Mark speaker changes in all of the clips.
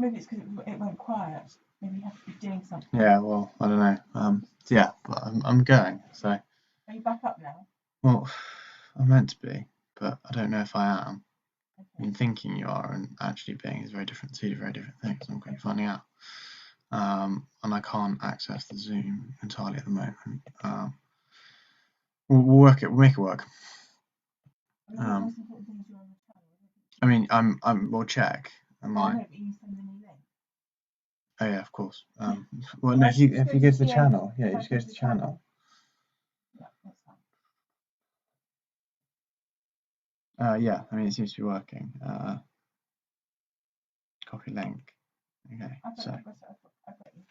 Speaker 1: Maybe it's because it went quiet. Maybe you have to be doing something.
Speaker 2: Yeah, well, I don't know. Yeah, but I'm going. So.
Speaker 1: Are you back up now?
Speaker 2: Well, I'm meant to be, but I don't know if I am.
Speaker 1: Okay.
Speaker 2: I mean, thinking you are and actually being is very different. Two very different things. I'm going to finding out. And I can't access the Zoom entirely at the moment. We'll work it. We'll make it work. I mean, we'll check. Am I?
Speaker 1: No, but you send me a link.
Speaker 2: Oh yeah, of course. Well, no, if you go to the channel, yeah, you just go to the channel.
Speaker 1: Yeah, that's fine.
Speaker 2: Yeah, I mean, it seems to be working. Copy link. Okay, so.
Speaker 1: I've got you.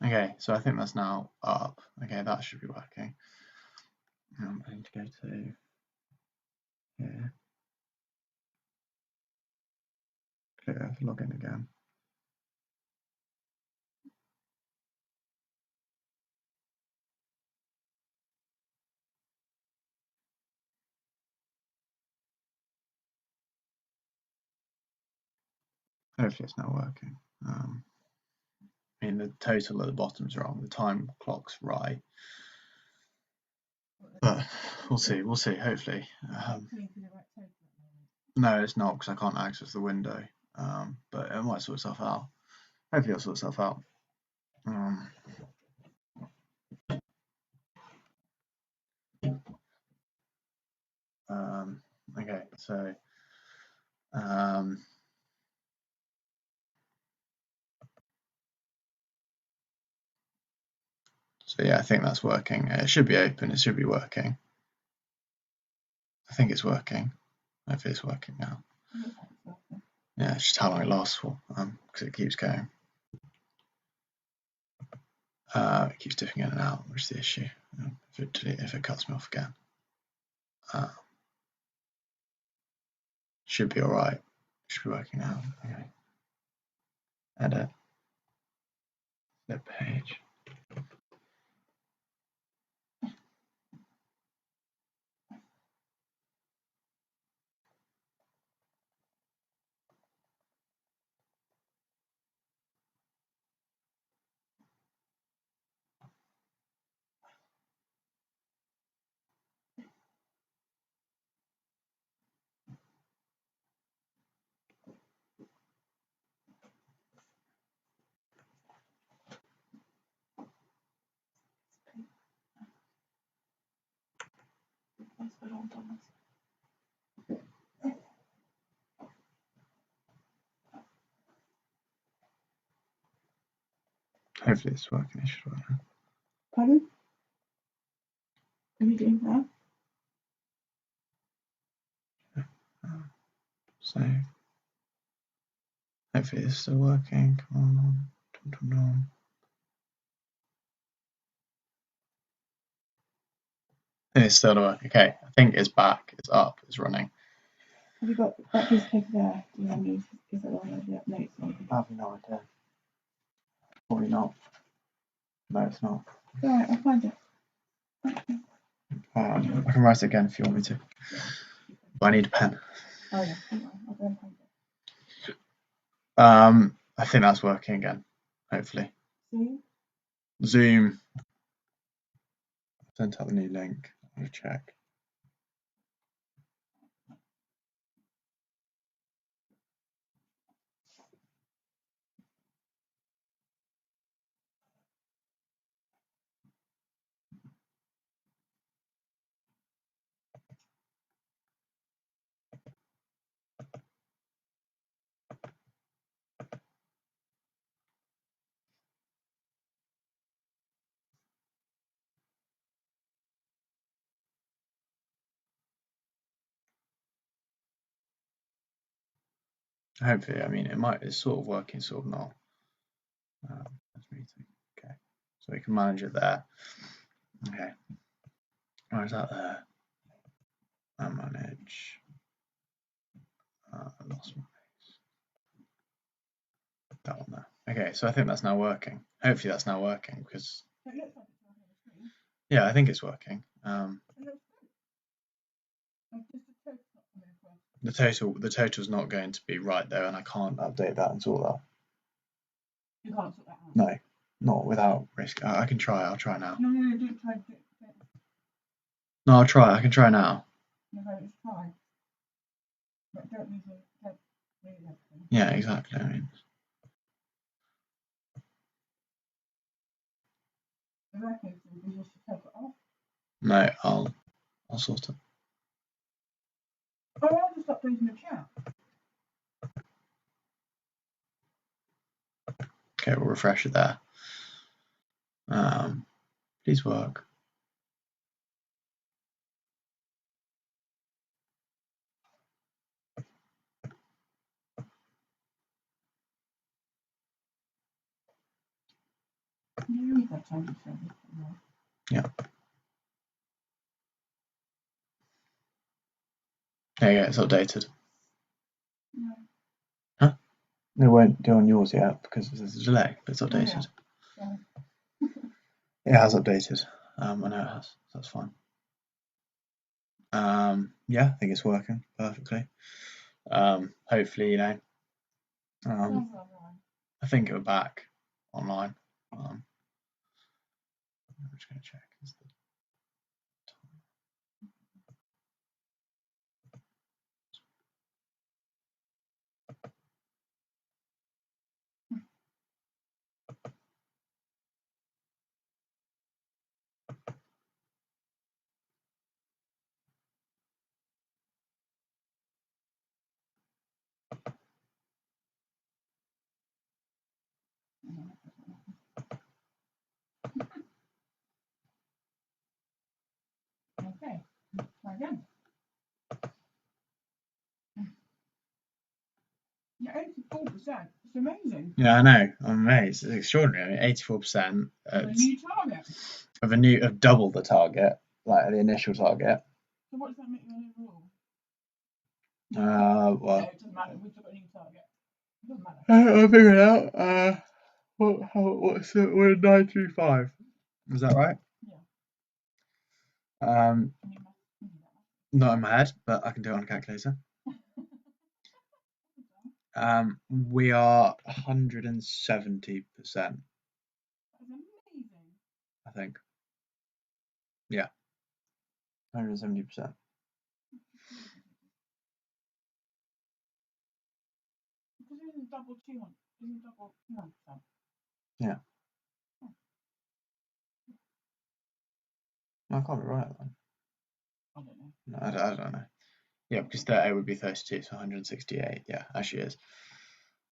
Speaker 2: Okay, so I think that's now up. Okay, that should be working. I'm going to go to here. Clear, log in again. Hopefully it's now working. I mean, the total at the bottom's wrong. The time clock's right. But we'll see. We'll see. Hopefully. No, it's not because I can't access the window. But it might sort itself out. Hopefully it'll sort itself out. Okay, so yeah, I think that's working. It should be open. It should be working. I think it's working. Hopefully it's working now. Yeah, it's just how long it lasts for, because it keeps going. It keeps dipping in and out, which is the issue. If it cuts me off again, should be all right. Should be working now. Okay. Edit. Flip page. Hopefully it's working. It should work.
Speaker 1: Pardon? Are you doing that?
Speaker 2: Save. Hopefully it's still working. Come on. Dum, dum, dum. It's still working. Okay, I think it's back. It's up. It's running.
Speaker 1: Have you got that piece of paper there? Do you want is that one of the notes on?
Speaker 2: I have no idea. Probably not. No, it's not.
Speaker 1: Alright, I'll find it.
Speaker 2: I can write it again if you want me to. But I need a pen.
Speaker 1: Oh yeah, I'll go and find it.
Speaker 2: I think that's working again. Hopefully.
Speaker 1: See?
Speaker 2: Zoom. Sent out the new link. I'll check. Hopefully, I mean, it's sort of working, sort of not. Okay, so we can manage it there. Okay, where's that there? I manage. I lost my base. That one there. Okay, so I think that's now working. Hopefully that's now working because
Speaker 1: It looks like it's working on the screen.
Speaker 2: yeah, I think it's working.
Speaker 1: It looks good. Just the total not coming across.
Speaker 2: The total's not going to be right though, and I can't update that until that.
Speaker 1: You can't sort that out.
Speaker 2: No, not without risk. I can try. I'll try now.
Speaker 1: No, don't try.
Speaker 2: No, I'll try. I can try now.
Speaker 1: No, just try. But don't lose it. Don't lose everything.
Speaker 2: Yeah, exactly. I mean,
Speaker 1: I reckon it's just to take it off.
Speaker 2: no, I'll sort it.
Speaker 1: Oh, I'll just stop using the chat.
Speaker 2: Okay, we'll refresh it there. Please work.
Speaker 1: You read that time before.
Speaker 2: Yeah. There you go. It's updated.
Speaker 1: No.
Speaker 2: Huh? It won't do on yours yet because there's a delay, but it's updated.
Speaker 1: Yeah.
Speaker 2: It has updated. I know it has. So that's fine. Yeah, I think it's working perfectly. Hopefully, you know. I think we're back online. I'm just going to check.
Speaker 1: Okay, try again. Yeah, 84%. It's amazing.
Speaker 2: Yeah, I know. I'm amazed. It's extraordinary. 84%
Speaker 1: A new target.
Speaker 2: of double the target, like the initial target.
Speaker 1: So what does that make you overall?
Speaker 2: Well,
Speaker 1: No, it doesn't matter. We've got a new target. It doesn't matter.
Speaker 2: I'll figure it out. What's it? We're 935. Is that right?
Speaker 1: Yeah.
Speaker 2: Not in my head, but I can do it on a calculator. We are 170%.
Speaker 1: That's amazing.
Speaker 2: I think. Yeah. 170%.
Speaker 1: Because this is double 200. This is double 200%.
Speaker 2: Yeah. I can't be right then.
Speaker 1: I don't know.
Speaker 2: No, I don't know. Yeah, because 30 would be 32, so 168. Yeah, actually is.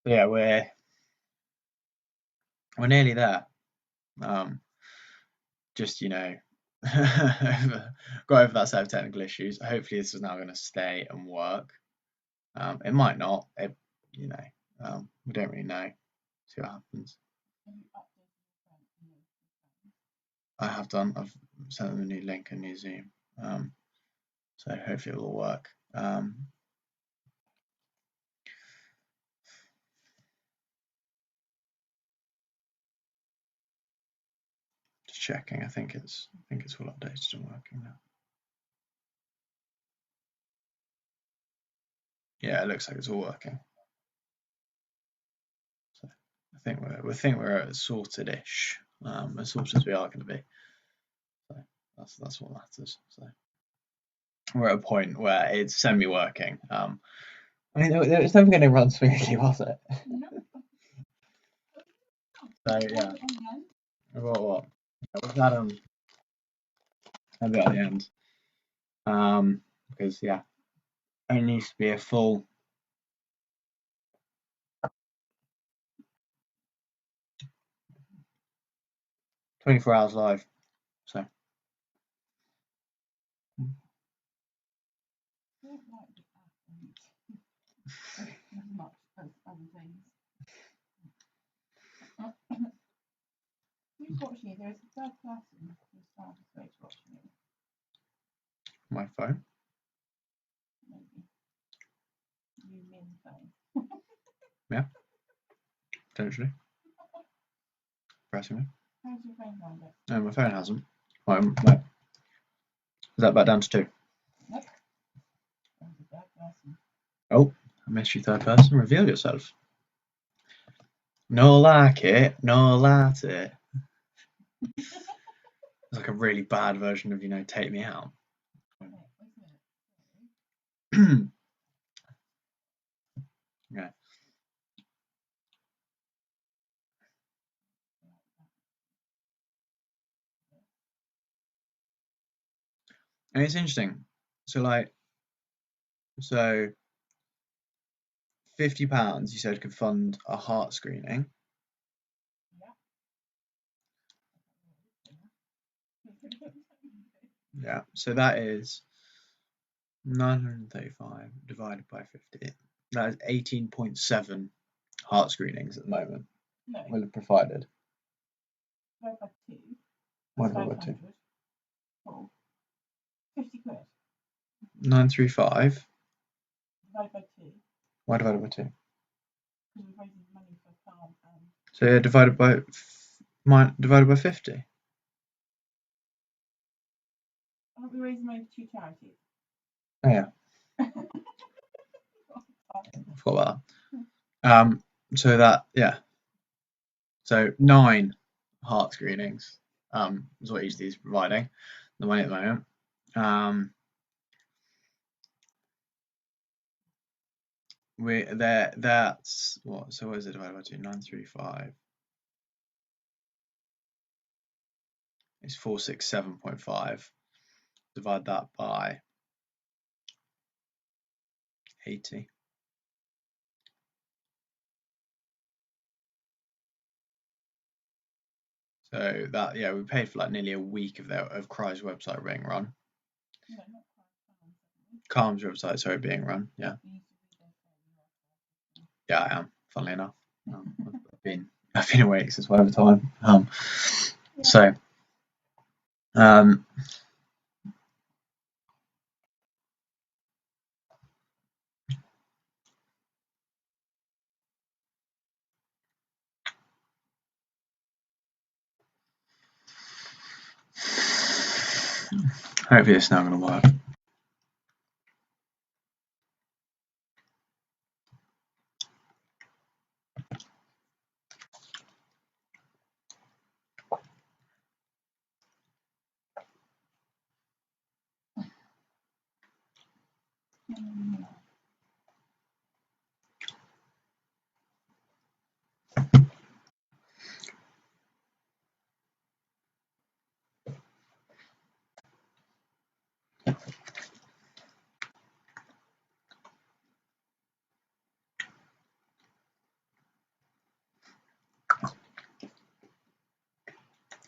Speaker 2: But yeah, we're nearly there. Just, you know, got over that set of technical issues. Hopefully this is now going to stay and work. It might not. You know, we don't really know. See what happens. I have done. I've sent them a new link, a new Zoom. So hopefully it will work. Just checking. I think it's all updated and working now. Yeah, it looks like it's all working. So I think we're sorted-ish, as sorted as we are going to be. So that's what matters. So we're at a point where it's semi-working. I mean, it was never going to run smoothly, was it?
Speaker 1: No.
Speaker 2: So yeah. What? We've had a bit at the end. Because yeah, it needs to be a full 24 hours live. So
Speaker 1: I don't like the app as much as other things. Who's watching it? There's a third person who's watching it.
Speaker 2: my phone.
Speaker 1: Maybe. You mean phone.
Speaker 2: Yeah. potentially. Pressing me.
Speaker 1: How's your phone found it?
Speaker 2: No, my phone hasn't. No. Is that back down to 2?
Speaker 1: Nope. That was a bad person.
Speaker 2: Oh, I missed you, third person. Reveal yourself. No like it, no like it. It's like a really bad version of, Take Me Out.
Speaker 1: Wait, wait a minute.
Speaker 2: Yeah. And it's interesting. So £50 you said could fund a heart screening. Yeah. So that is 935 divided by 50. That is 18.7 heart screenings at the moment.
Speaker 1: No.
Speaker 2: Will have provided.
Speaker 1: Divided by 2.
Speaker 2: Why divided by 2?
Speaker 1: Oh. 50 quid.
Speaker 2: 935.
Speaker 1: Divided by 2.
Speaker 2: Why divided by 2?
Speaker 1: Because we're raising money for farm and.
Speaker 2: So yeah, divided by 50.
Speaker 1: Aren't we raising money for 2 charities?
Speaker 2: Oh yeah. I forgot about that. So that, yeah. So 9 heart screenings is what each of these is providing the money at the moment. That's what? So what is it divided by 2? 935. It's 467.5. Divide that by 80. So that, yeah, we paid for like nearly a week of Cry's website being run.
Speaker 1: No, not
Speaker 2: Calm's website, sorry, being run. Yeah. Yeah, I am. Funnily enough, I've been awake since whatever time. So. Hopefully it's not going to work.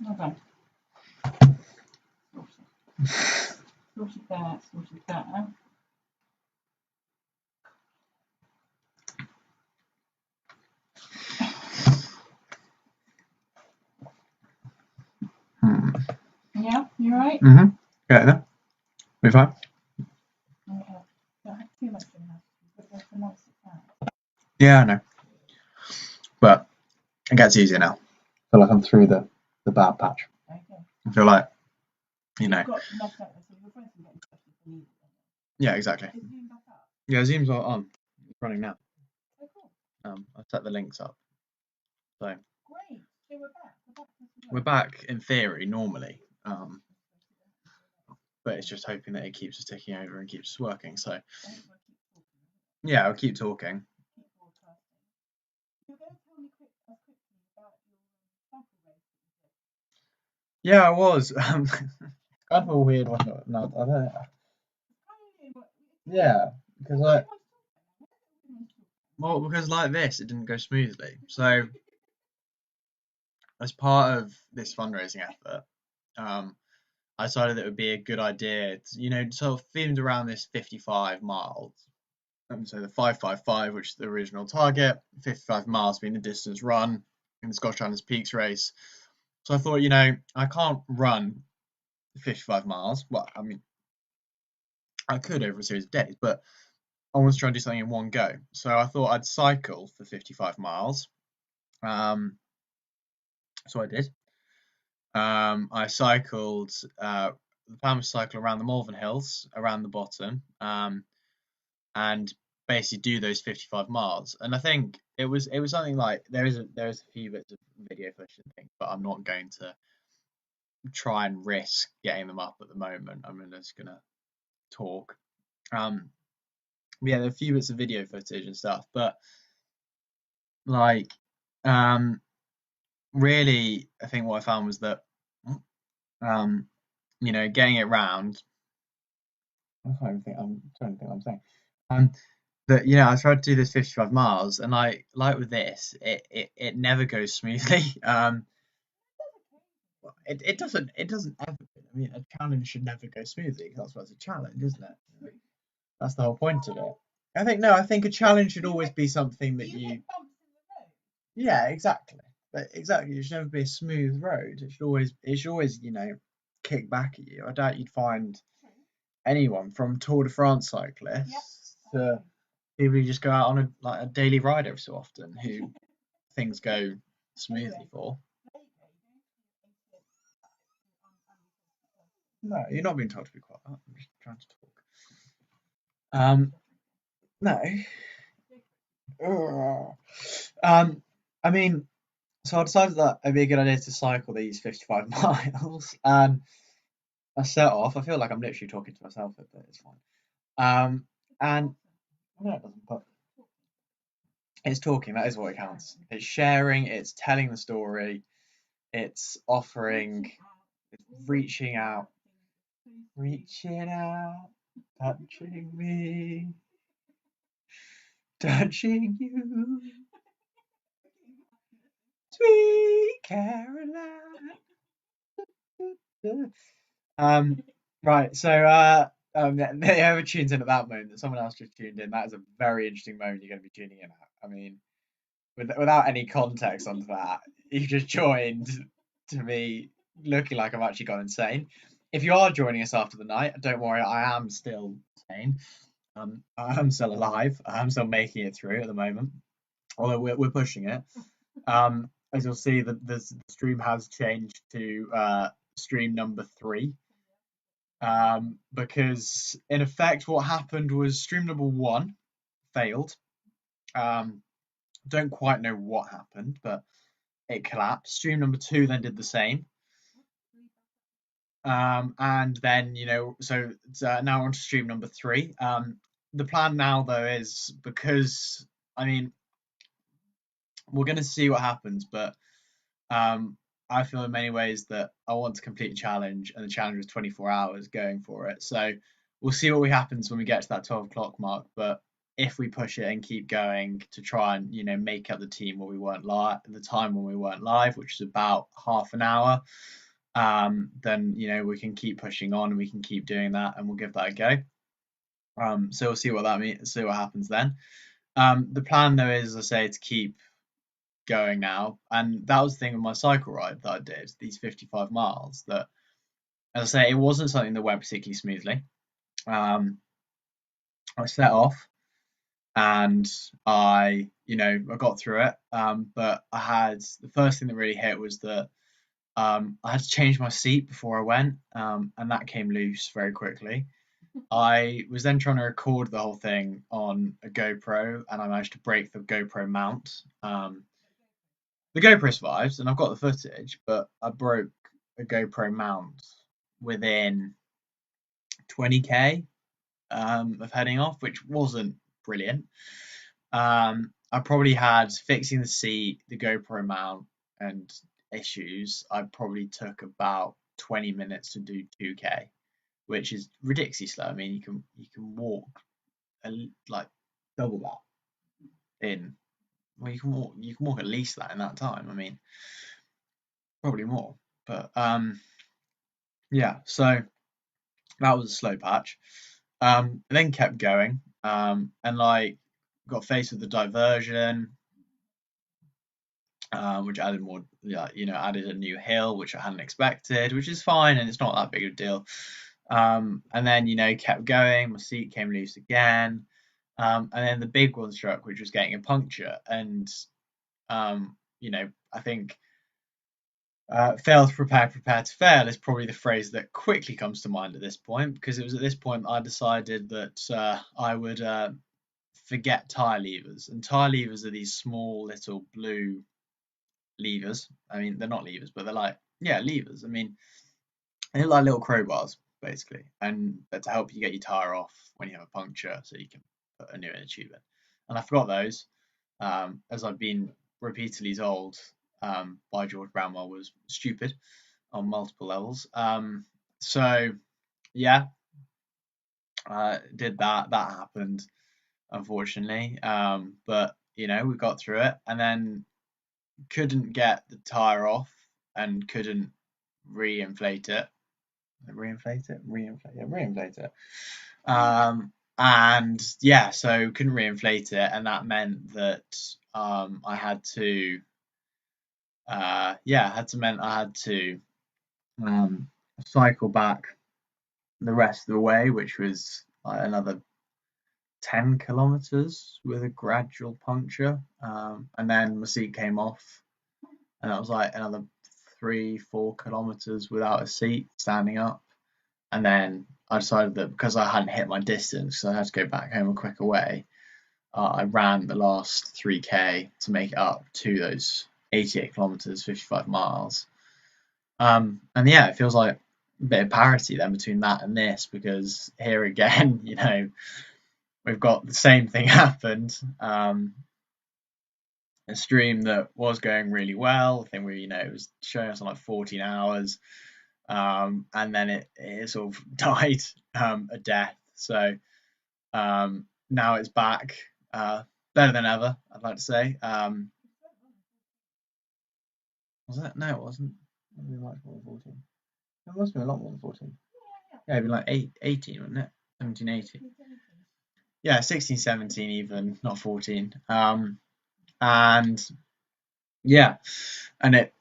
Speaker 1: Okay. Sorted there, sorted there. Yeah, you right?
Speaker 2: Mm-hmm. Yeah, no. We fine?
Speaker 1: Okay. Don't have too much in there, but there's a nice fan.
Speaker 2: Yeah, I know. But it gets easier now. I feel like I'm through the bad patch.
Speaker 1: Okay.
Speaker 2: I feel like,
Speaker 1: You've got enough out there, so your friends can get in touch if they need it.
Speaker 2: Yeah, exactly.
Speaker 1: Is Zoom back up?
Speaker 2: Yeah, Zoom's on. It's running now.
Speaker 1: Oh, cool.
Speaker 2: I've set the links up. So.
Speaker 1: Great. So we're back.
Speaker 2: We're back in theory normally. But it's just hoping that it keeps us ticking over and keeps us working. So. Yeah, I'll keep talking.
Speaker 1: You're going to tell me quickly about your cycle race.
Speaker 2: Yeah, I was. Kind of a weird one. No, I don't know. Yeah, because because like this, it didn't go smoothly. So, as part of this fundraising effort, I decided that it would be a good idea to, sort of themed around this 55 miles. So the 555, which is the original target, 55 miles being the distance run in the Scottish Highlands Peaks race. So I thought, I can't run 55 miles. Well, I mean, I could over a series of days, but I wanted to try and do something in one go. So I thought I'd cycle for 55 miles So I did. I cycled. The plan was to cycle around the Malvern Hills, around the bottom, and basically do those 55 miles. And I think it was something like there is a few bits of video footage and things, but I'm not going to try and risk getting them up at the moment. I'm just gonna talk. Yeah, there are a few bits of video footage and stuff, but like, really, I think what I found was that, getting it round. I'm trying to think what I'm saying. But I tried to do this 55 miles, and like with this, it never goes smoothly. It doesn't ever. I mean, a challenge should never go smoothly. That's why it's a challenge, isn't it? That's the whole point of it. I think a challenge should always be something that you. Yeah, exactly. But exactly, it should never be a smooth road. It should always, kick back at you. I doubt you'd find anyone from Tour de France cyclists to people who just go out on a daily ride every so often who things go smoothly for. No, you're not being told to be quiet. I'm just trying to talk. No. I mean, so I decided that it'd be a good idea to cycle these 55 miles, and I set off. I feel like I'm literally talking to myself, but it's fine. And no, it doesn't. But it's talking. That is what it counts. It's sharing. It's telling the story. It's offering. It's reaching out, touching me, touching you, sweet Caroline. Right. So, whoever tunes in at that moment, someone else just tuned in. That is a very interesting moment you're going to be tuning in at. I mean, without any context onto that, you just joined to me looking like I've actually gone insane. If you are joining us after the night, don't worry, I am still sane. I am still alive. I am still making it through at the moment, although we're pushing it. As you'll see, the stream has changed to stream number 3. Because in effect, what happened was stream number 1 failed. Don't quite know what happened, but it collapsed. Stream number 2 then did the same. And then, so now on to stream number 3. The plan now, though, is because, I mean, we're going to see what happens, but I feel in many ways that I want to complete a challenge, and the challenge was 24 hours going for it. So we'll see what happens when we get to that 12 o'clock mark. But if we push it and keep going to try and make up the team when we weren't live, the time when we weren't live, which is about half an hour, then we can keep pushing on and we can keep doing that, and we'll give that a go. So we'll see what that means. See what happens then. The plan though is, as I say, to keep going now, and that was the thing with my cycle ride that I did, these 55 miles, that, as I say, it wasn't something that went particularly smoothly. I set off and I got through it, but I had the first thing that really hit was that I had to change my seat before I went, and that came loose very quickly. I was then trying to record the whole thing on a GoPro, and I managed to break the GoPro mount. The GoPro survives, and I've got the footage, but I broke a GoPro mount within 20k of heading off, which wasn't brilliant. I probably had fixing the seat, the GoPro mount, and issues. I probably took about 20 minutes to do 2k, which is ridiculously slow. I mean, you can walk like double that in. Well, you can walk at least that in that time. I mean, probably more. But yeah, so that was a slow patch. Then kept going, and got faced with the diversion, which added more, added a new hill, which I hadn't expected, which is fine, and it's not that big of a deal. And then, kept going, my seat came loose again, and then the big one struck, which was getting a puncture, and I think fail to prepare, prepare to fail is probably the phrase that quickly comes to mind at this point, because it was at this point I decided that I would forget tire levers. And tire levers are these small little blue levers. I mean, they're not levers, but they're like, yeah, levers. I mean, they're like little crowbars, basically, and they're to help you get your tire off when you have a puncture, so you can put a new inner tube in. And I forgot those, as I've been repeatedly told by George Bramwell was stupid on multiple levels. So yeah, did that. That happened, unfortunately. But we got through it, and then couldn't get the tire off and couldn't re-inflate it. Reinflate it. And yeah, so couldn't reinflate it, and that meant that I had to cycle back the rest of the way, which was like another 10 kilometers with a gradual puncture, and then my seat came off, and that was like another 3-4 kilometers without a seat standing up. And then I decided that because I hadn't hit my distance, so I had to go back home a quicker way, I ran the last 3K to make it up to those 88 kilometers, 55 miles. And yeah, it feels like a bit of parity then between that and this, because here again, we've got the same thing happened. A stream that was going really well. I think it was showing us on like 14 hours. And then it sort of died a death. So now it's back, better than ever, I'd like to say. Was it? No, it wasn't. It'd be much more than 14. It must have been a lot more than 14. Yeah, it'd be like 18, wouldn't it? 17, 18. Yeah, 16, 17 even, not 14. And yeah, and it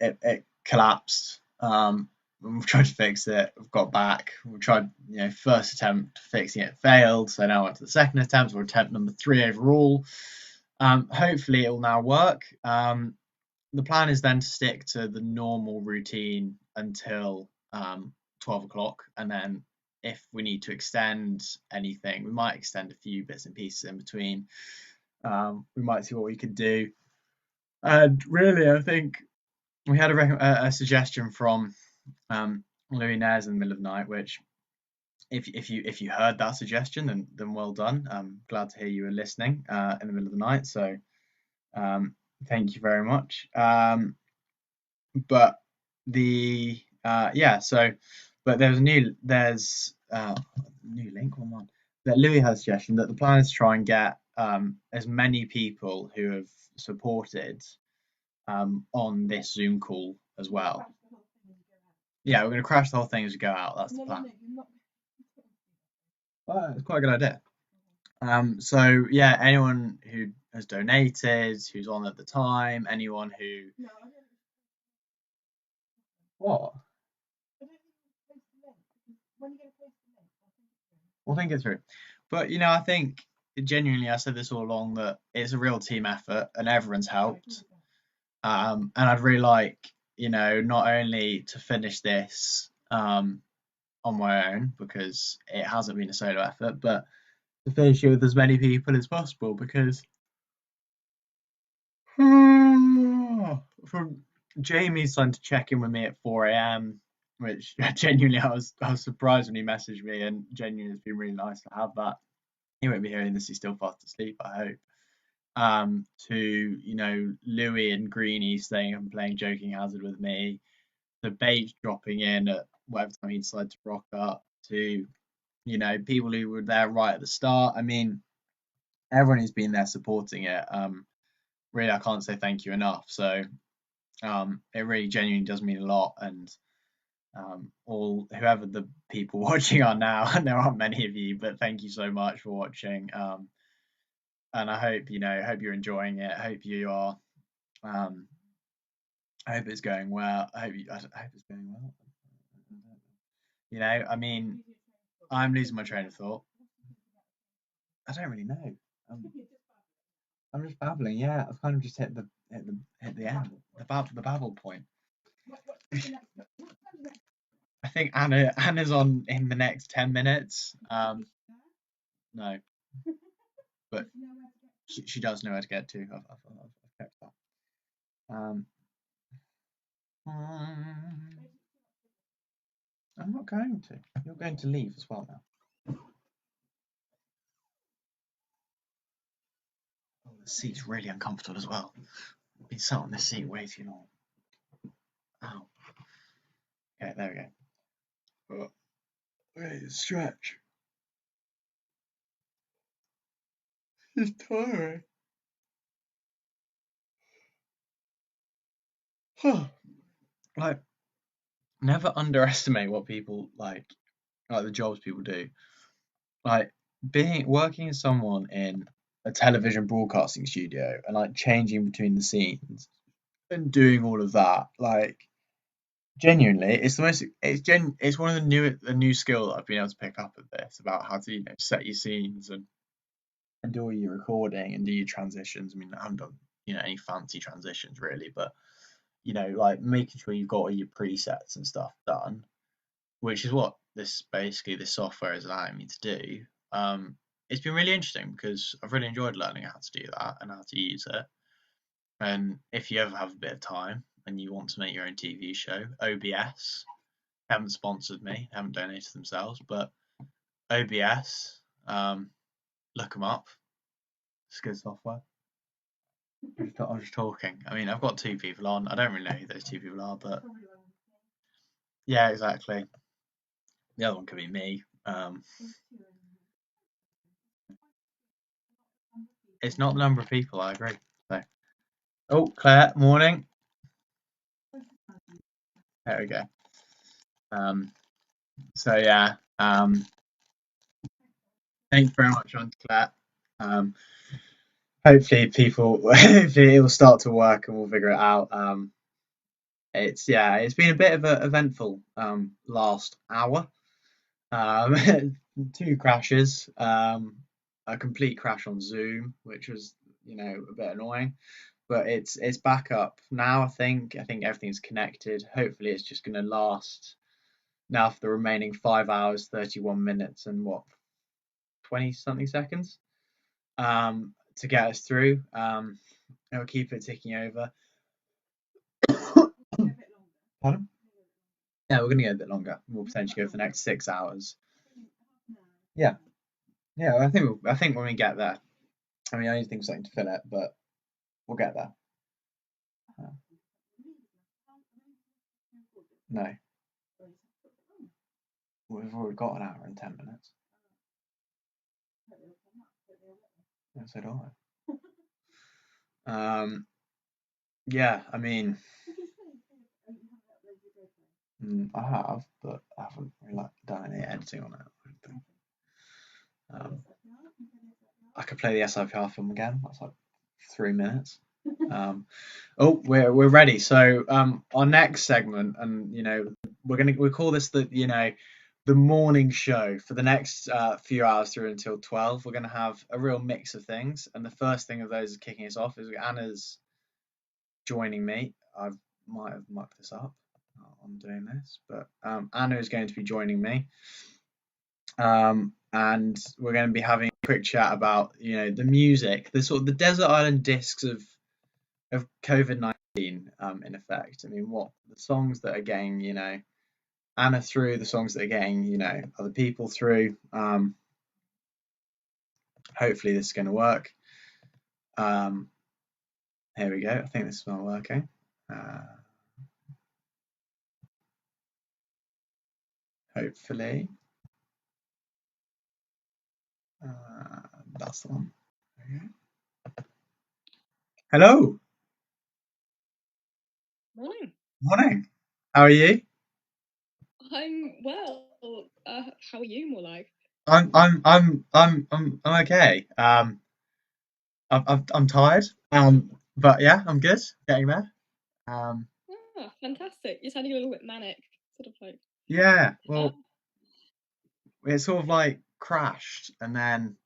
Speaker 2: collapsed. We've tried to fix it. We've got back. We tried, first attempt fixing it failed. So now on to the second attempt, or attempt number 3 overall. Hopefully it will now work. The plan is then to stick to the normal routine until 12 o'clock, and then if we need to extend anything, we might extend a few bits and pieces in between. We might see what we could do. And really, I think we had a suggestion from Louis Nares in the middle of the night, which if you heard that suggestion, then well done. I'm glad to hear you were listening in the middle of the night. So thank you very much. But there's a new link on that Louis has a suggestion that the plan is to try and get as many people who have supported on this Zoom call as well. Yeah, we're going to crash the whole thing as we go out. That's the plan. Well, it's quite a good idea. So yeah, anyone who has donated, who's on at the time, anyone who. What? We'll think it through. But I think genuinely, I said this all along, that it's a real team effort and everyone's helped. And I'd really like, not only to finish this on my own, because it hasn't been a solo effort, but to finish it with as many people as possible, because from Jamie's starting to check in with me at 4 a.m, which genuinely I was surprised when he messaged me, and genuinely it's been really nice to have that. He won't be hearing this, he's still fast asleep, I hope. To Louis and Greenie staying up and playing Joking Hazard with me, the Bates dropping in at whatever time he decided to rock up, to people who were there right at the start. I mean, everyone who's been there supporting it, really I can't say thank you enough. So it really genuinely does mean a lot, and whoever the people watching are now, and there aren't many of you, but thank you so much for watching. And I hope you're enjoying it. I hope you are. I hope it's going well. I hope it's going well. I mean, I'm losing my train of thought. I don't really know. I'm just babbling. Yeah, I've kind of just hit the hit the end, the babble point.
Speaker 1: What's the next one? What time's the next
Speaker 2: I think Anna's on in the next 10 minutes.
Speaker 1: one?
Speaker 2: No, but
Speaker 1: Does she know where to get
Speaker 2: she does know where to get to. I've checked that. I'm not going to. You're going to leave as well now. Oh, the seat's really uncomfortable as well. I've been sat on this seat way too long. Ow. Okay, there we go. Wait, stretch. It's tiring. Like, never underestimate what people like the jobs people do. Like working as someone in a television broadcasting studio and like changing between the scenes and doing all of that, like genuinely, it's one of the new skill that I've been able to pick up at this about how to set your scenes and do all your recording and do your transitions. I mean, I haven't done any fancy transitions really, but like making sure you've got all your presets and stuff done, which is what this software is allowing me to do. It's been really interesting because I've really enjoyed learning how to do that and how to use it. And if you ever have a bit of time and you want to make your own TV show, OBS haven't sponsored me, haven't donated themselves, but OBS, look them up. It's good software. I'm just talking. I mean, I've got two people on. I don't really know who those two people are, but yeah, exactly. The other one could be me. It's not the number of people, I agree. So. Oh, Claire, morning. There we go. So yeah, thank you very much, Aunt Claire. Hopefully it will start to work and we'll figure it out. It's been a bit of an eventful last hour. 2 crashes, a complete crash on Zoom, which was a bit annoying, but it's back up now. I think everything's connected. Hopefully it's just going to last now for the remaining 5 hours, 31 minutes and 20 something seconds to get us through. It'll keep it ticking over. Pardon? Yeah, we're going to go a bit longer. We'll potentially go for the next 6 hours. Yeah, I think when we get there, I mean, I need to think of something to fill it, but we'll get there. No, we've already got an hour and 10 minutes. Yeah, so do I. Yeah, I mean, I have, but I haven't really done any editing on it. I could play the SIPR film again. That's like 3 minutes. Oh, we're ready. So our next segment, and we call this the morning show for the next few hours through until 12. We're going to have a real mix of things, and the first thing of those is kicking us off is Anna's joining me. I might have mucked this up on doing this, but Anna is going to be joining me, and we're going to be having a quick chat about the music, the sort of the desert island discs of COVID-19 in effect. I mean, what the songs that are getting Anna through, the songs that are getting other people through. Hopefully this is going to work. Here we go. I think this is not working. Hopefully. That's the one. Okay. Hello.
Speaker 3: Morning.
Speaker 2: Morning. How are you?
Speaker 3: I'm well. How are you, more like?
Speaker 2: I'm okay. I'm tired. But yeah, I'm good. Getting there.
Speaker 3: Fantastic. You're sounding a little bit manic, sort of like.
Speaker 2: Yeah. Well, it sort of like crashed and then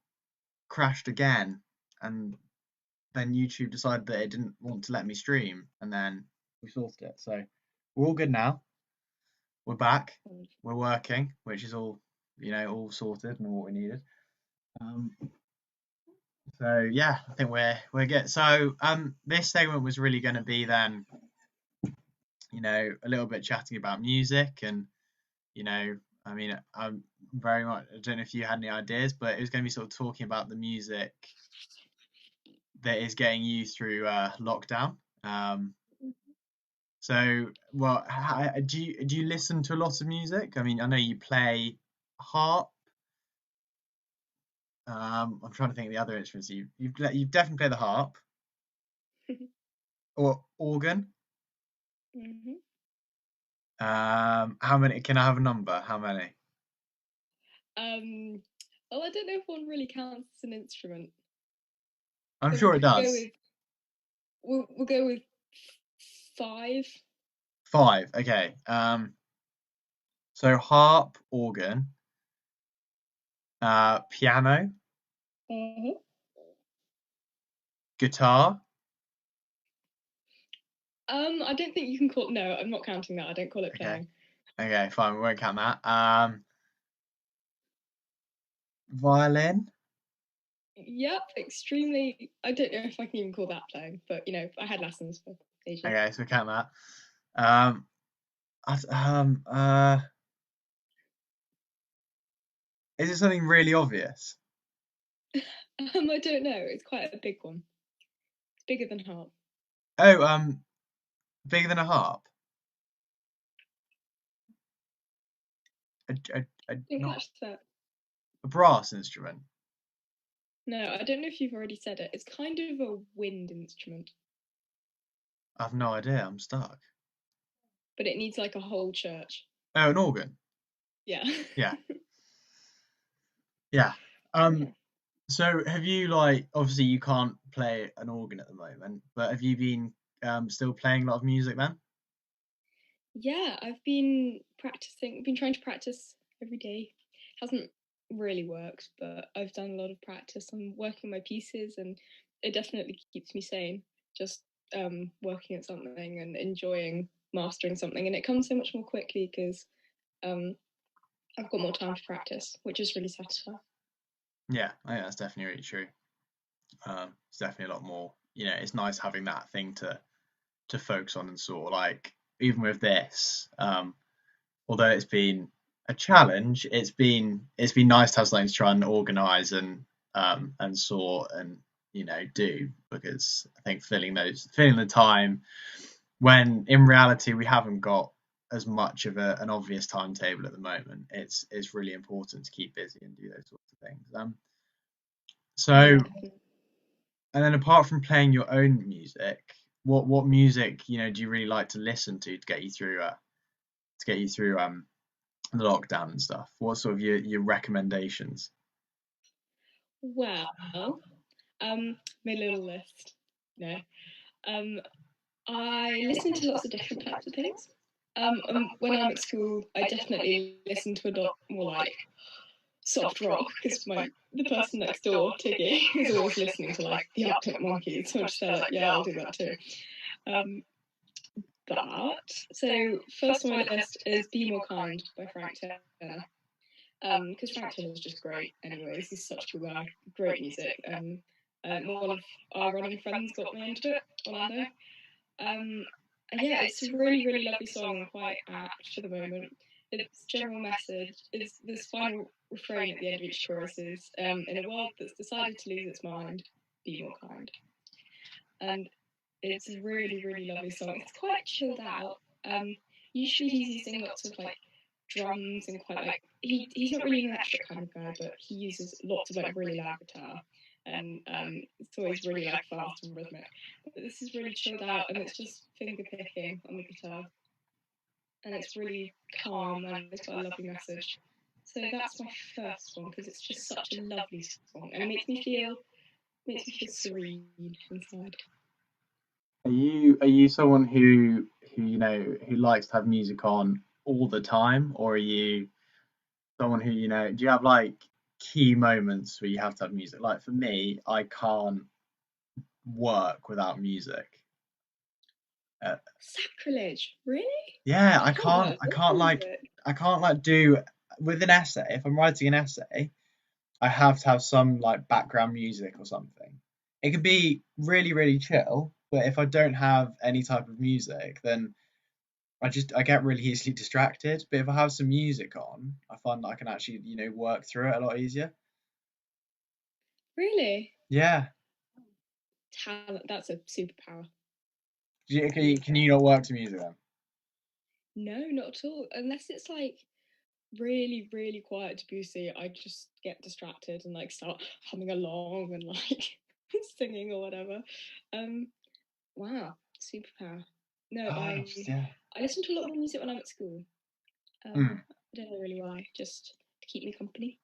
Speaker 2: crashed again, and then YouTube decided that it didn't want to let me stream, and then we sorted it. So we're all good now. We're back. We're working, which is all all sorted and all what we needed. So yeah, I think we're good. So this segment was really going to be then, a little bit chatting about music, and I mean, I'm very much. I don't know if you had any ideas, but it was going to be sort of talking about the music that is getting you through lockdown. So, well, do you listen to a lot of music? I mean, I know you play harp. I'm trying to think of the other instruments. You've definitely played the harp or organ.
Speaker 3: Mm-hmm.
Speaker 2: How many? Can I have a number? How many?
Speaker 3: Well, I don't know if one really counts as an instrument.
Speaker 2: I'm
Speaker 3: So
Speaker 2: sure it does.
Speaker 3: We'll go with 5.
Speaker 2: 5. Okay. So harp, organ, piano,
Speaker 3: Mm-hmm.
Speaker 2: guitar.
Speaker 3: I don't think you can call. No, I'm not counting that. I don't call it playing.
Speaker 2: Okay, fine. We won't count that. Violin.
Speaker 3: Yep, extremely. I don't know if I can even call that playing, but I had lessons for ages.
Speaker 2: Okay, so we count that. Is it something really obvious?
Speaker 3: I don't know. It's quite a big one. It's bigger than harp.
Speaker 2: Oh, bigger than a harp. A brass instrument.
Speaker 3: No, I don't know if you've already said it. It's kind of a wind instrument.
Speaker 2: I have no idea. I'm stuck.
Speaker 3: But it needs like a whole church.
Speaker 2: Oh, an organ.
Speaker 3: Yeah.
Speaker 2: Yeah. Yeah. So have you obviously you can't play an organ at the moment, but have you been still playing a lot of music then?
Speaker 3: Yeah, I've been practicing. Been trying to practice every day. Hasn't really worked, but I've done a lot of practice. I'm working my pieces, and it definitely keeps me sane. Just working at something and enjoying mastering something, and it comes so much more quickly because I've got more time to practice, which is really satisfying.
Speaker 2: Yeah, I think that's definitely really true. It's definitely a lot more. It's nice having that thing to focus on, and sort of even with this, although it's been a challenge, it's been nice to have something to try and organise and sort and do, because I think filling the time when in reality we haven't got as much of an obvious timetable at the moment, it's really important to keep busy and do those sorts of things. And then apart from playing your own music, what music do you really like to listen to get you through the lockdown and stuff? What sort of your recommendations?
Speaker 3: Well, my little list. No. I listen to lots of different types of things. When I'm at school, I definitely listen to a lot more soft rock, because the person next door, Tiggy, is always listening to the Arctic Monkeys. So I'm just there yeah, I'll do that too. So first on my list is "Be More Kind" by Frank Turner. Because Frank Turner is just great. Anyways, he's such a good guy, great music. One of our running friends got me into it, Orlando. And yeah, it's a really, really lovely song, quite apt for the moment. Its general message is this final refrain at the end of each chorus is, in a world that's decided to lose its mind, be more kind. And it's a really, really lovely song. It's quite chilled out. Usually he's using lots of drums and quite he's not really an electric kind of guy, but he uses lots of really loud guitar, and it's always really fast and rhythmic. But this is really chilled out, and it's just finger picking on the guitar, and it's really calm, and it's got a lovely message. So that's my first one, because it's just such a lovely song, and it makes me feel serene inside.
Speaker 2: Are you someone who likes to have music on all the time, or are you someone who do you have key moments where you have to have music? For me, I can't work without music.
Speaker 3: Sacrilege, really?
Speaker 2: Yeah, I
Speaker 3: can't
Speaker 2: can't
Speaker 3: work
Speaker 2: I
Speaker 3: with
Speaker 2: can't like
Speaker 3: music.
Speaker 2: I can't like do with an essay. If I'm writing an essay, I have to have some like background music or something. It could be really, really chill, but if I don't have any type of music, then I get really easily distracted. But if I have some music on, I find that I can actually, work through it a lot easier.
Speaker 3: Really?
Speaker 2: Yeah.
Speaker 3: Talent, that's a superpower.
Speaker 2: Can you not work to music then?
Speaker 3: No, not at all. Unless it's like really, really quiet Debussy, I just get distracted and like start humming along and like singing or whatever. Wow, superpower. No, I
Speaker 2: Yeah.
Speaker 3: listen to a lot more music when I'm at school. I don't know really why, just to keep me company.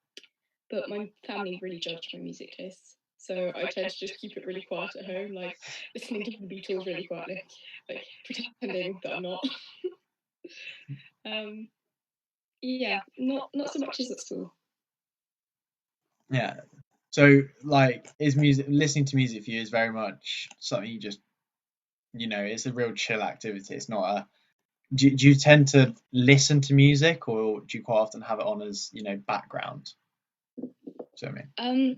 Speaker 3: But my family really judge my music tastes, so I tend to just keep it really quiet at home, like listening to the Beatles really quietly, like pretending that I'm not. Yeah, not so much as at school.
Speaker 2: Yeah. So, like, is listening to music for you is very much something you just, it's a real chill activity. It's not a. Do you tend to listen to music, or do you quite often have it on as, background? So I mean.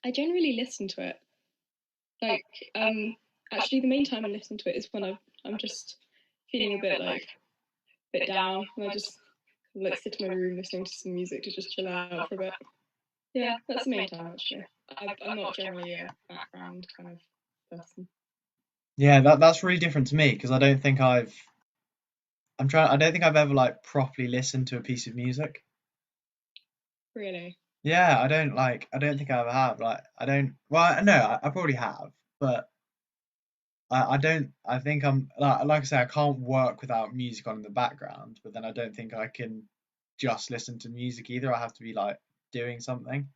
Speaker 3: I generally listen to it. Like, actually, the main time I listen to it is when I'm just feeling a bit down, and I just like sit in my room listening to some music to just chill out for a bit. Yeah, that's the main time actually. I'm not generally a background kind of person.
Speaker 2: Yeah, that's really different to me because I don't think I don't think I've ever like properly listened to a piece of music.
Speaker 3: Really?
Speaker 2: Yeah, I don't think I ever have. Like, I don't. Well, no, I probably have, but I don't. I think I'm like I say, I can't work without music on in the background. But then I don't think I can just listen to music either. I have to be like doing something.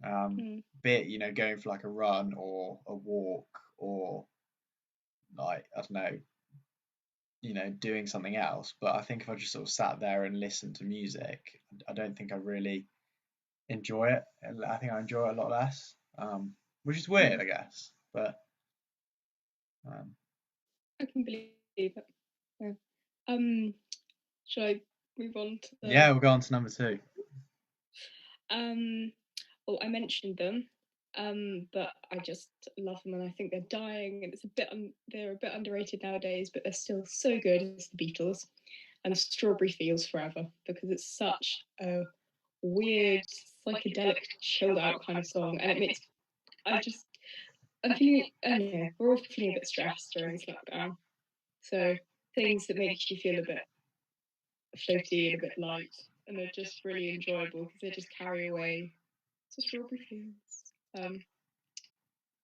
Speaker 2: Be it, going for like a run or a walk or like I don't know, doing something else. But I think if I just sort of sat there and listened to music, I don't think I really enjoy it. I think I enjoy it a lot less, which is weird, I guess. But
Speaker 3: I can believe it. Yeah. Shall I move on to
Speaker 2: yeah, we'll go on to number 2.
Speaker 3: Well, I mentioned them, but I just love them, and I think they're dying, and they're a bit underrated nowadays, but they're still so good. As the Beatles, and Strawberry Fields Forever, because it's such a weird, psychedelic, chilled out kind of song, and it makes I'm feeling, I don't know, we're all feeling a bit stressed during this lockdown, so things that make you feel a bit floaty and a bit light, and they're just really enjoyable because they just carry away to Strawberry Fields.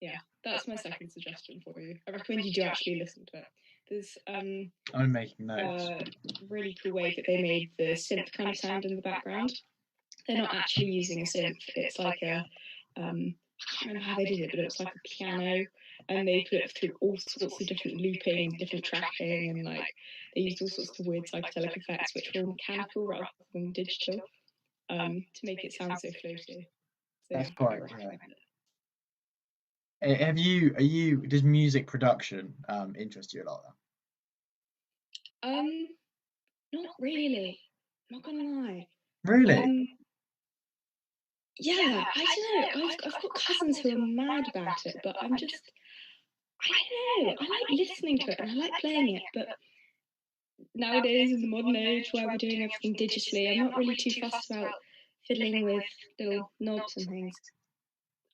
Speaker 3: Yeah, that's my second suggestion for you. I recommend you do actually listen to it. There's
Speaker 2: I'm making notes.
Speaker 3: a really cool way that they made the synth kind of sound in the background. They're not actually using a synth. It's like a I can't remember how they did it, but it was like a piano, and they put it through all sorts of different looping, different tracking, and like they used all sorts of weird psychedelic effects, which were mechanical rather than digital, to make it sound so floaty. So
Speaker 2: That's
Speaker 3: yeah,
Speaker 2: quite great. Does music production interest you a lot
Speaker 3: then? Not really. I'm not gonna lie.
Speaker 2: Really?
Speaker 3: Yeah, I don't know. I've got cousins who are mad about it, but I don't know. I like listening to it and I like playing it, but nowadays in the modern age where we're doing everything digitally, I'm not really too fussed about fiddling with little knobs and things.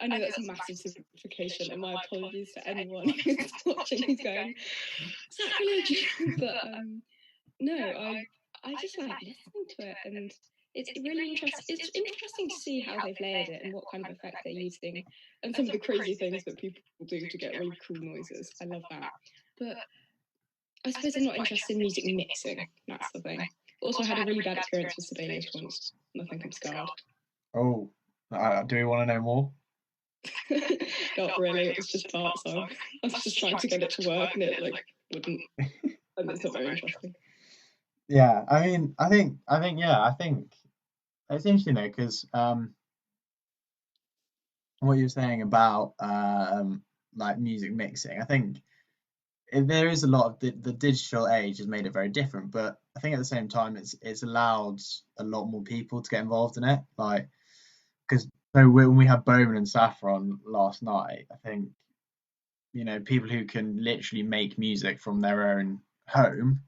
Speaker 3: I know that's a massive simplification, and my apologies to anyone who's watching who's going sacrilege. But no, I just like listening to it, and it's really interesting. It's interesting to see how they've layered it and what kind of effect they're using, and some of the crazy things that people do to get really cool noises. I love that, but I suppose I'm not interested in music mixing. That's the thing. Also, I had a really bad experience with Sibelius once, and I think I'm scarred.
Speaker 2: Oh, do we want to know more?
Speaker 3: Not really. It was just part song. I was just trying to get it to work, and it like wouldn't. And it's not very interesting.
Speaker 2: Yeah, I mean, I think it's interesting though, because what you're saying about like music mixing. I think there is a lot of the digital age has made it very different, but I think at the same time it's allowed a lot more people to get involved in it. Like, because so when we had Bowman and Saffron last night, I think people who can literally make music from their own home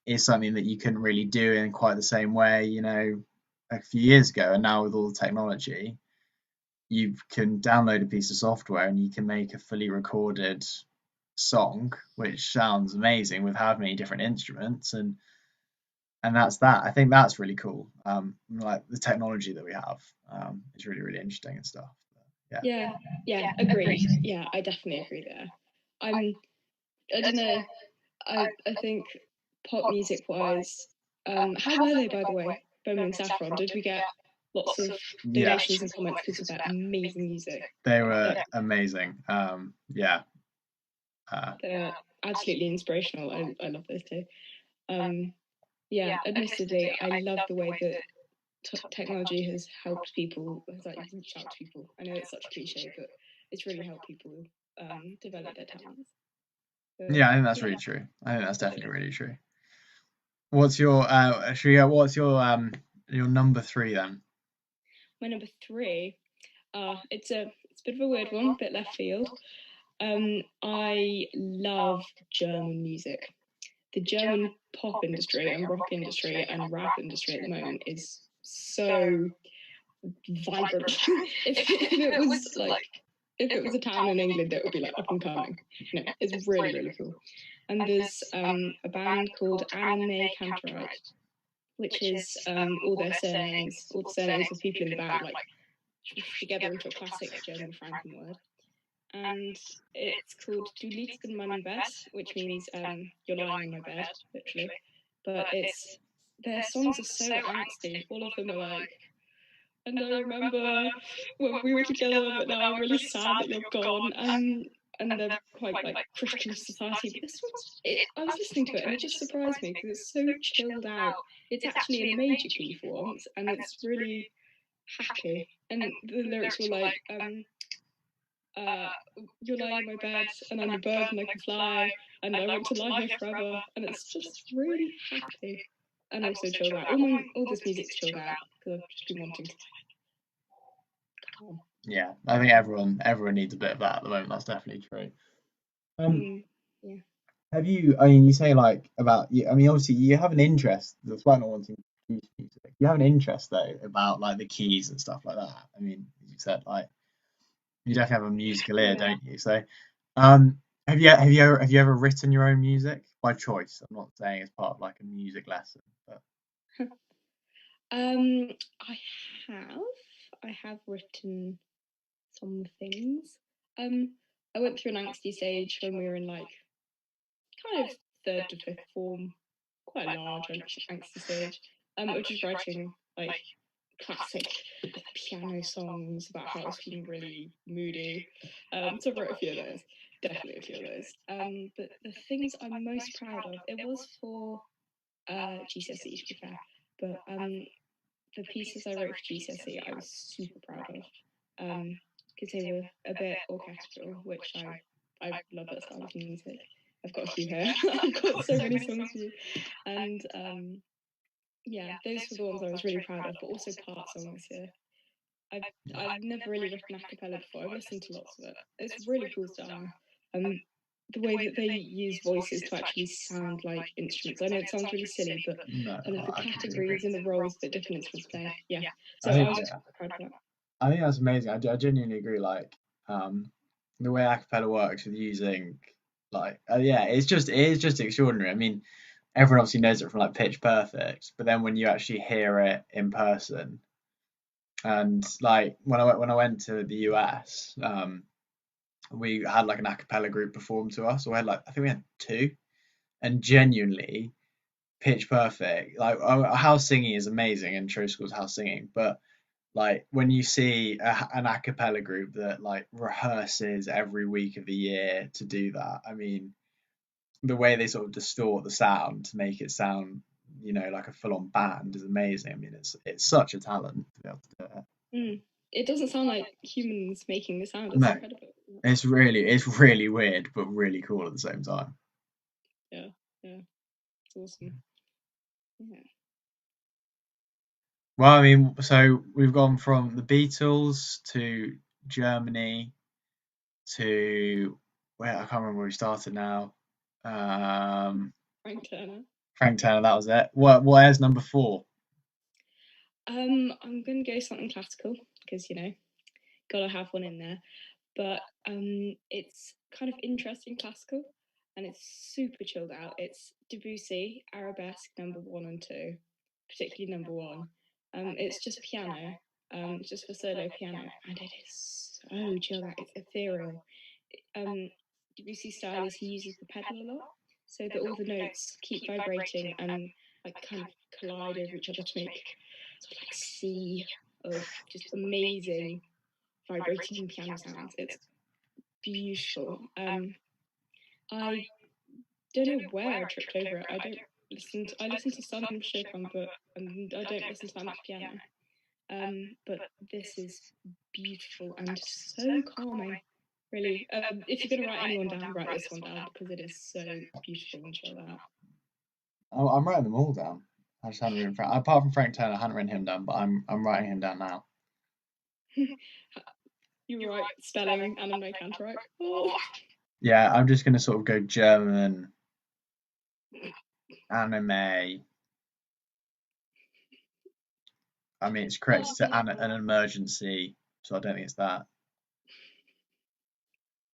Speaker 2: is something that you couldn't really do in quite the same way, a few years ago. And now with all the technology, you can download a piece of software and you can make a fully recorded song, which sounds amazing with how many different instruments, and that's that. I think that's really cool. Like the technology that we have is really, really interesting and stuff.
Speaker 3: Yeah, agreed. Yeah, I definitely agree there. I don't know. I think pop music wise, how were they, by the way? Bowman and Saffron, did we get lots of donations and comments because of that amazing music?
Speaker 2: They were amazing.
Speaker 3: They're absolutely inspirational. I love those two. Yeah, admittedly, I love the way that technology has helped people, has like reached out to people. I know it's such a cliche, but it's really helped people develop their talents.
Speaker 2: Yeah, I think that's really true. I think that's definitely really true. What's your what's your number 3 then?
Speaker 3: My number 3, it's a bit of a weird one, a bit left field. I love German music. The German pop industry and rock industry and rap industry at the moment is so vibrant. if it was a town in England, it would be like up and coming. It's really, really cool. And there's a band called Anime Kantereit, which is all the surnames of people in the band, like together into a classic German Frankenword. And it's called Du liegst in meinem Bett, which means you're lying in my bed, literally. But their songs are so angsty. All of them are like, and I remember when we were together, but now I'm really sad that you're gone. And they're quite like Christian society. But this I was listening to it and it just surprised me because it's so chilled out. It's actually in a major key for once, and it's really happy. And the lyrics were like, you're lying in my bed and I'm a bird and I can fly and I want to lie here forever, and it's just really happy and also chilled out. All this music's chilled out because I've just been wanting to calm.
Speaker 2: Yeah, I think everyone needs a bit of that at the moment. That's definitely true.
Speaker 3: Yeah.
Speaker 2: Have you? I mean, you say like about. I mean, obviously you have an interest, despite not wanting to produce music. You have an interest though about like the keys and stuff like that. I mean, as you said, like you definitely have a musical ear, don't you? So, have you ever written your own music by choice? I'm not saying as part of like a music lesson, but.
Speaker 3: I have written some things. I went through an angsty stage when we were in like kind of 3rd to 5th form, quite a large angsty stage, which was writing like classic piano songs about how I was feeling really moody. So I wrote a few of those, definitely a few of those. But the things I'm most proud of, it was for GCSE, to be fair, but the pieces I wrote for GCSE I was super proud of, because they were a bit orchestral, which I love that style of music. I've got a few here. I've got so many songs for you, and yeah, those were the ones I was really proud of, but also part songs here. I've never really written a cappella before. I've listened to lots of it. It's really cool style. The way that they use voices to actually sound like instruments. I know it sounds really silly, but kind of the categories and the roles that different instruments play. Yeah. So I was proud of that.
Speaker 2: I think that's amazing. I genuinely agree. Like, the way a cappella works with using, like, it is just extraordinary. I mean, everyone obviously knows it from like Pitch Perfect, but then when you actually hear it in person, and like when I went to the US, we had like an a cappella group perform to us. So we had I think we had 2, and genuinely, Pitch Perfect. Like house singing is amazing, and True School's house singing, but like when you see an a cappella group that like rehearses every week of the year to do that, I mean, the way they sort of distort the sound to make it sound, like a full-on band is amazing. I mean, it's such a talent to be able to do it.
Speaker 3: It doesn't sound like humans making the sound. It's incredible.
Speaker 2: It's really weird, but really cool at the same time.
Speaker 3: Yeah, it's awesome. Yeah.
Speaker 2: Well, I mean, so we've gone from the Beatles to Germany to where I can't remember where we started now.
Speaker 3: Frank Turner.
Speaker 2: Frank Turner, that was it. Where's number 4?
Speaker 3: I'm gonna go something classical because gotta have one in there. But it's kind of interesting classical, and it's super chilled out. It's Debussy, Arabesque number 1 and 2, particularly number 1. It's just piano, just for solo piano, and it is so chilled out. It's ethereal. Debussy style is he uses the pedal a lot, so that all the notes keep vibrating and like kind of collide over each other to make sort of like sea of just amazing vibrating piano sounds. It's beautiful. I don't know where I tripped over it. I listen to some Chopin, but I don't listen to that much piano. But this is beautiful and so calming. Really, if you're gonna write anyone down, write this one down because it is so beautiful and chilled out.
Speaker 2: I'm writing them all down. I just haven't written apart from Frank Turner, I hadn't written him down, but I'm writing him down now.
Speaker 3: You write spelling anime Canterite. Oh.
Speaker 2: Yeah, I'm just gonna sort of go German, anime. I mean, it's correct. It's an emergency, so I don't think it's that.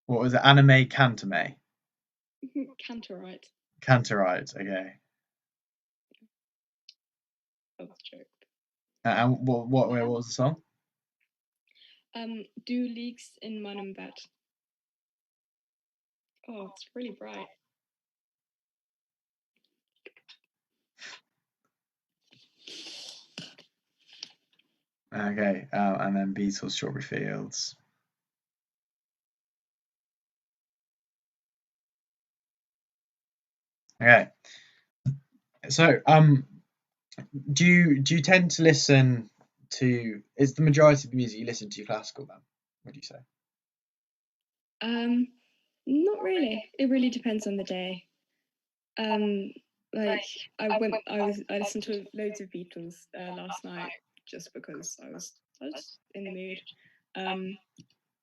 Speaker 2: What was it? Anime Canterme?
Speaker 3: Canterite.
Speaker 2: Canterite, okay.
Speaker 3: That was a joke.
Speaker 2: And what was the song?
Speaker 3: Du liegst in meinem Bett. Oh, it's really bright.
Speaker 2: Okay, and then Beatles, Strawberry Fields. Okay. So, do you tend to listen to? Is the majority of the music you listen to classical then? What do you say?
Speaker 3: Not really. It really depends on the day. Like I listened to loads of Beatles last night just because I was in the mood.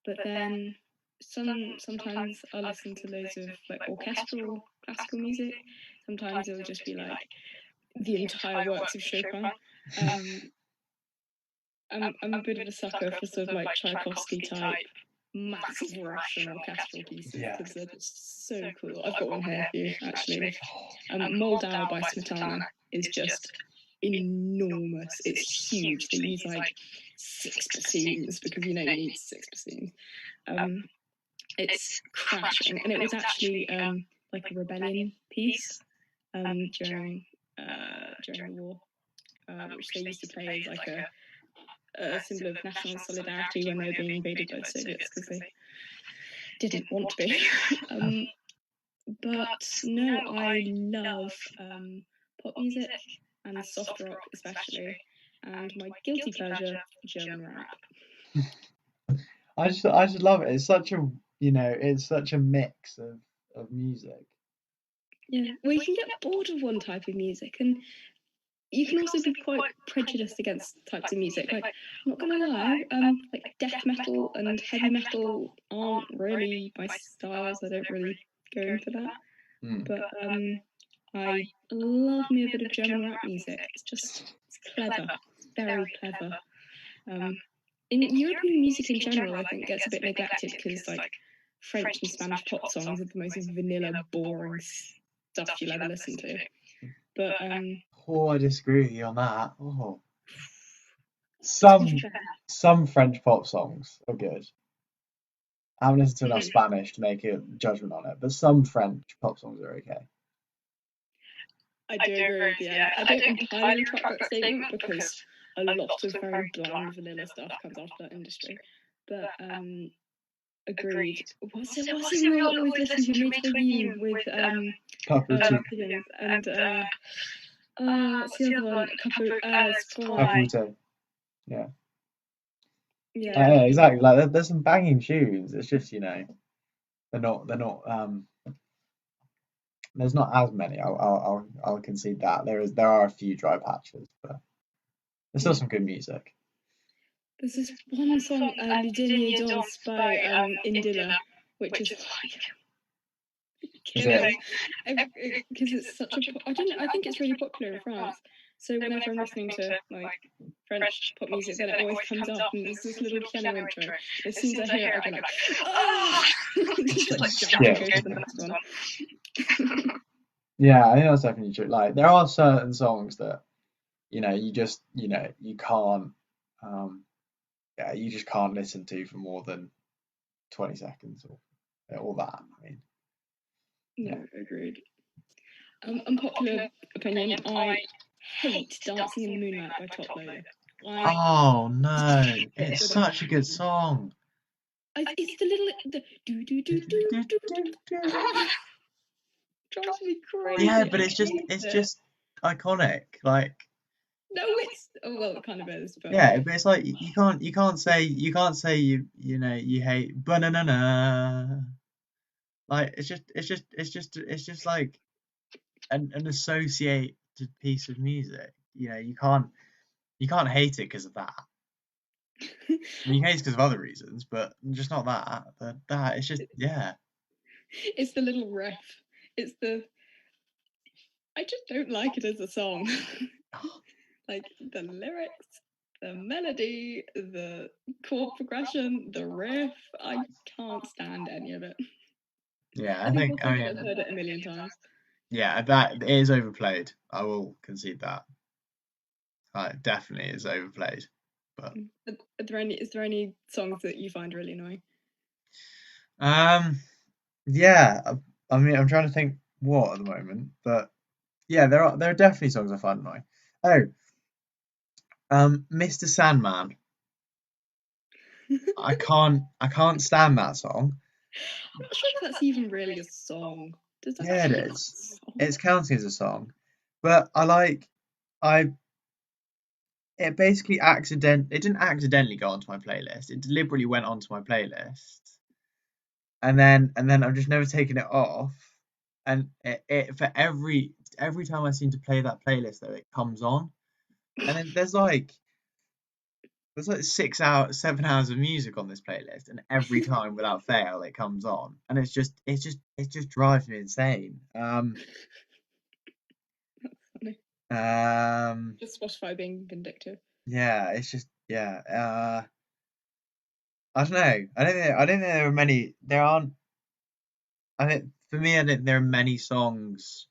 Speaker 3: But then sometimes I listen to loads of like orchestral classical music. Sometimes it'll just be like the entire works of Chopin. I'm a bit of a sucker for sort of like Tchaikovsky type massive Russian orchestral pieces because they're just so cool. I've got one here for you actually. Moldau by Smetana is just enormous. It's huge. They use like 6 bassoons because you need 6 bassoons. It's crashing, and it was actually like a rebellion piece during the war, which they used to play as like a symbol of national solidarity when they were being invaded by the Soviets because they didn't want to be. But no, I love pop music and soft rock especially, and my guilty pleasure, German rap.
Speaker 2: I just love it. It's such a mix of music.
Speaker 3: Yeah, well, you can get bored of one type of music, and you can also be quite prejudiced against types of music. Like, I'm not gonna lie, like death metal and heavy metal aren't really my styles. I don't really go in for that. But I love me a bit of German rap music. It's clever. It's very clever. In European music in general, I think gets a bit neglected because like French and Spanish pop songs are the most vanilla, boring stuff you'll ever listen to. But
Speaker 2: I disagree with you on that. Oh, some French pop songs are good. I haven't listened to enough Spanish to make a judgment on it, but some French pop songs are okay.
Speaker 3: I do agree with you. I don't entirely retract that statement because a lot of very bland vanilla stuff comes after that industry. But agreed. What's it we always listen to? Métroïne with
Speaker 2: Papouté.
Speaker 3: And what's the other one? Capote.
Speaker 2: Papouté. Yeah.
Speaker 3: Yeah.
Speaker 2: exactly. Like there's some banging tunes. It's just they're not there's not as many. I'll concede that there are a few dry patches, but there's still some good music.
Speaker 3: There's this one song, Le Dernier Danse by Indila, which is killing because it's such a. I think it's really popular in France. So whenever I'm listening to like French pop music, then it always comes up, and there's this little piano intro. As soon as I hear it, I go like, ah, just like jump and go to the next one.
Speaker 2: Yeah, I think that's definitely true. Like there are certain songs that you can't you just can't listen to for more than 20 seconds or that. I mean,
Speaker 3: no, agreed. Unpopular opinion, I hate Dancing in the Moonlight by Top Loader.
Speaker 2: Oh no, it's such a good song.
Speaker 3: It's the do do do do do. Drives me crazy.
Speaker 2: Yeah, but it's just iconic. Like
Speaker 3: no, it's well, it kind of is. But
Speaker 2: yeah, but it's like you can't say you hate banana. Like it's just like an associated piece of music. You can't hate it because of that. I mean, you can hate it because of other reasons, but just not that. That it's just
Speaker 3: It's the little riff. It's I just don't like it as a song. Like the lyrics, the melody, the chord progression, the riff. I can't stand any of it.
Speaker 2: Yeah,
Speaker 3: I think I've heard it a million times.
Speaker 2: Yeah, that is overplayed. I will concede that. It definitely is overplayed. But
Speaker 3: is there any songs that you find really annoying?
Speaker 2: Yeah. I mean, I'm trying to think what at the moment, but yeah, there are definitely songs I find annoying. Mr. Sandman. I can't stand that song.
Speaker 3: I'm not sure if that's even really a song. Does that
Speaker 2: Yeah, it is. It's counting as a song, but it basically it didn't accidentally go onto my playlist. It deliberately went onto my playlist, and then I've just never taken it off. And it for every time I seem to play that playlist, though, it comes on, and then there's like 7 hours of music on this playlist, and every time without fail it comes on, and it just drives me insane.
Speaker 3: Just Spotify being vindictive.
Speaker 2: Yeah, it's just I don't know. I don't think there are many. There aren't. I think for me, I don't think there are many songs.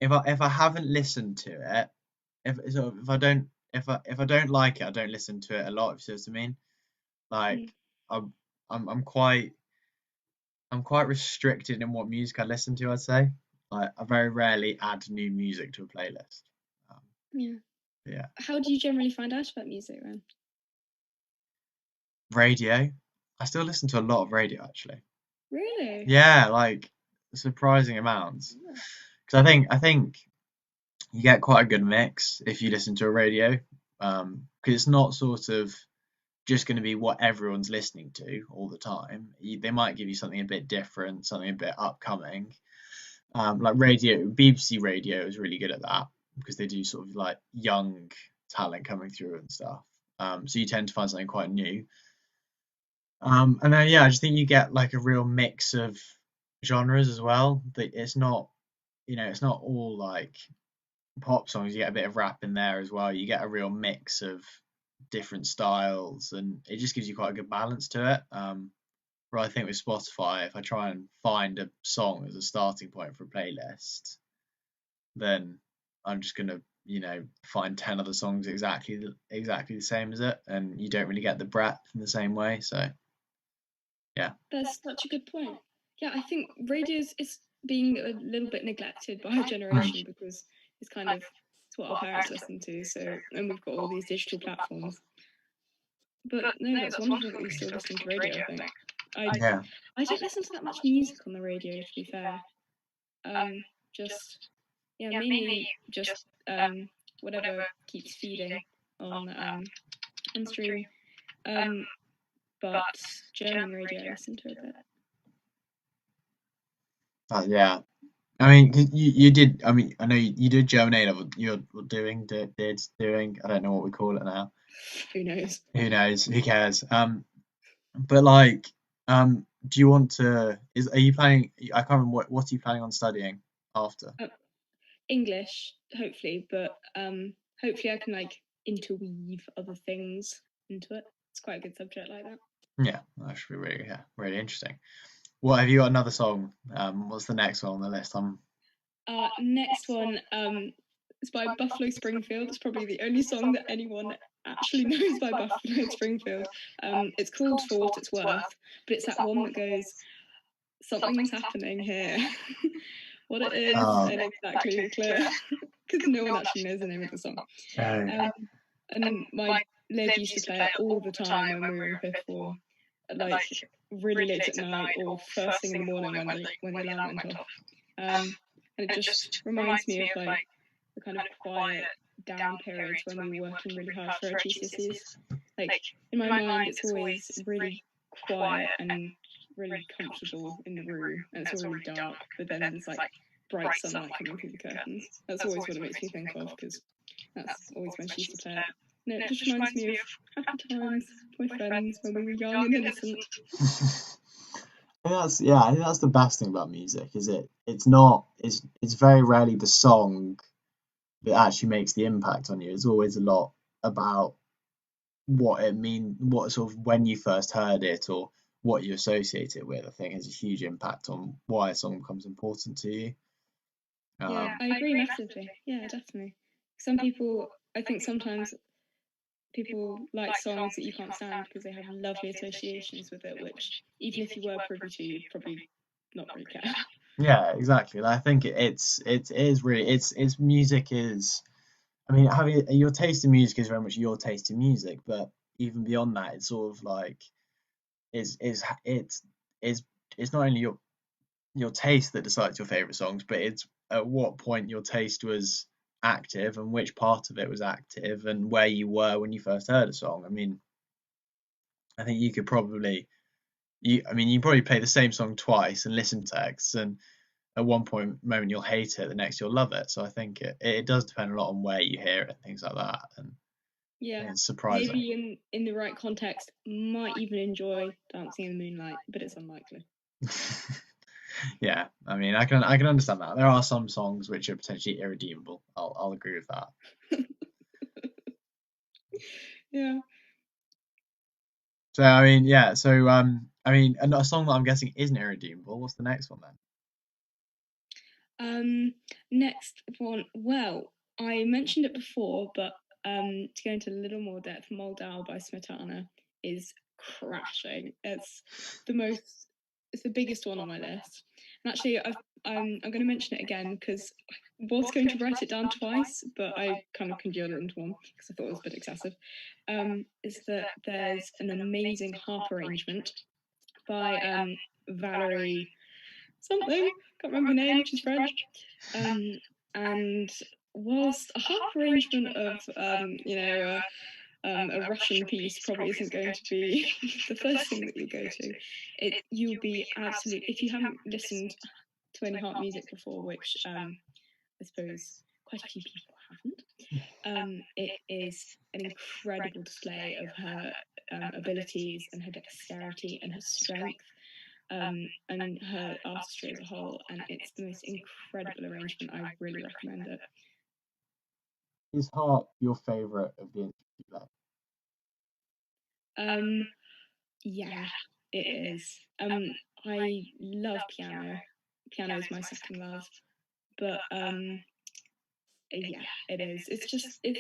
Speaker 2: If I haven't listened to it, if I don't like it, I don't listen to it a lot. If you see what I mean. Like I'm quite restricted in what music I listen to. I'd say. Like I very rarely add new music to a playlist. Yeah.
Speaker 3: How do you generally find out about music then?
Speaker 2: Radio. I still listen to a lot of radio actually.
Speaker 3: Really?
Speaker 2: Yeah, like surprising amounts. Because I think you get quite a good mix if you listen to a radio. Because it's not sort of just going to be what everyone's listening to all the time. They might give you something a bit different, something a bit upcoming. Like radio, BBC Radio is really good at that because they do sort of like young talent coming through and stuff. So you tend to find something quite new. And then I just think you get like a real mix of genres as well. That it's not all like pop songs. You get a bit of rap in there as well. You get a real mix of different styles, and it just gives you quite a good balance to it. Where I think with Spotify, if I try and find a song as a starting point for a playlist, then I'm just gonna find 10 other songs exactly the same as it, and you don't really get the breadth in the same way. So yeah,
Speaker 3: that's such a good point. Yeah, I think radio is being a little bit neglected by our generation because it's kind of what our parents listen to. So and we've got all these digital platforms. But no, that's wonderful that you're still listening to radio. I think I don't listen to that much music on the radio, to be fair. Just mainly just whatever keeps feeding on stream. But German radio I listen to a bit.
Speaker 2: Yeah. I mean, you did. I mean, I know you did German A level. You're doing. I don't know what we call it now.
Speaker 3: Who knows?
Speaker 2: Who knows? Who cares? But like, do you want to? Are you planning? I can't remember what are you planning on studying after?
Speaker 3: English, hopefully, but hopefully I can like interweave other things into it. It's quite a good subject like that.
Speaker 2: Yeah, that should be really interesting. What have you got? Another song? What's the next one on the list?
Speaker 3: Next one, it's by Buffalo Springfield. It's probably the only song that anyone actually knows by Buffalo Springfield. It's called For What It's Worth, but it's that one that goes, something's happening here. What it is ain't exactly clear, because no one actually knows the name of the song. And my Liv used to play it all the time when we were in fifth form, like really late at night or first thing in the morning when the alarm went off. And it just reminds me of like the kind of quiet down periods when we were working really hard for our GCSEs. Like in my mind, it's always really quiet and really comfortable in the room, and it's all really dark. But then there's like bright sunlight coming through the curtains. That's always what it makes me think of, because that's always when she used to play it. No, it just reminds me of happy times with my friends when we were young and innocent.
Speaker 2: I think that's the best thing about music, is it's very rarely the song that actually makes the impact on you. It's always a lot about what sort of when you first heard it or what you associate it with. I think has a huge impact on why a song becomes important to you.
Speaker 3: Yeah, I agree massively. Yeah, definitely. Some people, I think sometimes people like songs that you can't stand because they have lovely associations with it, which even if you were privy to, you'd probably not really care.
Speaker 2: Yeah, exactly. I think it is really it's music is. I mean, having your taste in music is very much your taste in music, but even beyond that, it's sort of like it's not only your taste that decides your favorite songs, but it's at what point your taste was active and which part of it was active and where you were when you first heard a song. I mean, I think you could probably you probably play the same song twice and listen to X, and at one moment you'll hate it, the next you'll love it. So I think it does depend a lot on where you hear it and things like that. And
Speaker 3: yeah,
Speaker 2: it's surprising.
Speaker 3: Maybe in the right context, might even enjoy Dancing in the Moonlight, but it's unlikely.
Speaker 2: Yeah, I mean, I can understand that. There are some songs which are potentially irredeemable. I'll agree with that.
Speaker 3: Yeah.
Speaker 2: So I mean, yeah. So I mean, a song that I'm guessing isn't irredeemable. What's the next one
Speaker 3: then? Next one. Well, I mentioned it before, but to go into a little more depth, Moldau by Smetana is crashing. It's the biggest one on my list. And actually, I'm going to mention it again because I was going to write it down twice, but I kind of congealed it into one because I thought it was a bit excessive. Is that there's an amazing harp arrangement by Valerie something, can't remember her name, she's French. And whilst a harp arrangement of a Russian piece probably isn't going to be the first thing that you go to, you'll be absolutely, if you haven't listened to any harp music before, which I suppose quite a few people haven't, it is an incredible display of her abilities and her dexterity and her strength. And her artistry as a whole, and it's the most incredible arrangement. I really recommend it.
Speaker 2: Is harp your favourite of the instruments you
Speaker 3: play? Yeah, it is. I love piano. Piano is my second love, but yeah, it is. It's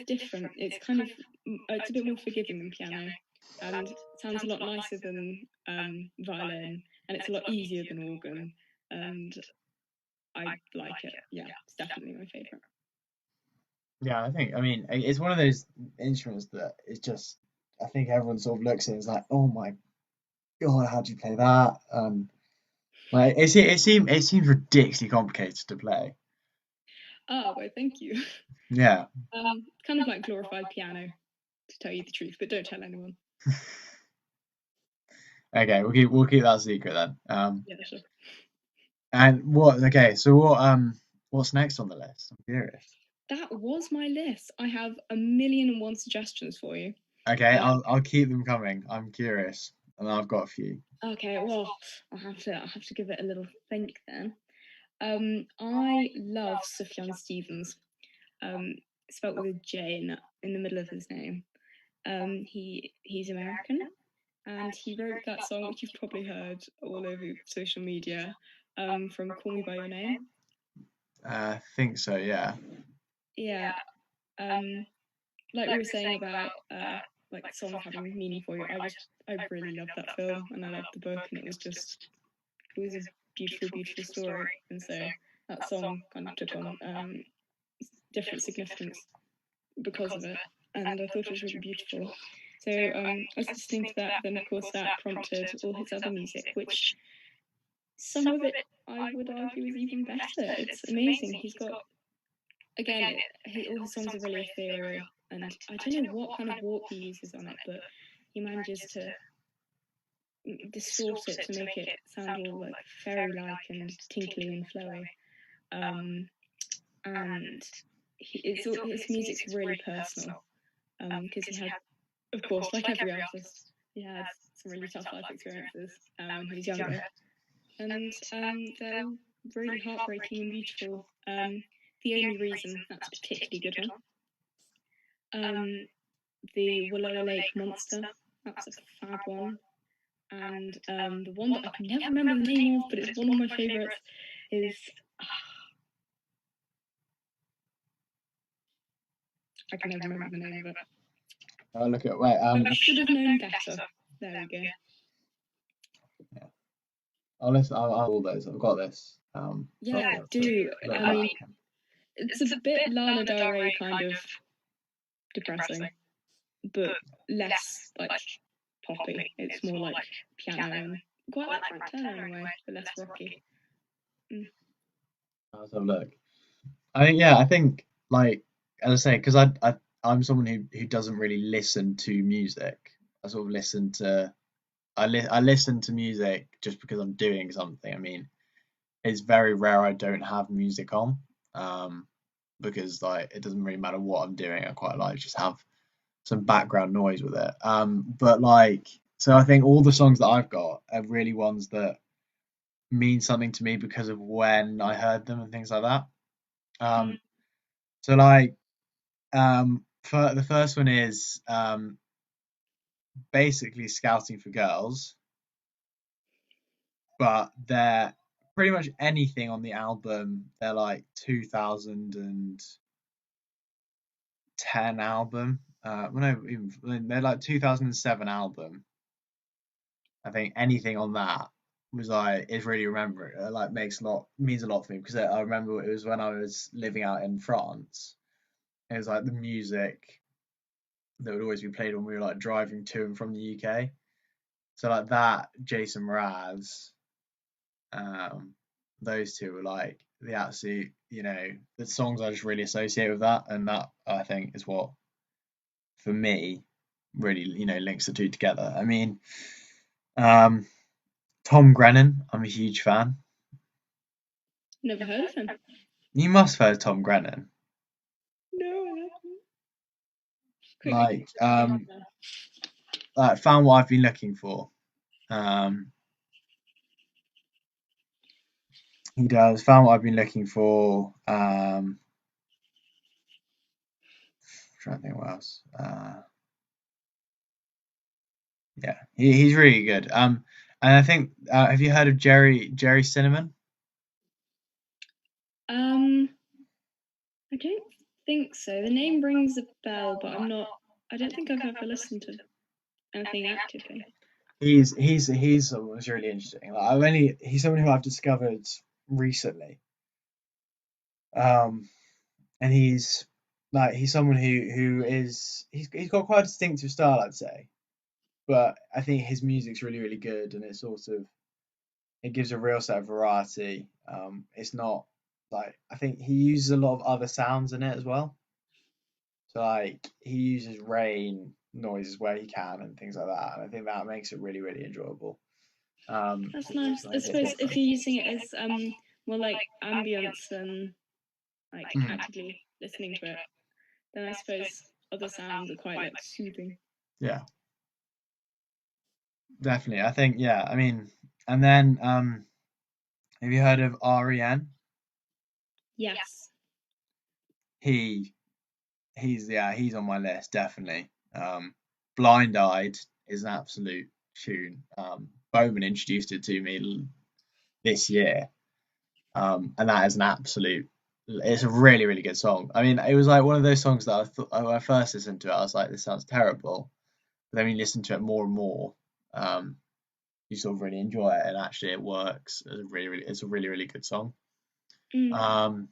Speaker 3: different. It's kind of it's a bit more forgiving than piano, and it sounds a lot nicer than violin, and it's a lot easier than organ, and I like it. Yeah, it's definitely my favourite.
Speaker 2: Yeah, I mean, it's one of those instruments that is just, I think everyone sort of looks at it and is like, oh my God, how do you play that? Like it seems ridiculously complicated to play.
Speaker 3: Oh, well, thank you.
Speaker 2: Yeah.
Speaker 3: Kind of like glorified piano, to tell you the truth, but don't tell anyone.
Speaker 2: Okay, we'll keep that secret then.
Speaker 3: Yeah, sure.
Speaker 2: And what? Okay, so what's next on the list? I'm curious.
Speaker 3: That was my list. I have 1,000,001 suggestions for you.
Speaker 2: Okay, I'll keep them coming. I'm curious, and I've got a few.
Speaker 3: Okay, well, I'll have to give it a little think then. I love Sufjan Stevens. Spelt with a J in the middle of his name. He's American, and he wrote that song which you've probably heard all over social media, from Call Me by Your Name.
Speaker 2: I think so. Yeah.
Speaker 3: Yeah. Like we were saying about like songs having meaning for you. I really loved that film, and I loved the book, and it was a beautiful, beautiful story, and so that song kind of took on different significance because of it, and I thought it was really beautiful. So I was listening to that, then of course that prompted all his other music, which some of it I would argue is even better. It's amazing. He's got, again, all his songs are really ethereal, and I don't know what kind of warp he uses on it, but he manages to distort it to make it sound all like fairy-like and tinkly and flowy. And his music's really personal, because he had, of course, like every artist, he had some really tough life experiences when he was younger, and they're really heartbreaking and beautiful. The Only Reason, that's a particularly good one. The Willow Lake Monster, that's a fab one. And the one that I can never remember the name of, but it's one of my favourites, is I can never remember the name of it.
Speaker 2: I'll look at wait.
Speaker 3: I should have known better. There we go.
Speaker 2: Yeah. I'll listen. I'll all those. I've got this.
Speaker 3: Yeah, do. I mean, it's a bit Lana Del Rey kind of depressing, but less like poppy. It's more like piano and quite like Frank Turner in a way, but less rocky.
Speaker 2: Let's have a look. I think like, as I say, because I'm someone who doesn't really listen to music. I sort of listen to I listen to music just because I'm doing something. I mean, it's very rare I don't have music on, because like it doesn't really matter what I'm doing. I quite like just have some background noise with it. But like, so I think all the songs that I've got are really ones that mean something to me because of when I heard them and things like that. So like, for the first one is basically Scouting for Girls, but they're pretty much anything on the album. They're like 2010 album. Well, no, even they're like 2007 album. I think anything on that was like is really like means a lot for me because I remember it was when I was living out in France. It was like the music that would always be played when we were like driving to and from the UK. So like that, Jason Mraz, those two were like the absolute, the songs I just really associate with that, and that I think is what, for me, really, links the two together. I mean, Tom Grennan, I'm a huge fan.
Speaker 3: Never heard of him.
Speaker 2: You must have heard Tom Grennan.
Speaker 3: No, I haven't.
Speaker 2: Like Found What I've Been Looking For. He does Found What I've Been Looking For. Trying to think what else. Yeah, he's really good. And I think, have you heard of Jerry Cinnamon?
Speaker 3: I don't think so. The name rings a bell, but I don't think I've ever listened to anything actively.
Speaker 2: He's someone who's really interesting. Like he's someone who I've discovered recently. And he's someone he's got quite a distinctive style, I'd say. But I think his music's really, really good, and it gives a real set of variety. It's not like, I think he uses a lot of other sounds in it as well. So like he uses rain noises where he can and things like that, and I think that makes it really, really enjoyable.
Speaker 3: That's nice. I suppose if you're using it as more like ambience than like actively listening to it, then I suppose other sounds are quite like soothing.
Speaker 2: Yeah, definitely. I think, yeah, I mean, and then have you heard of REN?
Speaker 3: Yes.
Speaker 2: He's on my list, definitely. Blind Eyed is an absolute tune. Bowman introduced it to me this year. And that is it's a really, really good song. I mean, it was like one of those songs that I thought when I first listened to it, I was like, this sounds terrible. But then when you listen to it more and more, you sort of really enjoy it, and actually it works. It's a really, really good song. I'm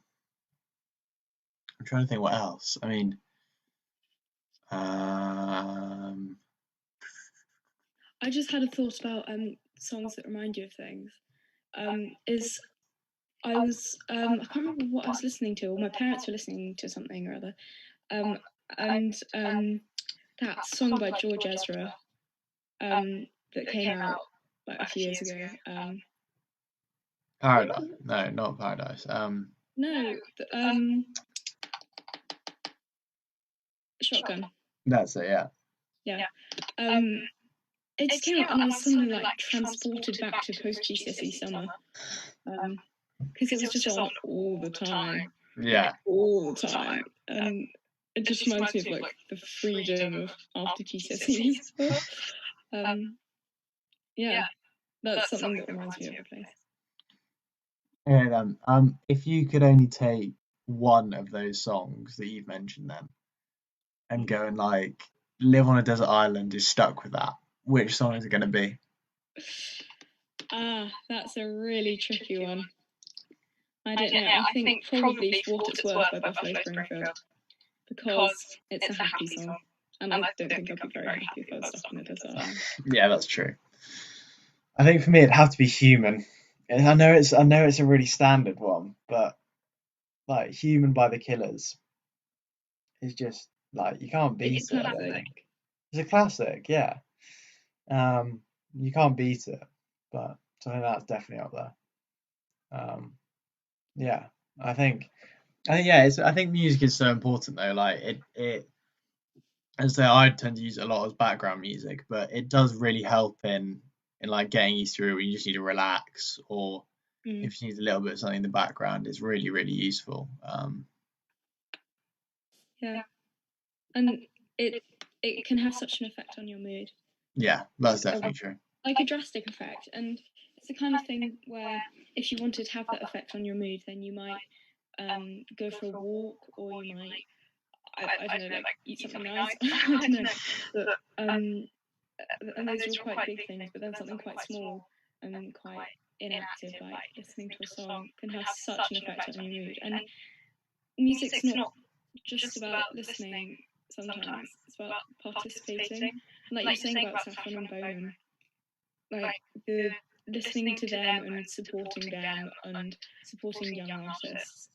Speaker 2: trying to think what else. I mean,
Speaker 3: I just had a thought about songs that remind you of things. I can't remember what I was listening to, or my parents were listening to something or other. And that song by George Ezra that came out like a few years ago.
Speaker 2: Paradise. No, not Paradise.
Speaker 3: No, Shotgun.
Speaker 2: That's it, yeah.
Speaker 3: Yeah. It just came out and I was suddenly like transported back to post GCSE summer. Because it was just on all the time.
Speaker 2: Yeah.
Speaker 3: Like, all the time. And it just reminds me of like the freedom of after GCSEs. Yeah, that's something that reminds me of the place.
Speaker 2: Okay then. If you could only take one of those songs that you've mentioned then and go and like live on a desert island, is stuck with that, which song is it going to be?
Speaker 3: That's a really tricky one. I don't know. I think probably For What It's Worth by Buffalo Springfield, because it's a happy song, and I don't think I'd be very happy if I was stuck on a desert island.
Speaker 2: Yeah, that's true. I think for me it'd have to be Human. I know it's a really standard one, but like Human by The Killers is just like you can't beat it. I think it's a classic, yeah. You can't beat it, but I think that's definitely up there. Yeah, I think music is so important though. Like it as I tend to use it a lot as background music, but it does really help in like getting you through when you just need to relax, or if you need a little bit of something in the background, it's really, really useful.
Speaker 3: Yeah, and it can have such an effect on your mood.
Speaker 2: Yeah, that's definitely true.
Speaker 3: Like a drastic effect, and it's the kind of thing where if you wanted to have that effect on your mood, then you might go for a walk, or you might I don't know, like eat something nice. I don't know, but and those are all quite big things. But then something quite small and quite inactive, like listening to a song, can have such an effect on your mood. And music's not just about listening. Sometimes it's about participating. And like you're saying about Saffron and Bowman, like the listening to them and supporting them and supporting young artists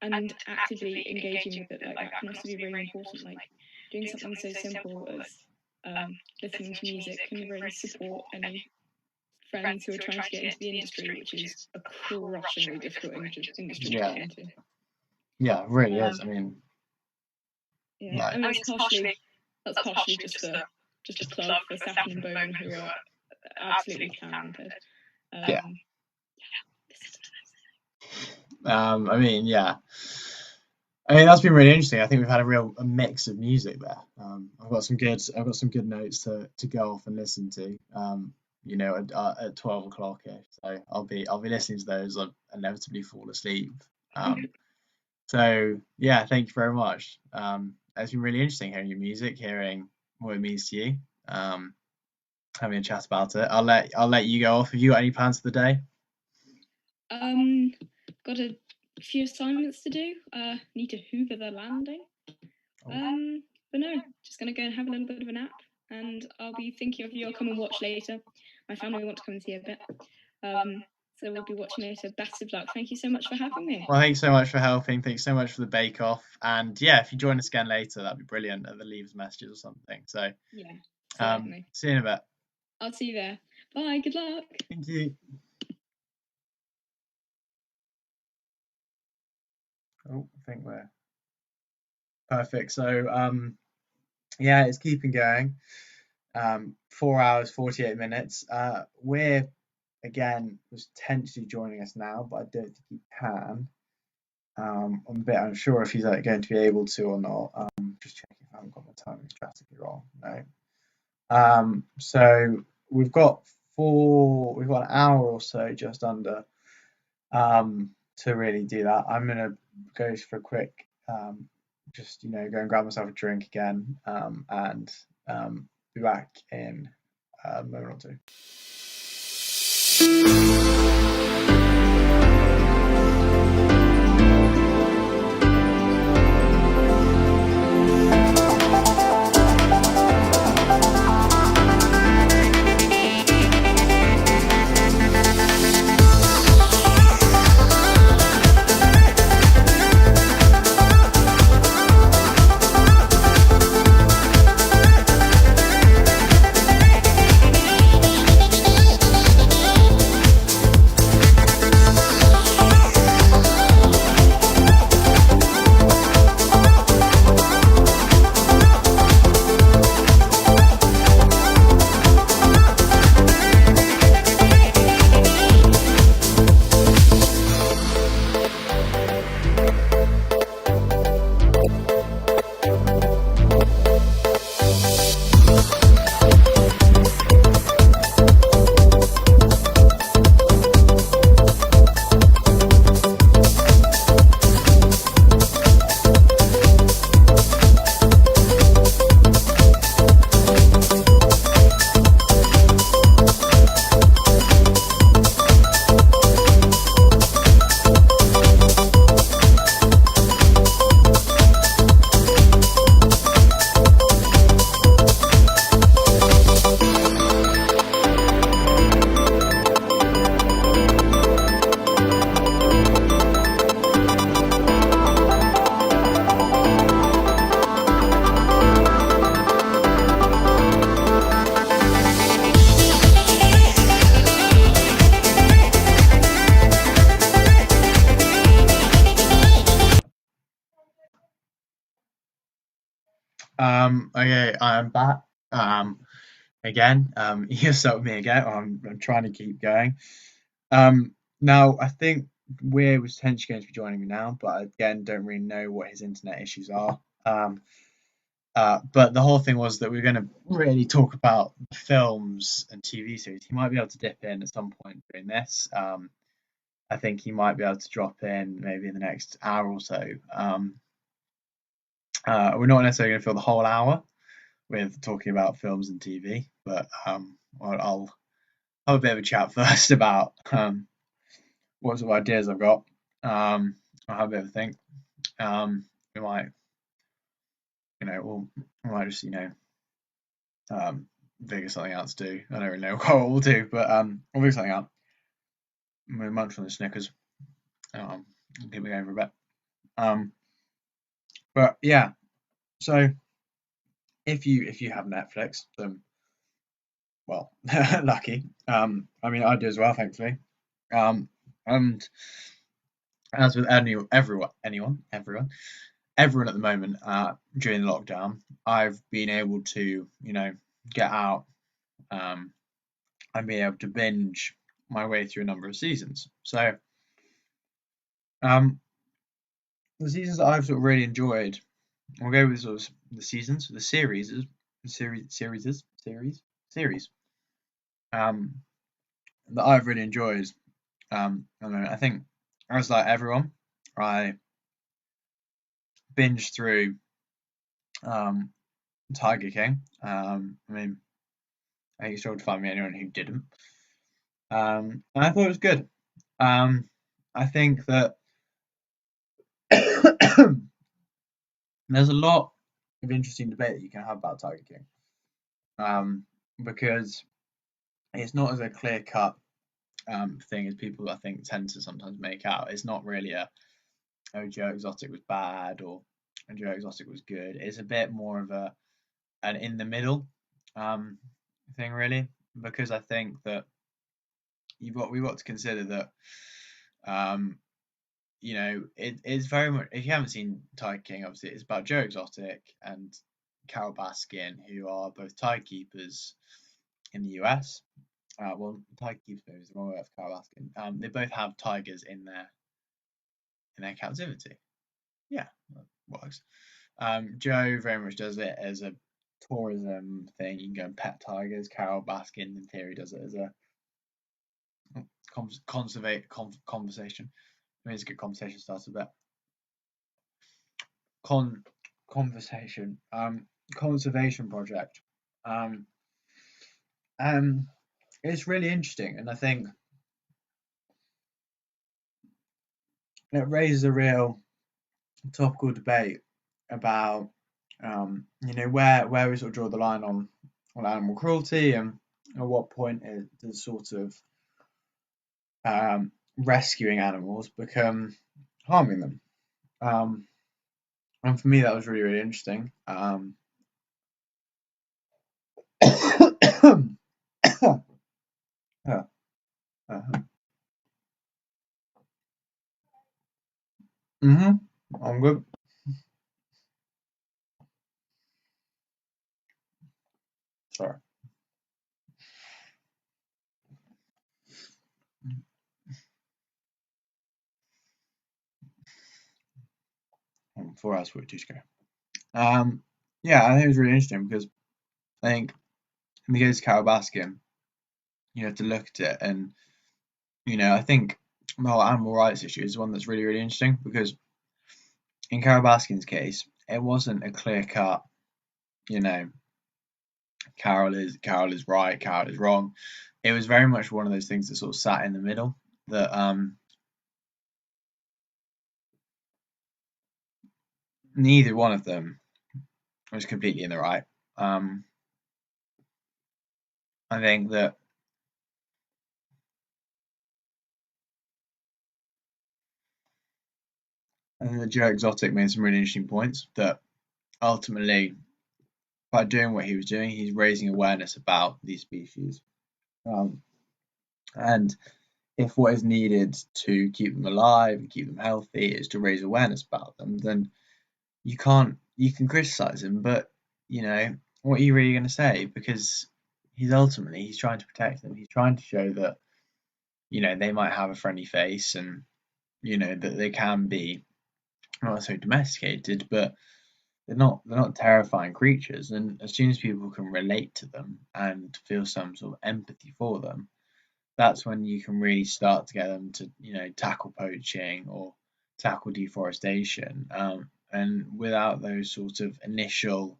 Speaker 3: and actively engaging with it, like that can also be really important. Like doing something so simple as listening to music can really support any friends who are trying to get into the industry, which is a crushingly difficult industry to get into.
Speaker 2: Yeah, it really is. I mean,
Speaker 3: yeah, I mean, that's partially just a plug for Saffron and Bowman, who are absolutely talented.
Speaker 2: I mean, yeah. I mean, that's been really interesting. I think we've had a mix of music there. I've got some good notes to go off and listen to. You know, at 12 o'clock here, so I'll be listening to those. I'll inevitably fall asleep. So yeah, thank you very much. It's been really interesting hearing your music, hearing what it means to you. Having a chat about it. I'll let you go off. Have you got any plans for the day?
Speaker 3: Got a few assignments to do. Need to hoover the landing. But no, just gonna go and have a little bit of a nap, and I'll be thinking of you. I'll come and watch later. My family want to come and see a bit. So we'll be watching later. Best of luck. Thank you so much for having me.
Speaker 2: Well, thanks so much for helping. Thanks so much for the bake off. And yeah, if you join us again later, that'd be brilliant. At the leave us messages or something. So
Speaker 3: yeah, certainly.
Speaker 2: See you in a bit.
Speaker 3: I'll see you there. Bye. Good luck.
Speaker 2: Thank you. Oh, I think we're perfect. So, yeah, it's keeping going. 4 hours, 48 minutes. We're again was potentially joining us now, but I don't think he can. I'm a bit unsure if he's going to be able to or not. Just checking if I haven't got my timing drastically wrong. No. So we've got an hour or so, just under, to really do that. I'm gonna go for a quick, just go and grab myself a drink again, and be back in a moment or two. Okay, I'm back. Again, you're stuck with me again. I'm trying to keep going. Now I think Weir was potentially going to be joining me now, but again, don't really know what his internet issues are. But the whole thing was that we were going to really talk about films and TV series. He might be able to dip in at some point during this. I think he might be able to drop in maybe in the next hour or so. We're not necessarily going to fill the whole hour with talking about films and TV, but I'll have a bit of a chat first about what sort of ideas I've got. I'll have a bit of a think. We might, we might just, figure something out to do. I don't really know what we'll do, but we'll figure something out. We'll munch on the Snickers. Keep me going for a bit. But yeah, so if you have Netflix, then well, lucky. I mean, I do as well, thankfully. And as with everyone at the moment, during the lockdown, I've been able to, get out, and be able to binge my way through a number of seasons. So, the seasons that I've sort of really enjoyed, we'll go with sort of the seasons, the series. That I've really enjoyed. I think, as like everyone, I binged through Tiger King. I mean, I think you struggled to find me anyone who didn't. And I thought it was good. I think that there's a lot of interesting debate that you can have about Tiger King, because it's not as a clear-cut thing as people, I think, tend to sometimes make out. It's not really Joe Exotic was bad or Joe Exotic was good. It's a bit more of an in the middle thing, really. because I think that we've got to consider that it is very much, if you haven't seen Tiger King, obviously it's about Joe Exotic and Carole Baskin, who are both tiger keepers in the US. Well, tiger keepers maybe is the wrong word for Carole Baskin. They both have tigers in their captivity. Yeah, that works. Joe very much does it as a tourism thing. You can go and pet tigers. Carole Baskin, in theory, does it as a conversation. I mean, it's a good conversation starter, but conversation. Conservation project. It's really interesting, and I think it raises a real topical debate about where we sort of draw the line on animal cruelty, and at what point does sort of rescuing animals become harming them. And for me, that was really, really interesting. I'm good. Sorry. I'm 4 hours 42 to go. Yeah, I think it was really interesting because I think in the case of Carole Baskin, you have to look at it, and I think the whole animal rights issue is one that's really, really interesting because in Carole Baskin's case, it wasn't a clear cut, Carole is right, Carole is wrong. It was very much one of those things that sort of sat in the middle, that neither one of them was completely in the right. I think that Joe Exotic made some really interesting points, that ultimately, by doing what he was doing, he's raising awareness about these species. And if what is needed to keep them alive and keep them healthy is to raise awareness about them, then you can criticize him, but what are you really going to say? Because he's trying to protect them. He's trying to show that they might have a friendly face, and that they can be not so domesticated, but they're not terrifying creatures. And as soon as people can relate to them and feel some sort of empathy for them, that's when you can really start to get them to tackle poaching or tackle deforestation. And without those sort of initial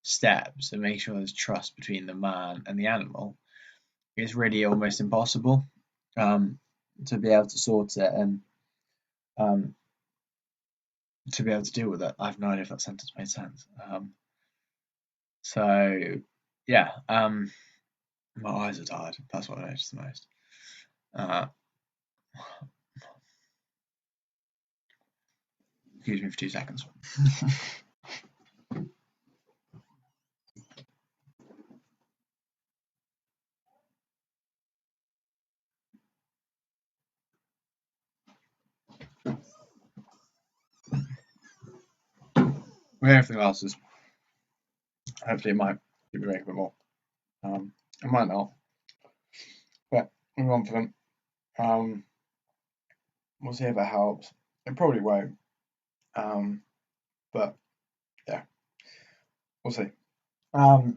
Speaker 2: steps and make sure there's trust between the man and the animal, it's really almost impossible to be able to sort it and to be able to deal with it. I have no idea if that sentence made sense. So yeah, my eyes are tired. That's what I noticed the most. Excuse me for 2 seconds. Everything else is, hopefully it might give me a bit more. It might not, but I'm confident. We'll see if it helps. It probably won't, but yeah, we'll see. So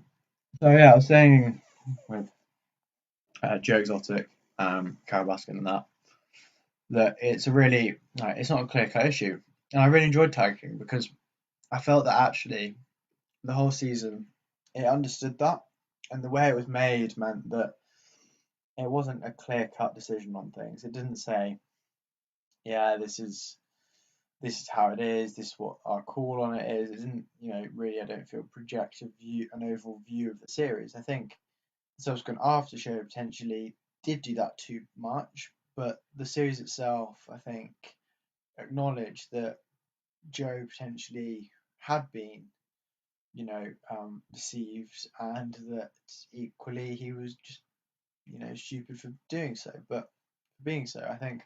Speaker 2: yeah, I was saying with Joe Exotic, Carole Baskin, and that it's a really it's not a clear cut issue, and I really enjoyed Tiger King because I felt that actually the whole season it understood that, and the way it was made meant that it wasn't a clear cut decision on things. It didn't say, yeah, this is how it is, this is what our call on it is. It didn't, really, I don't feel, project an overall view of the series. I think the subsequent after show potentially did do that too much, but the series itself, I think, acknowledged that Joe potentially had been, deceived, and that equally he was just stupid for doing so, but for being so, I think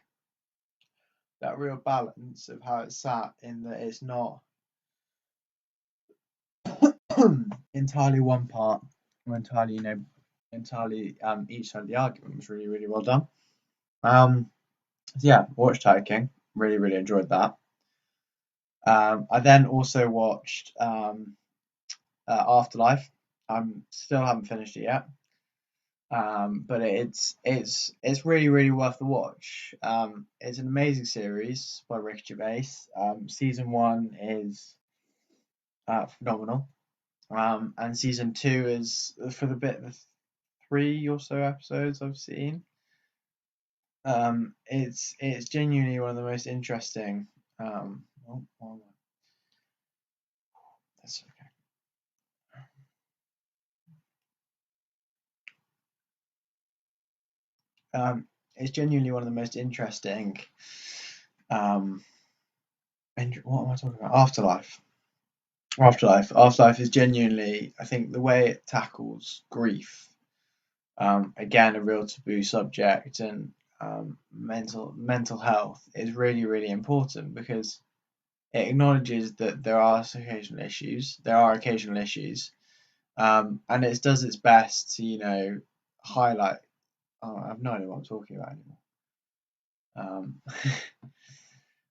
Speaker 2: that real balance of how it's sat in that it's not entirely one part or entirely each side of the argument was really, really well done. So yeah, watched Tiger King, really, really enjoyed that. I then also watched Afterlife. Still haven't finished it yet, but it's really, really worth the watch. It's an amazing series by Ricky Gervais. Season 1 is phenomenal, and season 2 is, for the 3 or so episodes I've seen, it's genuinely one of the most interesting. That's okay. It's genuinely one of the most interesting. What am I talking about? Afterlife is genuinely, I think, the way it tackles grief. Again, a real taboo subject, and mental health is really, really important because it acknowledges that there are occasional issues, and it does its best to highlight. Oh, I have no idea what I'm talking about anymore,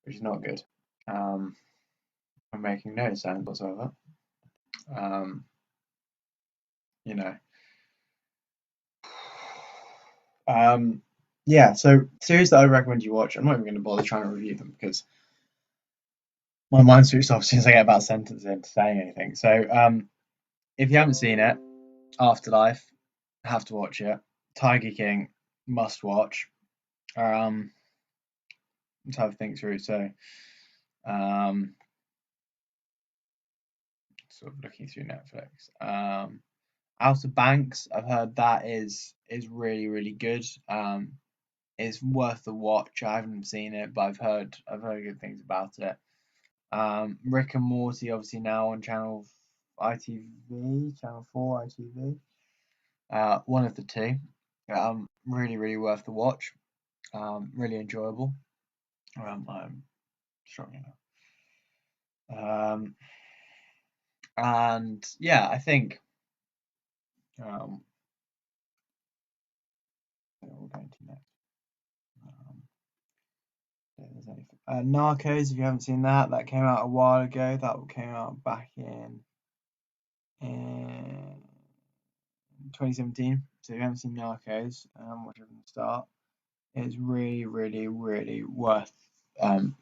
Speaker 2: which is not good. I'm making no sense whatsoever. You know. Yeah, so series that I recommend you watch. I'm not even going to bother trying to review them because my mind switched off as soon as I get about a sentence into saying anything. So, if you haven't seen it, Afterlife, have to watch it. Tiger King, must watch. Let's have a think through. So, sort of looking through Netflix. Outer Banks, I've heard that is really, really good. It's worth the watch. I haven't seen it, but I've heard good things about it. Rick and Morty, obviously now on channel ITV, channel 4 ITV. One of the two. Really, really worth the watch. Really enjoyable. I'm strong enough. And yeah, I think we're going to next. Narcos, if you haven't seen that came out a while ago. That came out back in 2017. So if you haven't seen Narcos, watch it from the start. It's really, really, really worth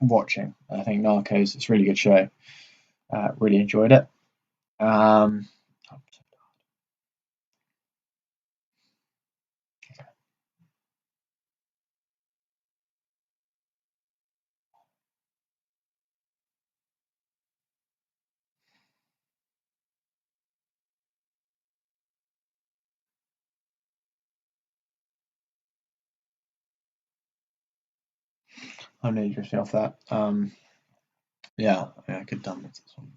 Speaker 2: watching. I think Narcos, it's a really good show. Really enjoyed it. I'm nearly drifting off that. Yeah, I could done this one.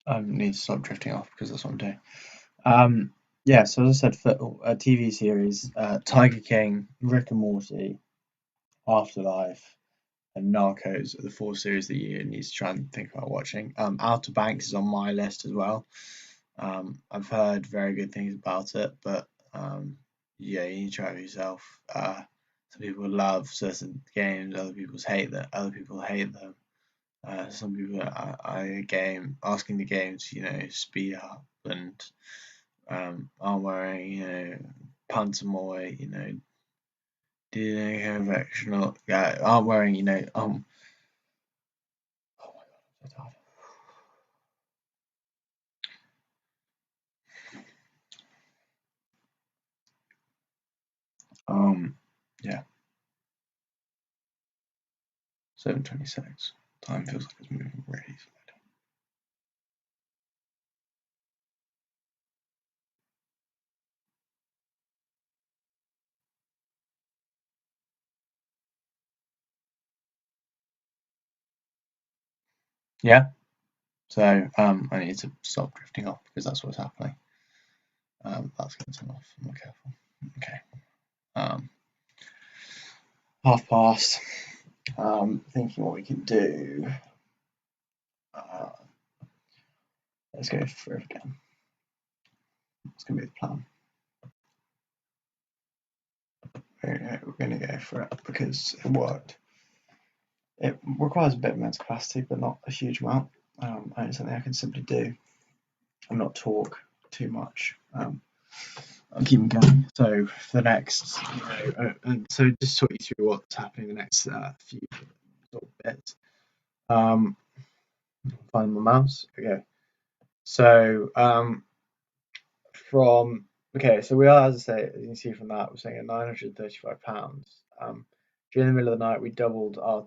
Speaker 2: I need to stop drifting off because that's what I'm doing. Yeah, so as I said, for a TV series, Tiger King, Rick and Morty, Afterlife, and Narcos are the 4 series that you need to try and think about watching. Outer Banks is on my list as well. I've heard very good things about it, but yeah, you need to try it yourself. Some people love certain games, other people hate them. Some people are asking the game to speed up and aren't wearing Pantomoy, conventional, aren't wearing oh my god, I'm so tired. Yeah. 7:26. Time feels like it's moving really slowly. Yeah. So I need to stop drifting off because that's what's happening. That's going to turn off. I'm not careful. Okay. 1:30. Thinking what we can do. Let's go for it again. It's going to be the plan. We're going to go for it because it worked. It requires a bit of mental capacity, but not a huge amount. And it's something I can simply do and not talk too much. I'll keep them going. So for the next, so just talk you through what's happening the next few sort of bits. Find my mouse. Okay. So so we are, as I say, as you can see from that, we're saying at £935. During the middle of the night, we doubled our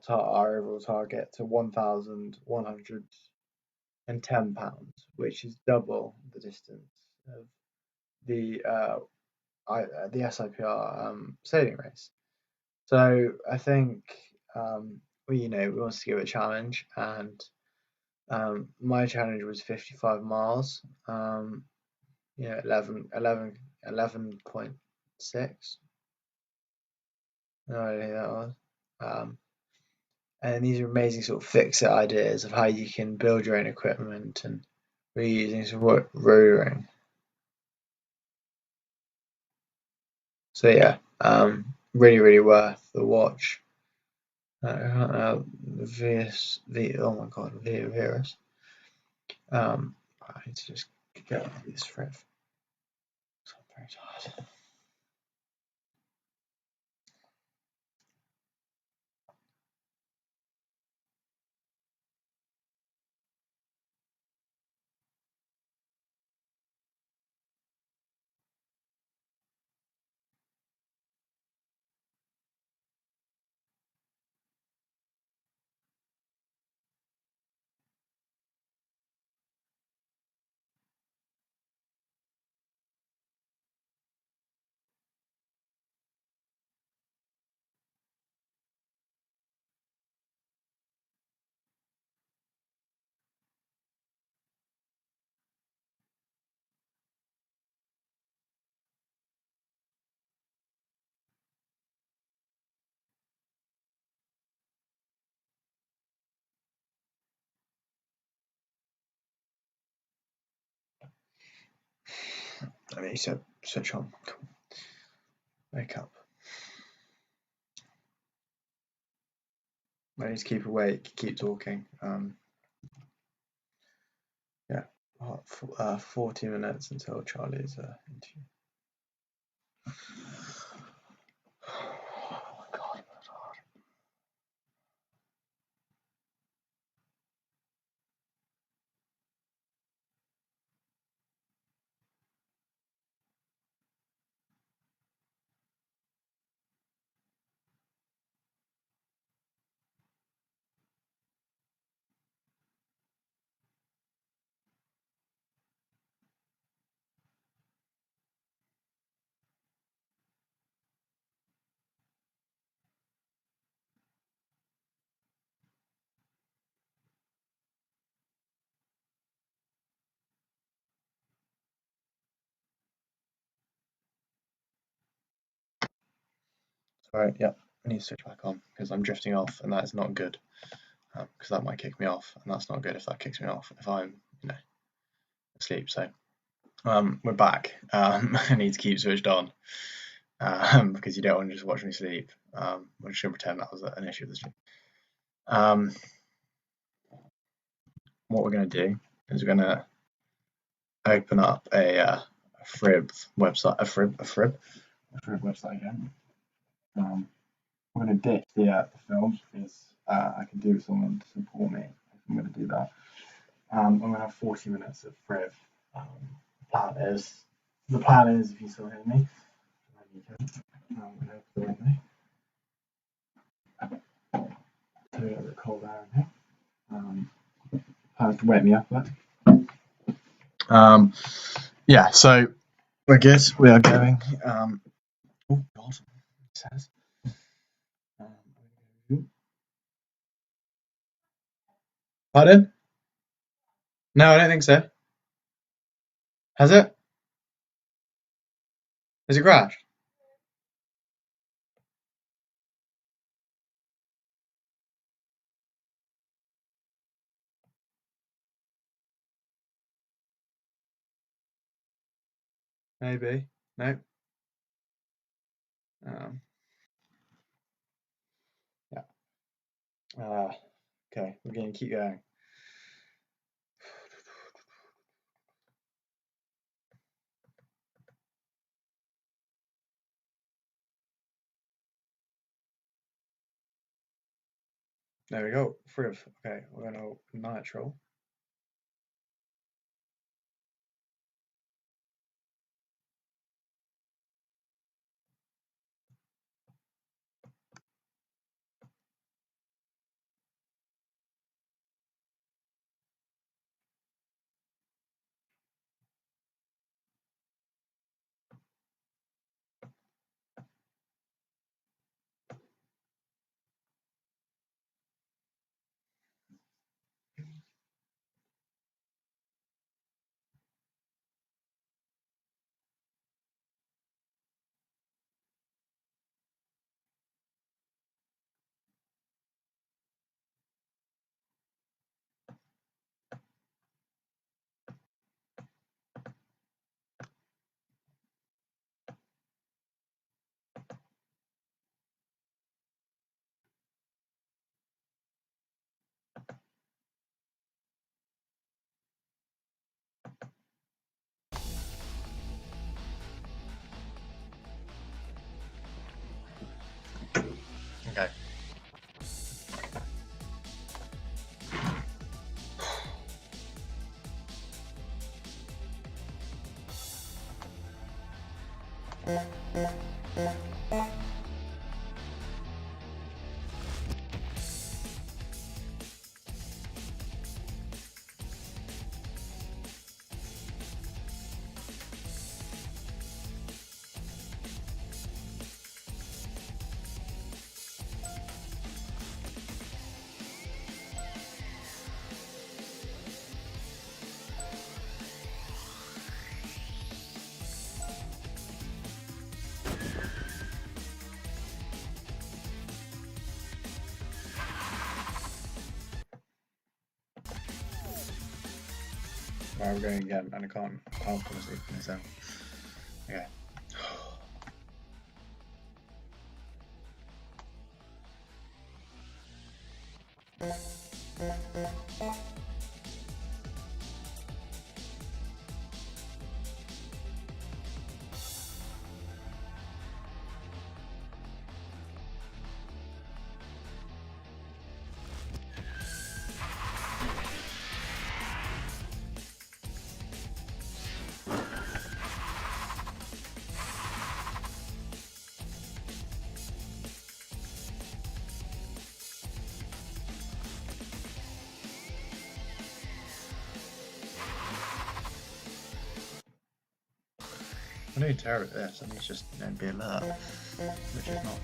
Speaker 2: overall target to £1,110, which is double the distance of the SIPR sailing race. So I think we want to give it a challenge, and my challenge was 55 miles. 11.6. No idea who that was. And these are amazing sort of fix-it ideas of how you can build your own equipment and reusing some rotoring. So yeah, really, really worth the watch. Oh my god, Virus. I need to just get out of this thread. I'm very tired. I mean, so switch on. Cool. Wake up. I need to keep awake, keep talking. Yeah, 40 minutes until Charlie's interview. Oh my god, that's hard. Sorry, yeah, I need to switch back on because I'm drifting off, and that is not good. Because that might kick me off, and that's not good if that kicks me off if I'm, asleep. So, we're back. I need to keep switched on because you don't want to just watch me sleep. We're just gonna pretend that was an issue with the stream. What we're gonna do is we're gonna open up a Frib website, a Frib website again. We're going to ditch the film because I can do with someone to support me if I'm going to do that. I'm going to have 40 minutes of Frib. The plan is, if you still hear me, Open the window. So a little bit cold air in here. Has to wake me up. Yeah, so we're good. We are going. Oh God, it says. Pardon? No, I don't think so. Has it? Has it crashed? Maybe. No. Yeah. Okay, we're going to keep going. There we go. Friv. Okay, we're going to nitro. Okay. Right, we're going again, and I can't fall asleep myself. Okay. I need to tear at this, I need to just be alert, which is not.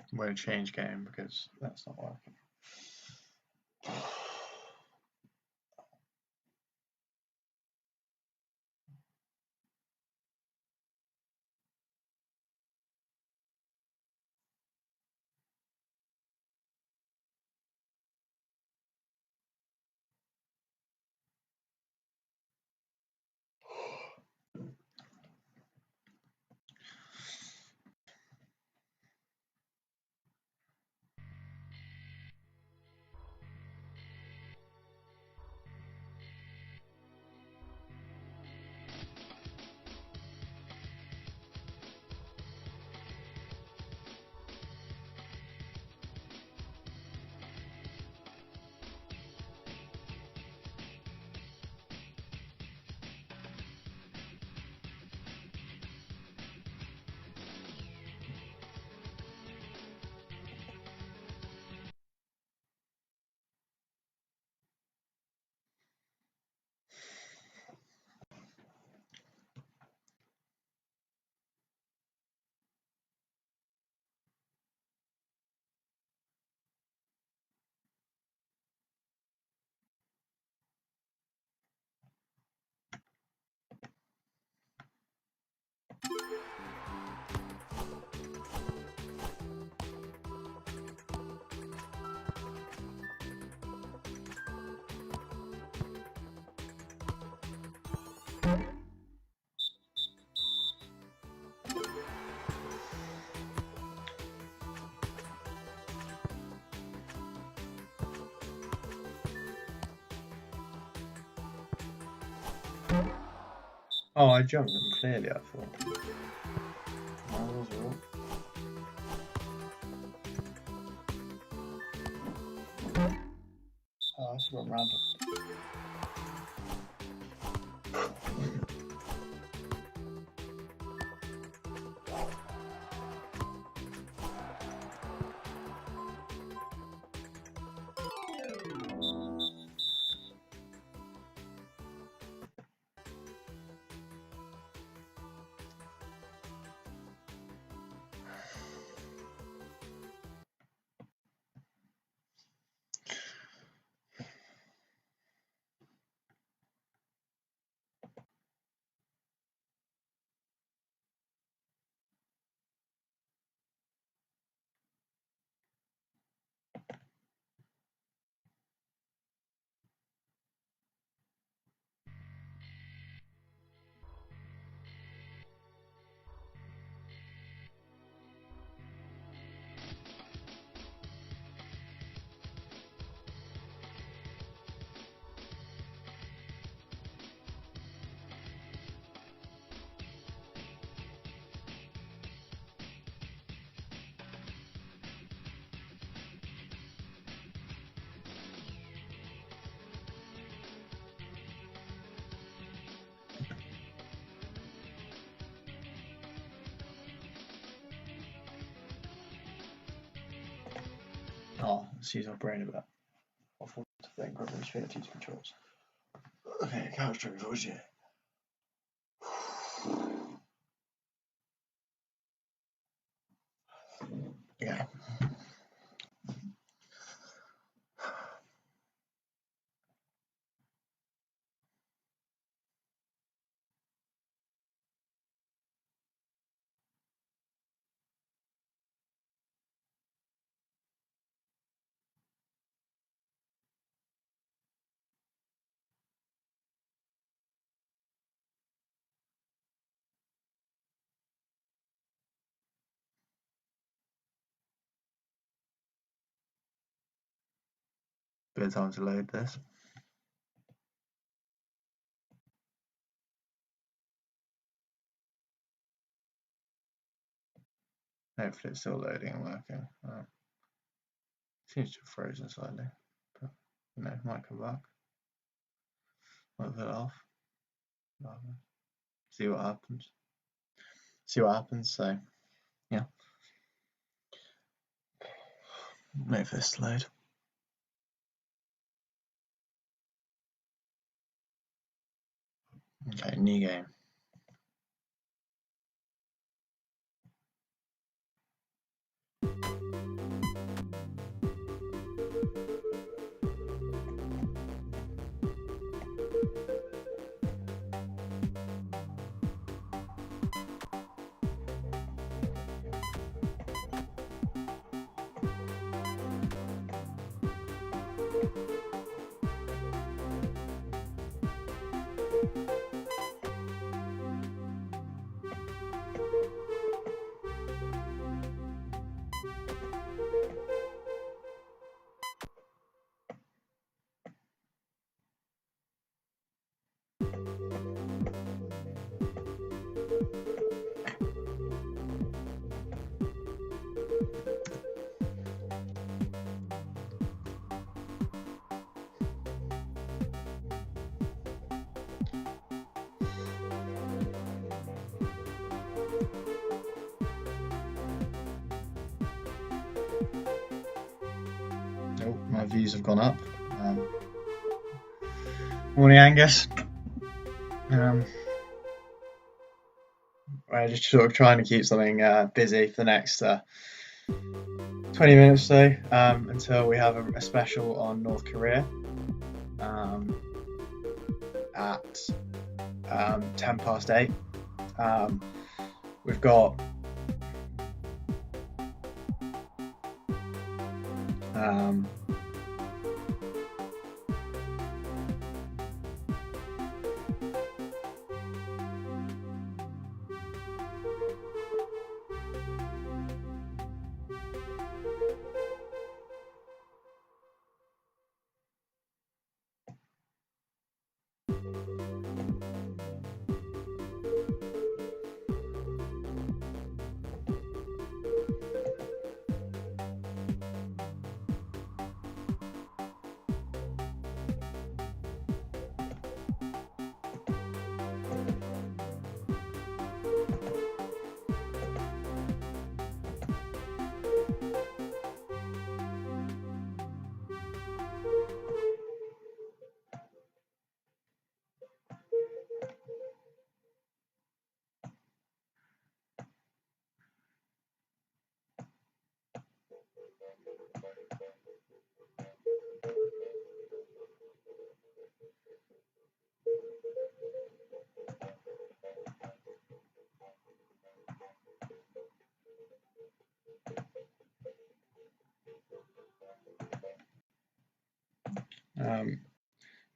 Speaker 2: I'm going to change game because that's not working. Oh, I jumped them clearly, I thought. Oh, that was all. Oh, that's a bit random. Oh, let's use our brain a bit. Awful to think of Infinity's controls. Okay, couch trigger for you. Yeah. Bit of time to load this. Hopefully it's still loading and working. Seems to have frozen slightly, but it might come back. Might put it off. See what happens. So, yeah. Wait for this to load. Okay, new game. Oh, my views have gone up. Morning, Angus. We're just sort of trying to keep something busy for the next 20 minutes or so until we have a special on North Korea at 8:10. We've got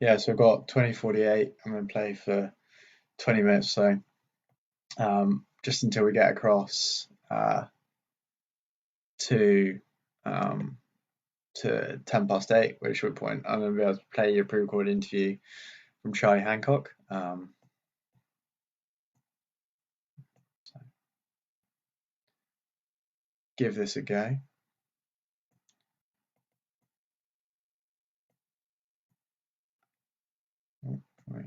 Speaker 2: Yeah, so I've got 20:48. I'm going to play for 20 minutes or so, just until we get across to 8:10, at which point I'm going to be able to play your pre-recorded interview from Charlie Hancock. So give this a go. Oh, right.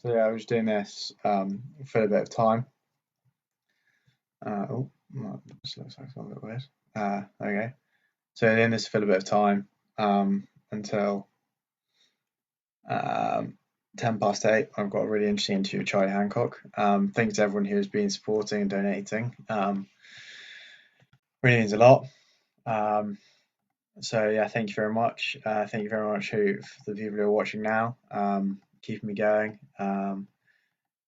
Speaker 2: So yeah, I was doing this for a bit of time. This looks like it's a bit weird. There we go. So doing this for a bit of time until 8:10. I've got a really interesting interview with Charlie Hancock. Thanks to everyone who has been supporting and donating. Really means a lot. So yeah, thank you very much. Thank you very much for the people who are watching now, keeping me going.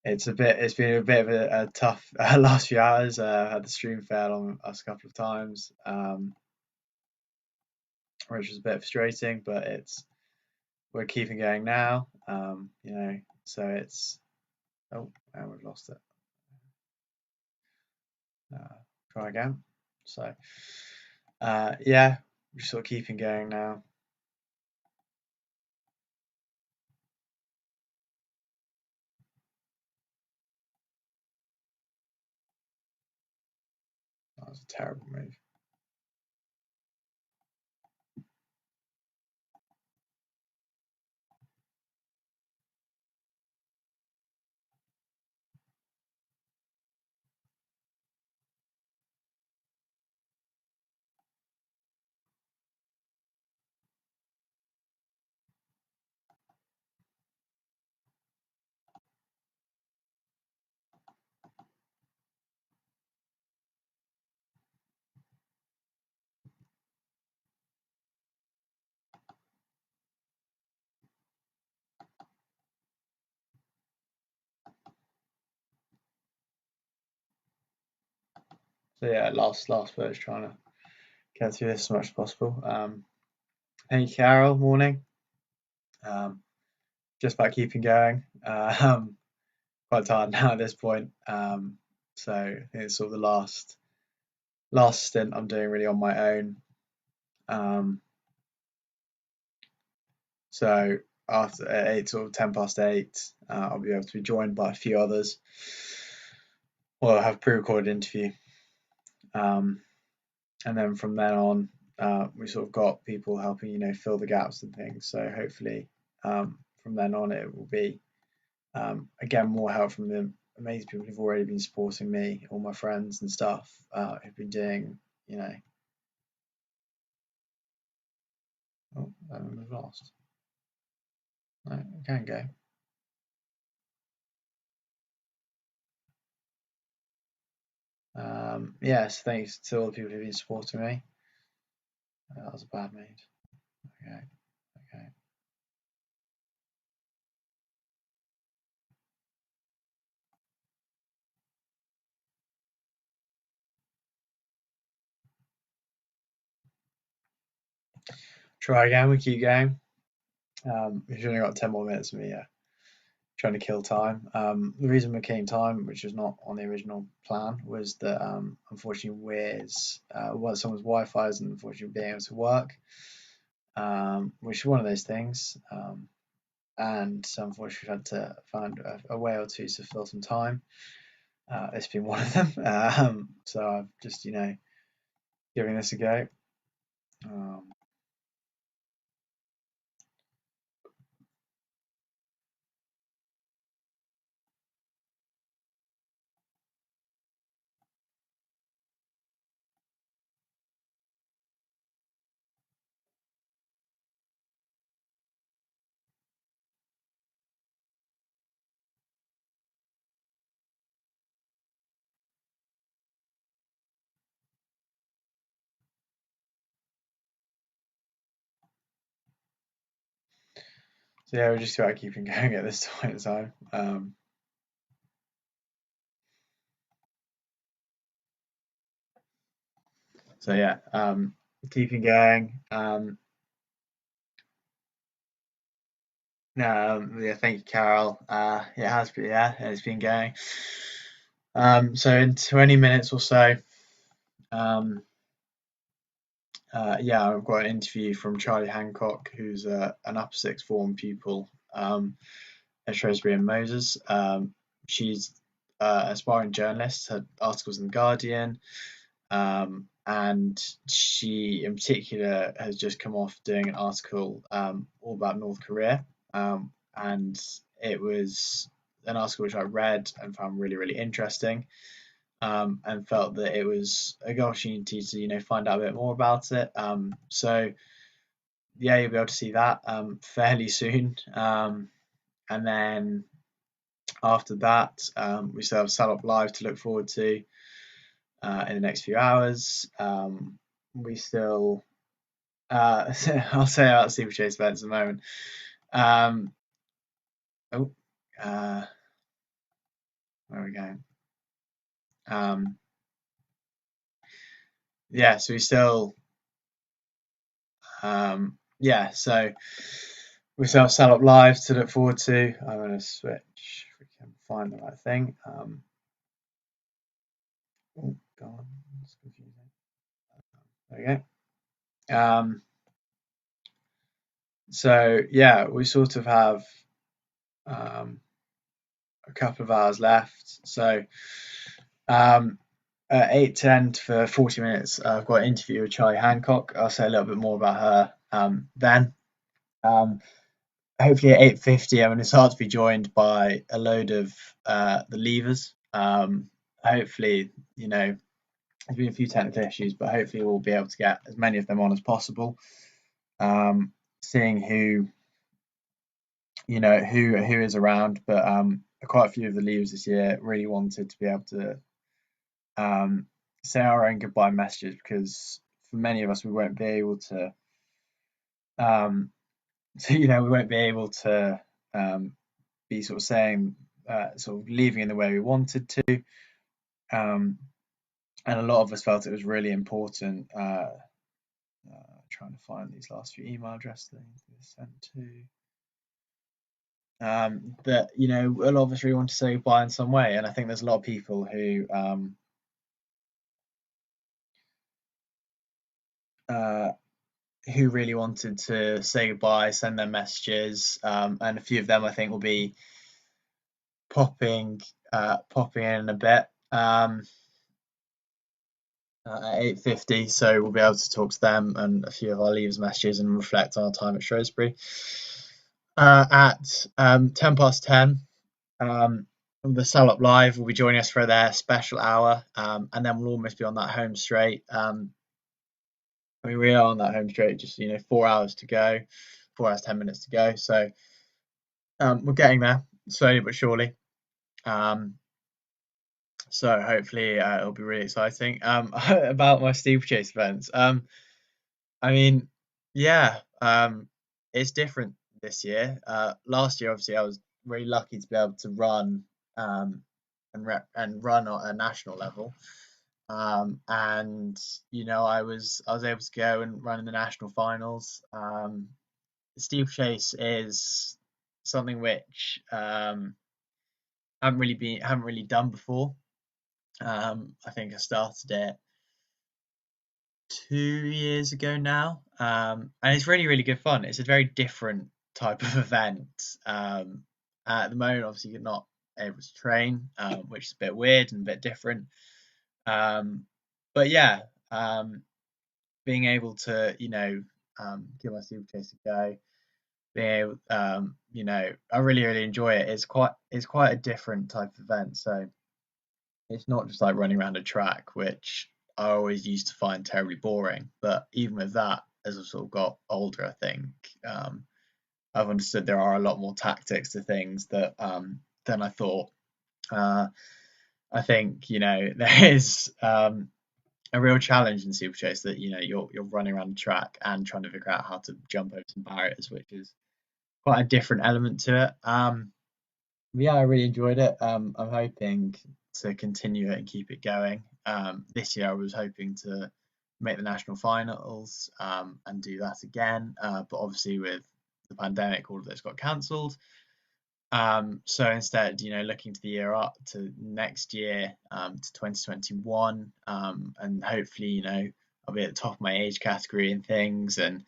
Speaker 2: It's been a bit of a tough last few hours. I had the stream fail on us a couple of times, which was a bit frustrating, but we're keeping going now. So it's and we've lost it. Try again. So yeah, we're sort of keeping going now. That was a terrible move. So yeah, last bit is trying to get through this as much as possible. Thank you, Carol. Morning. Just about keeping going. Quite tired now at this point. So I think it's sort of the last stint I'm doing really on my own. So after at 8:10, I'll be able to be joined by a few others. Well, I'll have a pre-recorded interview. And then from then on, we sort of got people helping, fill the gaps and things. So hopefully, from then on, it will be again more help from the amazing people who've already been supporting me, all my friends and stuff who've been doing. Oh, that one was lost. No, it can go. Yes, thanks to all the people who've been supporting me. That was a bad move. Okay. Try again. We keep going. We've only got 10 more minutes of me trying to kill time. The reason we're killing time, which was not on the original plan, was that unfortunately someone's Wi-Fi isn't unfortunately being able to work, which is one of those things. And so unfortunately we've had to find a way or two to fill some time. It's been one of them. So I've just, giving this a go. So yeah, we're just about keeping going at this point in time. So yeah, keeping going. Yeah, thank you, Carol. It has been, it's been going. So in 20 minutes or so, I've got an interview from Charlie Hancock, who's an upper sixth form pupil at Shrewsbury and Moses. She's an aspiring journalist, had articles in The Guardian, and she in particular has just come off doing an article all about North Korea, and it was an article which I read and found really, really interesting, and felt that it was a good opportunity to find out a bit more about it. So yeah, you'll be able to see that fairly soon, and then after that, we still have Salop Live to look forward to in the next few hours. We still, I'll say about Steeplechase events in a moment. Where are we going? So we still, so we still have Salop Live to look forward to. I'm going to switch if we can find the right thing. Oh, God, it's confusing. There we go. So yeah, we sort of have a couple of hours left. So at 8:10 for 40 minutes, I've got an interview with Charlie Hancock. I'll say a little bit more about her then. Hopefully at 8:50, I'm going to start to be joined by a load of the leavers. Hopefully, there's been a few technical issues, but hopefully we'll be able to get as many of them on as possible. Seeing who is around, but quite a few of the leavers this year really wanted to be able to say our own goodbye messages, because for many of us we won't be able to we won't be able to be sort of saying sort of leaving in the way we wanted to, and a lot of us felt it was really important. Trying to find these last few email addresses things sent to. That a lot of us really want to say goodbye in some way, and I think there's a lot of people who really wanted to say goodbye, send their messages, and a few of them I think will be popping in a bit at 8:50, so we'll be able to talk to them and a few of our leavers' messages and reflect on our time at Shrewsbury. At 10:10, the Salop Live will be joining us for their special hour, and then we'll almost be on that home straight. We are on that home straight, just 4 hours to go, 4 hours 10 minutes to go. So we're getting there slowly but surely. So hopefully it'll be really exciting. About my steeplechase events. It's different this year. Last year, obviously, I was really lucky to be able to run and run at a national level. And I was able to go and run in the national finals. steeplechase is something which haven't really done before. I think I started it 2 years ago now, and it's really, really good fun. It's a very different type of event. At the moment, obviously, you're not able to train, which is a bit weird and a bit different. But yeah, being able to, give my steeplechase a go, being able, I really, really enjoy it. It's quite a different type of event. So it's not just like running around a track, which I always used to find terribly boring. But even with that, as I've sort of got older, I think I've understood there are a lot more tactics to things that than I thought. I think there is a real challenge in steeplechase that you're running around the track and trying to figure out how to jump over some barriers, which is quite a different element to it. Yeah, I really enjoyed it. I'm hoping to continue it and keep it going. This year I was hoping to make the national finals and do that again, but obviously with the pandemic, all of this got cancelled. So instead, looking to the year up to next year, to 2021, and hopefully, I'll be at the top of my age category and things, and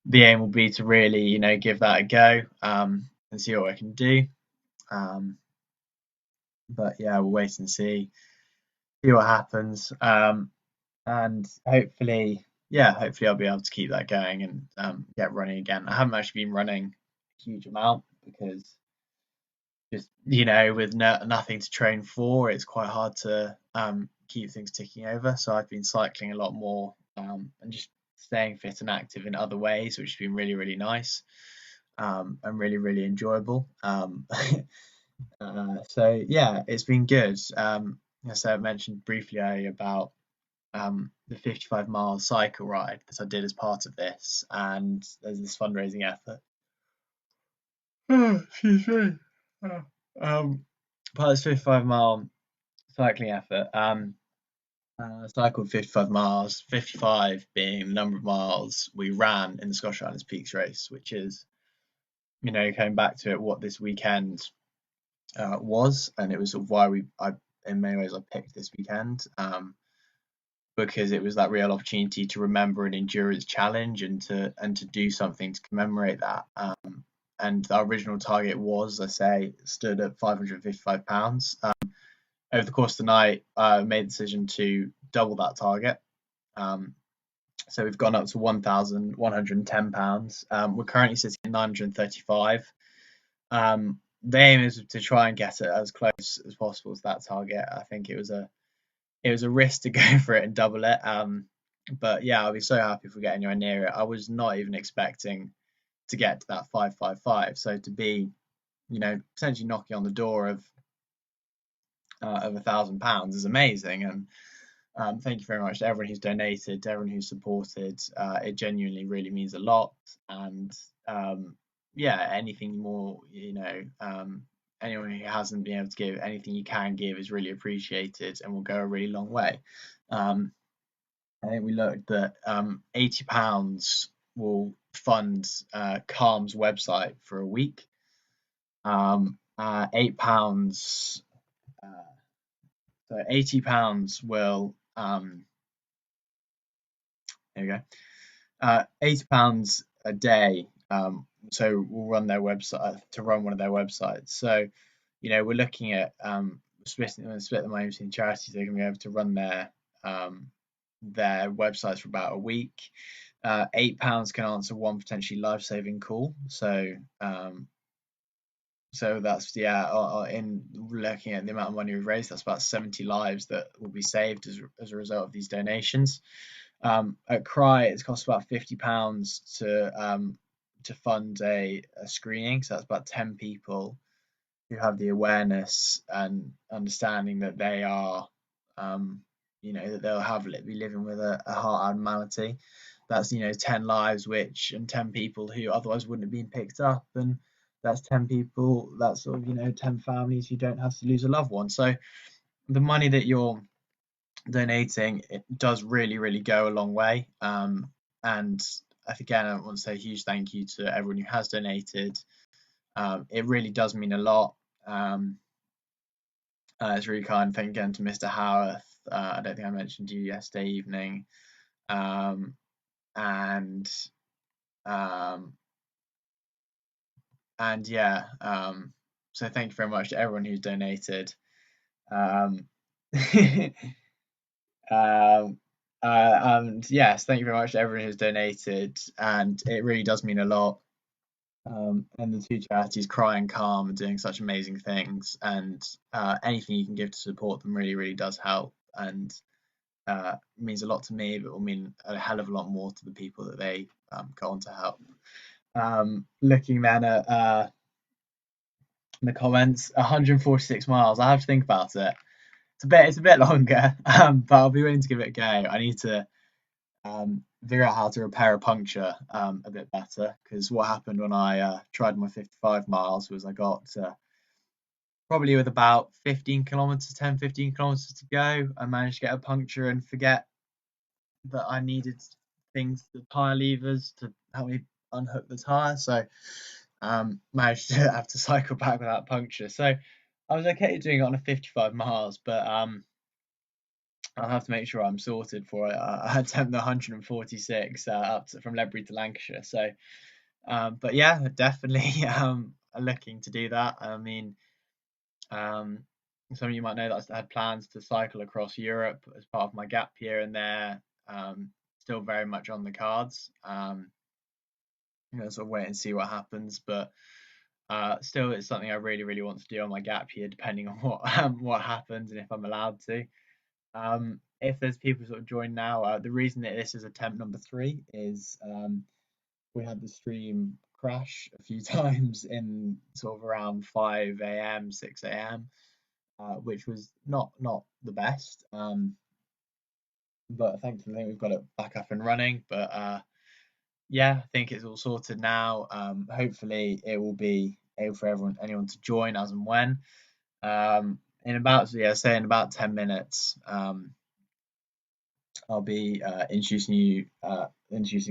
Speaker 2: the aim will be to really, give that a go, and see what I can do. But yeah, we'll wait and see what happens. And hopefully I'll be able to keep that going and get running again. I haven't actually been running a huge amount because just with nothing to train for, it's quite hard to keep things ticking over. So I've been cycling a lot more and just staying fit and active in other ways, which has been really, really nice and really, really enjoyable. So yeah, it's been good. As I mentioned briefly earlier about the 55 mile cycle ride that I did as part of this, and there's this fundraising effort. Excuse me. Part of this 55 mile cycling effort, cycled 55 miles, 55 being the number of miles we ran in the Scottish Highlands Peaks race, which is, coming back to it, what this weekend was, and it was sort of in many ways I picked this weekend, because it was that real opportunity to remember an endurance challenge and to do something to commemorate that. And our original target was, I say, stood at £555. Over the course of the night, I made the decision to double that target. So we've gone up to £1,110. We're currently sitting at 935. The aim is to try and get it as close as possible to that target. I think it was a risk to go for it and double it. But yeah, I'll be so happy if we get anywhere near it. I was not even expecting to get to that 555. So to be, potentially knocking on the door of £1,000 is amazing. And thank you very much to everyone who's donated, to everyone who's supported. It genuinely really means a lot. And anything more, anyone who hasn't been able to give, anything you can give is really appreciated and will go a really long way. I think we looked at £80 will fund Calm's website for a week. £8, so £80 will there we go. £80 a day. So we'll run their website to run one of their websites. So, we're looking at split the money between charities. They're going to be able to run their websites for about a week. £8 can answer one potentially life-saving call. So that's in looking at the amount of money we've raised, that's about 70 lives that will be saved as a result of these donations. At Cry, it's cost about £50 to fund a screening, so that's about 10 people who have the awareness and understanding that they are, that they'll be living with a heart abnormality. That's 10 lives and 10 people who otherwise wouldn't have been picked up, and that's 10 people, that's sort of 10 families who don't have to lose a loved one. So the money that you're donating, it does really, really go a long way. And again, I want to say a huge thank you to everyone who has donated. It really does mean a lot. It's really kind. Thank you again to Mr. Howarth. I don't think I mentioned you yesterday evening. And yeah, so thank you very much to everyone who's donated. And yes, thank you very much to everyone who's donated, and it really does mean a lot. And the two charities, Cry and Calm, are doing such amazing things, and anything you can give to support them really does help, and means a lot to me, but will mean a hell of a lot more to the people that they go on to help. Looking then at the comments, 146 miles. I have to think about it. It's a bit longer, but I'll be willing to give it a go. I need to figure out how to repair a puncture a bit better, because what happened when I tried my 55 miles was I got probably with about 10-15 kilometers to go, I managed to get a puncture and forget that I needed things, the tire levers, to help me unhook the tire. So managed to have to cycle back without puncture. So I was okay doing it on a 55 miles, but I'll have to make sure I'm sorted for it. I attempt the 146 from Ledbury to Lancashire. So, but yeah, definitely looking to do that. I mean, some of you might know that I had plans to cycle across Europe as part of my gap year, and they're still very much on the cards. Sort of wait and see what happens, but still, it's something I really want to do on my gap year, depending on what happens and if I'm allowed to. If there's people sort of join now, the reason that this is attempt number 3 is we had the stream crash a few times in sort of around 5 a.m, 6 a.m, which was not the best. But thankfully, I think we've got it back up and running. But yeah, I think it's all sorted now. Hopefully, it will be able for anyone to join as and when. In about 10 minutes, I'll be introducing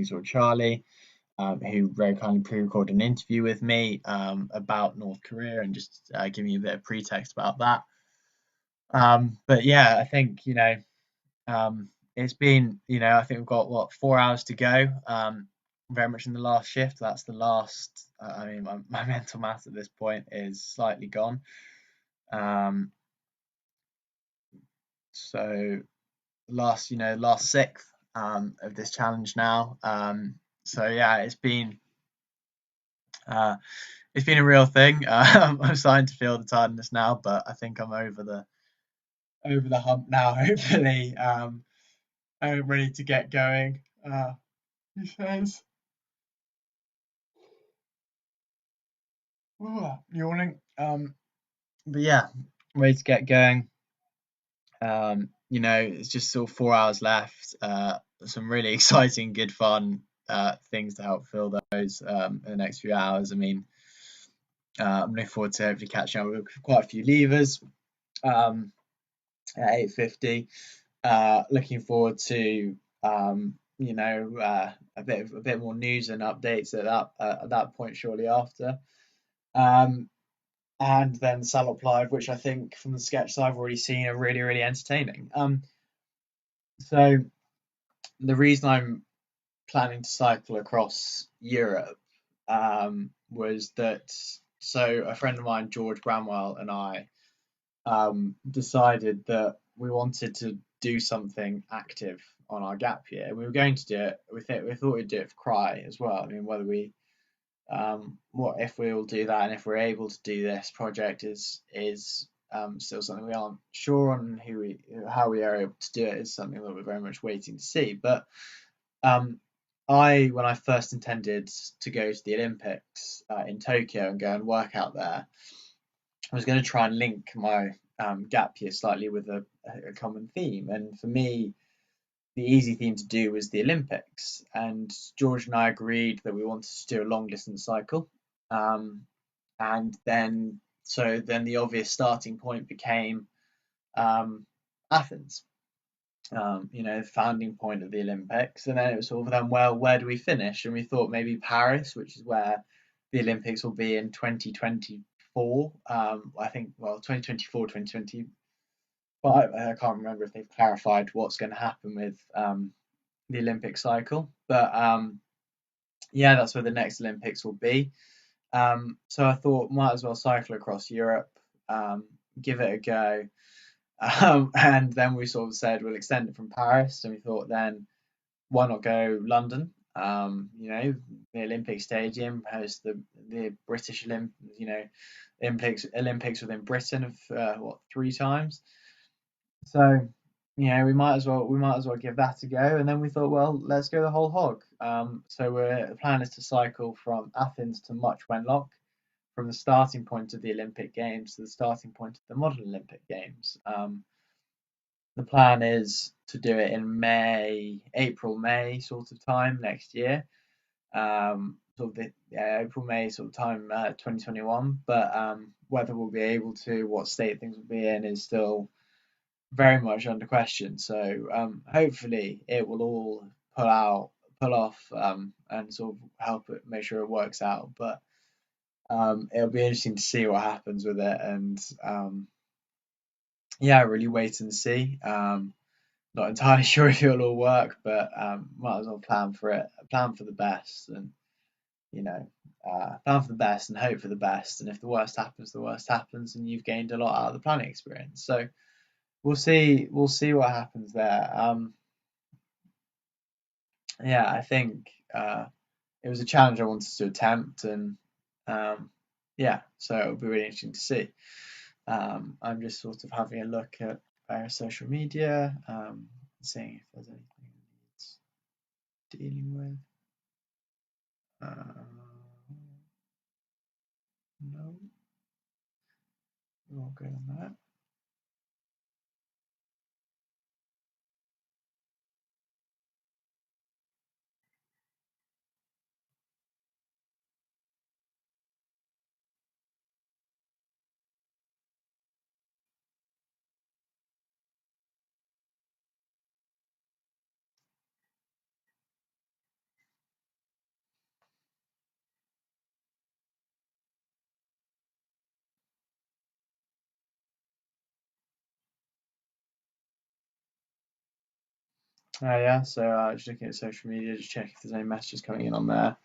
Speaker 2: sort of Charlie, who very kindly pre-recorded an interview with me about North Korea, and just giving you a bit of pretext about that. But yeah, I think it's been I think we've got 4 hours to go. Very much in the last shift. That's the last. I mean, my mental math at this point is slightly gone. So last sixth of this challenge now. So yeah, it's been a real thing. I'm starting to feel the tiredness now, but I think I'm over the hump now. Hopefully, I'm ready to get going. He says, yawning. But yeah, ready to get going. It's just sort of 4 hours left. Some really exciting, good fun things to help fill those in the next few hours. I mean, I'm looking forward to hopefully catching up with quite a few leavers at 8:50. Looking forward to a bit more news and updates at that point shortly after. And then Salop Live, which I think from the sketches I've already seen are really entertaining. So the reason I'm planning to cycle across Europe was that a friend of mine, George Bramwell, and I decided that we wanted to do something active on our gap year. We were going to do it. We thought we'd do it for Cry as well. I mean, whether we what if we will do that, and if we're able to do this project is still something we aren't sure on. How we are able to do it is something that we're very much waiting to see. But when I first intended to go to the Olympics in Tokyo and go and work out there, I was going to try and link my gap year slightly with a common theme. And for me, the easy thing to do was the Olympics. And George and I agreed that we wanted to do a long distance cycle. And then the obvious starting point became Athens. the founding point of the Olympics. And then it was sort of then, well, where do we finish? And we thought maybe Paris, which is where the Olympics will be in 2024. I think, well, 2024, 2020. But I can't remember if they've clarified what's going to happen with the Olympic cycle. But yeah, that's where the next Olympics will be. So I thought might as well cycle across Europe, give it a go. And then we sort of said we'll extend it from Paris, and we thought then why not go London? The Olympic Stadium hosts the British Olympics within Britain of 3 times. So we might as well give that a go. And then we thought, well, let's go the whole hog. So the plan is to cycle from Athens to Much Wenlock, from the starting point of the Olympic Games to the starting point of the modern Olympic Games. The plan is to do it in April, May sort of time next year. Sort of April, May sort of time, 2021. But whether we'll be able to, what state things will be in, is still very much under question. So hopefully it will all pull off, and sort of help it, make sure it works out. But it'll be interesting to see what happens with it, and really wait and see. Not entirely sure if it'll all work, but might as well plan for it, plan for the best, and plan for the best and hope for the best. And if the worst happens, the worst happens, and you've gained a lot out of the planning experience. So we'll see what happens there. I think it was a challenge I wanted to attempt, and so it'll be really interesting to see. I'm just sort of having a look at various social media, seeing if there's anything it needs dealing with. No, we're all good on that. So just looking at social media, just check if there's any messages coming in on there.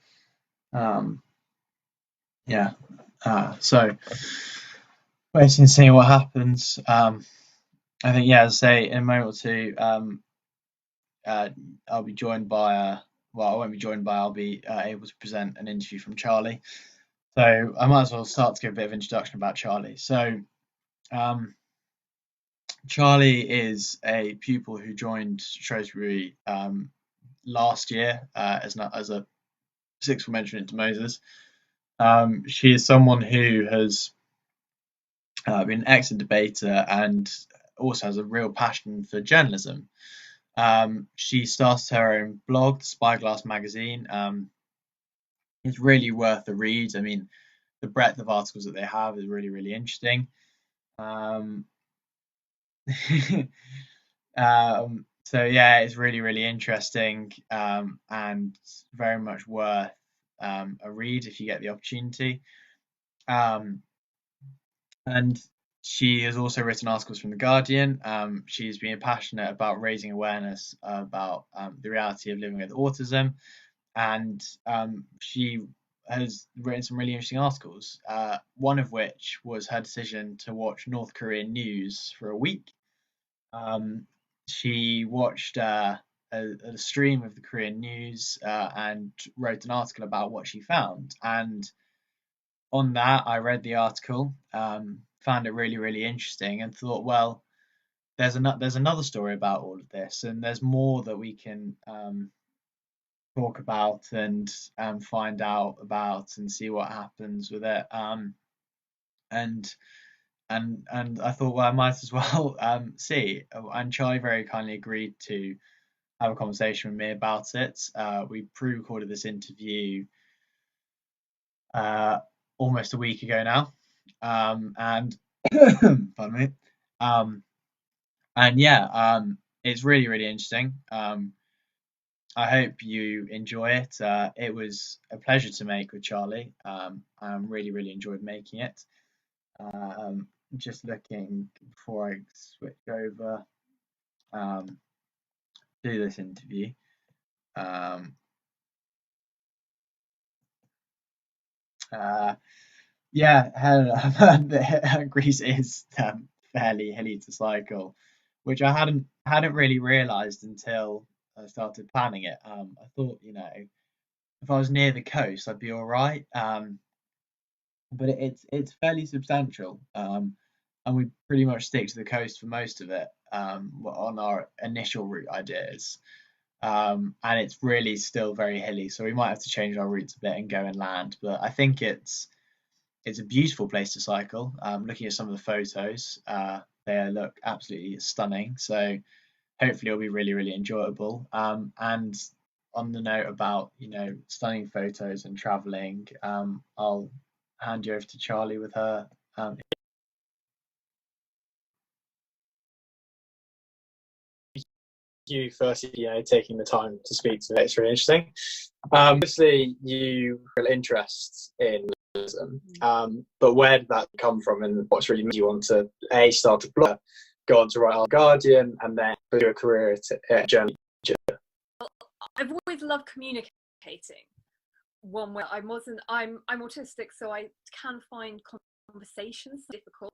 Speaker 2: So waiting to see what happens. I think, as I say, in a moment or two, I'll be joined by I won't be joined by, I'll be able to present an interview from Charlie. So I might as well start to give a bit of introduction about Charlie. So Charlie is a pupil who joined Shrewsbury last year as a sixth form entrant into Moses. She is someone who has been an excellent debater and also has a real passion for journalism. She started her own blog, Spyglass Magazine. It's really worth a read. I mean, the breadth of articles that they have is really, really interesting. It's really, really interesting, and very much worth a read if you get the opportunity. And she has also written articles from The Guardian. She's been passionate about raising awareness about the reality of living with autism, and she has written some really interesting articles, one of which was her decision to watch North Korean news for a week. She watched a stream of the Korean news and wrote an article about what she found. And on that, I read the article, found it really, really interesting, and thought, well, there's another story about all of this, and there's more that we can talk about and find out about and see what happens with it. And I thought, well, I might as well see. And Charlie very kindly agreed to have a conversation with me about it. We pre-recorded this interview almost a week ago now, and pardon me. it's really, really interesting. I hope you enjoy it. It was a pleasure to make with Charlie. I really, really enjoyed making it. Just looking before I switch over to this interview. Yeah, Helena, Greece is fairly hilly to cycle, which I hadn't really realised until I started planning it. I thought, if I was near the coast, I'd be all right. But it's fairly substantial, and we pretty much stick to the coast for most of it, on our initial route ideas. And it's really still very hilly, so we might have to change our routes a bit and go inland. But I think it's a beautiful place to cycle. Looking at some of the photos, they look absolutely stunning. So hopefully it'll be really, really enjoyable. And on the note about, stunning photos and traveling, I'll hand you over to Charlie with her.
Speaker 4: You firstly, taking the time to speak to me. It's really interesting. Obviously, you have interest in journalism, but where did that come from, and what's really made you want to start a blog, go on to write The Guardian, and then do a career at journalism?
Speaker 5: I've always loved communicating. One way I'm autistic, so I can find conversations difficult,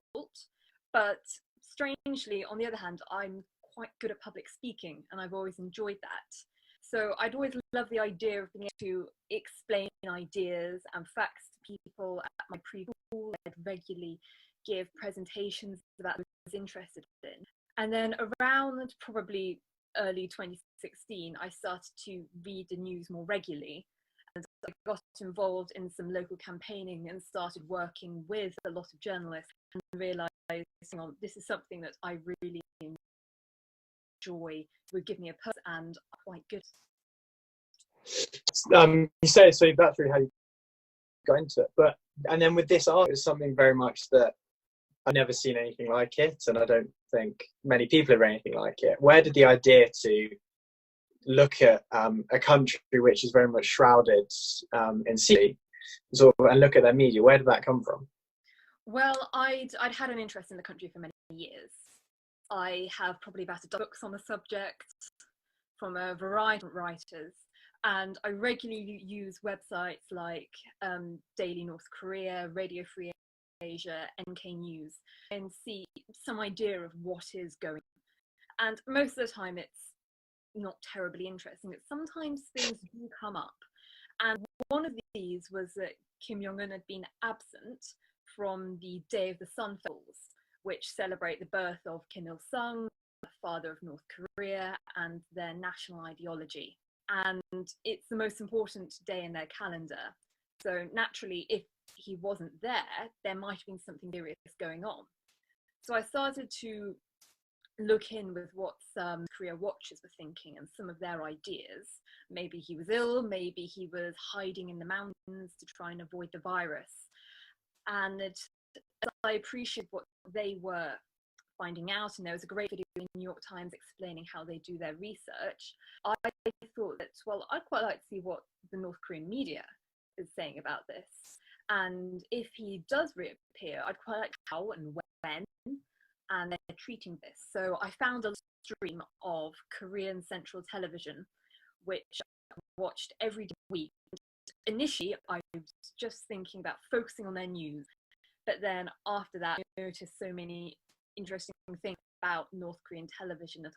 Speaker 5: but strangely, on the other hand, I'm quite good at public speaking, and I've always enjoyed that. So I'd always love the idea of being able to explain ideas and facts to people at my preschool. I'd regularly give presentations about what I was interested in. And then around probably early 2016, I started to read the news more regularly. And I got involved in some local campaigning and started working with a lot of journalists and realised this is something that I really enjoy, would give me a purpose, and quite good.
Speaker 4: You say so that's really how you got into it, and then with this art, it's something very much that I've never seen anything like it, and I don't think many people have anything like it. Where did the idea to look at a country which is very much shrouded in secrecy, and look at their media, where did that come from?
Speaker 5: Well, I'd had an interest in the country for many years. I have probably about a dozen books on the subject from a variety of writers, and I regularly use websites like Daily North Korea, Radio Free Asia, NK News, and see some idea of what is going on. And most of the time it's not terribly interesting, but sometimes things do come up. And one of these was that Kim Jong-un had been absent from the Day of the Sun Festivals, which celebrate the birth of Kim Il-sung, the father of North Korea, and their national ideology. And it's the most important day in their calendar. So naturally, if he wasn't there, there might have been something serious going on. So I started to look in with what some Korea watchers were thinking and some of their ideas. Maybe he was ill, maybe he was hiding in the mountains to try and avoid the virus. And I appreciate what they were finding out, and there was a great video in the New York Times explaining how they do their research. I thought that, well, I'd quite like to see what the North Korean media is saying about this. And if he does reappear, I'd quite like how and when, and they're treating this. So I found a stream of Korean Central Television, which I watched every week. Initially, I was just thinking about focusing on their news, but then after that, I noticed so many interesting things about North Korean television that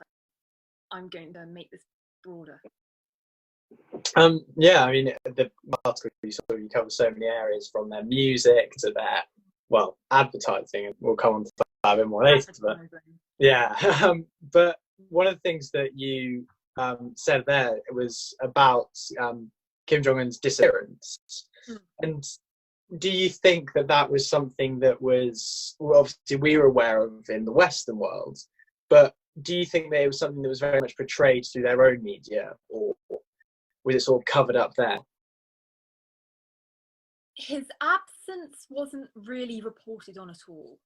Speaker 5: I'm going to make this broader.
Speaker 4: Yeah, I mean, the article you cover so many areas, from their music to their, advertising, and we'll come on to that a bit more later. But yeah, but one of the things that you said there was about Kim Jong-un's disappearance. And do you think that was something that was, obviously we were aware of in the Western world, but do you think that it was something that was very much portrayed through their own media, or was it sort of covered up there?
Speaker 5: His absence wasn't really reported on at all.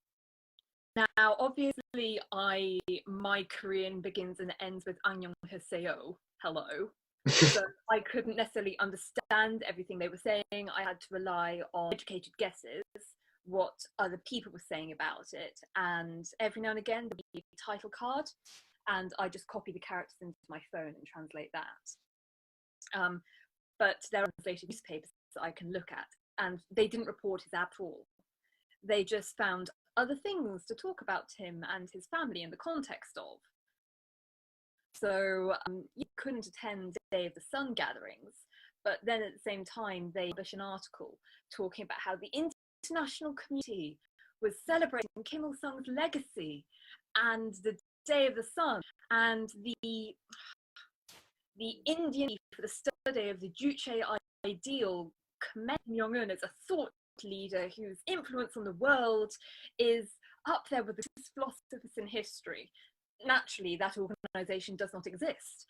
Speaker 5: Now, obviously, my Korean begins and ends with annyeonghaseyo, hello. So I couldn't necessarily understand everything they were saying. I had to rely on educated guesses, what other people were saying about it, and every now and again there'd be a title card, and I just copy the characters into my phone and translate that. But there are translated newspapers that I can look at, and they didn't report his at all. They just found other things to talk about him and his family in the context of. So you couldn't attend Day of the Sun gatherings, but then at the same time they published an article talking about how the international community was celebrating Kim Il-sung's legacy and the Day of the Sun, and the Indian for the study of the Juche ideal commend Kim Jong-un as a thought leader whose influence on the world is up there with the philosophers in history. Naturally, that organization does not exist,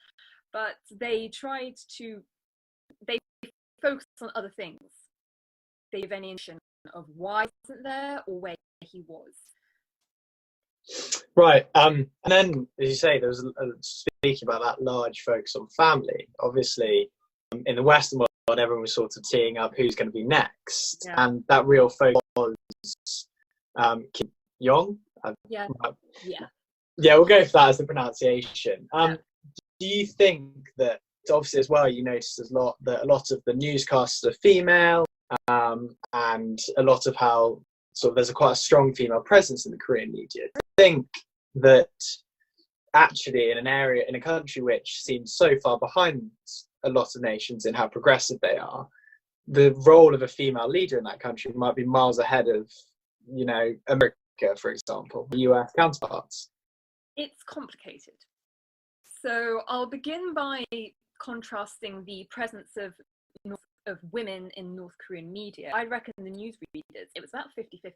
Speaker 5: but they focus on other things. They have any indication of why he wasn't there or where he was.
Speaker 4: Right, and then, as you say, there was speaking about that large focus on family. Obviously, in the Western world, everyone was sort of teeing up who's going to be next, and that real focus was Kim Jong.
Speaker 5: Yeah.
Speaker 4: We'll go for that as the pronunciation. Do you think that, obviously as well, you noticed that a lot of the newscasts are female, and a lot of how sort of there's quite a strong female presence in the Korean media? Do you think that actually in a country which seems so far behind a lot of nations in how progressive they are, the role of a female leader in that country might be miles ahead of, America, for example, US counterparts?
Speaker 5: It's complicated. So I'll begin by contrasting the presence of women in North Korean media. I reckon the newsreaders, it was about 50-50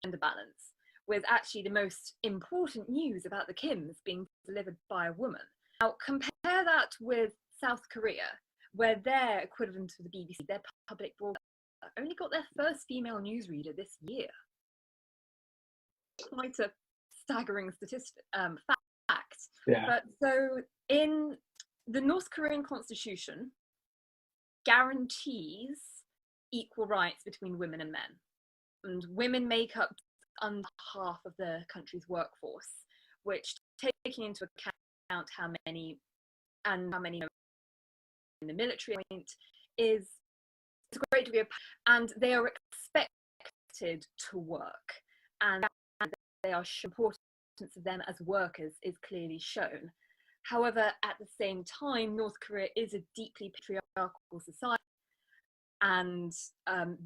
Speaker 5: gender balance, with actually the most important news about the Kims being delivered by a woman. Now compare that with South Korea, where their equivalent to the BBC, their public broadcaster, only got their first female newsreader this year. Quite a staggering fact.
Speaker 4: Yeah.
Speaker 5: But so in the North Korean constitution guarantees equal rights between women and men, and women make up under half of the country's workforce, which, taking into account how many in the military is a great degree of, and they are expected to work, and they are important of them as workers is clearly shown. However, at the same time, North Korea is a deeply patriarchal society, and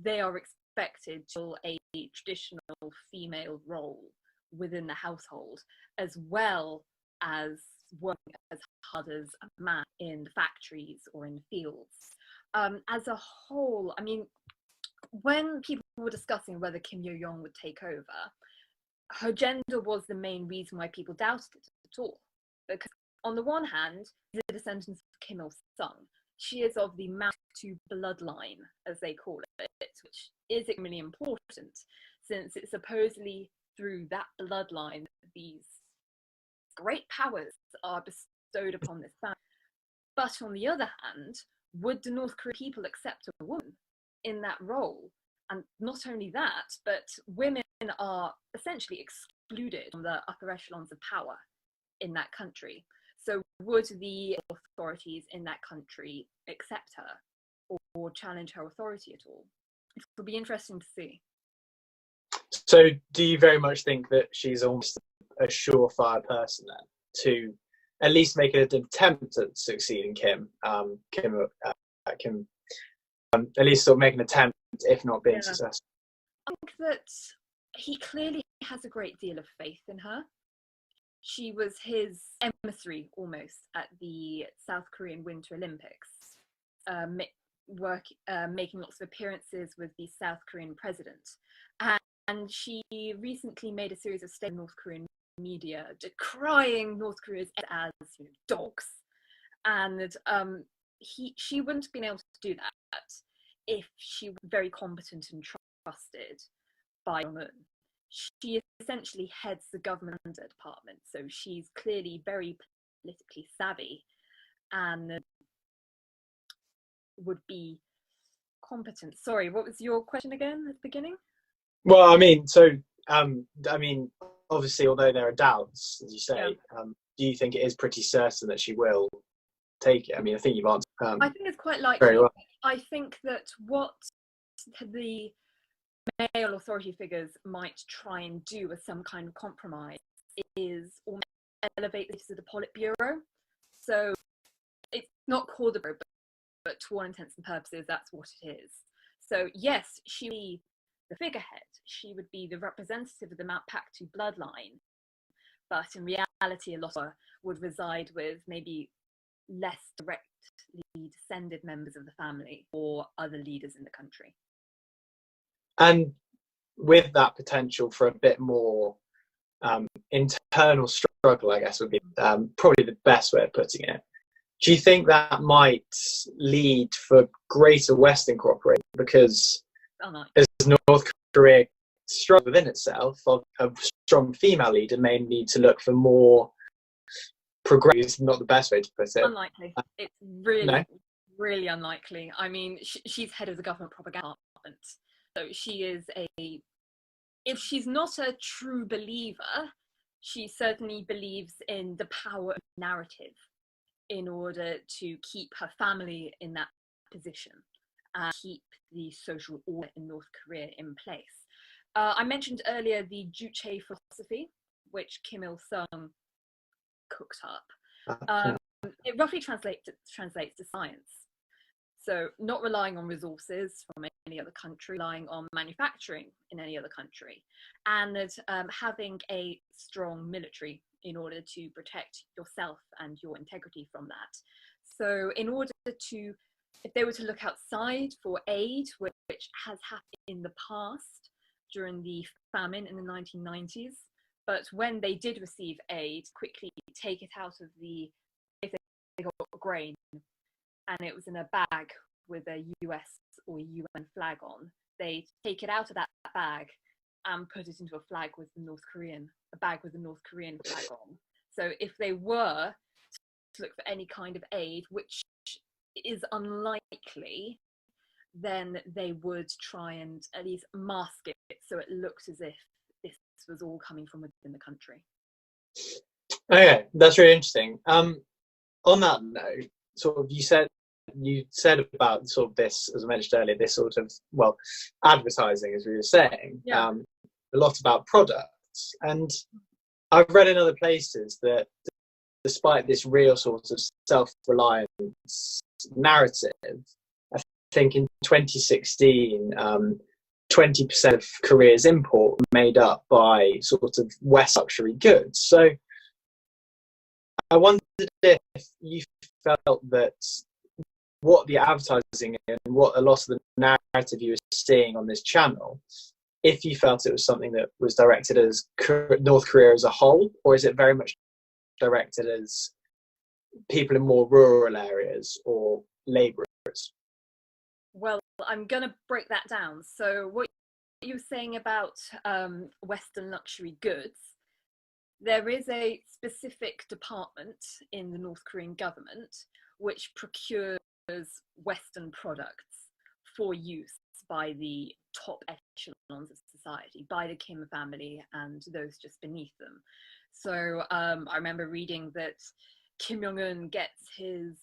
Speaker 5: they are expected to a traditional female role within the household, as well as working as hard as a man in the factories or in the fields. As a whole, I mean, when people were discussing whether Kim Yo-jong would take over, her gender was the main reason why people doubted it at all. Because on the one hand, she's a descendant of Kim Il-sung. She is of the Manchu bloodline, as they call it, which is extremely important, since it's supposedly through that bloodline that these great powers are bestowed upon this family. But on the other hand, would the North Korean people accept a woman in that role? And not only that, but women are essentially excluded from the upper echelons of power in that country. So would the authorities in that country accept her or challenge her authority at all? It will be interesting to see.
Speaker 4: So do you very much think that she's almost a surefire person then to at least make an attempt at succeeding Kim, at least sort of make an attempt, if not being successful?
Speaker 5: I think that he clearly has a great deal of faith in her. She was his emissary almost at the South Korean Winter Olympics, making lots of appearances with the South Korean president. And she recently made a series of statements in North Korean media decrying North Korea's as dogs. And she wouldn't have been able to do that if she was very competent and trusted by Jong-un. she essentially heads the government department, so she's clearly very politically savvy and would be competent. Sorry, what was your question again at the beginning?
Speaker 4: Well, I mean, obviously, although there are doubts, as you say, do you think it is pretty certain that she will take it? I mean, I think you've answered.
Speaker 5: I think it's quite likely.
Speaker 4: Very well.
Speaker 5: I think that what the male authority figures might try and do as some kind of compromise is almost elevate this to the Politburo. So it's not called the Bureau, but to all intents and purposes, that's what it is. So yes, she would be the figurehead. She would be the representative of the Mount Paktu bloodline. But in reality, a lot of her would reside with maybe less directly descended members of the family or other leaders in the country.
Speaker 4: And with that potential for a bit more internal struggle, I guess would be probably the best way of putting it. Do you think that might lead for greater Western cooperation? Because as North Korea struggles within itself, a strong female leader may need to look for more progress. Not the best way to put it.
Speaker 5: Unlikely. It's really unlikely. I mean, she's head of the government propaganda department. So she is if she's not a true believer, she certainly believes in the power of narrative in order to keep her family in that position and keep the social order in North Korea in place. I mentioned earlier the Juche philosophy, which Kim Il-sung cooked up. It roughly translates to science. So not relying on resources from any other country, relying on manufacturing in any other country, and that having a strong military in order to protect yourself and your integrity from that. So in order to, if they were to look outside for aid, which has happened in the past during the famine in the 1990s, but when they did receive aid, quickly take it out of if they got grain, and it was in a bag with a US or UN flag on, they take it out of that bag and put it into a bag with the North Korean flag on. So if they were to look for any kind of aid, which is unlikely, then they would try and at least mask it so it looked as if this was all coming from within the country.
Speaker 4: Okay, that's really interesting. On that note, sort of you said about sort of this, as I mentioned earlier, this sort of, well, advertising, as we were saying, a lot about products. And I've read in other places that despite this real sort of self-reliance narrative, I think in 2016, 20% of Korea's import made up by sort of West luxury goods. So I wondered if you felt that what the advertising and what a lot of the narrative you were seeing on this channel, if you felt it was something that was directed as North Korea as a whole, or is it very much directed as people in more rural areas or labourers?
Speaker 5: Well, I'm going to break that down. So what you were saying about Western luxury goods, there is a specific department in the North Korean government which procures Western products for use by the top echelons of society, by the Kim family and those just beneath them. So I remember reading that Kim Jong-un gets his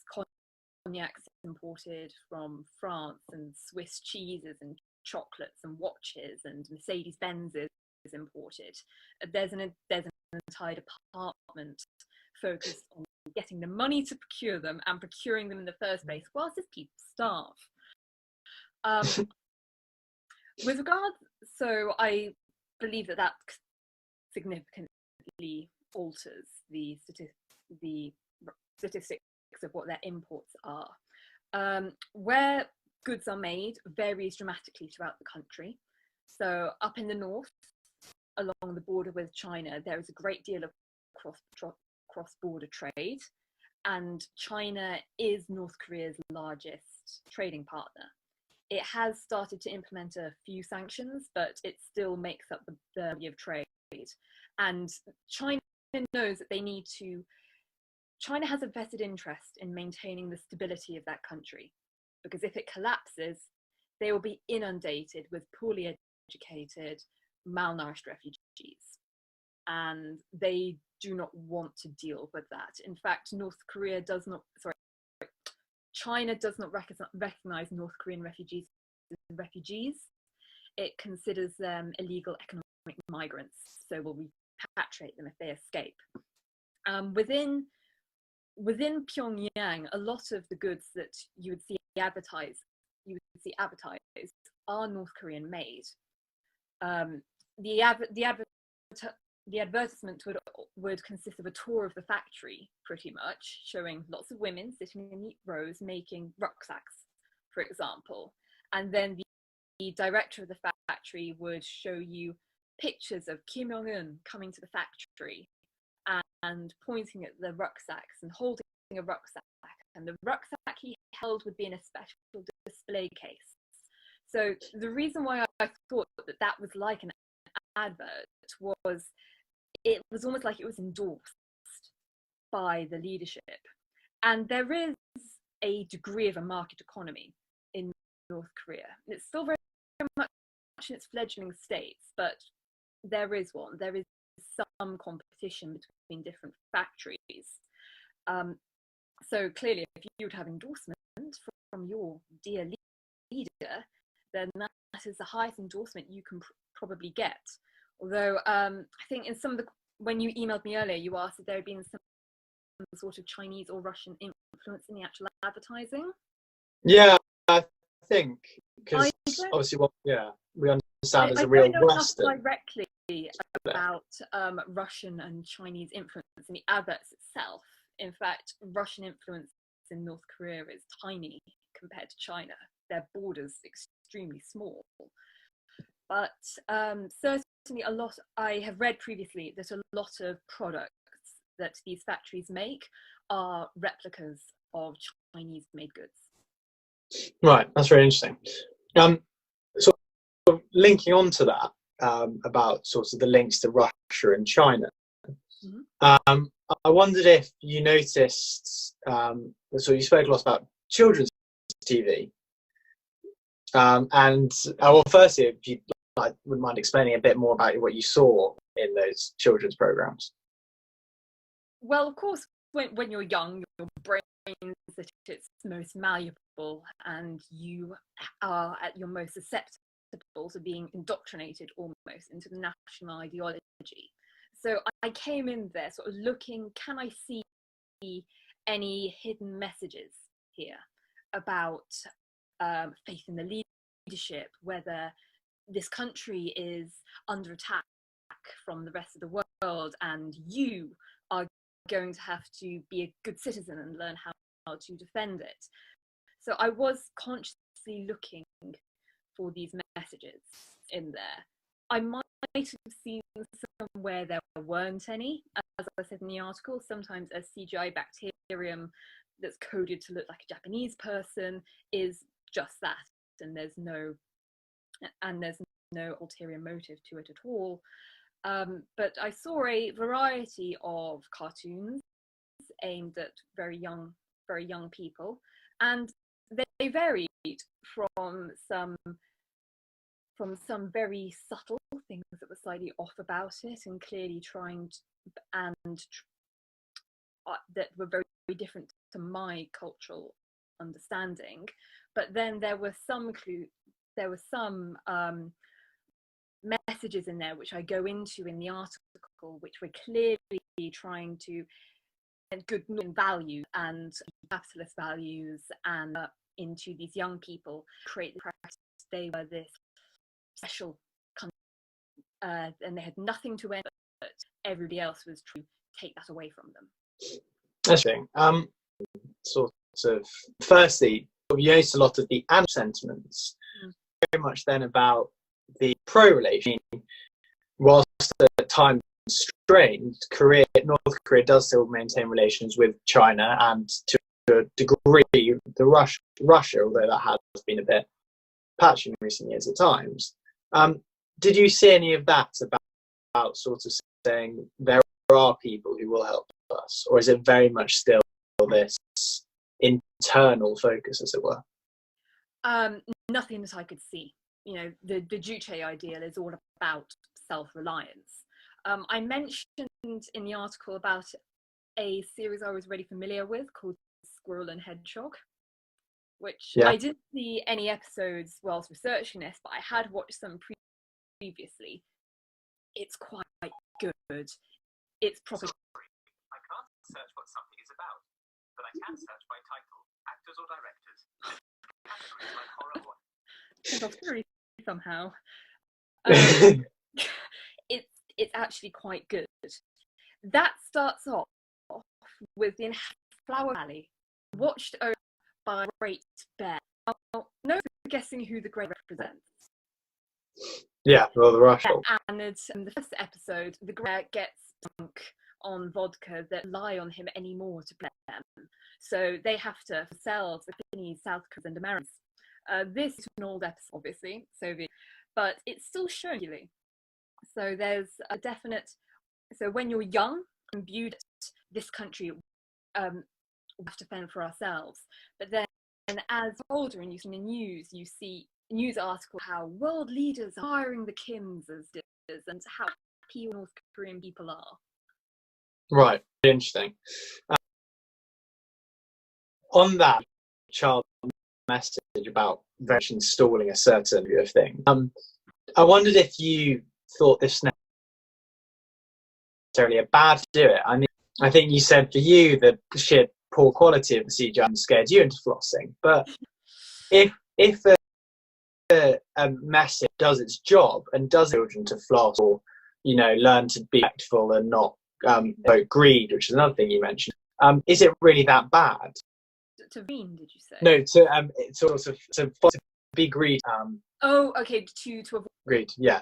Speaker 5: cognacs imported from France, and Swiss cheeses and chocolates and watches and Mercedes-Benzes imported. There's an entire department focused on getting the money to procure them and procuring them in the first place, whilst his people starve. With regard, so I believe that significantly alters the statistics of what their imports are. Where goods are made varies dramatically throughout the country. So up in the north, along the border with China, there is a great deal of cross-border trade, and China is North Korea's largest trading partner. it has started to implement a few sanctions, but it still makes up the body of trade. And China knows that they need to. China has a vested interest in maintaining the stability of that country, because if it collapses, they will be inundated with poorly educated, malnourished refugees. And they do not want to deal with that. In fact, China does not recognize North Korean refugees as refugees. It considers them illegal economic migrants, so will repatriate them if they escape. Within Pyongyang, a lot of the goods that you would see advertised are North Korean made. The advertisement would consist of a tour of the factory, pretty much, showing lots of women sitting in neat rows making rucksacks, for example. And then the director of the factory would show you pictures of Kim Jong-un coming to the factory and pointing at the rucksacks and holding a rucksack. And the rucksack he held would be in a special display case. So the reason why I thought that was like an advert was it was almost like it was endorsed by the leadership. And there is a degree of a market economy in North Korea. It's still very much in its fledgling states, but there is one. There is some competition between different factories. So clearly, if you would have endorsement from your dear leader, then that is the highest endorsement you can probably get. Although I think in some of when you emailed me earlier, you asked if there had been some sort of Chinese or Russian influence in the actual advertising.
Speaker 4: Yeah, I think, because obviously, we understand there's a real Western.
Speaker 5: I don't know directly about Russian and Chinese influence in the adverts itself. In fact, Russian influence in North Korea is tiny compared to China. Their borders extremely small. But certainly I have read previously that a lot of products that these factories make are replicas of Chinese-made goods.
Speaker 4: Right, that's very interesting. So linking on to that, about sort of the links to Russia and China, I wondered if you noticed, so you spoke a lot about children's TV, and well, firstly, if you wouldn't mind explaining a bit more about what you saw in those children's programs.
Speaker 5: Well, of course, when you're young, your brain is at its most malleable, and you are at your most susceptible to being indoctrinated almost into the national ideology. So I came in there sort of looking, can I see any hidden messages here about faith in the leadership, whether this country is under attack from the rest of the world and you are going to have to be a good citizen and learn how to defend it. So I was consciously looking for these messages in there. I might have seen somewhere there weren't any. As I said in the article, sometimes a CGI bacterium that's coded to look like a Japanese person is just that, and there's no ulterior motive to it at all. But I saw a variety of cartoons aimed at very young people, and they varied from some very subtle things that were slightly off about it and clearly that were very, very different to my cultural understanding. But then there were some messages in there which I go into in the article, which were clearly trying to good values and capitalist values and into these young people, create the practice they were this special country, and they had nothing to win, but everybody else was trying to take that away from them.
Speaker 4: Interesting. Sort of, firstly, you noticed a lot of the anti-sentiments, very much then about the pro-relation. Whilst at time constrained, North Korea does still maintain relations with China and to a degree the Russia, although that has been a bit patchy in recent years at times. Did you see any of that about sort of saying there are people who will help us, or is it very much still this internal focus, as it were?
Speaker 5: Nothing that I could see. You know, the Juche ideal is all about self-reliance. I mentioned in the article about a series I was really familiar with called Squirrel and Hedgehog, which I didn't see any episodes whilst researching this, but I had watched some previously. It's quite good. It's proper.
Speaker 6: Sorry, I can't search what something is about, but I can search by title, actors or directors. Categories like horror or
Speaker 5: somehow. It's actually quite good. That starts off with in Flower Valley, watched over by a great bear. No guessing who the great represents.
Speaker 4: Yeah, well, the Russell.
Speaker 5: And it's in the first episode, the great gets drunk on vodka that rely on him anymore to play them. So they have to sell the Finnies, South Koreans, and Americans. This is an old episode, obviously, Soviet, but it's still shown you. So there's a definite. So when you're young and viewed this country, we have to fend for ourselves. But then, as you're older and you see the news, you see a news article how world leaders are hiring the Kims as leaders and how happy North Korean people are.
Speaker 4: Right, interesting. On that child message about very installing a certain view of thing, I wondered if you thought this necessarily a bad to do it. I mean, I think you said for you the sheer poor quality of the CGI scared you into flossing. But if a message does its job and does children to floss or learn to be respectful and not greed, which is another thing you mentioned, is it really that bad?
Speaker 5: To read, did you say?
Speaker 4: No, to be greedy.
Speaker 5: Oh, okay. To avoid
Speaker 4: greed. Yeah.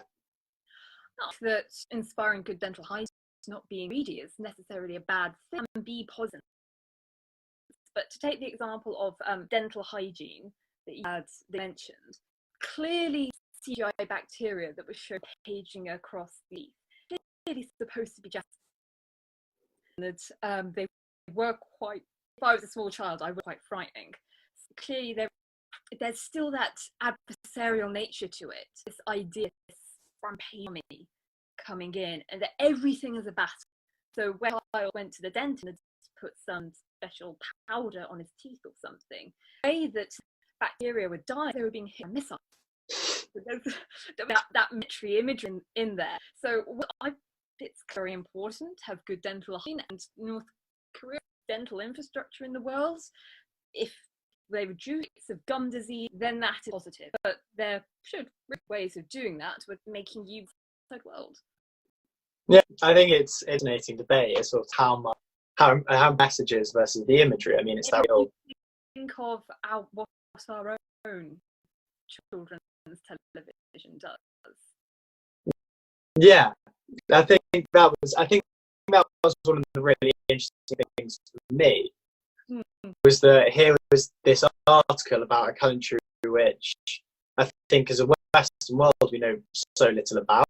Speaker 5: Not that inspiring good dental hygiene, not being greedy, is necessarily a bad thing. It can be positive. But to take the example of dental hygiene that you had mentioned, clearly CGI bacteria that was shown paging across the clearly supposed to be just that they were quite. If I was a small child, I was quite frightening. Clearly, there's still that adversarial nature to it. This idea, this rampage coming in, and that everything is a battle. So when I went to the dentist and put some special powder on his teeth or something, the way that bacteria were dying, they were being hit by missiles. That military imagery in there. So it's very important to have good dental hygiene, and North Korea dental infrastructure in the world. If they reduce of gum disease, then that is positive. But there should be ways of doing that with making use of the world.
Speaker 4: Yeah, I think it's a fascinating debate. It's sort of how messages versus the imagery. I mean, it's that real.
Speaker 5: Think of what our own children's television does.
Speaker 4: Yeah, I think that was one of the really interesting things for me. Was that here was this article about a country which I think as a Western world we know so little about,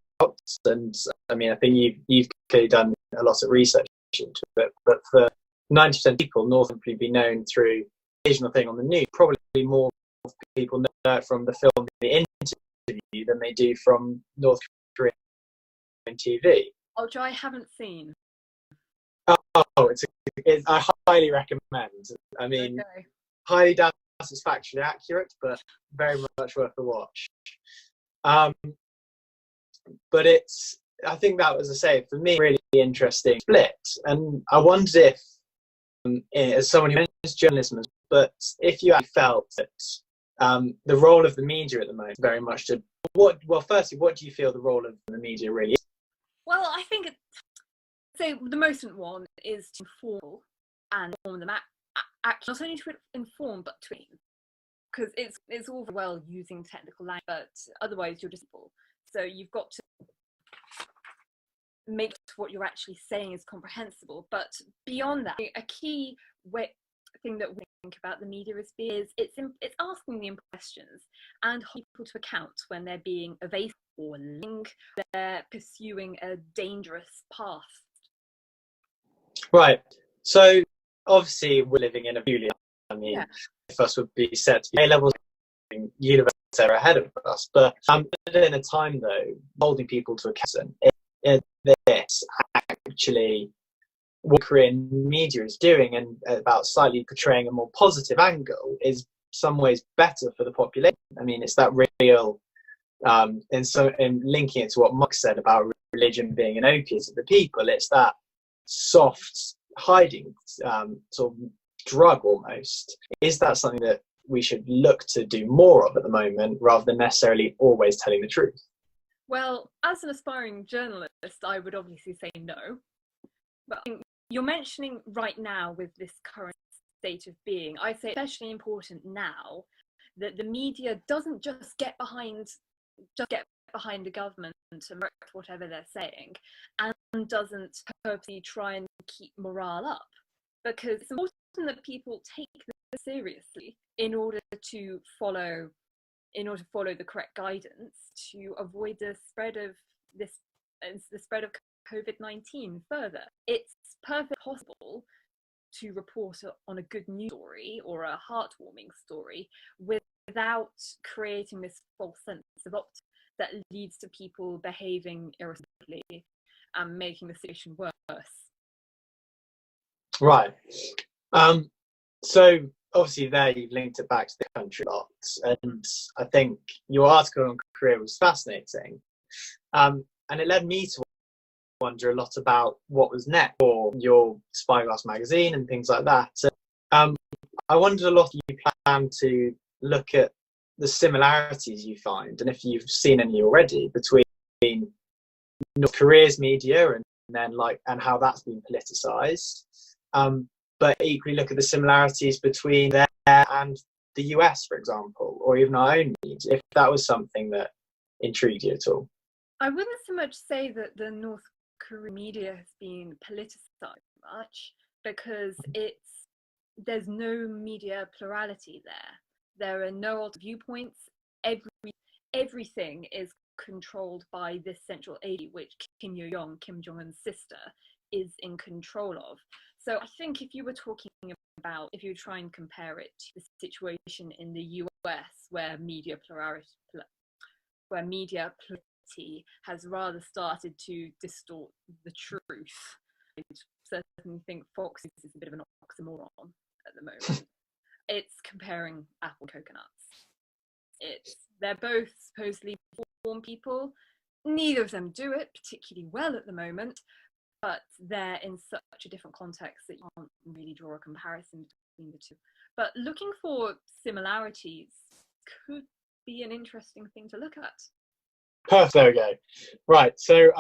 Speaker 4: and I mean I think you've clearly done a lot of research into it, but for 90% of people, North would probably be known through occasional thing on the news. Probably more people know it from the film, the interview, than they do from North Korean TV.
Speaker 5: Which I haven't seen.
Speaker 4: Oh, I highly recommend. I mean, highly doubt it's factually accurate, but very much worth a watch. But I think that was, I say, for me, a really interesting split. And I wondered if, as someone who knows journalism, but if you actually felt that the role of the media at the moment very much firstly, what do you feel the role of the media really is?
Speaker 5: Well, I think the most important one is to inform and inform them not only to inform but to aim, because it's all very well using technical language, but otherwise you're just so you've got to make what you're actually saying is comprehensible. But beyond that, a key way, thing that we think about the media as being is it's asking the questions and holding people to account when they're being evasive or lying, they're pursuing a dangerous path.
Speaker 4: Right. So obviously we're living in a peculiar, I mean,
Speaker 5: Yeah.
Speaker 4: if us would be set to be A-levels, universities are ahead of us. But in a time though, holding people to account, this actually what Korean media is doing, and about slightly portraying a more positive angle, is some ways better for the population. I mean, it's that real, in linking it to what Mark said about religion being an opiate of the people, it's that soft hiding sort of drug almost. Is that something that we should look to do more of at the moment, rather than necessarily always telling the truth?
Speaker 5: Well, as an aspiring journalist, I would obviously say no. But you're mentioning right now with this current state of being, I say especially important now that the media doesn't just get behind the government and correct whatever they're saying, and doesn't purposely try and keep morale up, because it's important that people take this seriously in order to follow the correct guidance to avoid the spread of COVID-19 further. It's perfectly possible to report on a good news story or a heartwarming story without creating this false sense of optimism that leads to people behaving irresponsibly and making the situation worse.
Speaker 4: Right. So obviously there you've linked it back to the country a lot, and I think your article on Korea was fascinating, and it led me to wonder a lot about what was next for your Spyglass magazine and things like that. I wondered a lot if you plan to look at the similarities you find, and if you've seen any already, between North Korea's media and how that's been politicized, but equally look at the similarities between there and the US, for example, or even our own media, if that was something that intrigued you at all.
Speaker 5: I wouldn't so much say that the North Korean media has been politicized much, because there's no media plurality there. There are no alternative viewpoints. Everything is controlled by this central agency, which Kim Yo-jong, Kim Jong-un's sister, is in control of. So I think if you were trying to compare it to the situation in the US, where media plurality has rather started to distort the truth, I certainly think Fox is a bit of an oxymoron at the moment. It's comparing apple and coconuts. They're both supposedly informed people. Neither of them do it particularly well at the moment, but they're in such a different context that you can't really draw a comparison between the two. But looking for similarities could be an interesting thing to look at.
Speaker 4: Perfect. There we go. Right. So,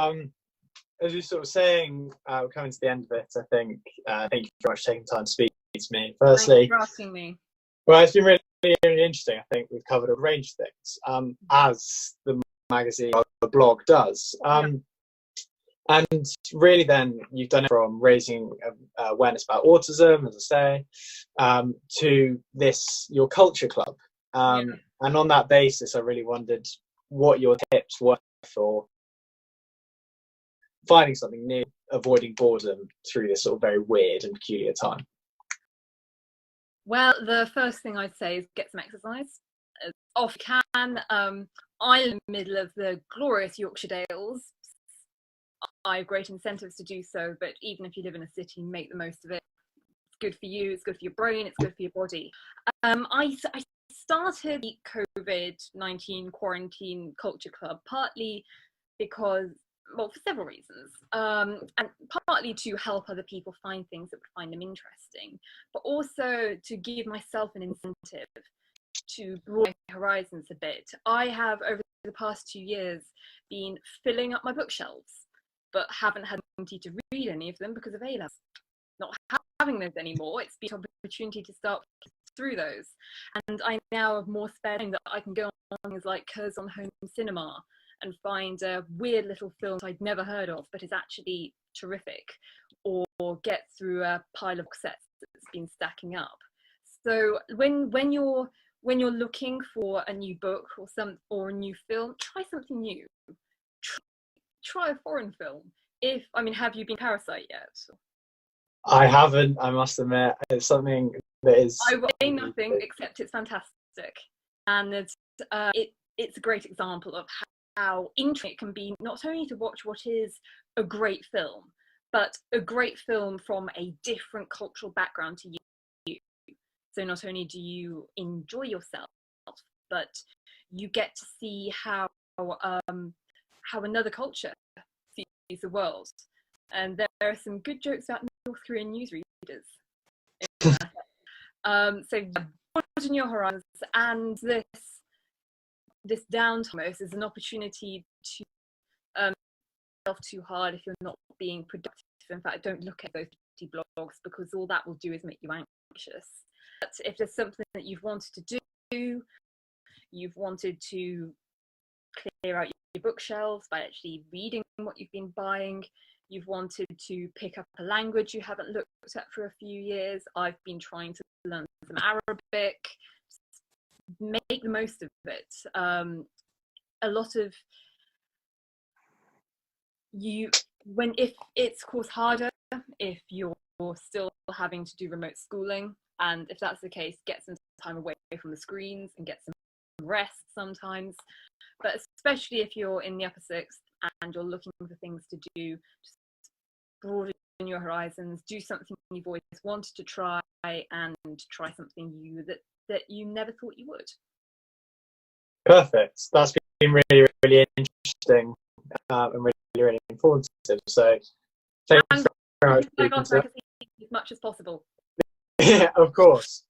Speaker 4: as you're sort of saying, we're coming to the end of it. I think. Thank you very much for taking time to speak to me. Firstly,
Speaker 5: thank you for asking me.
Speaker 4: Well, it's been really, really interesting. I think we've covered a range of things, as the magazine or the blog does. And really, then you've done it from raising awareness about autism, as I say, to your culture club. And on that basis, I really wondered what your tips were for finding something new, avoiding boredom through this sort of very weird and peculiar time.
Speaker 5: Well, the first thing I'd say is get some exercise as often as you can. I'm in the middle of the glorious Yorkshire Dales. I have great incentives to do so, but even if you live in a city, make the most of it. It's good for you, it's good for your brain, it's good for your body. I started the COVID-19 quarantine culture club partly because, well, for several reasons, and partly to help other people find things that would find them interesting, but also to give myself an incentive to broaden my horizons a bit. I have, over the past 2 years, been filling up my bookshelves, but haven't had the opportunity to read any of them because of A-levels. Not having those anymore, it's been an opportunity to start through those. And I now have more spare time that I can go on things like Curzon Home Cinema and find a weird little film I'd never heard of, but is actually terrific, or get through a pile of sets that's been stacking up. So when you're looking for a new book or a new film, try something new. Try a foreign film. Have you been Parasite yet?
Speaker 4: I haven't, I must admit. It's something that is...
Speaker 5: I will say nothing except it's fantastic. And it's a great example of how interesting it can be, not only to watch what is a great film, but a great film from a different cultural background to you. So not only do you enjoy yourself, but you get to see how another culture sees the world. And there are some good jokes about North Korean newsreaders. So broaden your horizons, and this downtime is an opportunity to yourself too hard if you're not being productive. In fact, don't look at those blogs, because all that will do is make you anxious. But if there's something that you've wanted to do, you've wanted to clear out your bookshelves by actually reading what you've been buying, you've wanted to pick up a language you haven't looked at for a few years. I've been trying to learn some Arabic. Make the most of it. A lot of if it's of course harder if you're still having to do remote schooling, and if that's the case, get some time away from the screens and get some rest sometimes. But especially if you're in the upper sixth and you're looking for things to do, just broaden your horizons, do something you've always wanted to try, and try something that you never thought you would.
Speaker 4: Perfect. That's been really, really interesting and really, really informative. So thank you very much.
Speaker 5: As much as possible.
Speaker 4: Yeah, of course.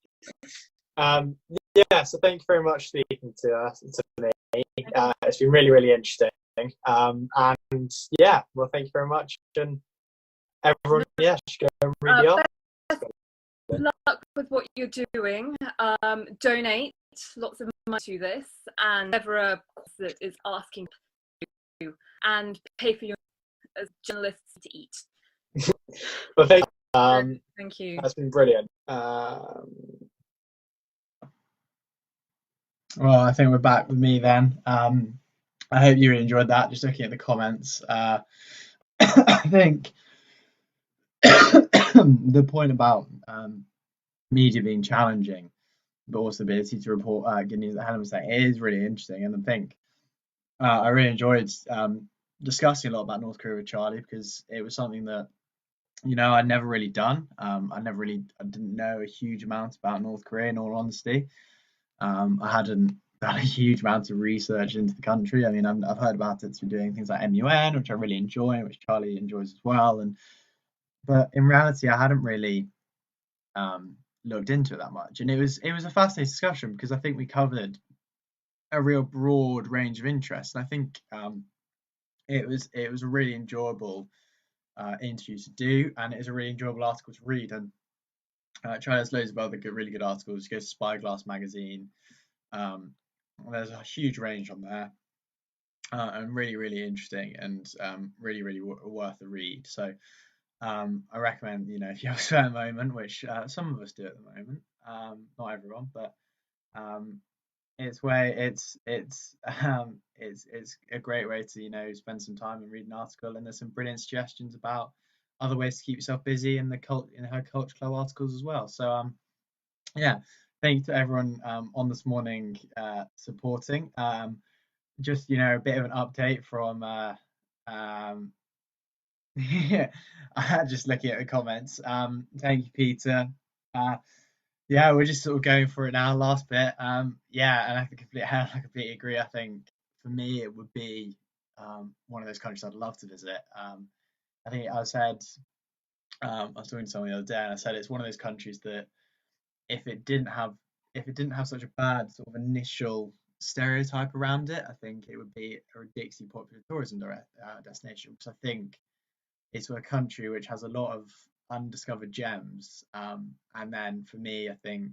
Speaker 4: Yeah, so thank you very much for speaking to me. It's been really, really interesting. And yeah, well, thank you very much. And everyone, should go and read the article.
Speaker 5: Good luck with what you're doing. Donate lots of money to this, and whoever a course that is asking you, and pay for your as journalists to eat.
Speaker 4: Well, thank
Speaker 5: you.
Speaker 4: That's been brilliant.
Speaker 2: Well, I think we're back with me then. I hope you really enjoyed that. Just looking at the comments, I think the point about media being challenging, but also the ability to report good news that Hannah was saying, is really interesting. And I think I really enjoyed discussing a lot about North Korea with Charlie, because it was something that, I'd never really done. I didn't know a huge amount about North Korea, in all honesty. I hadn't done a huge amount of research into the country. I mean, I've heard about it through doing things like MUN, which I really enjoy, which Charlie enjoys as well. But in reality, I hadn't really looked into it that much. And it was a fascinating discussion, because I think we covered a real broad range of interests. And I think it was a really enjoyable interview to do, and it was a really enjoyable article to read. And Charlie has loads of other really good articles. Go to Spyglass magazine. There's a huge range on there, and really, really interesting, and really, really worth a read. So I recommend, if you have a spare moment, which some of us do at the moment, not everyone, but it's a great way to spend some time and read an article. And there's some brilliant suggestions about other ways to keep yourself busy in her Culture Club articles as well. So yeah, thank you to everyone on this morning supporting. Just a bit of an update from yeah, just looking at the comments. Thank you, Peter. Yeah, we're just sort of going for it now. Last bit. Yeah, and I completely agree. I think for me it would be one of those countries I'd love to visit. I think I said I was talking to someone the other day, and I said it's one of those countries that if it didn't have such a bad sort of initial stereotype around it, I think it would be a ridiculously popular tourism destination, because I think it's a country which has a lot of undiscovered gems. And then for me, I think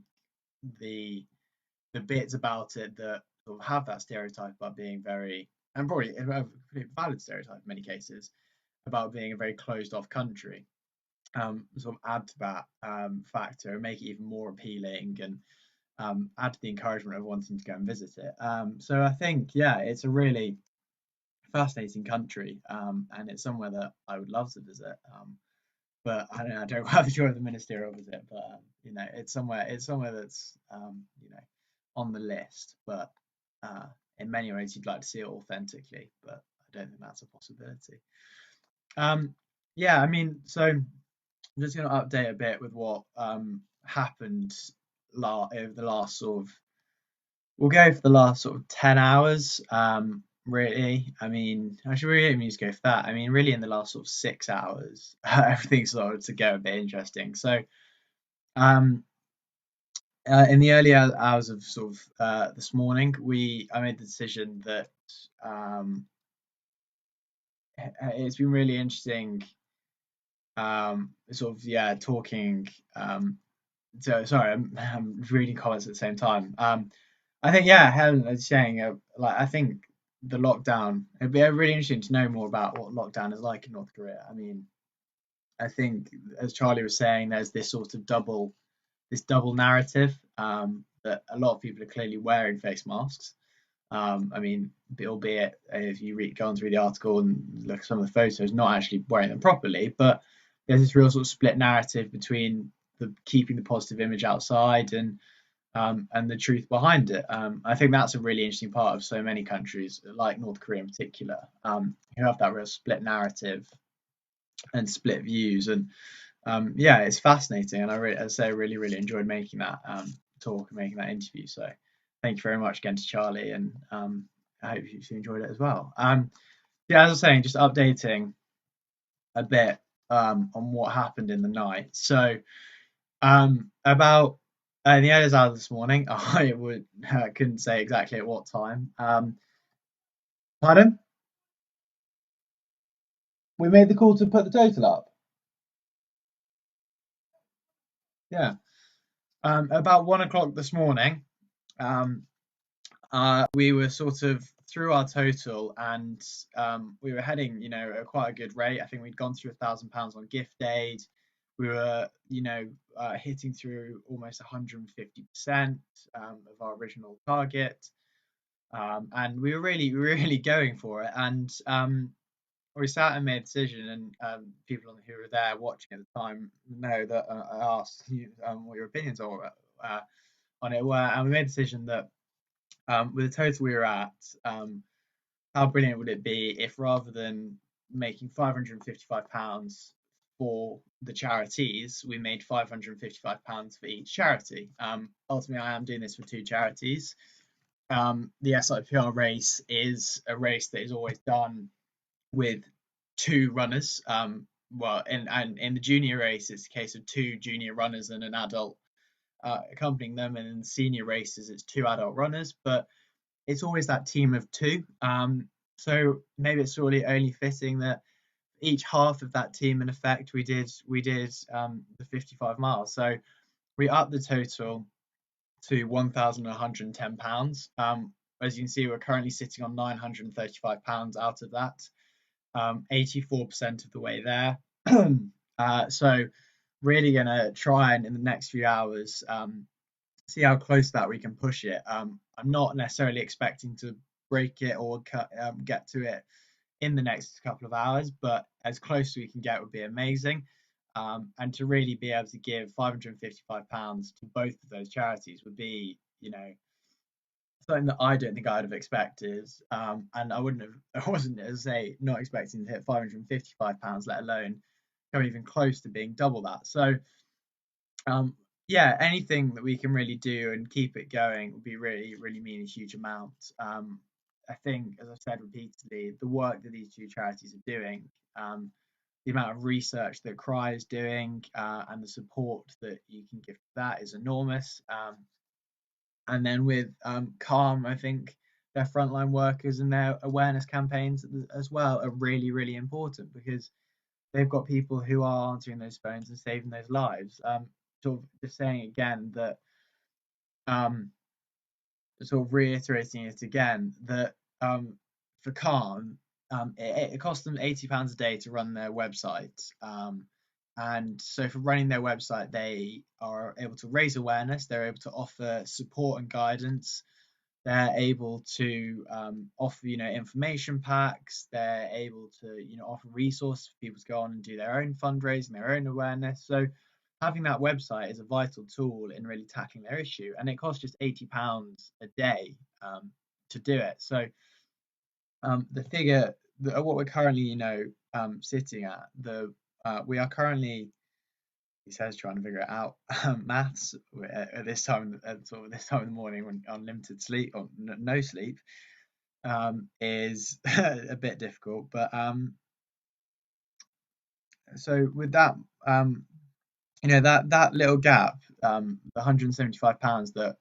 Speaker 2: the bits about it that sort of have that stereotype about being very, and probably a valid stereotype in many cases, about being a very closed off country, sort of add to that factor and make it even more appealing, and add to the encouragement of wanting to go and visit it. So I think, yeah, it's a really fascinating country, and it's somewhere that I would love to visit. But I don't have the joy of the ministerial visit, but it's somewhere that's on the list. But in many ways, you'd like to see it authentically, but I don't think that's a possibility. Yeah, I mean, so I'm just going to update a bit with what happened over the last we'll go for the last sort of 10 hours. Really, I mean, actually, we don't need to go for that. I mean, really, in the last sort of 6 hours, everything started to get a bit interesting. So, in the early hours of sort of this morning, I made the decision that it's been really interesting. Sort of talking. So sorry, I'm reading comments at the same time. I think Helen is saying I think the lockdown. It'd be really interesting to know more about what lockdown is like in North Korea. I mean, I think as Charlie was saying, there's this sort of double narrative that a lot of people are clearly wearing face masks. I mean, albeit if you go on through the article and look at some of the photos, not actually wearing them properly, but there's this real sort of split narrative between keeping the positive image outside and the truth behind it. I think that's a really interesting part of so many countries, like North Korea in particular, who have that real split narrative and split views. And it's fascinating. And I really, really enjoyed making that talk and making that interview. So thank you very much again to Charlie, and I hope you enjoyed it as well. As I was saying, just updating a bit on what happened in the night. So about in the early hours this morning, I couldn't say exactly at what time. Pardon? We made the call to put the total up. Yeah. About 1 o'clock this morning, we were sort of through our total, and we were heading, at quite a good rate. I think we'd gone through £1,000 on gift aid. We were, hitting through almost 150% of our original target, and we were really going for it. And we sat and made a decision, and people who were there watching at the time know that I asked you what your opinions are on it were, and we made a decision that with the total we were at, how brilliant would it be if, rather than making £555 for the charities, we made £555 for each charity. Ultimately, I am doing this for 2 charities. The SIPR race is a race that is always done with 2 runners. Well, in the junior race, it's a case of 2 junior runners and an adult accompanying them, and in the senior races, it's 2 adult runners. But it's always that team of 2. So maybe it's really only fitting that each half of that team, in effect, we did the 55 miles. So we upped the total to £1,110. As you can see, we're currently sitting on £935 out of that, 84% of the way there. So really going to try and in the next few hours see how close that we can push it. I'm not necessarily expecting to break it or get to it in the next couple of hours, but as close as we can get would be amazing. And to really be able to give £555 to both of those charities would be, something that I don't think I'd have expected. And I wasn't, as I say, not expecting to hit £555, let alone come even close to being double that. So, anything that we can really do and keep it going would be really, really mean a huge amount. I think, as I've said repeatedly, the work that these 2 charities are doing, the amount of research that CRY is doing, and the support that you can give to that is enormous. And then with CALM, I think their frontline workers and their awareness campaigns as well are really, really important, because they've got people who are answering those phones and saving those lives. Sort of just saying again that, sort of reiterating it again, that for CALM, it costs them £80 a day to run their website. and so for running their website, they are able to raise awareness, they're able to offer support and guidance, they're able to offer, information packs, they're able to, offer resources for people to go on and do their own fundraising, their own awareness. So having that website is a vital tool in really tackling their issue, and it costs just £80 a day to do it. So the figure, what we're currently, sitting at, we are currently, he says, trying to figure it out, maths at this time, sort of this time in the morning when on limited sleep or no sleep, is a bit difficult. But so with that, that little gap, the £175 that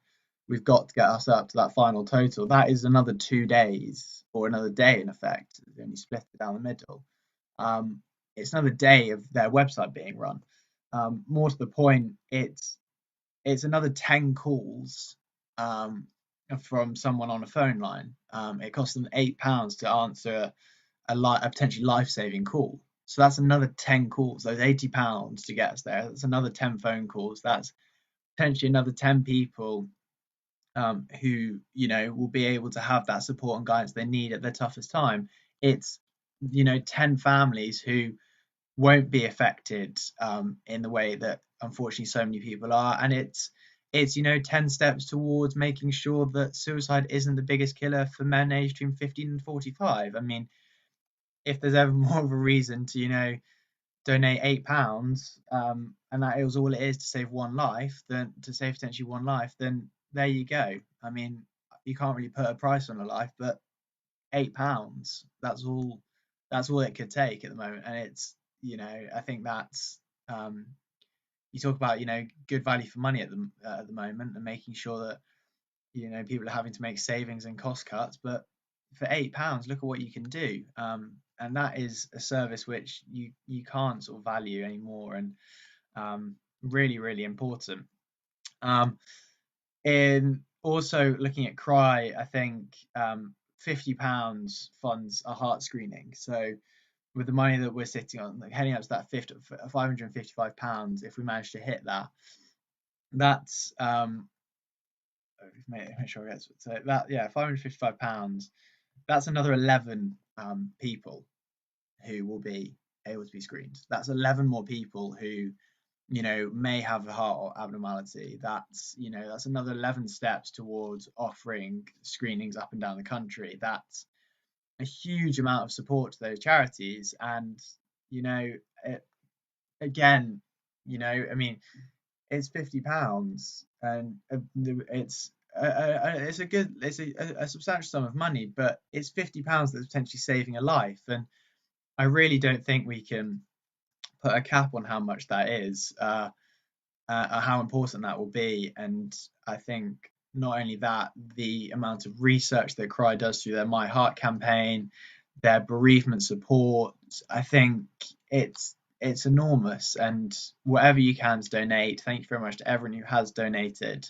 Speaker 2: we've got to get us up to that final total, that is another 2 days, or another day in effect, when you split it down the middle. It's another day of their website being run. More to the point, it's another 10 calls from someone on a phone line. It costs them £8 to answer a potentially life-saving call. So that's another 10 calls. Those £80 to get us there. That's another 10 phone calls. That's potentially another 10 people who will be able to have that support and guidance they need at their toughest time. It's 10 families who won't be affected in the way that unfortunately so many people are, and it's 10 steps towards making sure that suicide isn't the biggest killer for men aged between 15 and 45. I mean, if there's ever more of a reason to donate £8 and that is all it is to save one life, then to save potentially one life, then there you go. I mean, you can't really put a price on a life, but £8, that's all it could take at the moment. And it's I think that's you talk about good value for money at the moment, and making sure that people are having to make savings and cost cuts, but for £8, look at what you can do. And that is a service which you can't sort of value anymore, and really, really important. In also looking at Cry, I think £50 funds a heart screening. So with the money that we're sitting on, like heading up to that £555, if we manage to hit that, that's make sure I get so that, yeah, £555. That's another 11 people who will be able to be screened. That's 11 more people who may have a heart abnormality. That's that's another 11 steps towards offering screenings up and down the country. That's a huge amount of support to those charities. And again, I mean, it's £50, and it's a substantial sum of money, but it's £50 that's potentially saving a life. And I really don't think we can put a cap on how much that is, how important that will be. And I think not only that, the amount of research that Cry does through their My Heart campaign, their bereavement support, I think it's enormous. And whatever you can to donate, thank you very much to everyone who has donated.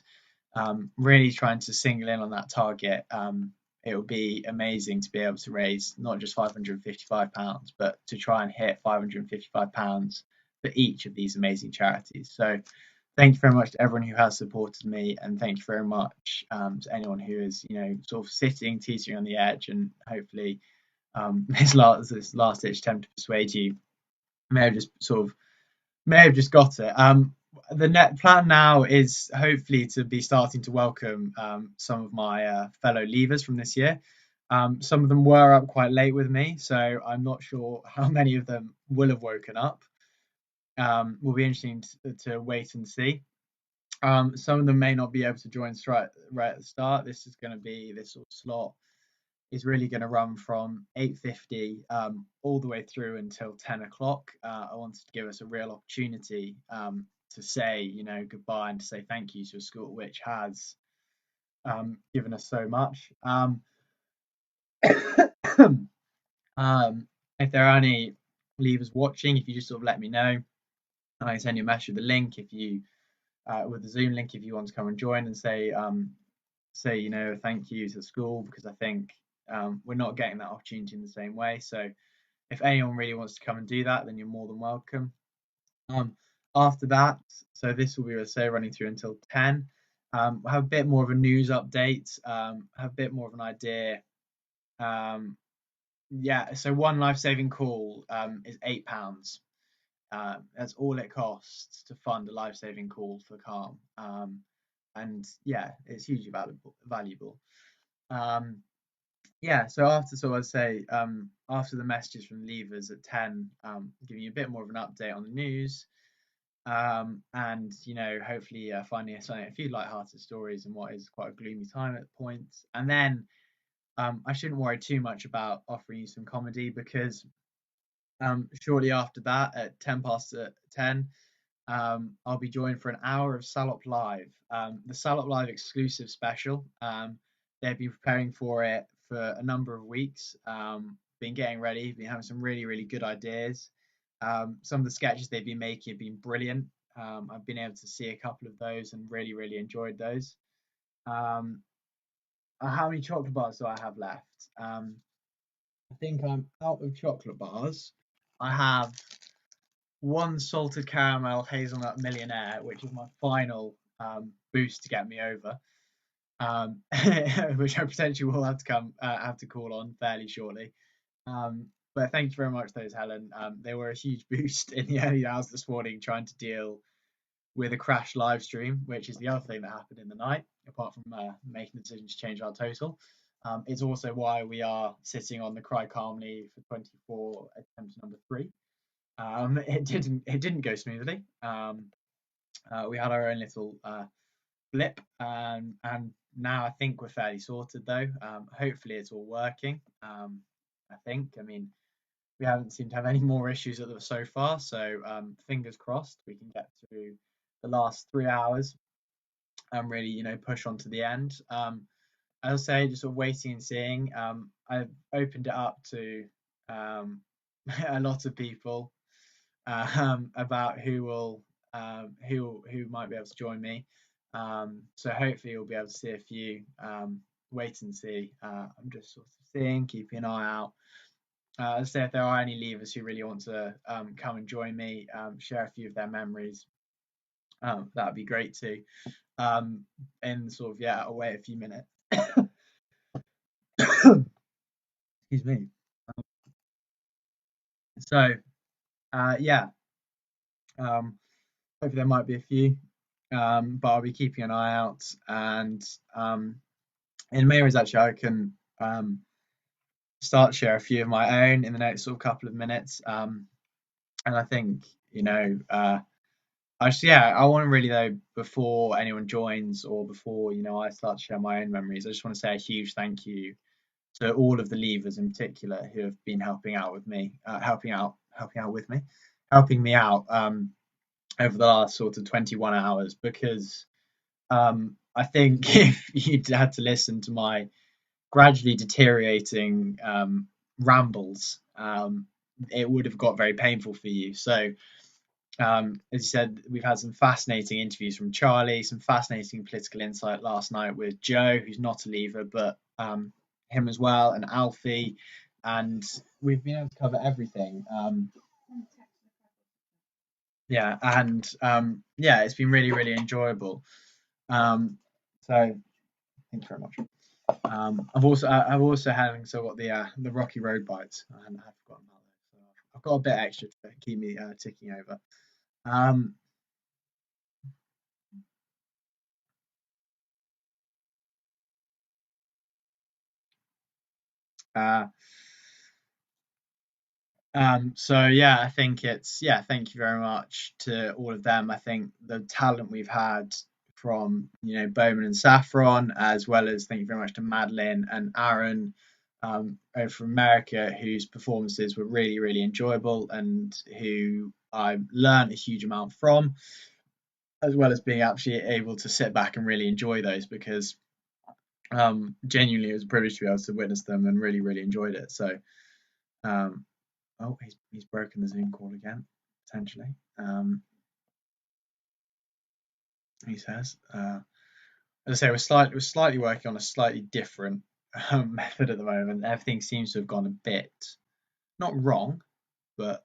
Speaker 2: Really trying to single in on that target. It would be amazing to be able to raise not just £555, but to try and hit £555 for each of these amazing charities. So thank you very much to everyone who has supported me, and thank you very much to anyone who is sort of teetering on the edge, and hopefully this last ditch attempt to persuade you may have just got it. The net plan now is hopefully to be starting to welcome some of my fellow leavers from this year. Some of them were up quite late with me, so I'm not sure how many of them will have woken up. Will be interesting to wait and see. Some of them may not be able to join right at the start. This sort of slot is really going to run from 8:50 all the way through until 10 o'clock. I wanted to give us a real opportunity to say, goodbye, and to say thank you to a school which has given us so much. If there are any leavers watching, if you just sort of let me know, and I can send you a message with the link with the Zoom link if you want to come and join, and say thank you to the school, because I think we're not getting that opportunity in the same way. So if anyone really wants to come and do that, then you're more than welcome. After that, so this will be, let's say, running through until 10. We'll have a bit more of a news update, have a bit more of an idea. Yeah, so one life-saving call is £8. That's all it costs to fund a life-saving call for Calm. And yeah, it's hugely valuable. Yeah, so after, so I'd say after the messages from leavers at 10, giving you a bit more of an update on the news, and you know, hopefully finding a few light-hearted stories in what is quite a gloomy time at points. And then I shouldn't worry too much about offering you some comedy, because shortly after that, at 10 past 10, I'll be joined for an hour of Salop Live, the Salop Live exclusive special. They've been preparing for it for a number of weeks, been getting ready, been having some really, really good ideas. Some of the sketches they've been making have been brilliant. I've been able to see a couple of those and really, really enjoyed those. How many chocolate bars do I have left? I think I'm out of chocolate bars. I have one salted caramel hazelnut millionaire, which is my final boost to get me over, which I potentially will have to call on fairly shortly. But thank you very much, those, Helen. They were a huge boost in the early hours this morning, trying to deal with a crash live stream, which is the other thing that happened in the night, apart from making the decision to change our total. It's also why we are sitting on the Cry Calmly for 24 attempt number 3. It didn't go smoothly. We had our own little blip, and now I think we're fairly sorted though. Hopefully it's all working. I mean, we haven't seemed to have any more issues so far, so fingers crossed we can get through the last 3 hours and really, you know, push on to the end. I'll say, just sort of waiting and seeing. I've opened it up to a lot of people about who might be able to join me. So hopefully you'll be able to see a few. Wait and see. I'm just sort of seeing, keeping an eye out. I'll say if there are any leavers who really want to come and join me, share a few of their memories, that would be great too. And sort of, I'll wait a few minutes. Excuse me. So hopefully there might be a few, but I'll be keeping an eye out. And in many ways, actually, I can start to share a few of my own in the next sort of couple of minutes. And I think, you know, I want to really, though, before anyone joins or before, you know, I start to share my own memories, I just want to say a huge thank you to all of the leavers in particular who have been helping me out over the last sort of 21 hours, because I think if you'd had to listen to my gradually deteriorating rambles, it would have got very painful for you. So as you said, we've had some fascinating interviews from Charlie, some fascinating political insight last night with Joe, who's not a leaver, but him as well, and Alfie, and we've been able to cover everything. It's been really, really enjoyable. So thank you very much. I've also got the Rocky Road bites. I have forgotten about those. So I've got a bit extra to keep me ticking over. I think thank you very much to all of them. I think the talent we've had from, you know, Bowman and Saffron, as well as thank you very much to Madeline and Aaron over from America, whose performances were really, really enjoyable and who I learned a huge amount from, as well as being actually able to sit back and really enjoy those, because genuinely it was a privilege to be able to witness them and really, really enjoyed it. So he's broken the Zoom call again, potentially. He says, as I say, we're slightly working on a slightly different method at the moment. Everything seems to have gone a bit, not wrong, but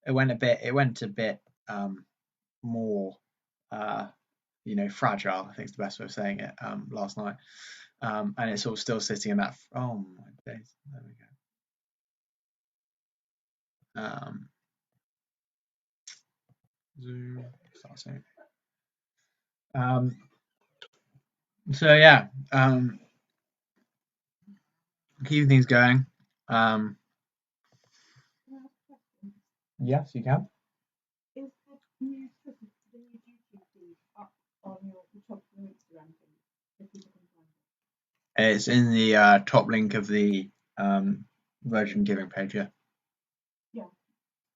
Speaker 2: it went a bit more fragile, I think is the best way of saying it, last night. And it's sort of still sitting in that. Oh my days! There we go. Zoom starting. So yeah, keeping things going. Yes, you can.
Speaker 1: Is the new YouTube feed up on the top of the Instagram thing? If people can find it.
Speaker 2: It's in the top link of the Virgin Giving page. Yeah.
Speaker 1: Yeah.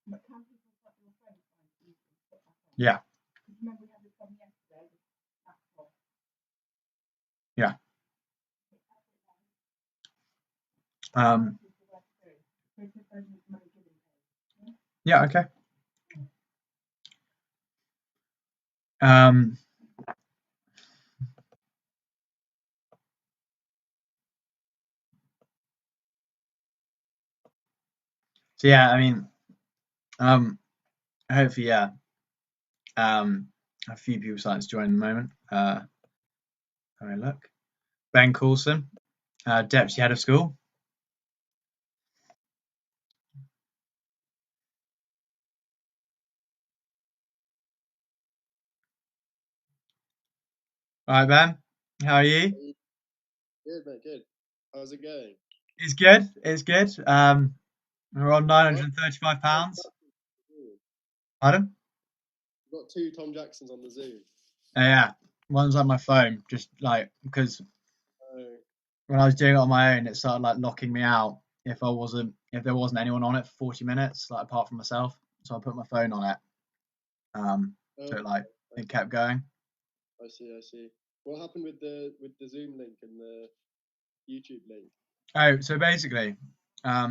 Speaker 1: But can people put your phone find it easily? Put that on?
Speaker 2: Yeah.
Speaker 1: Because remember we had this one yesterday. This laptop.
Speaker 2: Yeah. Yeah. Okay. So yeah, I mean, hopefully, yeah, a few people starting to join in the moment. Have a look. Ben Coulson, deputy head of school. All right, Ben, how are you?
Speaker 7: Good, mate, good. How's it going?
Speaker 2: It's good. It's good. We're on £935. Pardon?
Speaker 7: We've got 2 Tom Jacksons on the Zoom.
Speaker 2: Yeah, one's on my phone, just like because when I was doing it on my own, it started like locking me out if there wasn't anyone on it for 40 minutes, like apart from myself. So I put my phone on it. So it kept going.
Speaker 7: I see. What happened with the Zoom link and the YouTube link?
Speaker 2: Oh, so basically, at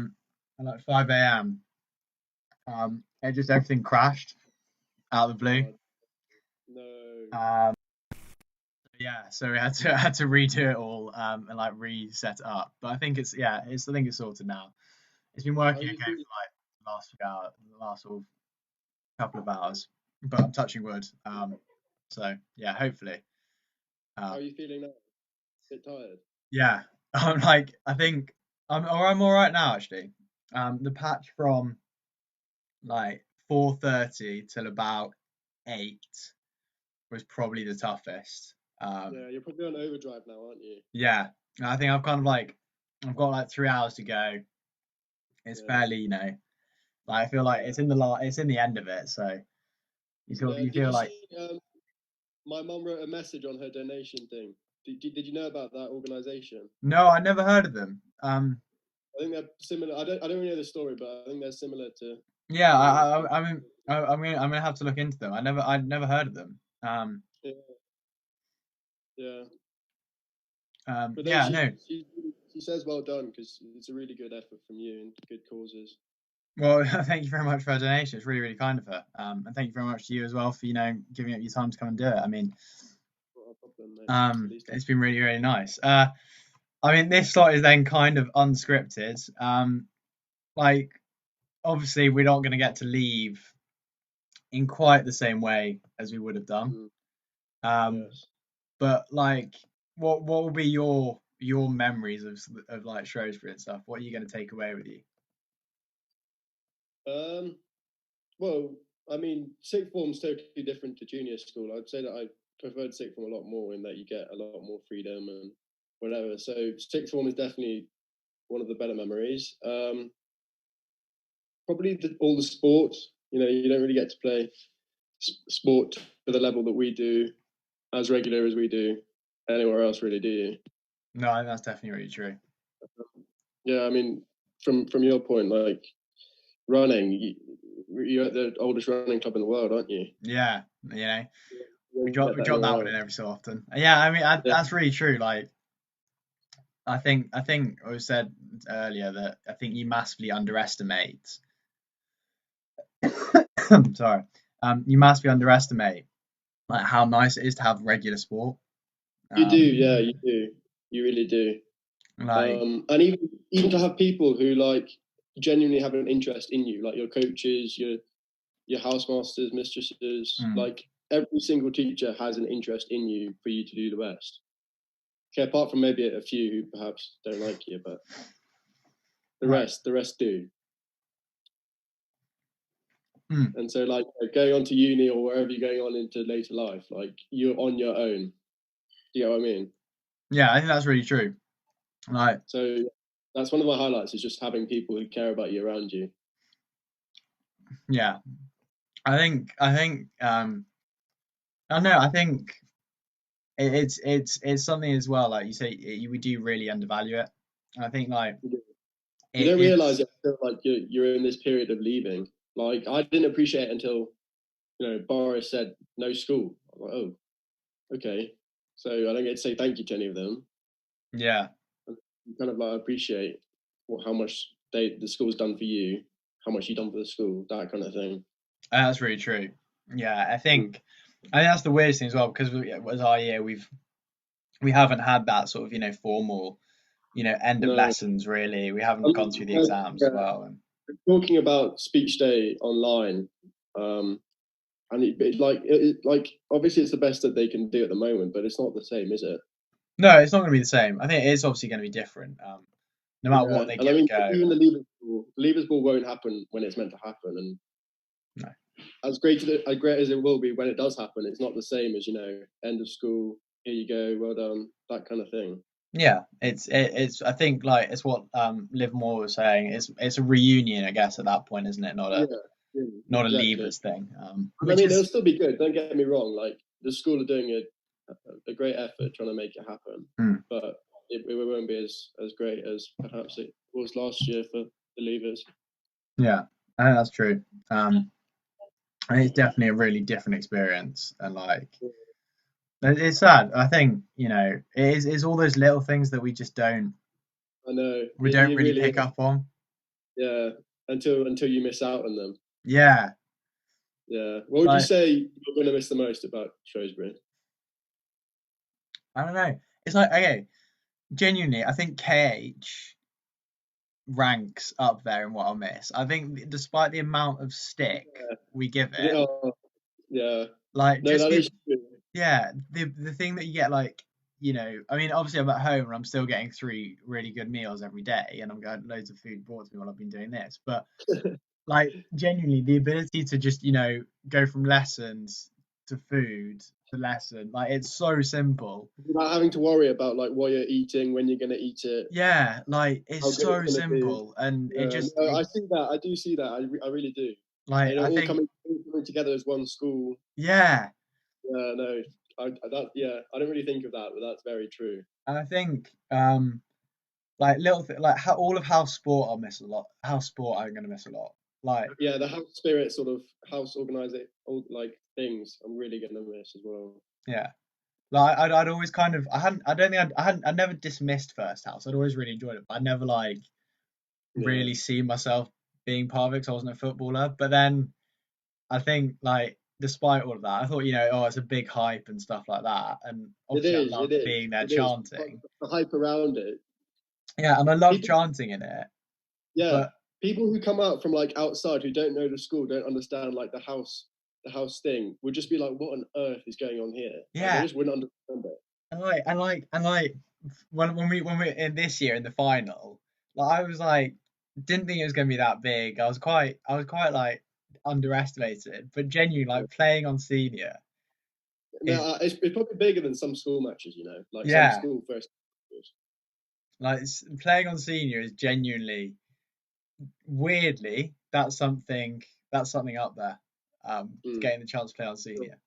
Speaker 2: like 5 a.m., everything crashed out of the blue.
Speaker 7: No.
Speaker 2: Yeah, so we had to redo it all and like reset it up. But I think it's sorted now. It's been working okay for like the last sort of couple of hours, but I'm touching wood. So yeah, hopefully.
Speaker 7: How are you feeling now? A bit tired?
Speaker 2: Yeah, I think I'm all right now actually. The patch from like 4:30 till about 8 was probably the toughest.
Speaker 7: Yeah, you're probably on overdrive now, aren't you?
Speaker 2: Yeah, I think I've got like 3 hours to go. It's fairly, I feel like it's in the end of it, so you feel like.
Speaker 7: See, my mum wrote a message on her donation thing. Did you know about that organisation?
Speaker 2: No, I never heard of them.
Speaker 7: I think they're similar. I don't really know the story, but I think they're similar to.
Speaker 2: Yeah, I'm gonna have to look into them. I'd never heard of them.
Speaker 7: Yeah.
Speaker 2: But
Speaker 7: she says well done because it's a really good effort from you and good causes.
Speaker 2: Well, thank you very much for her donation. It's really, really kind of her. And thank you very much to you as well for giving up your time to come and do it. I mean, it's been really, really nice. I mean, this slot is then kind of unscripted. Like, obviously, we're not going to get to leave in quite the same way as we would have done.
Speaker 7: Yes.
Speaker 2: But like, what will be your memories of like Shrewsbury and stuff? What are you going to take away with you?
Speaker 7: Well, I mean, sixth form's totally different to junior school. I'd say that I preferred sixth form a lot more in that you get a lot more freedom and whatever. So sixth form is definitely one of the better memories. Probably all the sports. You don't really get to play sport to the level that we do, as regular as we do anywhere else, really, do you?
Speaker 2: No, I think that's definitely really true.
Speaker 7: Yeah, I mean, from your point, like running, you're at the oldest running club in the world, aren't you?
Speaker 2: Yeah, we drop that one in every so often. Yeah, I mean, that's really true. Like, I think I was said earlier that I think you massively underestimate. Sorry, you massively underestimate like how nice it is to have regular sport.
Speaker 7: You do, yeah, you do. You really do.
Speaker 2: Like,
Speaker 7: and even to have people who like genuinely have an interest in you, like your coaches, your your housemasters, mistresses,
Speaker 2: Mm.
Speaker 7: like every single teacher has an interest in you for you to do the best. Okay, apart from maybe a few who perhaps don't like you, but the
Speaker 2: Right.
Speaker 7: rest do.
Speaker 2: Mm.
Speaker 7: And so, like, going on to uni or wherever you're going on into later life, like, you're on your own. Do you know what I mean?
Speaker 2: Yeah, I think that's really true. Like,
Speaker 7: So that's one of my highlights, is just having people who care about you around you.
Speaker 2: yeah, I think I don't know. I think it's something as well. Like you say, we do really undervalue it. I think like
Speaker 7: You don't realize it until like you're in this period of leaving. Like, I didn't appreciate it until, you know, Boris said no school. I'm like, oh, okay. So I don't get to say thank you to any of them.
Speaker 2: Yeah,
Speaker 7: You kind of like appreciate how much the school's done for you, how much you've done for the school, that kind of thing.
Speaker 2: that's really true. Yeah, I think that's the weirdest thing as well, because it was our year. We haven't had that sort of formal end of
Speaker 7: No.
Speaker 2: lessons really. We haven't gone through the exams as well. And
Speaker 7: talking about speech day online, and like obviously it's the best that they can do at the moment, but it's not the same, is it?
Speaker 2: no, it's not going to be the same. I think it is obviously going to be different. No matter what they
Speaker 7: And I
Speaker 2: give
Speaker 7: mean,
Speaker 2: a go.
Speaker 7: even the Leavers Ball won't happen when it's meant to happen, and
Speaker 2: No.
Speaker 7: as great as it will be when it does happen, it's not the same as, end of school, here you go, well done, that kind of thing.
Speaker 2: Yeah, it's I think like it's what Livermore was saying. It's a reunion, I guess, at that point, isn't it? Not a not
Speaker 7: exactly.
Speaker 2: a leavers thing.
Speaker 7: I mean, it'll still be good. Don't get me wrong. Like, the school are doing a great effort trying to make it happen, but it won't be as great as perhaps it was last year for the leavers. Yeah,
Speaker 2: I think that's true. And it's definitely a really different experience, and like it's sad. I think it's all those little things that we just don't.
Speaker 7: I know
Speaker 2: we don't really pick up on.
Speaker 7: Yeah, until you miss out on them.
Speaker 2: Yeah.
Speaker 7: What would you say you're going to miss the most about Shrewsbury?
Speaker 2: I don't know. It's like, okay, genuinely, I think KH ranks up there in what I'll miss. I think despite the amount of stick we give it, like the thing that you get, like, I mean, obviously I'm at home and I'm still getting 3 really good meals every day, and I'm getting loads of food brought to me while I've been doing this. But like, genuinely, the ability to just go from lessons to food to lesson, like, it's so simple.
Speaker 7: Without having to worry about like what you're eating, when you're going to eat it.
Speaker 2: Yeah, like, it's so simple, and it just.
Speaker 7: I see that. I do see that. I really do.
Speaker 2: Like, I think
Speaker 7: coming together as one school.
Speaker 2: Yeah.
Speaker 7: No, I don't really think of that, but that's very true.
Speaker 2: And I think like little like all of house sport I'll miss a lot. House sport I'm gonna miss a lot. Like,
Speaker 7: yeah, the house spirit, sort of house organizing, like, things I'm really gonna miss as well.
Speaker 2: Yeah, like I'd always kind of I'd never dismissed First House. I'd always really enjoyed it, but I'd never like really seen myself being part of it because I wasn't a footballer. But then I think, like, despite all of that, I thought, it's a big hype and stuff like that, and obviously I love being there chanting.
Speaker 7: The hype around it.
Speaker 2: Yeah, and I love chanting in it.
Speaker 7: Yeah, but people who come out from like outside who don't know the school, don't understand like the house thing, would just be like, what on earth is going on here?
Speaker 2: Yeah,
Speaker 7: like, they just wouldn't understand it.
Speaker 2: And like when we in this year in the final, like, I was like, didn't think it was gonna be that big. I was quite like underestimated, but genuinely, like, playing on senior.
Speaker 7: No, it's probably bigger than some school matches, like some school first.
Speaker 2: Like, playing on senior is genuinely, weirdly, that's something up there. Getting the chance to play on senior.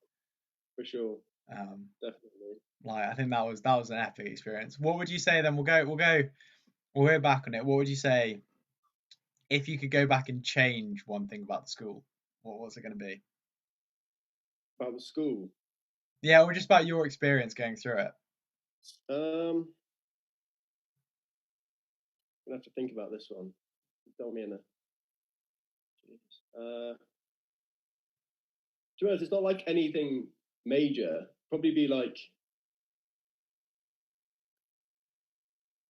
Speaker 7: For sure. Definitely.
Speaker 2: Like, I think that was an epic experience. What would you say then? We'll go back on it. What would you say if you could go back and change one thing about the school? What's it going to be?
Speaker 7: About the school?
Speaker 2: Yeah, or just about your experience going through it.
Speaker 7: I'm gonna have to think about this one. Tell me in a. To be honest, it's not like anything major. Probably be like,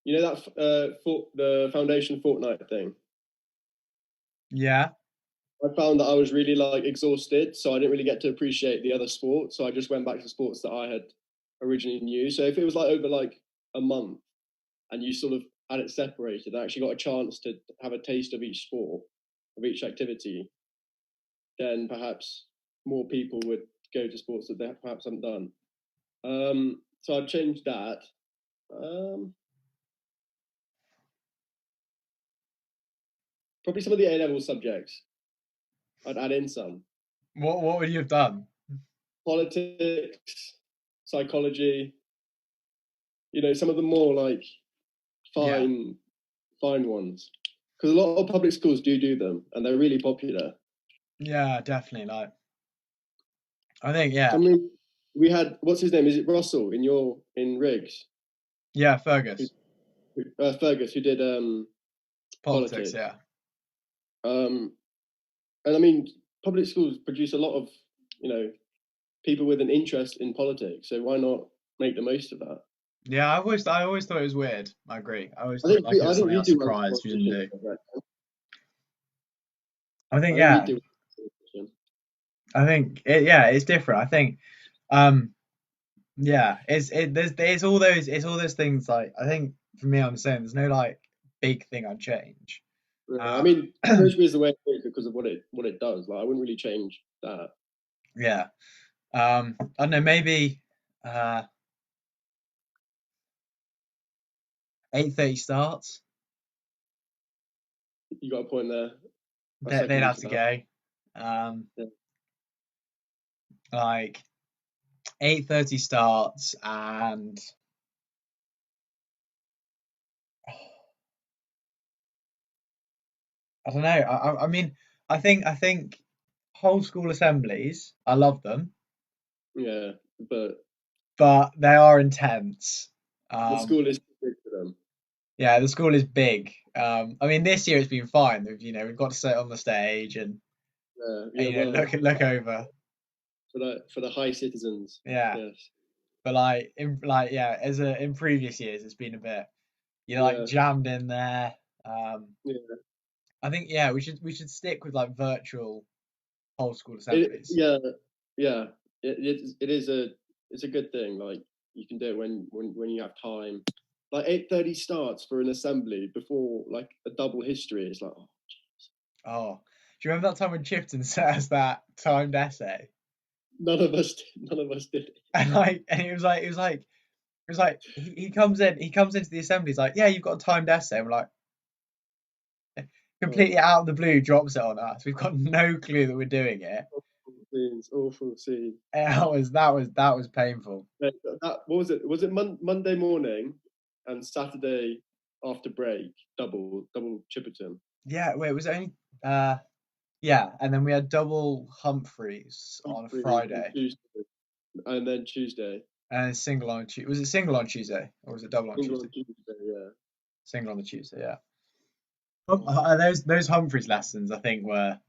Speaker 7: that the foundation fortnight thing.
Speaker 2: Yeah.
Speaker 7: I found that I was really like exhausted, so I didn't really get to appreciate the other sports. So I just went back to sports that I had originally knew. So if it was like over like a month, and you sort of had it separated, I actually got a chance to have a taste of each sport, of each activity, then perhaps more people would go to sports that they perhaps haven't done. So I've changed that. Probably some of the A-level subjects. I'd add in some.
Speaker 2: What would you have done?
Speaker 7: Politics, psychology. You know, some of the more like fine ones. Because a lot of public schools do them, and they're really popular.
Speaker 2: Yeah, definitely. Like, I think, yeah.
Speaker 7: I mean, we had, what's his name? Is it Russell in Riggs?
Speaker 2: Yeah, Fergus.
Speaker 7: Fergus, who did
Speaker 2: Politics, yeah.
Speaker 7: And I mean, public schools produce a lot of, you know, people with an interest in politics. So why not make the most of that?
Speaker 2: Yeah, I always thought it was weird. I agree. I always thought it was something I was surprised you didn't do. I think, yeah. I think it's different. I think, yeah, there's all those things. Like, I think for me, I'm saying there's no like big thing I'd change.
Speaker 7: I mean, Treasury is the way it is because of what it does. Like, I wouldn't really change that.
Speaker 2: Yeah, I don't know. Maybe 8:30 starts.
Speaker 7: You got a point there.
Speaker 2: They'd have to go. Like 8:30 starts, and I don't know. I mean, I think whole school assemblies, I love them.
Speaker 7: Yeah, but
Speaker 2: they are intense.
Speaker 7: The school is big for them.
Speaker 2: Yeah, the school is big. I mean, this year it's been fine. You know, we've got to sit on the stage and look over
Speaker 7: for the high citizens.
Speaker 2: Yeah. Yes. But in previous years, it's been a bit jammed in there. I think we should stick with like virtual whole school assemblies.
Speaker 7: It's a good thing. Like, you can do it when you have time. Like 8:30 starts for an assembly before like a double history. It's like, oh, geez.
Speaker 2: Oh, do you remember that time when Chipton sent us that timed essay?
Speaker 7: None of us did.
Speaker 2: And it was like he comes into the assembly. He's like, yeah, you've got a timed essay. We're like, completely out of the blue, drops it on us. We've got no clue that we're doing it.
Speaker 7: Awful scene.
Speaker 2: That was painful.
Speaker 7: What was it? Was it Monday morning and Saturday after break? Double Chipperton.
Speaker 2: Yeah, wait, it was only and then we had double Humphreys on a Friday.
Speaker 7: And then Tuesday.
Speaker 2: And single on Tuesday. Was it single on Tuesday or was it double on Tuesday?
Speaker 7: Yeah.
Speaker 2: Single on the Tuesday, yeah. Those Humphreys lessons, I think, were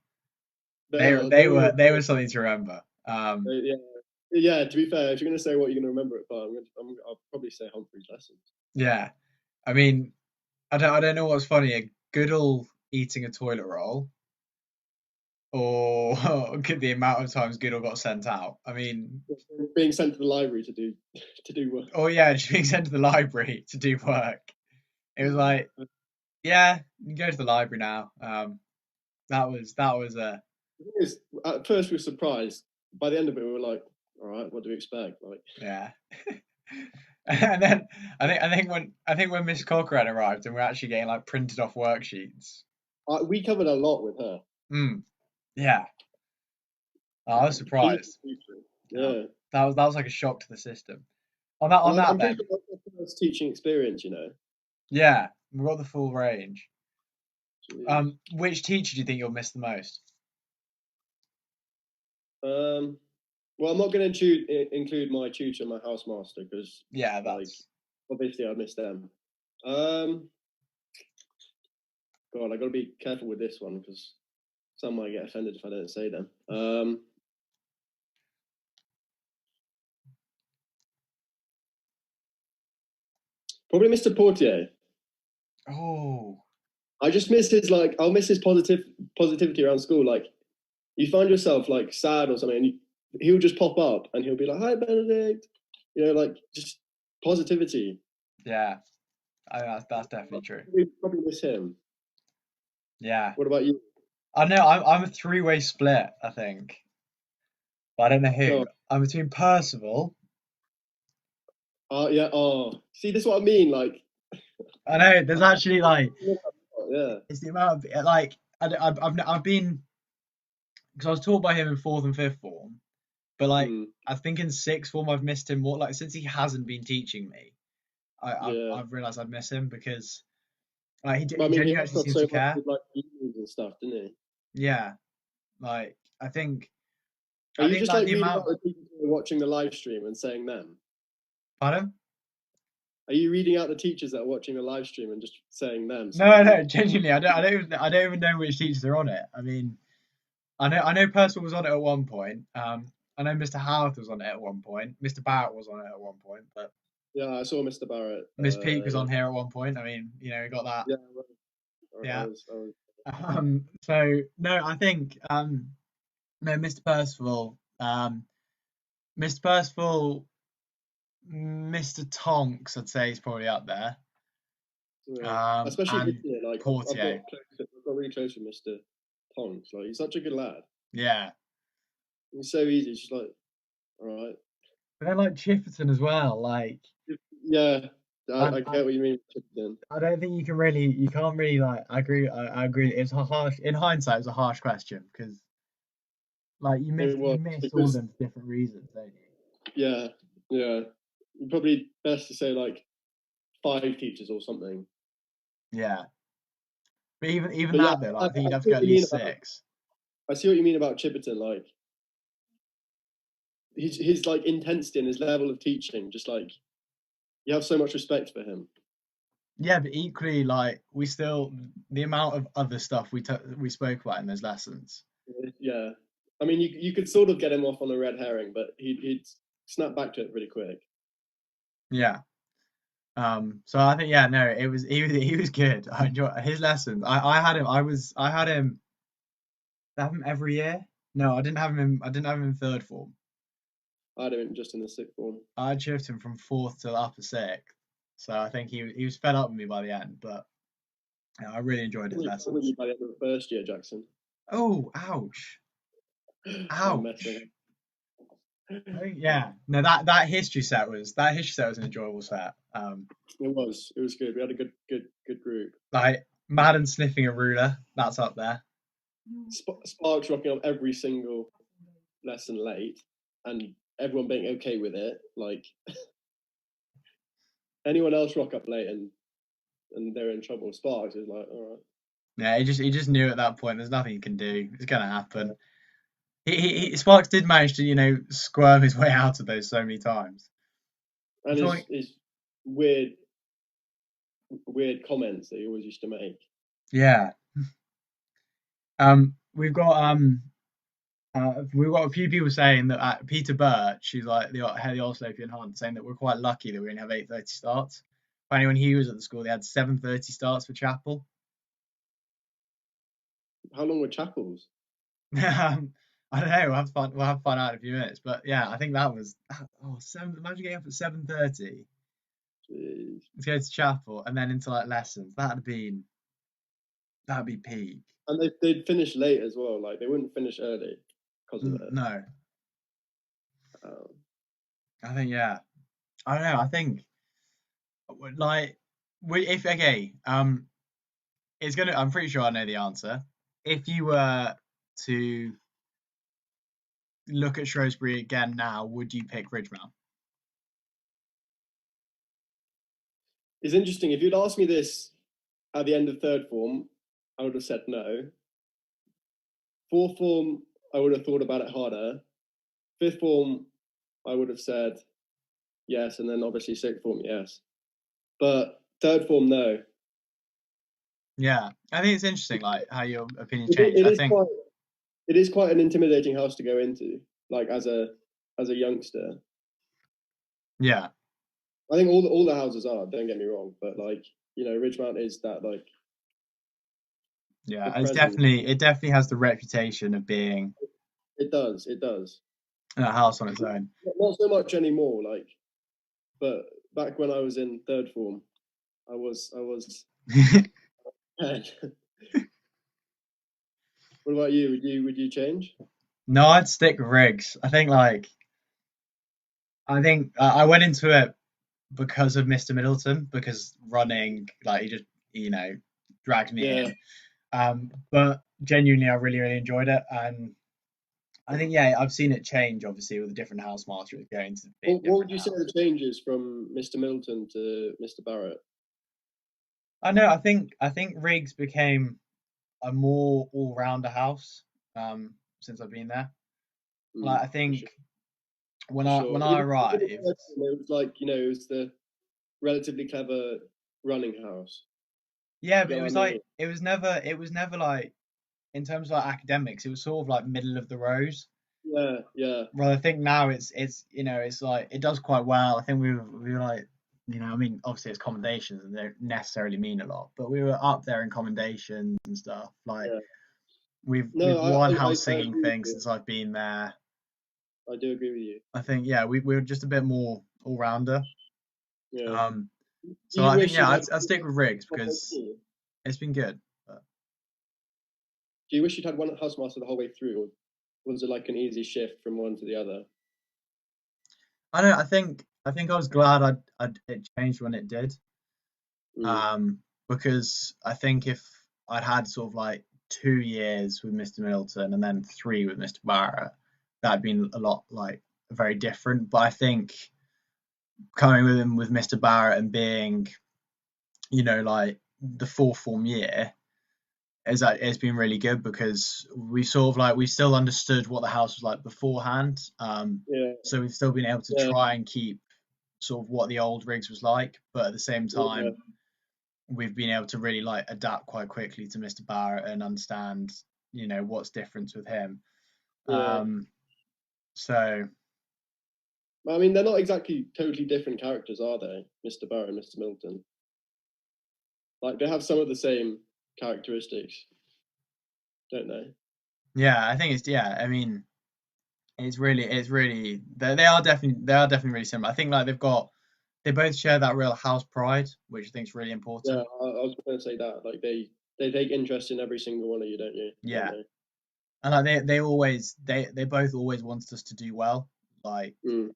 Speaker 2: they were something to remember.
Speaker 7: Yeah. To be fair, if you're going to say what you're going to remember it by, I'll probably say Humphreys lessons.
Speaker 2: Yeah, I mean, I don't know what's funnier, Goodall eating a toilet roll, or the amount of times Goodall got sent out. I mean,
Speaker 7: being sent to the library to do work.
Speaker 2: Oh yeah, just being sent to the library to do work. It was like, yeah, you can go to the library now. That was a.
Speaker 7: At first we were surprised. By the end of it, we were like, all right, what do we expect? Like,
Speaker 2: yeah. And then I think when Miss Corcoran arrived and we're actually getting like printed off worksheets.
Speaker 7: We covered a lot with her.
Speaker 2: Yeah. I was surprised.
Speaker 7: Yeah.
Speaker 2: That was like a shock to the system. On that then.
Speaker 7: First teaching experience, you know.
Speaker 2: Yeah, we've got the full range. Jeez. Which teacher do you think you'll miss the most?
Speaker 7: Well, I'm not going to include my tutor and my housemaster because obviously I miss them. God, I got to be careful with this one because some might get offended if I don't say them. Probably Mr. Portier.
Speaker 2: Oh,
Speaker 7: I just miss I'll miss his positivity around school. Like, you find yourself like sad or something, and he'll just pop up and he'll be like, "Hi, Benedict," you know, like just positivity.
Speaker 2: Yeah, that's definitely true.
Speaker 7: We probably miss him.
Speaker 2: Yeah,
Speaker 7: What about you?
Speaker 2: I know I'm a three-way split, I think, but I don't know who.
Speaker 7: Go on.
Speaker 2: I'm between Percival.
Speaker 7: Yeah. Oh, see, this is what I mean. Like,
Speaker 2: I know there's actually like
Speaker 7: yeah.
Speaker 2: it's the amount of like I've been because I was taught by him in fourth and fifth form, but like I think in sixth form I've missed him more. Like since he hasn't been teaching me, I've realised I'd miss him because like he genuinely actually seems to care.
Speaker 7: With, like evenings and stuff, didn't he?
Speaker 2: Yeah, like I think.
Speaker 7: Are you just like reading about the people who are watching the live stream and saying them?
Speaker 2: Pardon?
Speaker 7: Are you reading out the teachers that are watching the live stream and just saying them?
Speaker 2: No, genuinely, I don't even know which teachers are on it. I mean, I know Percival was on it at one point. I know Mr. Howarth was on it at one point. Mr. Barrett was on it at one point, but
Speaker 7: yeah, I saw Mr. Barrett.
Speaker 2: Miss Peak was on here at one point. I mean, you know, we got that.
Speaker 7: Yeah.
Speaker 2: So no, I think no, Mr. Percival, Mr. Percival, Mr. Tonks, I'd say is probably up there.
Speaker 7: Yeah. Especially this year, like
Speaker 2: Portier.
Speaker 7: I've got really close with Mr. Tonks. Like he's such a good lad.
Speaker 2: Yeah.
Speaker 7: He's so easy. It's just like, all right.
Speaker 2: But then like Chipperton as well, like.
Speaker 7: Yeah, I get what you mean.
Speaker 2: I don't think you can't really like. I agree. It's a harsh. In hindsight, it's a harsh question because, like, you miss all them for different reasons, don't you?
Speaker 7: Yeah. Probably best to say like 5 teachers or something.
Speaker 2: Yeah, but even that though, like, I think you'd have to go at least 6.
Speaker 7: I see what you mean about Chipperton. Like, his like intensity and his level of teaching, just like. You have so much respect for him.
Speaker 2: Yeah, but equally, like the amount of other stuff we spoke about in those lessons.
Speaker 7: Yeah, I mean, you could sort of get him off on a red herring, but he'd snap back to it pretty quick.
Speaker 2: Yeah. So I think he was good. I enjoyed his lessons. I had him every year. No, I didn't have him in third form.
Speaker 7: I had him just in the sixth form.
Speaker 2: I shifted him from fourth to the upper sixth, so I think he was fed up with me by the end. But yeah, I really enjoyed his lessons.
Speaker 7: With you by the end of the first year, Jackson.
Speaker 2: Oh, ouch! Ouch! Yeah, no, that history set was an enjoyable set.
Speaker 7: It was good. We had a good group.
Speaker 2: Like Madden sniffing a ruler, that's up there.
Speaker 7: Sparks rocking up every single lesson late, and everyone being okay with it. Like anyone else rock up late and they're in trouble. Sparks is like, all right.
Speaker 2: Yeah, he just knew at that point there's nothing he can do. It's gonna happen. Sparks did manage to squirm his way out of those so many times.
Speaker 7: And his weird comments that he always used to make.
Speaker 2: Yeah. We've got a few people saying that Peter Birch, who's like the head of the Oslopian Hunt, saying that we're quite lucky that we only have 8:30 starts. Apparently, when he was at the school, they had 7:30 starts for chapel.
Speaker 7: How long were chapels?
Speaker 2: I don't know. We'll have to find out in a few minutes. But yeah, I think that was imagine getting up at 7:30 to go to chapel and then into like lessons. That'd be peak.
Speaker 7: And they'd finish late as well. Like they wouldn't finish early because of it.
Speaker 2: No. I think I don't know. I think like it's gonna. I'm pretty sure I know the answer. If you were to look at Shrewsbury again now, would you pick Ridgemount?
Speaker 7: It's interesting. If you'd asked me this at the end of third form, I would have said no. Fourth form, I would have thought about it harder. Fifth form, I would have said yes, and then obviously sixth form, yes. But third form, no.
Speaker 2: Yeah, I think it's interesting, like how your opinion changed.
Speaker 7: It is quite an intimidating house to go into, like as a youngster.
Speaker 2: Yeah,
Speaker 7: I think all the houses are. Don't get me wrong, but like Ridgemount is that like.
Speaker 2: Yeah,
Speaker 7: the
Speaker 2: it's
Speaker 7: present.
Speaker 2: it definitely has the reputation of being
Speaker 7: It does.
Speaker 2: a house on its own.
Speaker 7: Not so much anymore, like, but back when I was in third form, I was. What about you? Would you change?
Speaker 2: No, I'd stick with Riggs. I think I went into it because of Mr. Middleton, because running, like, he just, dragged me
Speaker 7: Yeah.
Speaker 2: in. But genuinely, I really, really enjoyed it. And I think, yeah, I've seen it change, obviously, with the different house-masters going to being
Speaker 7: What would you say
Speaker 2: different
Speaker 7: are the changes from Mr. Middleton to Mr. Barrett?
Speaker 2: I know, I think Riggs became a more all-rounder house, since I've been there. Like, I
Speaker 7: For
Speaker 2: think
Speaker 7: sure.
Speaker 2: when
Speaker 7: For
Speaker 2: I
Speaker 7: sure.
Speaker 2: when
Speaker 7: Even
Speaker 2: I
Speaker 7: in the
Speaker 2: arrived,
Speaker 7: first one, it was like, it was the relatively clever running house.
Speaker 2: yeah,
Speaker 7: You
Speaker 2: but
Speaker 7: know what I mean?
Speaker 2: it was never like, in terms of like academics, it was sort of like middle of the rows.
Speaker 7: Yeah, yeah.
Speaker 2: Well, I think now it's it's like it does quite well. I think we were like, I mean, obviously it's commendations and they don't necessarily mean a lot, but we were up there in commendations and stuff. Like,
Speaker 7: Yeah.
Speaker 2: we've
Speaker 7: No,
Speaker 2: won
Speaker 7: I
Speaker 2: house singing
Speaker 7: agree with
Speaker 2: things
Speaker 7: you.
Speaker 2: since I've been there.
Speaker 7: I do agree with you.
Speaker 2: I think, yeah, we're just a bit more all rounder.
Speaker 7: Yeah.
Speaker 2: So
Speaker 7: Do you
Speaker 2: I think,
Speaker 7: wish
Speaker 2: yeah,
Speaker 7: you'd had
Speaker 2: I'd stick with Riggs
Speaker 7: one halfway
Speaker 2: because
Speaker 7: through?
Speaker 2: it's been good. But
Speaker 7: Do you wish you'd had one housemaster the whole way through, or was it like an easy shift from one to the other?
Speaker 2: I don't know, I think I was glad it changed when it did.
Speaker 7: Mm.
Speaker 2: Because I think if I'd had sort of like 2 years with Mr. Middleton and then 3 with Mr. Barrett, that'd been a lot, like, very different. But I think coming with him with Mr. Barrett and being, like, the fourth form year, it's been really good because we sort of like we still understood what the house was like beforehand.
Speaker 7: Yeah,
Speaker 2: So we've still been able to
Speaker 7: yeah,
Speaker 2: try and keep sort of what the old rigs was like, but at the same
Speaker 7: yeah,
Speaker 2: time, we've been able to really like adapt quite quickly to Mr. Barrett and understand, what's different with him.
Speaker 7: yeah.
Speaker 2: So
Speaker 7: I mean, they're not exactly totally different characters, are they, Mr. Barrett and Mr. Middleton? Like, they have some of the same characteristics, don't they?
Speaker 2: yeah, I think I mean, it's really they are definitely really similar. I think like they both share that real house pride, which I think is really
Speaker 7: Yeah,
Speaker 2: important.
Speaker 7: I was going to say that. Like, they take interest in every single one of you, don't you? Don't
Speaker 2: Yeah,
Speaker 7: they?
Speaker 2: and like they both always wanted us to do well. Like,
Speaker 7: Mm,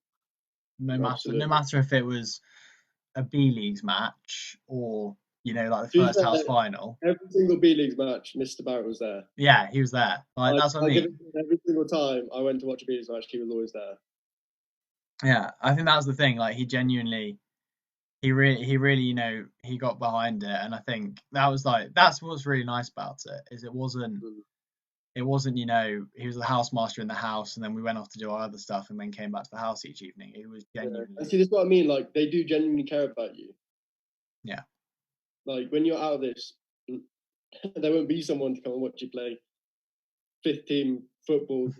Speaker 2: no
Speaker 7: absolutely.
Speaker 2: matter if it was a B Leagues match or, like the
Speaker 7: To be
Speaker 2: first house
Speaker 7: fair,
Speaker 2: final.
Speaker 7: every single B Leagues match, Mr. Barrett was there.
Speaker 2: Yeah, he was there. Like, that's what I
Speaker 7: I give it
Speaker 2: mean.
Speaker 7: every single time I went to watch a B Leagues match, he was always there.
Speaker 2: Yeah, I think that was the thing. Like, he really, he got behind it, and I think that's what's really nice about it is
Speaker 7: Mm.
Speaker 2: it wasn't, he was the housemaster in the house, and then we went off to do our other stuff, and then came back to the house each evening. It was
Speaker 7: Yeah. And
Speaker 2: genuinely,
Speaker 7: see, this is what I mean. Like, they do genuinely care about you.
Speaker 2: yeah,
Speaker 7: Like, when you're out of this, there won't be someone to come and watch you play fifth team football,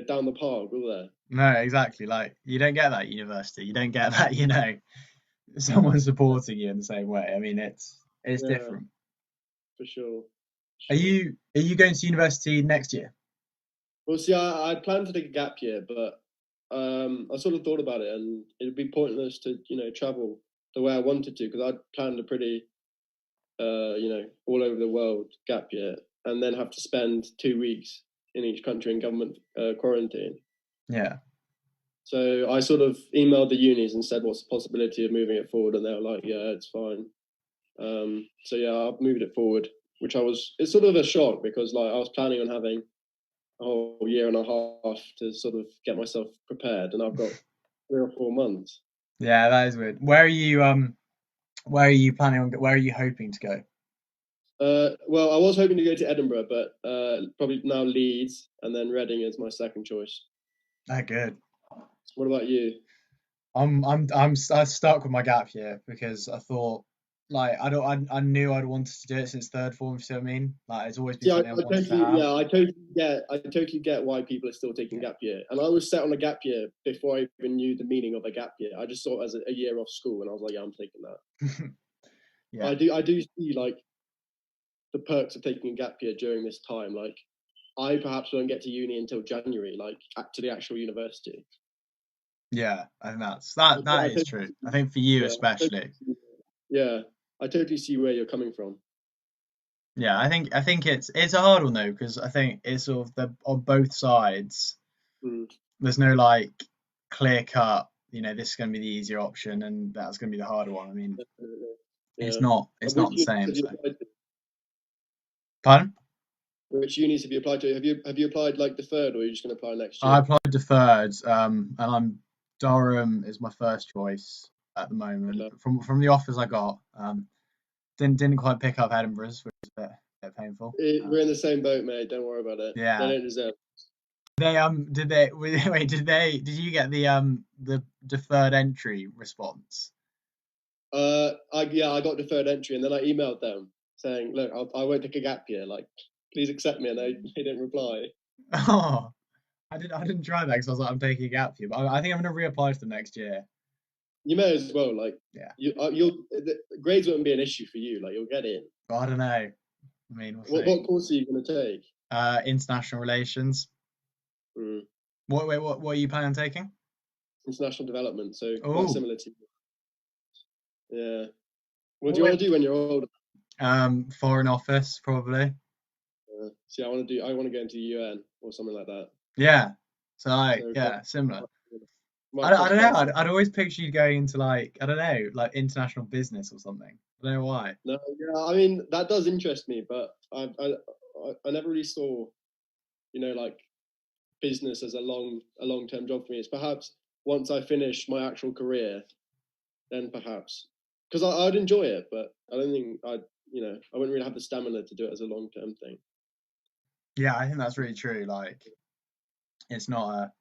Speaker 7: down the park, will there?
Speaker 2: no, exactly. Like, you don't get that at university. You don't get that, someone supporting you in the same way. I mean, it's
Speaker 7: Yeah,
Speaker 2: different.
Speaker 7: for sure.
Speaker 2: Are you going to university next year?
Speaker 7: Well, see, I planned to take a gap year, but I sort of thought about it, and it'd be pointless to travel the way I wanted to, because I'd planned a pretty all over the world gap year, and then have to spend 2 weeks in each country in government quarantine.
Speaker 2: Yeah.
Speaker 7: So I sort of emailed the unis and said, "What's the possibility of moving it forward?" And they were like, "Yeah, it's fine." So yeah, I've moved it forward, which it's sort of a shock, because like I was planning on having a whole year and a half to sort of get myself prepared, and I've got 3 or 4 months.
Speaker 2: Yeah, that is weird. Where are you planning on? Where are you hoping to go?
Speaker 7: Well, I was hoping to go to Edinburgh, but probably now Leeds, and then Reading is my second choice.
Speaker 2: Good.
Speaker 7: What about you?
Speaker 2: I'm stuck with my gap year because I thought, like, I knew I'd wanted to do it since third form. You see what I mean? Like, it's always been something I wanted to have.
Speaker 7: I totally get why people are still taking gap year, and I was set on a gap year before I even knew the meaning of a gap year. I just saw it as a year off school, and I was like, yeah, I'm taking that.
Speaker 2: Yeah.
Speaker 7: I do see, like, the perks of taking a gap year during this time. Like, I perhaps won't get to uni until January, like to the actual university.
Speaker 2: Yeah, I think that
Speaker 7: I
Speaker 2: is true. I think for you especially.
Speaker 7: Yeah, I totally see where you're coming from.
Speaker 2: Yeah, I think it's a hard one though, because I think it's sort of on both sides. There's no like clear cut, this is going to be the easier option and that's going to be the harder one. I mean, it's not the same. So. Pardon?
Speaker 7: Which unis have you applied to? Have you applied like deferred, or are you just going to apply next year?
Speaker 2: I applied deferred, and Durham is my first choice at the moment. Okay. From the offers I got, didn't quite pick up Edinburgh's, which is a bit painful.
Speaker 7: We're in the same boat, mate. Don't worry about it.
Speaker 2: Yeah.
Speaker 7: They don't deserve it.
Speaker 2: Did you get the deferred entry response?
Speaker 7: I got deferred entry, and then I emailed them saying, look, I won't take a gap year, like, please accept me, and they didn't reply.
Speaker 2: Oh, I didn't try that because I was like, I'm taking a gap year, but I think I'm going to reapply to them next year.
Speaker 7: You may as well, like,
Speaker 2: yeah.
Speaker 7: The grades won't be an issue for you, like, you'll get in.
Speaker 2: I don't know. I mean,
Speaker 7: what course are you going to take?
Speaker 2: International relations. What are you planning on taking?
Speaker 7: International development, so quite similar to you. Yeah. What do you want to do when you're older?
Speaker 2: Foreign office, probably.
Speaker 7: See, I want to go into the UN or something like that.
Speaker 2: Yeah. So similar. I don't know. I'd always picture you going into like international business or something. I don't know why.
Speaker 7: No, yeah, I mean that does interest me, but I never really saw, like business as a long-term job for me. It's perhaps once I finish my actual career, then perhaps, because I'd enjoy it, but I don't think I wouldn't really have the stamina to do it as a long-term thing.
Speaker 2: Yeah, I think that's really true. Like, it's not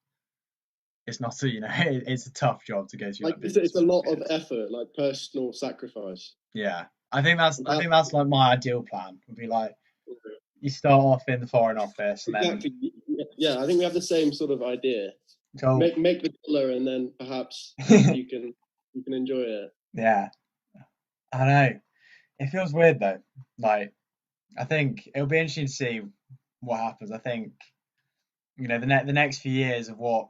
Speaker 2: it's a tough job to go through.
Speaker 7: Like, it's a lot of effort, like personal sacrifice.
Speaker 2: Yeah, I think that's like my ideal plan. Would be like, you start off in the foreign office, and
Speaker 7: exactly. Yeah, I think we have the same sort of idea.
Speaker 2: So,
Speaker 7: make the colour, and then perhaps you can enjoy it.
Speaker 2: Yeah, I don't know. It feels weird though. Like, I think it'll be interesting to see what happens. I think, the next few years I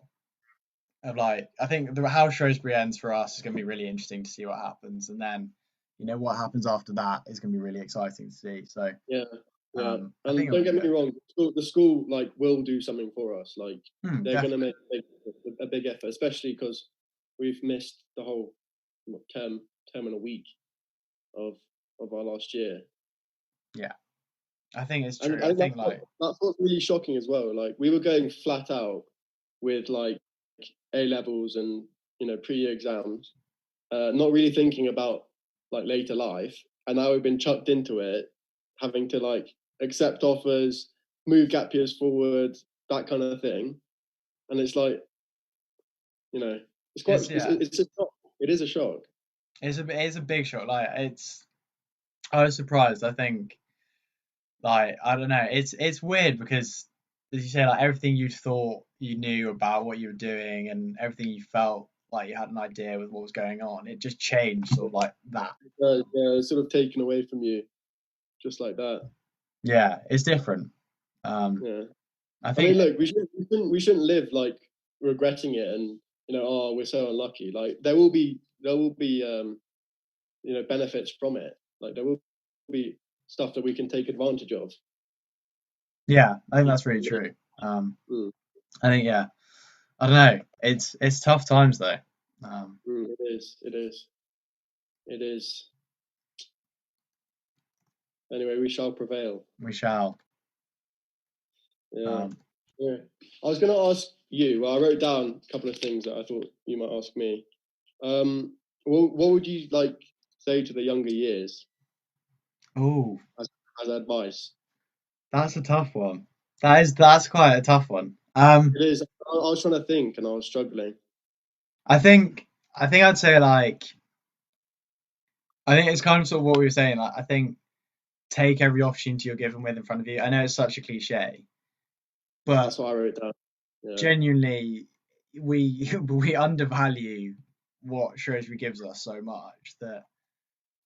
Speaker 2: think how Shrewsbury ends for us is going to be really interesting to see what happens, and then what happens after that is going to be really exciting to see. So
Speaker 7: yeah. And don't get me wrong, the school like will do something for us. Like they're going to make a big effort, especially because we've missed the whole term and a week of our last year.
Speaker 2: Yeah, I think it's true. I think
Speaker 7: that's what's really shocking as well. Like, we were going flat out with like A levels and pre-year exams, not really thinking about like later life, and now we've been chucked into it, having to like accept offers, move gap years forward, that kind of thing, and it's like, it's quite. It's a shock. It is a shock.
Speaker 2: It's a big shock. Like, I was surprised. I think, like, I don't know. It's weird because, as you say, like everything you thought you knew about what you were doing and everything you felt like you had an idea with what was going on, it just changed sort of like that.
Speaker 7: Yeah, it's sort of taken away from you, just like that.
Speaker 2: Yeah, it's different.
Speaker 7: I
Speaker 2: think.
Speaker 7: mean, look, we shouldn't live like regretting it and we're so unlucky. Like, there will be benefits from it. Like, there will be stuff that we can take advantage of.
Speaker 2: Yeah, I think that's really true. I think, I don't know. It's tough times though.
Speaker 7: It is. Anyway, we shall prevail.
Speaker 2: We shall.
Speaker 7: Yeah. I was going to ask you. Well, I wrote down a couple of things that I thought you might ask me. What would you like say to the younger years?
Speaker 2: Oh,
Speaker 7: as advice.
Speaker 2: That's a tough one. That's quite a tough one.
Speaker 7: It is. I was trying to think, and I was struggling.
Speaker 2: I think I'd say like. I think it's kind of sort of what we were saying. Like, I think take every opportunity you're given with in front of you. I know it's such a cliche, but
Speaker 7: that's what I wrote down. Yeah.
Speaker 2: Genuinely, we undervalue what Shrewsbury gives us so much that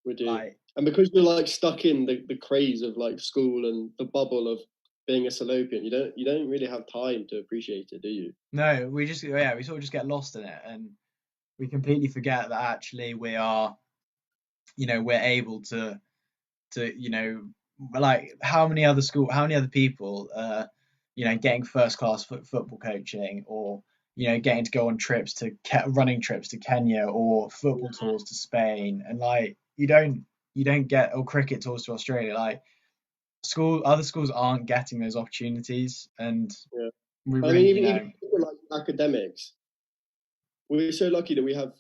Speaker 7: we do.
Speaker 2: Like,
Speaker 7: And because you're like stuck in the craze of like school and the bubble of being a Salopian, you don't really have time to appreciate it, do you?
Speaker 2: No, we sort of just get lost in it, and we completely forget that actually we are, we're able to, like how many other people, getting first class football coaching, or getting to go on trips to running trips to Kenya, or football tours to Spain, and like you don't get, or cricket tours to Australia. Like other schools aren't getting those opportunities, and
Speaker 7: Yeah.
Speaker 2: we
Speaker 7: I
Speaker 2: really,
Speaker 7: mean, even like academics, we're so lucky that we have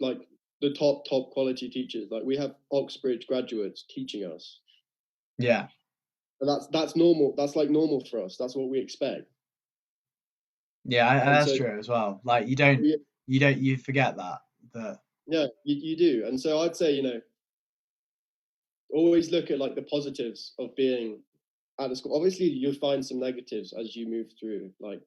Speaker 7: like the top quality teachers. Like we have Oxbridge graduates teaching us.
Speaker 2: yeah,
Speaker 7: And that's normal. That's like normal for us. That's what we expect.
Speaker 2: yeah, and
Speaker 7: And
Speaker 2: that's
Speaker 7: so,
Speaker 2: true as well. Like you forget that.
Speaker 7: Yeah, you do. And so I'd say, always look at like the positives of being at the school. Obviously, you'll find some negatives as you move through, like,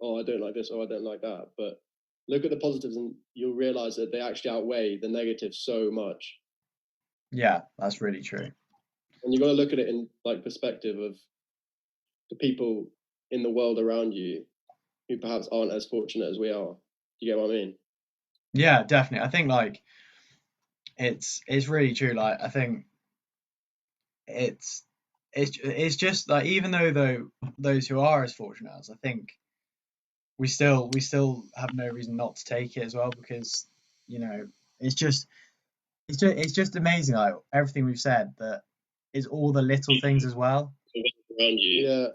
Speaker 7: oh, I don't like this, or I don't like that. But look at the positives, and you'll realize that they actually outweigh the negatives so much.
Speaker 2: Yeah, that's really true.
Speaker 7: And you got to look at it in like perspective of the people in the world around you who perhaps aren't as fortunate as we are. Do you get what I mean?
Speaker 2: Yeah, definitely. I think like it's really true. Like I think it's just like, even though those who are as fortunate as, I think we still have no reason not to take it as well, because it's just amazing, like everything we've said, that is all the little things as well.
Speaker 7: Around you.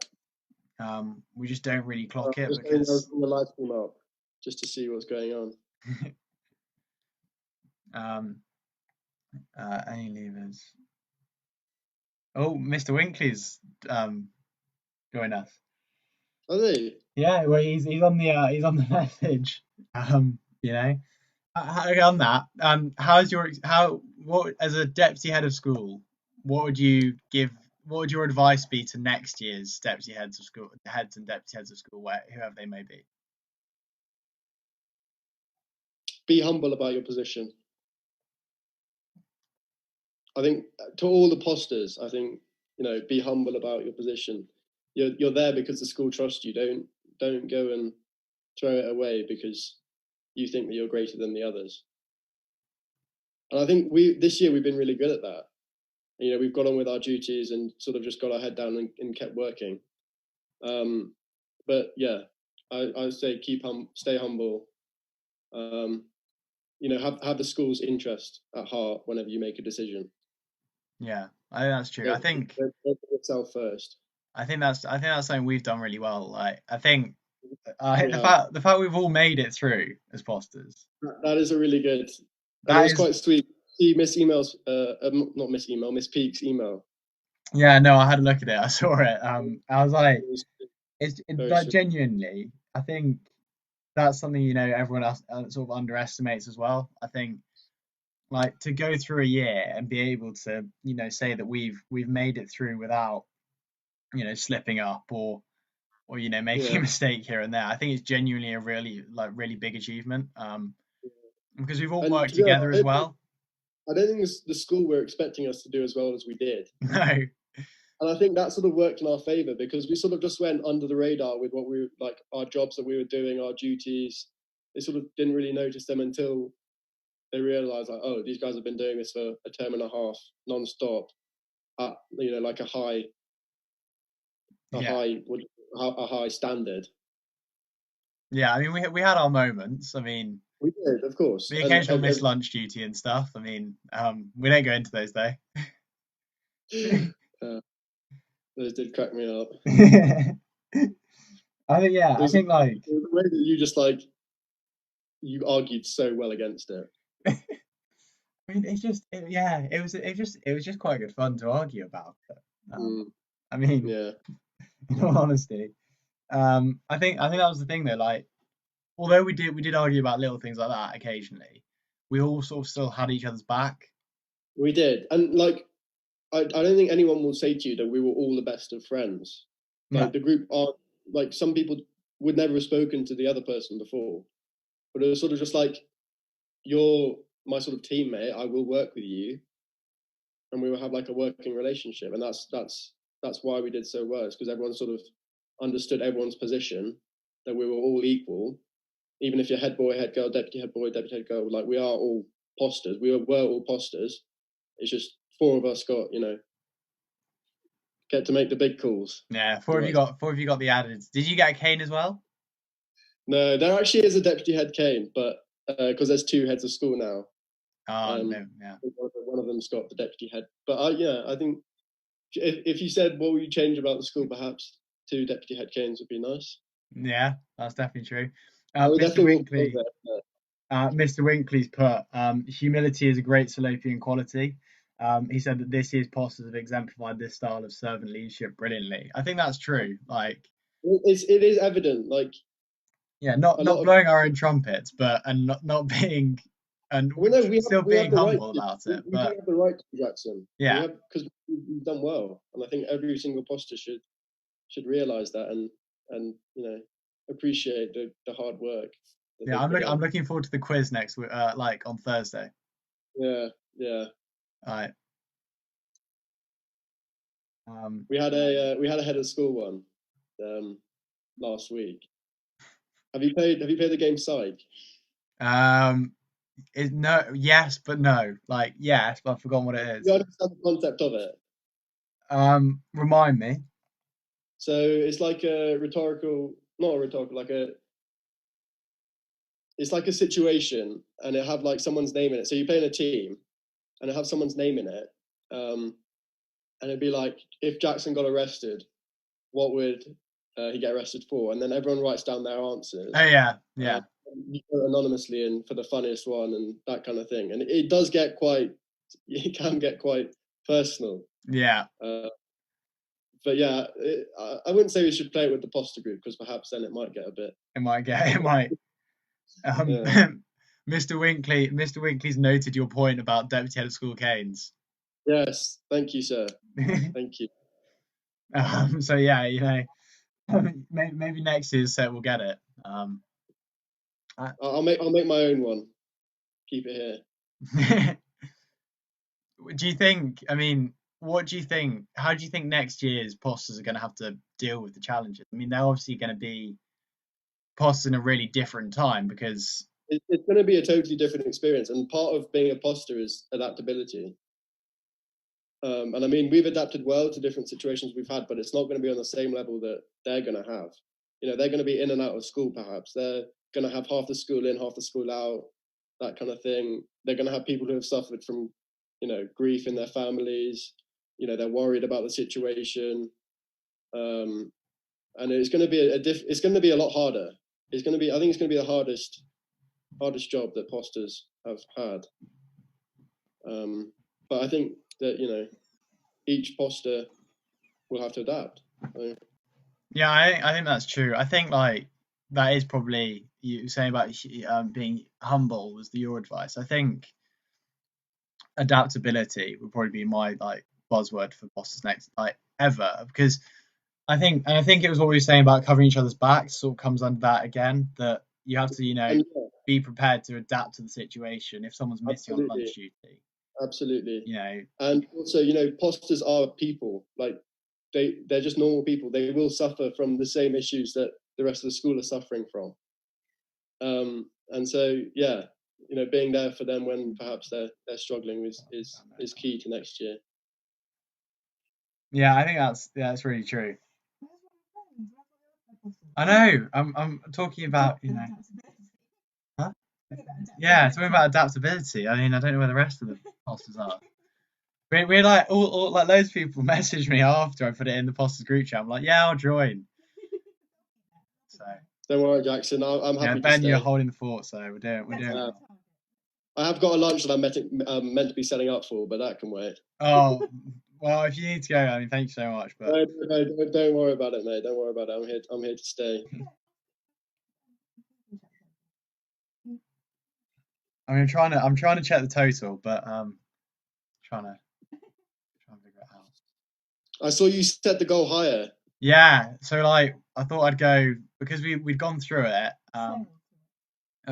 Speaker 2: Yeah. We just don't really clock it,
Speaker 7: just
Speaker 2: because
Speaker 7: the live stream up just to see what's going on.
Speaker 2: Any levers? Oh, Mr. Winkley's joined us.
Speaker 7: Are they?
Speaker 2: Yeah, well, he's on the message. On that, what, as a deputy head of school, what would your advice be to next year's deputy heads and deputy heads of school, whoever they may be?
Speaker 7: Be humble about your position. I think to all the posters, I think, be humble about your position. You're there because the school trusts you. Don't go and throw it away because you think that you're greater than the others. And I think this year we've been really good at that. We've got on with our duties and sort of just got our head down and kept working. But yeah, I would say stay humble. Have the school's interest at heart whenever you make a decision.
Speaker 2: Yeah, I think that's true. I think
Speaker 7: put yourself first.
Speaker 2: I think that's something we've done really well. Like I think the fact we've all made it through as posters.
Speaker 7: That is a really good. That was quite sweet. See Miss Email's, not Miss Email, Miss Peake's email.
Speaker 2: Yeah, no, I had a look at it. I saw it. I was like, it's like genuinely, I think that's something everyone else sort of underestimates as well. I think, like, to go through a year and be able to say that we've made it through without slipping up or making a mistake here and there. I think it's genuinely a really big achievement, because we've all worked together as well.
Speaker 7: I don't think the school were expecting us to do as well as we did.
Speaker 2: No.
Speaker 7: And I think that sort of worked in our favour, because we sort of just went under the radar with what we like, our jobs that we were doing, our duties. They sort of didn't really notice them until they realised, like, oh, these guys have been doing this for a term and a half, non-stop, at like a high standard.
Speaker 2: Yeah, I mean, we had our moments. I mean,
Speaker 7: we did, of course.
Speaker 2: The occasional missed lunch duty and stuff. I mean, we don't go into those though.
Speaker 7: Those did crack me up.
Speaker 2: I think like
Speaker 7: the way that you just you argued so well against it.
Speaker 2: I mean, it was just quite good fun to argue about it. I mean,
Speaker 7: yeah.
Speaker 2: In all honesty, I think that was the thing though. Like, although we did argue about little things like that occasionally, we all sort of still had each other's back.
Speaker 7: We did, and like, I don't think anyone will say to you that we were all the best of friends. Like, the group are like, some people would never have spoken to the other person before, but it was sort of just like, you're my sort of teammate. I will work with you, and we will have like a working relationship, and that's why we did so well. It's because everyone sort of understood everyone's position, that we were all equal, even if you're head boy, head girl, deputy head boy, deputy head girl. Like, we are all posters. We were all posters. It's just 4 of us got, get to make the big calls.
Speaker 2: Yeah, 4 of you got the added. Did you get a cane as well?
Speaker 7: No, there actually is a deputy head cane, but because there's 2 heads of school now.
Speaker 2: No, yeah.
Speaker 7: One of them's got the deputy head. But I think if you said what would you change about the school, perhaps 2 deputy head canes would be nice.
Speaker 2: Yeah, that's definitely true.
Speaker 7: Mr.
Speaker 2: Winkley's put, humility is a great Salopian quality. He said that this year's posters have exemplified this style of servant leadership brilliantly. I think that's true. Like,
Speaker 7: it is evident. Like,
Speaker 2: yeah, not blowing our own trumpets, but not being still being humble about it.
Speaker 7: We have the right to, Jackson.
Speaker 2: Yeah,
Speaker 7: because we've done well, and I think every single poster should realise that and appreciate the hard work.
Speaker 2: Yeah, I'm looking forward to the quiz next week, like on Thursday.
Speaker 7: Yeah.
Speaker 2: All right.
Speaker 7: We had a head of school one last week. Have you played the game Side?
Speaker 2: Yes, but no. Like, yes, but I've forgotten what it is.
Speaker 7: You understand the concept of it?
Speaker 2: Remind me.
Speaker 7: So it's like it's like a situation, and it have like someone's name in it. So you play in a team, and it have someone's name in it. And it'd be like, if Jackson got arrested, what would he get arrested for? And then everyone writes down their answers.
Speaker 2: Oh yeah.
Speaker 7: You go anonymously in for the funniest one and that kind of thing. And it can get quite personal.
Speaker 2: Yeah.
Speaker 7: But yeah, I wouldn't say we should play it with the poster group, because perhaps then it might.
Speaker 2: It might. Mr. Winkley's noted your point about deputy head of school canes.
Speaker 7: Yes, thank you, sir. Thank you.
Speaker 2: So yeah, maybe next year's set we'll get it.
Speaker 7: I'll make my own one. Keep it
Speaker 2: here. Do you think? I mean, what do you think? How do you think next year's posters are going to have to deal with the challenges? I mean, they're obviously going to be posters in a really different time, because
Speaker 7: it's going to be a totally different experience, and part of being a poster is adaptability. And I mean, we've adapted well to different situations we've had, but it's not going to be on the same level that they're going to have. They're going to be in and out of school, perhaps. They're going to have half the school in, half the school out, that kind of thing. They're going to have people who have suffered from, grief in their families. They're worried about the situation. And it's going to be it's going to be a lot harder. I think it's going to be the hardest job that posters have had. But I think that, each poster will have to adapt.
Speaker 2: Yeah, I think that's true. I think like that is probably, you saying about being humble was your advice. I think adaptability would probably be my like buzzword for posters next, like ever, because I think it was what we were saying about covering each other's backs sort of comes under that again, that you have to be prepared to adapt to the situation if someone's missing on lunch duty.
Speaker 7: Absolutely. And also, posters are people. Like, they're just normal people. They will suffer from the same issues that the rest of the school are suffering from. And so, yeah, being there for them when perhaps they're struggling is key to next year.
Speaker 2: Yeah, I think that's really true. I know. I'm talking about, Huh? Yeah, talking about adaptability. I mean, I don't know where the rest of the posters are. We're like all like loads of people messaged me after I put it in the posters group chat. I'm like, yeah, I'll join. So
Speaker 7: don't worry, Jackson. I'm happy.
Speaker 2: Ben,
Speaker 7: to stay.
Speaker 2: You're holding the fort, so we're doing.
Speaker 7: I have got a lunch that I'm meant to be setting up for, but that can wait.
Speaker 2: Oh well, if you need to go, I mean, thank you so much. But
Speaker 7: no, don't worry about it, mate. Don't worry about it. I'm here to stay.
Speaker 2: I mean, I'm trying to check the total, but trying to figure it out.
Speaker 7: I saw you set the goal higher.
Speaker 2: Yeah, so like I thought I'd go, because we'd gone through it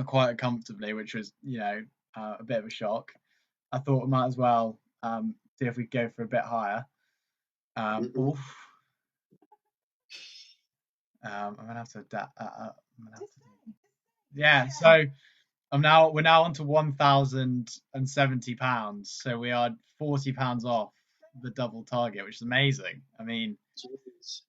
Speaker 2: quite comfortably, which was a bit of a shock. I thought I might as well see if we go for a bit higher. Oof. I'm gonna have to adapt. Yeah. So we're now on to £1,070. So we are £40 off the double target, which is amazing. I mean,
Speaker 7: Jeez.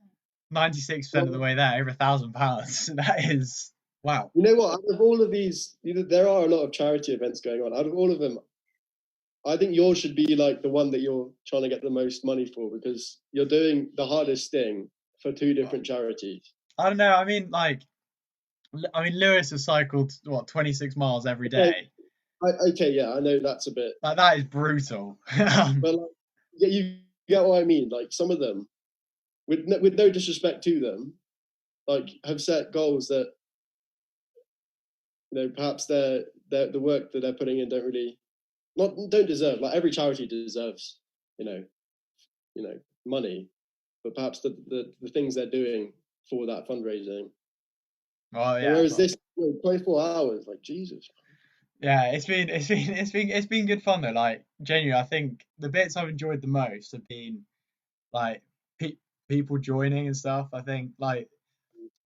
Speaker 2: 96% of the way there, over £1,000. That is wow.
Speaker 7: You know what? Out of all of these, there are a lot of charity events going on. Out of all of them, I think yours should be like the one that you're trying to get the most money for, because you're doing the hardest thing for 2 different charities.
Speaker 2: I don't know. I mean, Lewis has cycled 26 miles every day.
Speaker 7: Okay, yeah, I know that's a bit.
Speaker 2: Like, that is brutal.
Speaker 7: But yeah, you get what I mean. Like, some of them, with no disrespect to them, like, have set goals that, perhaps the work that they're putting in don't deserve. Like, every charity deserves, money, but perhaps the things they're doing for that fundraising.
Speaker 2: Well, yeah.
Speaker 7: Whereas this 24 hours, like, Jesus.
Speaker 2: Yeah, it's been good fun though. Like, genuinely, I think the bits I've enjoyed the most have been like people joining and stuff. I think like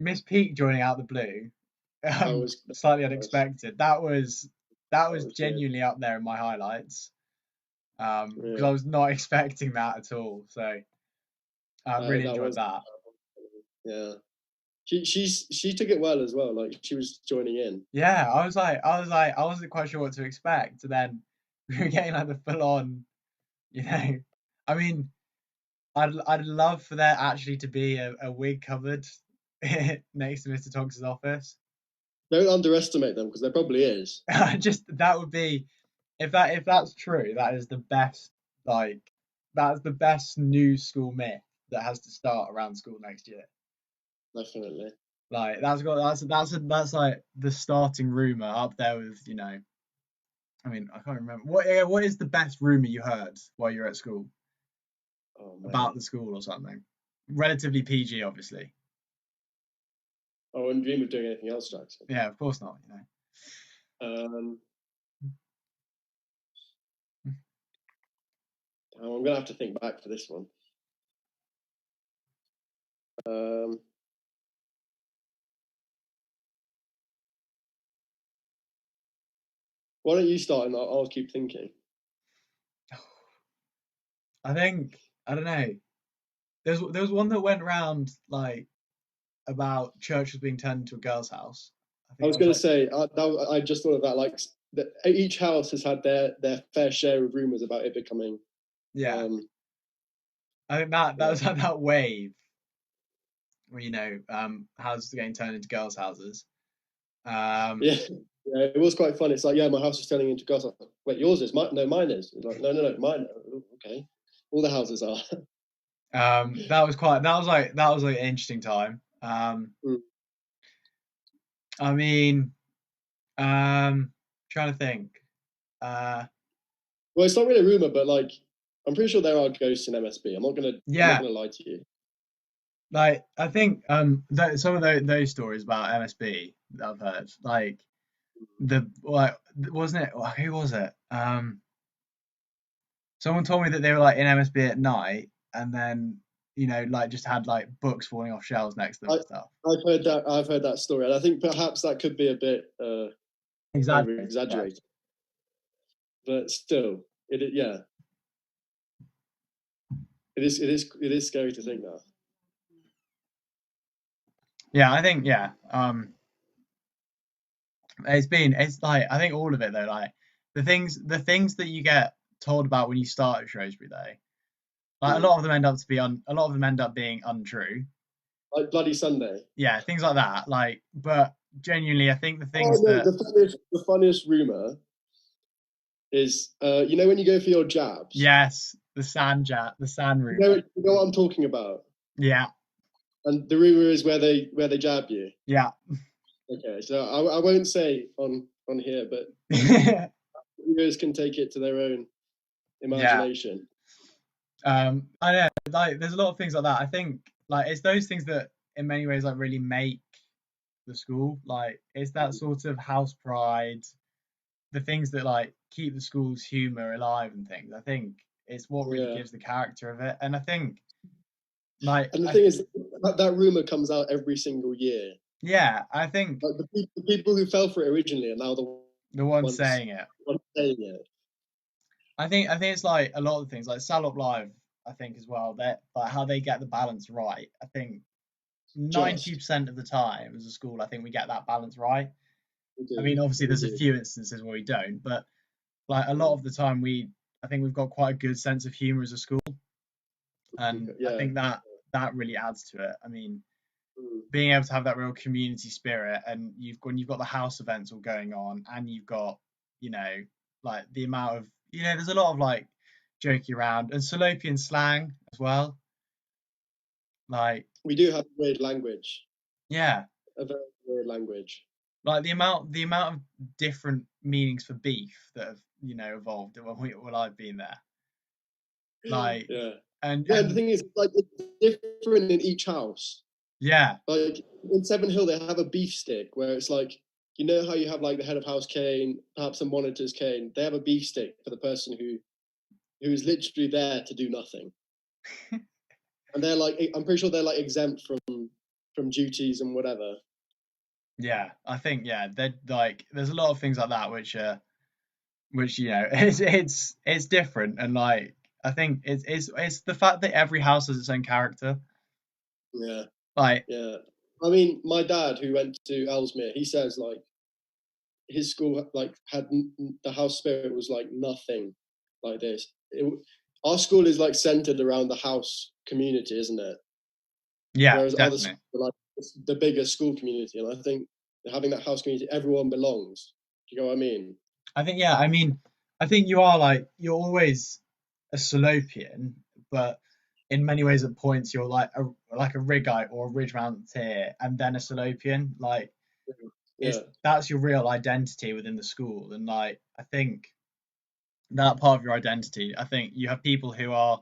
Speaker 2: Miss Peak joining out the blue,
Speaker 7: Was
Speaker 2: slightly unexpected. That was
Speaker 7: was
Speaker 2: genuinely up there in my highlights. Because I was not expecting that at all. So I really enjoyed that.
Speaker 7: Yeah. She took it well as well. Like, she was joining in.
Speaker 2: Yeah, I wasn't quite sure what to expect. And then we were getting like the full on, I mean, I'd love for there actually to be a wig covered next to Mr. Tonks's office.
Speaker 7: Don't underestimate them, because there probably is.
Speaker 2: That would be, if that's true, that is the best, that's the best new school myth that has to start around school next year.
Speaker 7: Definitely.
Speaker 2: Like, that's like the starting rumor up there with, I mean, I can't remember what is the best rumor you heard while you're at school about the school or something. Relatively PG, obviously.
Speaker 7: I wouldn't dream of doing anything else, Jackson.
Speaker 2: Yeah, of course not.
Speaker 7: I'm gonna have to think back for this one. Why don't you start and I'll keep thinking?
Speaker 2: I think, I don't know. There was one that went around like about churches being turned into a girls' house.
Speaker 7: I was going to say I just thought of that. Like, each house has had their fair share of rumors about it becoming.
Speaker 2: Yeah. I think that was like that wave where houses are getting turned into girls' houses.
Speaker 7: Yeah, it was quite fun. It's like, my house is turning into girls' house. Wait, yours is? No, mine is. It's like, no, mine. Okay, all the houses are.
Speaker 2: That was like an interesting time. I mean, trying to think.
Speaker 7: Well, it's not really a rumor, but like, I'm pretty sure there are ghosts in MSB. I'm not gonna lie to you.
Speaker 2: Like, I think some of those stories about MSB that I've heard, like wasn't it? Who was it? Someone told me that they were like in MSB at night, and then just had like books falling off shelves next to them and stuff.
Speaker 7: I've heard that story, and I think perhaps that could be a bit exaggerated. But still, it is scary to think that.
Speaker 2: Yeah, I think it's like, I think all of it though, like the things that you get told about when you start at Shrewsbury though, like a lot of them end up being untrue.
Speaker 7: Like Bloody Sunday.
Speaker 2: Yeah, things like that. Like, but genuinely, I think the things
Speaker 7: the funniest rumor is, when you go for your jabs.
Speaker 2: Yes, the sand rumor.
Speaker 7: You know what I'm talking about?
Speaker 2: Yeah. And
Speaker 7: the rumor is where they jab you.
Speaker 2: Yeah.
Speaker 7: Okay, so I won't say on here, but viewers can take it to their own imagination.
Speaker 2: Yeah. I know, like, there's a lot of things like that. I think, like, it's those things that in many ways like really make the school. Like, it's that sort of house pride, the things that like keep the school's humor alive and things. I think it's what really
Speaker 7: Yeah.
Speaker 2: gives the character of it. And I think, like,
Speaker 7: And the thing is, that rumor comes out every single year.
Speaker 2: yeah, I think
Speaker 7: Like the people who fell for it originally are now
Speaker 2: the one
Speaker 7: ones
Speaker 2: saying it.
Speaker 7: saying it.
Speaker 2: I think it's like a lot of things, like Salop Live, I think as well, that like how they get the balance right. I think 90% of the time as a school, I think we get that balance right. I mean, obviously there's a few instances where we don't, but like a lot of the time I think we've got quite a good sense of humor as a school, and I think that really adds to it. I mean, being able to have that real community spirit, and when you've got the house events all going on, and you've got, you know, like the amount of, you know, there's a lot of like joking around and Salopian slang as well. Like,
Speaker 7: we do have a weird language.
Speaker 2: Yeah.
Speaker 7: A very weird language.
Speaker 2: Like the amount of different meanings for beef that have, you know, evolved when I've been there. Like,
Speaker 7: yeah.
Speaker 2: And
Speaker 7: the thing is, like, it's different in each house.
Speaker 2: Yeah.
Speaker 7: Like in Seven Hill, they have a beef stick where it's like, you know how you have like the head of house cane, perhaps a monitor's cane. They have a beef stick for the person who is literally there to do nothing. And they're like, I'm pretty sure they're like exempt from duties and whatever.
Speaker 2: Yeah, I think they're like, there's a lot of things like that which you know, it's different, and like I think it's the fact that every house has its own character.
Speaker 7: Yeah.
Speaker 2: Like,
Speaker 7: yeah. I mean, my dad, who went to Ellesmere, he says like his school like had the house spirit was like nothing like this. Our school is like centered around the house community, isn't it?
Speaker 2: Yeah,
Speaker 7: whereas
Speaker 2: definitely.
Speaker 7: other schools are like the bigger school community, and I think having that house community, everyone belongs. Do you know what I mean?
Speaker 2: I think I think you're always a Salopian, but in many ways at points you're like a Riggite or a Ridgemountier and then a Salopian. Like, that's your real identity within the school. And like, I think that part of your identity, I think you have people who are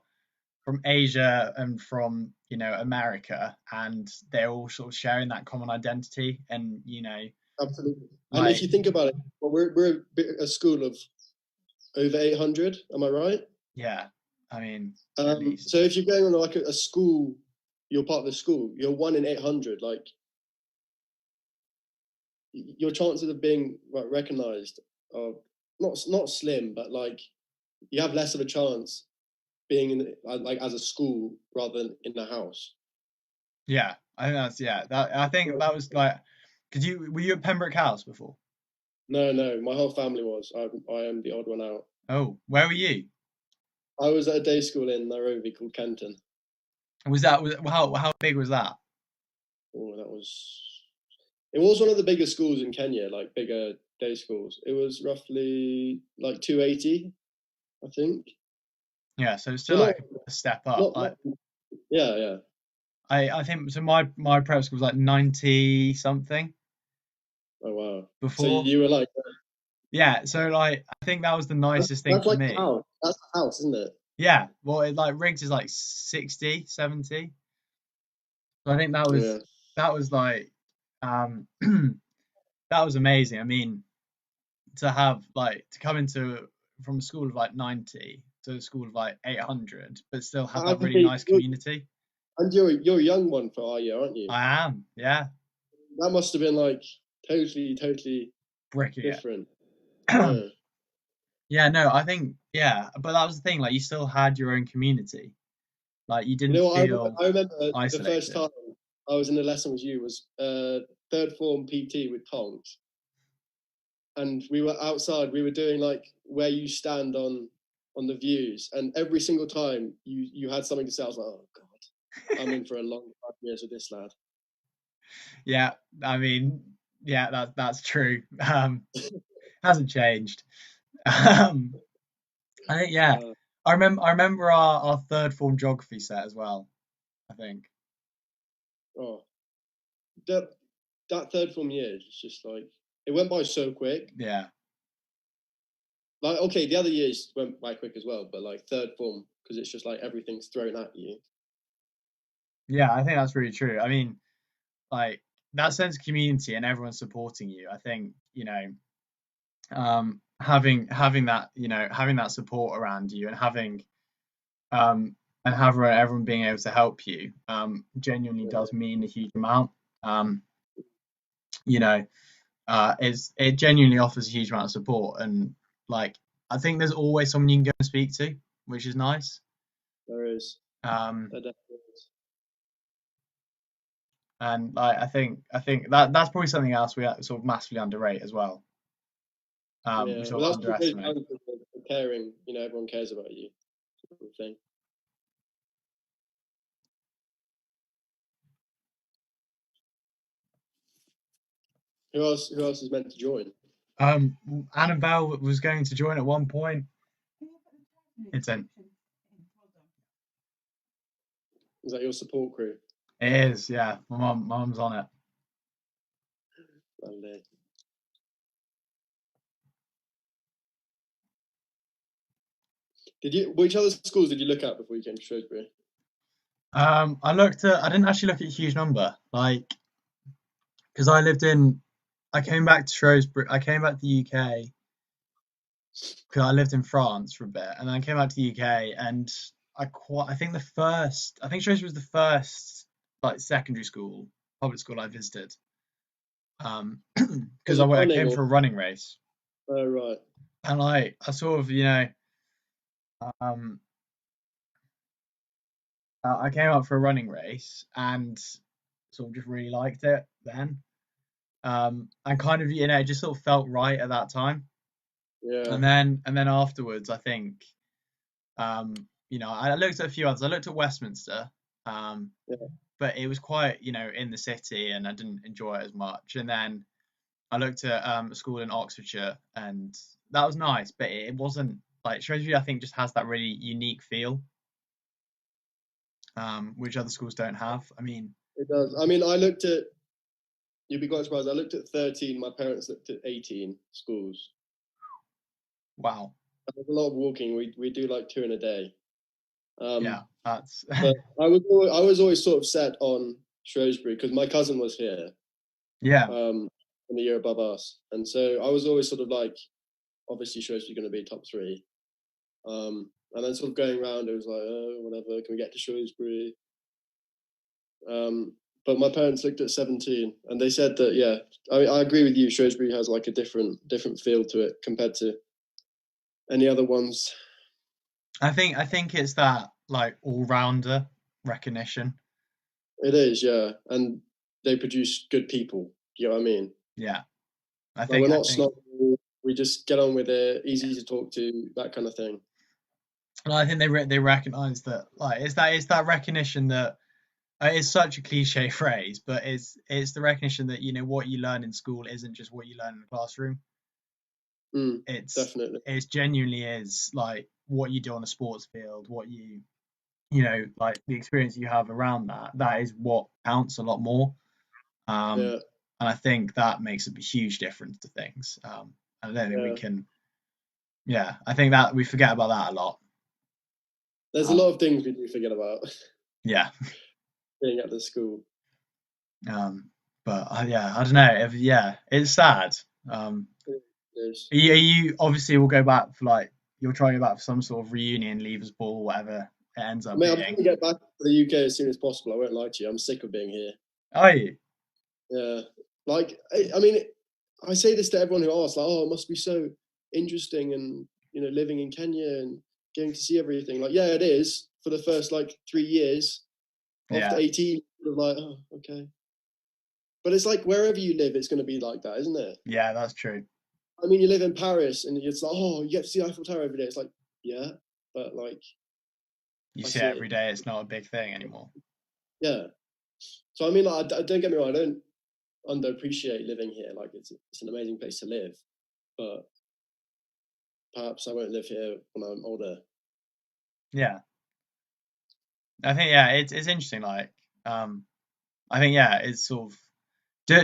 Speaker 2: from Asia and from, you know, America, and they're all sort of sharing that common identity. And, you know,
Speaker 7: absolutely. And if you think about it, well, we're a school of over 800. Am I right?
Speaker 2: Yeah, I mean,
Speaker 7: so if you're going on like a school, you're part of the school. You're 1 in 800. Like, your chances of being recognized are not slim, but like you have less of a chance being in like as a school rather than in the house.
Speaker 2: Yeah, I think I think that was like, were you at Pembroke House before?
Speaker 7: No, my whole family was. I am the odd one out.
Speaker 2: Oh, where were you?
Speaker 7: I was at a day school in Nairobi called Kenton.
Speaker 2: How big was that?
Speaker 7: Oh, it was one of the bigger schools in Kenya, like bigger day schools. It was roughly like 280, I think.
Speaker 2: Yeah, so it's still like a step up.
Speaker 7: Yeah.
Speaker 2: I think so. My prep school was like 90 something.
Speaker 7: Oh wow!
Speaker 2: Before,
Speaker 7: so you were like,
Speaker 2: yeah. So like, I think that was the nicest thing for me.
Speaker 7: That's the house, isn't it?
Speaker 2: Yeah. Well, Riggs is like 60, 70. So I think that was like, that was amazing. I mean, to have like to come from a school of like 90 to a school of like 800, but still have that really nice community.
Speaker 7: And you're a young one for our year, aren't you?
Speaker 2: I am, yeah.
Speaker 7: That must have been like totally different.
Speaker 2: Yeah, no, I think, yeah, but that was the thing. Like, you still had your own community. Like, you didn't feel
Speaker 7: I remember
Speaker 2: isolated.
Speaker 7: The first time I was in a lesson with you was third form PT with Tonks, and we were outside. We were doing like where you stand on the views, and every single time you had something to say. I was like, oh god. I'm in for a long 5 years with this lad.
Speaker 2: Yeah, I mean, yeah, that's true. Hasn't changed. I think, yeah. I remember our third form geography set as well, I think.
Speaker 7: Oh, that third form year is just like, it went by so quick.
Speaker 2: Yeah.
Speaker 7: Like, okay, the other years went by quick as well, but like third form, because it's just like everything's thrown at you.
Speaker 2: Yeah, I think that's really true. I mean, like, that sense of community and everyone supporting you, I think, you know, having that, you know, having that support around you, and having, and have everyone being able to help you genuinely does mean a huge amount. You know, it genuinely offers a huge amount of support, and like I think there's always someone you can go and speak to, which is nice.
Speaker 7: There is.
Speaker 2: Um,
Speaker 7: There definitely is.
Speaker 2: and like I think that's probably something else we sort of massively underrate as well. We
Speaker 7: Yeah,
Speaker 2: sort
Speaker 7: well,
Speaker 2: of
Speaker 7: that's what goes
Speaker 2: underestimate.
Speaker 7: down to the caring. You know, everyone cares about you, sort of thing. Who else is meant to join?
Speaker 2: Annabelle was going to join at one point. It's an
Speaker 7: Is that your support crew?
Speaker 2: It is, yeah. My mum's on it.
Speaker 7: Lovely. Which other schools did you look at before you came to Shrewsbury?
Speaker 2: I didn't actually look at a huge number, like, because I came back to Shrewsbury, I came back to the UK because I lived in France for a bit, and then I came back to the UK, and I think Shrewsbury was the first like secondary school, public school I visited, because I came for a running race.
Speaker 7: Oh, right.
Speaker 2: And I sort of, I came up for a running race and sort of just really liked it then. And kind of, it just sort of felt right at that time.
Speaker 7: Yeah.
Speaker 2: And then afterwards, I think, I looked at a few others. I looked at Westminster, but it was quite, in the city, and I didn't enjoy it as much. And then I looked at a school in Oxfordshire, and that was nice, but it wasn't like Shrewsbury. I think just has that really unique feel, which other schools don't have. I mean,
Speaker 7: it does. I mean, you'd be quite surprised. I looked at 13. My parents looked at 18 schools.
Speaker 2: Wow.
Speaker 7: There's a lot of walking. We do like 2 in a day.
Speaker 2: Yeah, that's.
Speaker 7: But I was always sort of set on Shrewsbury because my cousin was here.
Speaker 2: Yeah.
Speaker 7: In the year above us, and so I was always sort of like, obviously Shrewsbury's going to be top 3. And then sort of going around, it was like, oh, whatever, can we get to Shrewsbury? But my parents looked at 17, and they said that, yeah, I agree with you. Shrewsbury has like a different feel to it compared to any other ones.
Speaker 2: I think it's that like all-rounder recognition.
Speaker 7: It is, yeah, and they produce good people. You know what I mean?
Speaker 2: Yeah,
Speaker 7: we're not snobby. We just get on with it, easy to talk to, that kind of thing.
Speaker 2: And I think they recognise that, like, it's that recognition that it's such a cliche phrase, but it's the recognition that what you learn in school isn't just what you learn in the classroom.
Speaker 7: Definitely.
Speaker 2: It genuinely is like what you do on a sports field, what you like the experience you have around that is what counts a lot more. And I think that makes a huge difference to things. I don't think we can. Yeah, I think that we forget about that a lot.
Speaker 7: There's a lot of things we do forget about.
Speaker 2: Yeah.
Speaker 7: Being at the school.
Speaker 2: But yeah, I don't know. It's sad. You obviously will go back for like you'll try to go back for some sort of reunion, Leavers Ball, whatever it ends up being.
Speaker 7: I'm going to get back to the UK as soon as possible. I won't lie to you. I'm sick of being here.
Speaker 2: Are you?
Speaker 7: Yeah. Like, I mean, I say this to everyone who asks, like, oh, it must be so interesting and, living in Kenya and getting to see everything. Like, yeah, it is for the first, like, 3 years. After 18, you're like, oh, okay. But it's like wherever you live, it's going to be like that, isn't it?
Speaker 2: Yeah, that's true.
Speaker 7: I mean, you live in Paris and it's like, oh, you get to see Eiffel Tower every day. It's like, yeah, but like...
Speaker 2: You see it every day. It's not a big thing anymore.
Speaker 7: Yeah. So, I mean, like, don't get me wrong. I don't underappreciate living here. Like, it's an amazing place to live. But perhaps I won't live here when I'm older.
Speaker 2: Yeah. I think, it's interesting. Like, I think, it's sort of...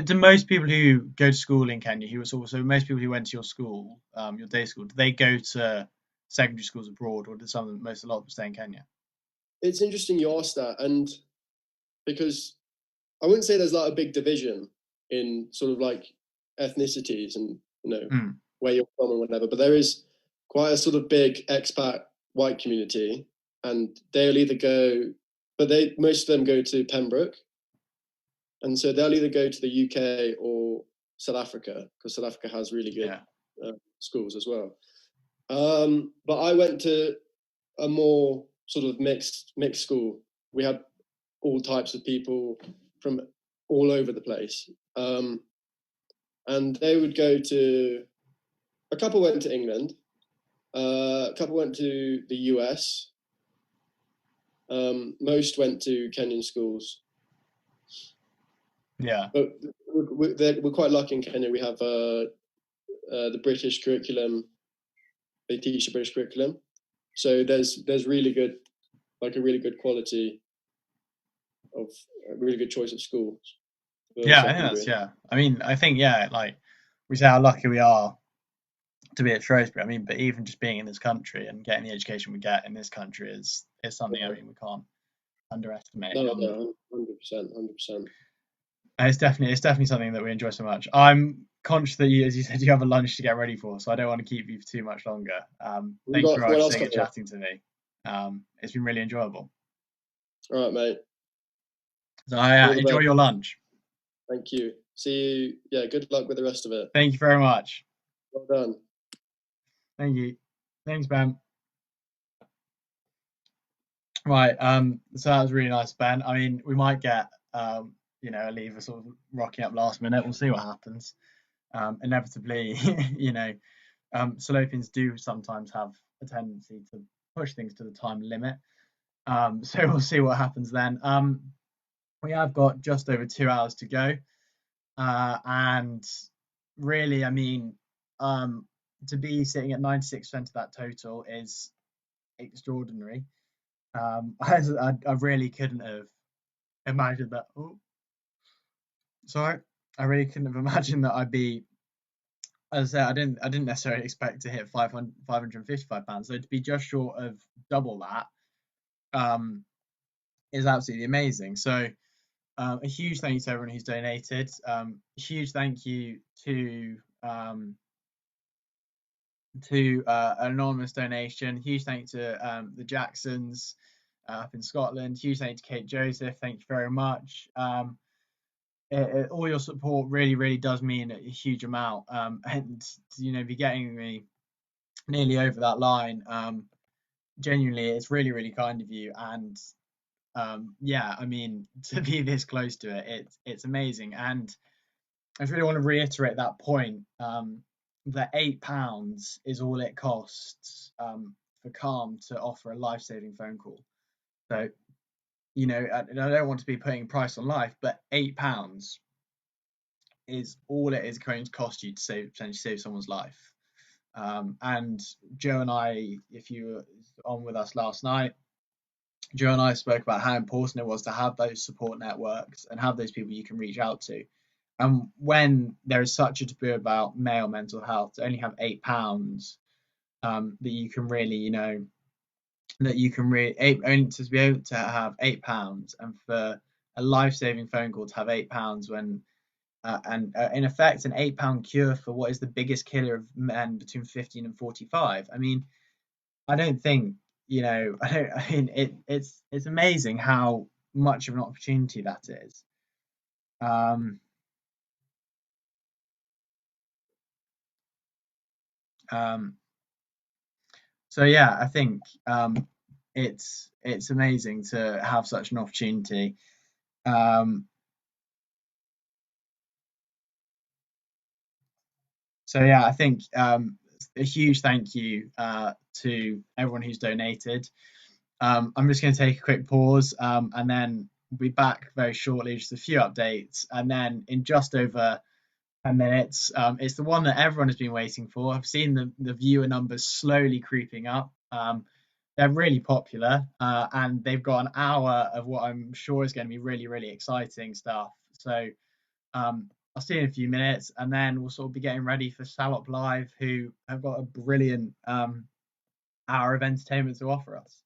Speaker 2: Do most people who go to school in Kenya, so most people who went to your school, your day school, do they go to secondary schools abroad, or did a lot of them stay in Kenya?
Speaker 7: It's interesting you asked that, and because I wouldn't say there's like a big division in sort of like ethnicities and where you're from and whatever, but there is quite a sort of big expat white community, and they'll either go, but most of them go to Pembroke, and so they'll either go to the UK or South Africa, because South Africa has really good schools as well. But I went to a more sort of mixed school. We had all types of people from all over the place, and they would go to. A couple went to England. A couple went to the US. Most went to Kenyan schools.
Speaker 2: Yeah.
Speaker 7: But we're quite lucky in Kenya. We have the British curriculum. They teach the British curriculum, so there's really good, like a really good quality of a really good choice of schools.
Speaker 2: Yeah, I think that's I mean, I think like we say how lucky we are to be at Shrewsbury. I mean, but even just being in this country and getting the education we get in this country is something I mean we can't underestimate.
Speaker 7: No, 100%.
Speaker 2: It's definitely something that we enjoy so much. I'm conscious that you, as you said, you have a lunch to get ready for, so I don't want to keep you for too much longer. Thank you very much for sitting and chatting to me. It's been really enjoyable.
Speaker 7: All right, mate.
Speaker 2: So enjoy your lunch.
Speaker 7: Thank you. See you. Yeah, good luck with the rest of it.
Speaker 2: Thank you very much.
Speaker 7: Well done.
Speaker 2: Thank you. Thanks, Ben. Right. So that was really nice, Ben. I mean, we might get a lever sort of rocking up last minute. We'll see what happens. Inevitably, Salopians do sometimes have a tendency to push things to the time limit. So we'll see what happens then. We have got just over 2 hours to go. And really, I mean, to be sitting at 96% of that total is extraordinary. I really couldn't have imagined that. I really couldn't have imagined that I'd be. As I said, I didn't necessarily expect to hit £555. So to be just short of double that is absolutely amazing. So a huge thank you to everyone who's donated. Huge thank you to an anonymous donation. Huge thank you to the Jacksons up in Scotland. Huge thank you to Kate Joseph. Thank you very much. All your support really does mean a huge amount. And be getting me nearly over that line. Genuinely, it's really kind of you. And I mean, to be this close to it, it's amazing. And I just really want to reiterate that point. That £8 is all it costs for Calm to offer a life-saving phone call. So, I don't want to be putting a price on life, but £8 is all it is going to cost you to potentially save someone's life. And Joe and I, if you were on with us last night, Joe and I spoke about how important it was to have those support networks and have those people you can reach out to. And when there is such a taboo about male mental health, to only have £8 that you can really, only to be able to have £8 and for a life-saving phone call to have £8 when, in effect, an £8 cure for what is the biggest killer of men between 15 and 45. I mean, I don't think, it's amazing how much of an opportunity that is. So yeah, I think it's amazing to have such an opportunity. So yeah, I think a huge thank you to everyone who's donated. I'm just going to take a quick pause and then we'll be back very shortly, just a few updates, and then in just over 10 minutes, it's the one that everyone has been waiting for. I've seen the viewer numbers slowly creeping up. They're really popular, and they've got an hour of what I'm sure is going to be really exciting stuff. So I'll see you in a few minutes, and then we'll sort of be getting ready for Salop Live, who have got a brilliant hour of entertainment to offer us.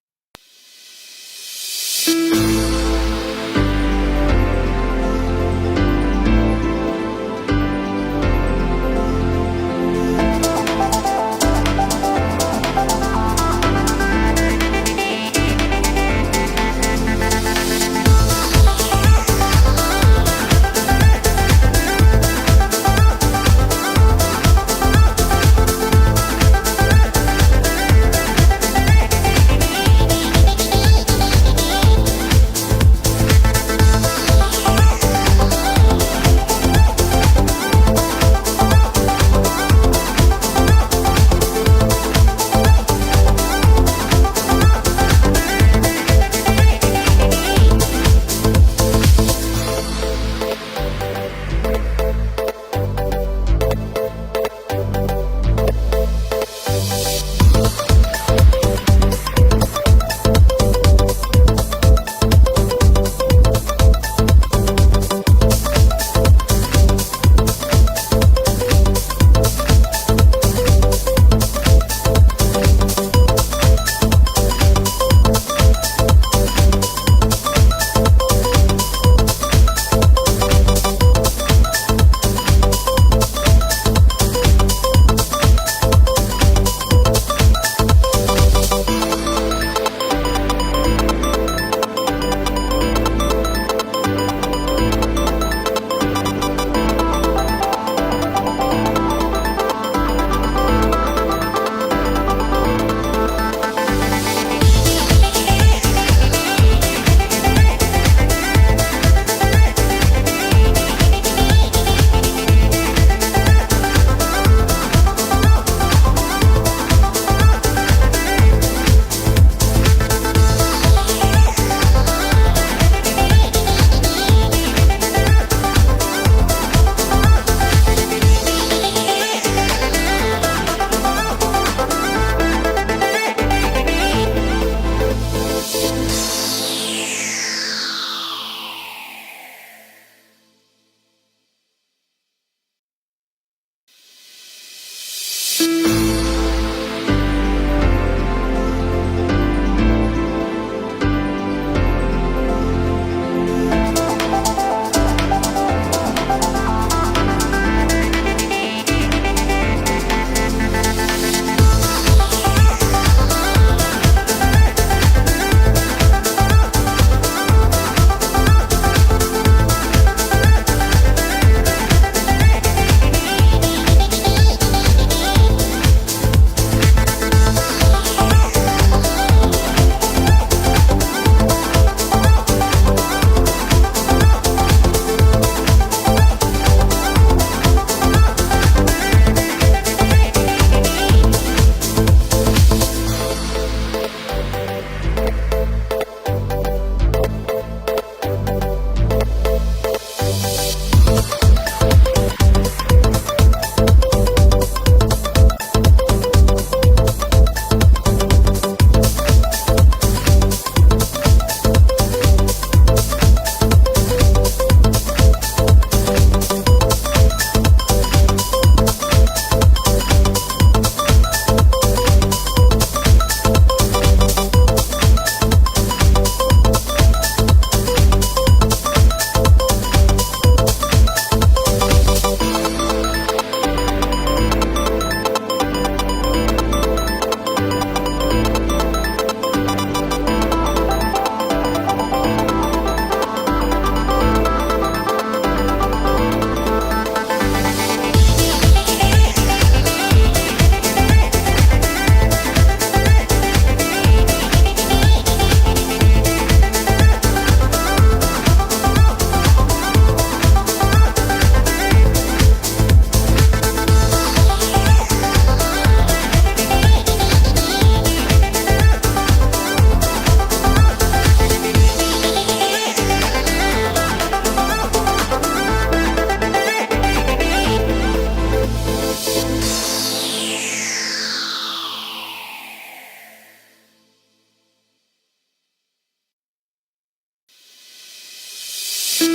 Speaker 8: Between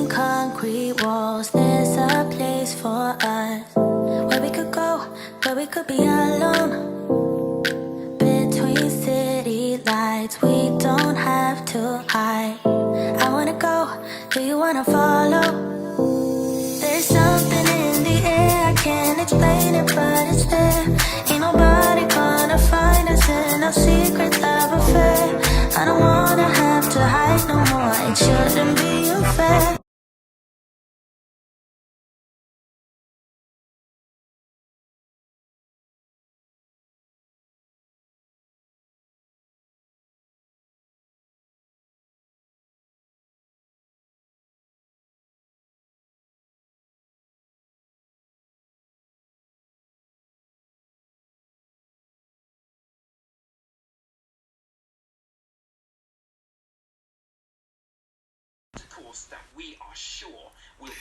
Speaker 8: concrete walls, there's a place for us where we could go, where we could be alone. Between city lights, we don't have to hide. I wanna go, do you wanna follow? There's something in the air, I can't explain it, but it's there. Ain't nobody gonna find us in our secret love affair. I don't wanna have to hide no more, it shouldn't be unfair.
Speaker 6: Course that we are sure will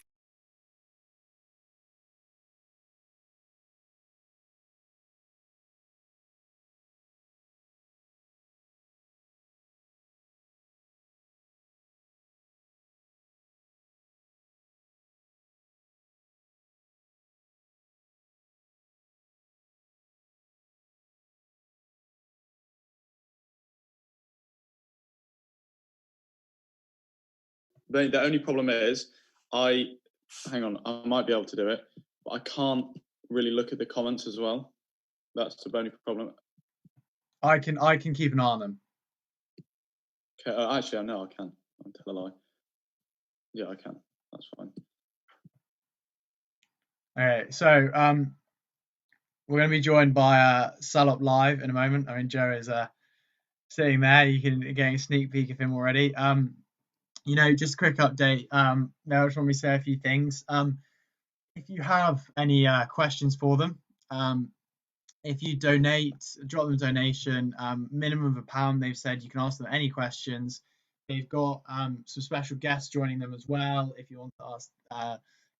Speaker 2: The only problem is, hang on, I might be able to do it, but I can't really look at the comments as well. That's the only problem. I can keep an eye on them. Okay, actually, I know I can. I'll tell a lie. Yeah, I can. That's fine. Okay, so we're going to be joined by Salop Live in a moment. I mean, Joe is sitting there. You can get a sneak peek of him already. You know, just a quick update. Now I just want me to say a few things. If you have any questions for them, if you donate, drop them a donation, minimum of £1. They've said you can ask them any questions. They've got some special guests joining them as well. If you want to ask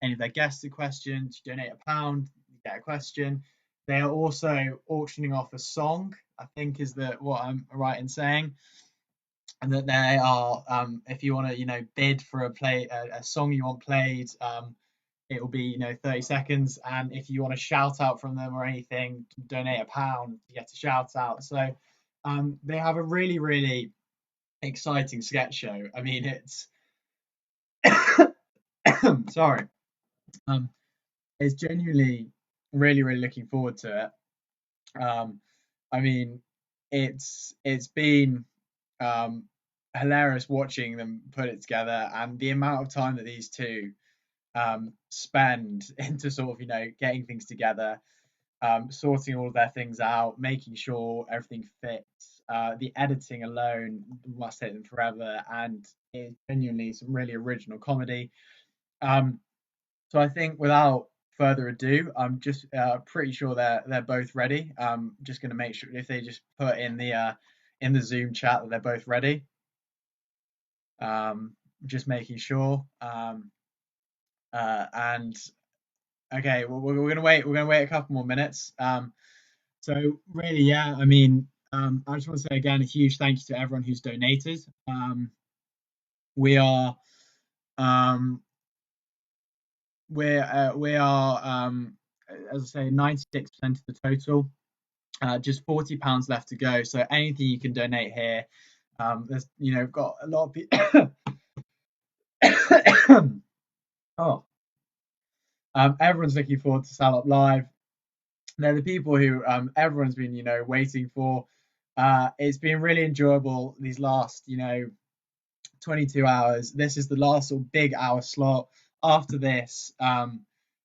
Speaker 2: any of their guests a question, you donate £1, you get a question. They are also auctioning off a song, I think is what I'm right in saying. And that they are, if you want to, you know, bid for a song you want played, it will be, you know, 30 seconds. And if you want a shout out from them or anything, donate £1 to get a shout out. So they have a really, really exciting sketch show. I mean, it's sorry, it's genuinely really, really looking forward to it. I mean, it's been hilarious watching them put it together, and the amount of time that these two spend into sort of, you know, getting things together, sorting all of their things out, making sure everything fits. The editing alone must take them forever, and it's genuinely some really original comedy. So I think without further ado, I'm just pretty sure they're both ready. Just going to make sure if they just put in the Zoom chat that they're both ready. Just making sure. And okay, we're gonna wait. We're gonna wait a couple more minutes. So really, yeah. I mean, I just want to say again a huge thank you to everyone who's donated. We are, as I say, 96% of the total. Just £40 left to go. So anything you can donate here. There's, you know, got a lot of people. Everyone's looking forward to Salop Live. They're the people who everyone's been, you know, waiting for. It's been really enjoyable these last, you know, 22 hours. This is the last sort of big hour slot. After this,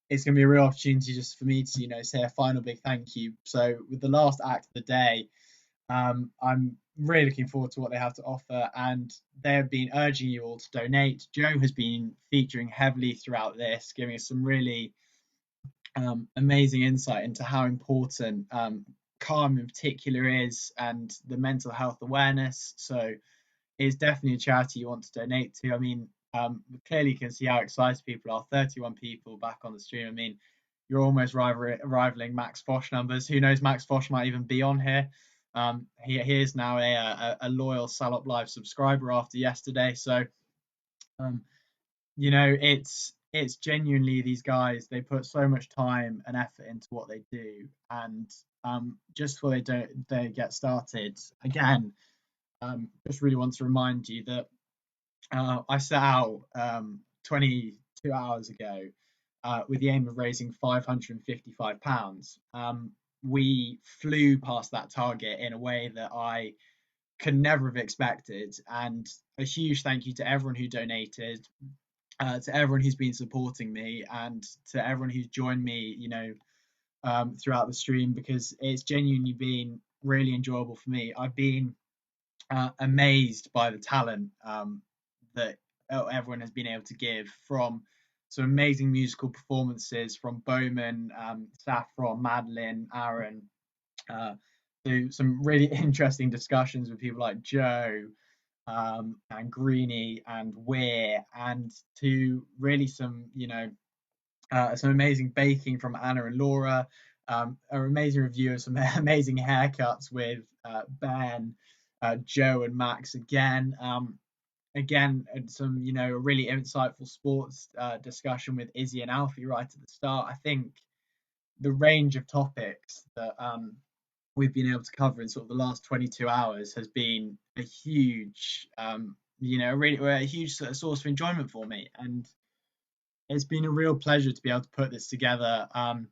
Speaker 2: it's going to be a real opportunity just for me to, you know, say a final big thank you. So with the last act of the day, I'm really looking forward to what they have to offer, and they have been urging you all to donate. Joe has been featuring heavily throughout this, giving us some really amazing insight into how important
Speaker 9: Calm in particular is, and the mental health awareness. So it's definitely a charity you want to donate to. I mean, clearly you can see how excited people are. 31 people back on the stream. I mean, you're almost rivaling Max Fosh numbers. Who knows, Max Fosh might even be on here. He is now a loyal Salop Live subscriber after yesterday. So, you know, it's genuinely, these guys, they put so much time and effort into what they do, and just before they get started, again, just really want to remind you that I set out 22 hours ago with the aim of raising £555. We flew past that target in a way that I could never have expected, and a huge thank you to everyone who donated, to everyone who's been supporting me, and to everyone who's joined me, you know, throughout the stream, because it's genuinely been really enjoyable for me. I've been amazed by the talent that everyone has been able to give, from some amazing musical performances from Bowman, Saffron, Madeline, Aaron, to some really interesting discussions with people like Joe, and Greenie and Weir, and to really some, you know, some amazing baking from Anna and Laura, an amazing review of some amazing haircuts with Ben, Joe and Max again. Again, and some, you know, a really insightful sports discussion with Izzy and Alfie right at the start. I think the range of topics that we've been able to cover in sort of the last 22 hours has been a huge, you know, a huge source of enjoyment for me, and it's been a real pleasure to be able to put this together. I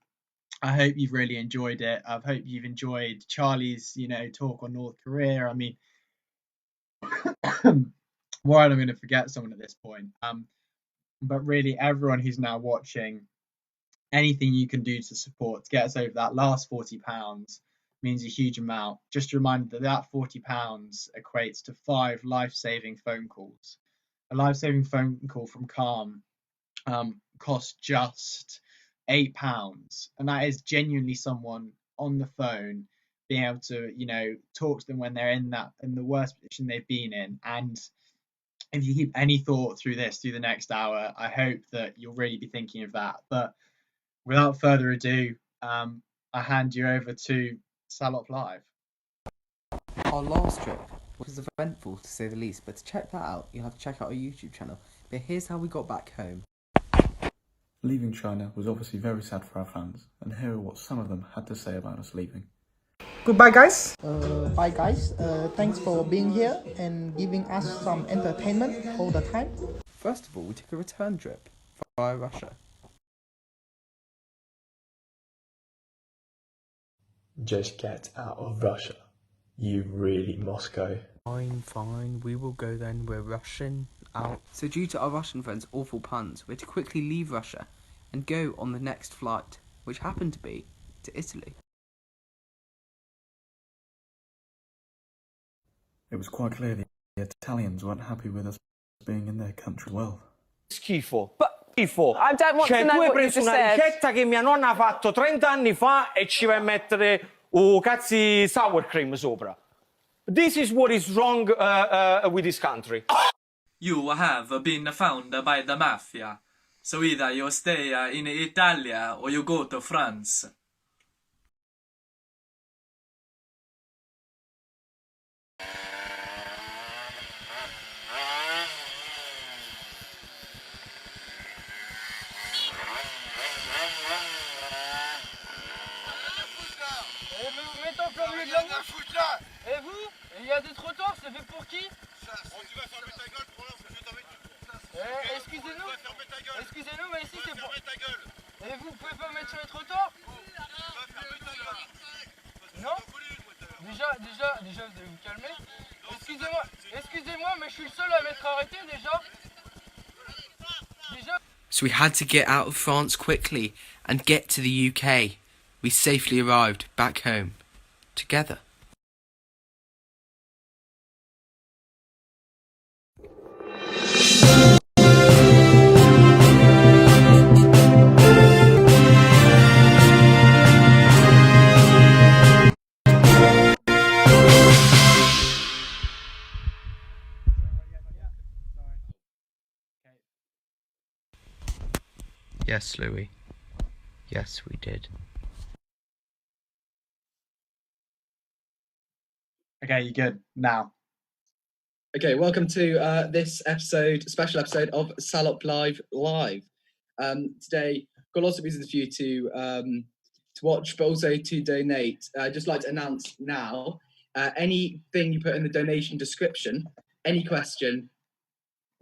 Speaker 9: hope you've really enjoyed it. I hope you've enjoyed Charlie's, you know, talk on North Korea. I mean, worried I'm going to forget someone at this point. But really, everyone who's now watching, anything you can do to support to get us over that last £40 means a huge amount. Just a reminder that £40 equates to 5 life-saving phone calls. A life-saving phone call from Calm costs just £8, and that is genuinely someone on the phone being able to, you know, talk to them when they're in the worst position they've been in. And if you keep any thought through the next hour, I hope that you'll really be thinking of that. But without further ado, I hand you over to Salop Live.
Speaker 10: Our last trip was eventful, to say the least, but to check that out, you'll have to check out our YouTube channel. But here's how we got back home.
Speaker 11: Leaving China was obviously very sad for our fans, and here are what some of them had to say about us leaving.
Speaker 12: Goodbye, guys. Bye, guys. Thanks for being here and giving us some entertainment all the time.
Speaker 10: First of all, we took a return trip via Russia.
Speaker 13: Just get out of Russia. You really must go.
Speaker 10: Fine, we will go then. We're rushing out. So due to our Russian friends' awful plans, we had to quickly leave Russia and go on the next flight, which happened to be to Italy.
Speaker 11: It was quite clear the Italians weren't happy with us being in their country well.
Speaker 14: Schifo. Schifo.
Speaker 15: I don't want to know
Speaker 14: Tu hai
Speaker 15: what you
Speaker 14: preso
Speaker 15: just
Speaker 14: una
Speaker 15: said.
Speaker 14: ricetta che mia nonna ha fatto 30 anni fa e ci vai a mettere cazzi sour cream sopra. This is what is wrong with this country.
Speaker 16: You have been found by the mafia. So either you stay in Italy or you go to France.
Speaker 17: Et vous? Il y a des trottoirs, c'est fait pour qui? Tu vas fermer ta gueule pour l'instant, je t'avais dit. Excusez-nous, excusez-nous, mais ici c'est pour... Et vous pouvez pas mettre sur les trottoirs? Non? Déjà, vous allez vous calmer. Excusez-moi, mais je suis le seul à m'être arrêté déjà.
Speaker 10: So we had to get out of France quickly and get to the UK. We safely arrived back home together. Yes, Louis. Yes, we did.
Speaker 9: Okay, you're good now.
Speaker 15: Okay, welcome to this special episode of Salop Live Live. Today, got lots of reasons for you to watch, but also to donate. I'd just like to announce now, anything you put in the donation description, any question,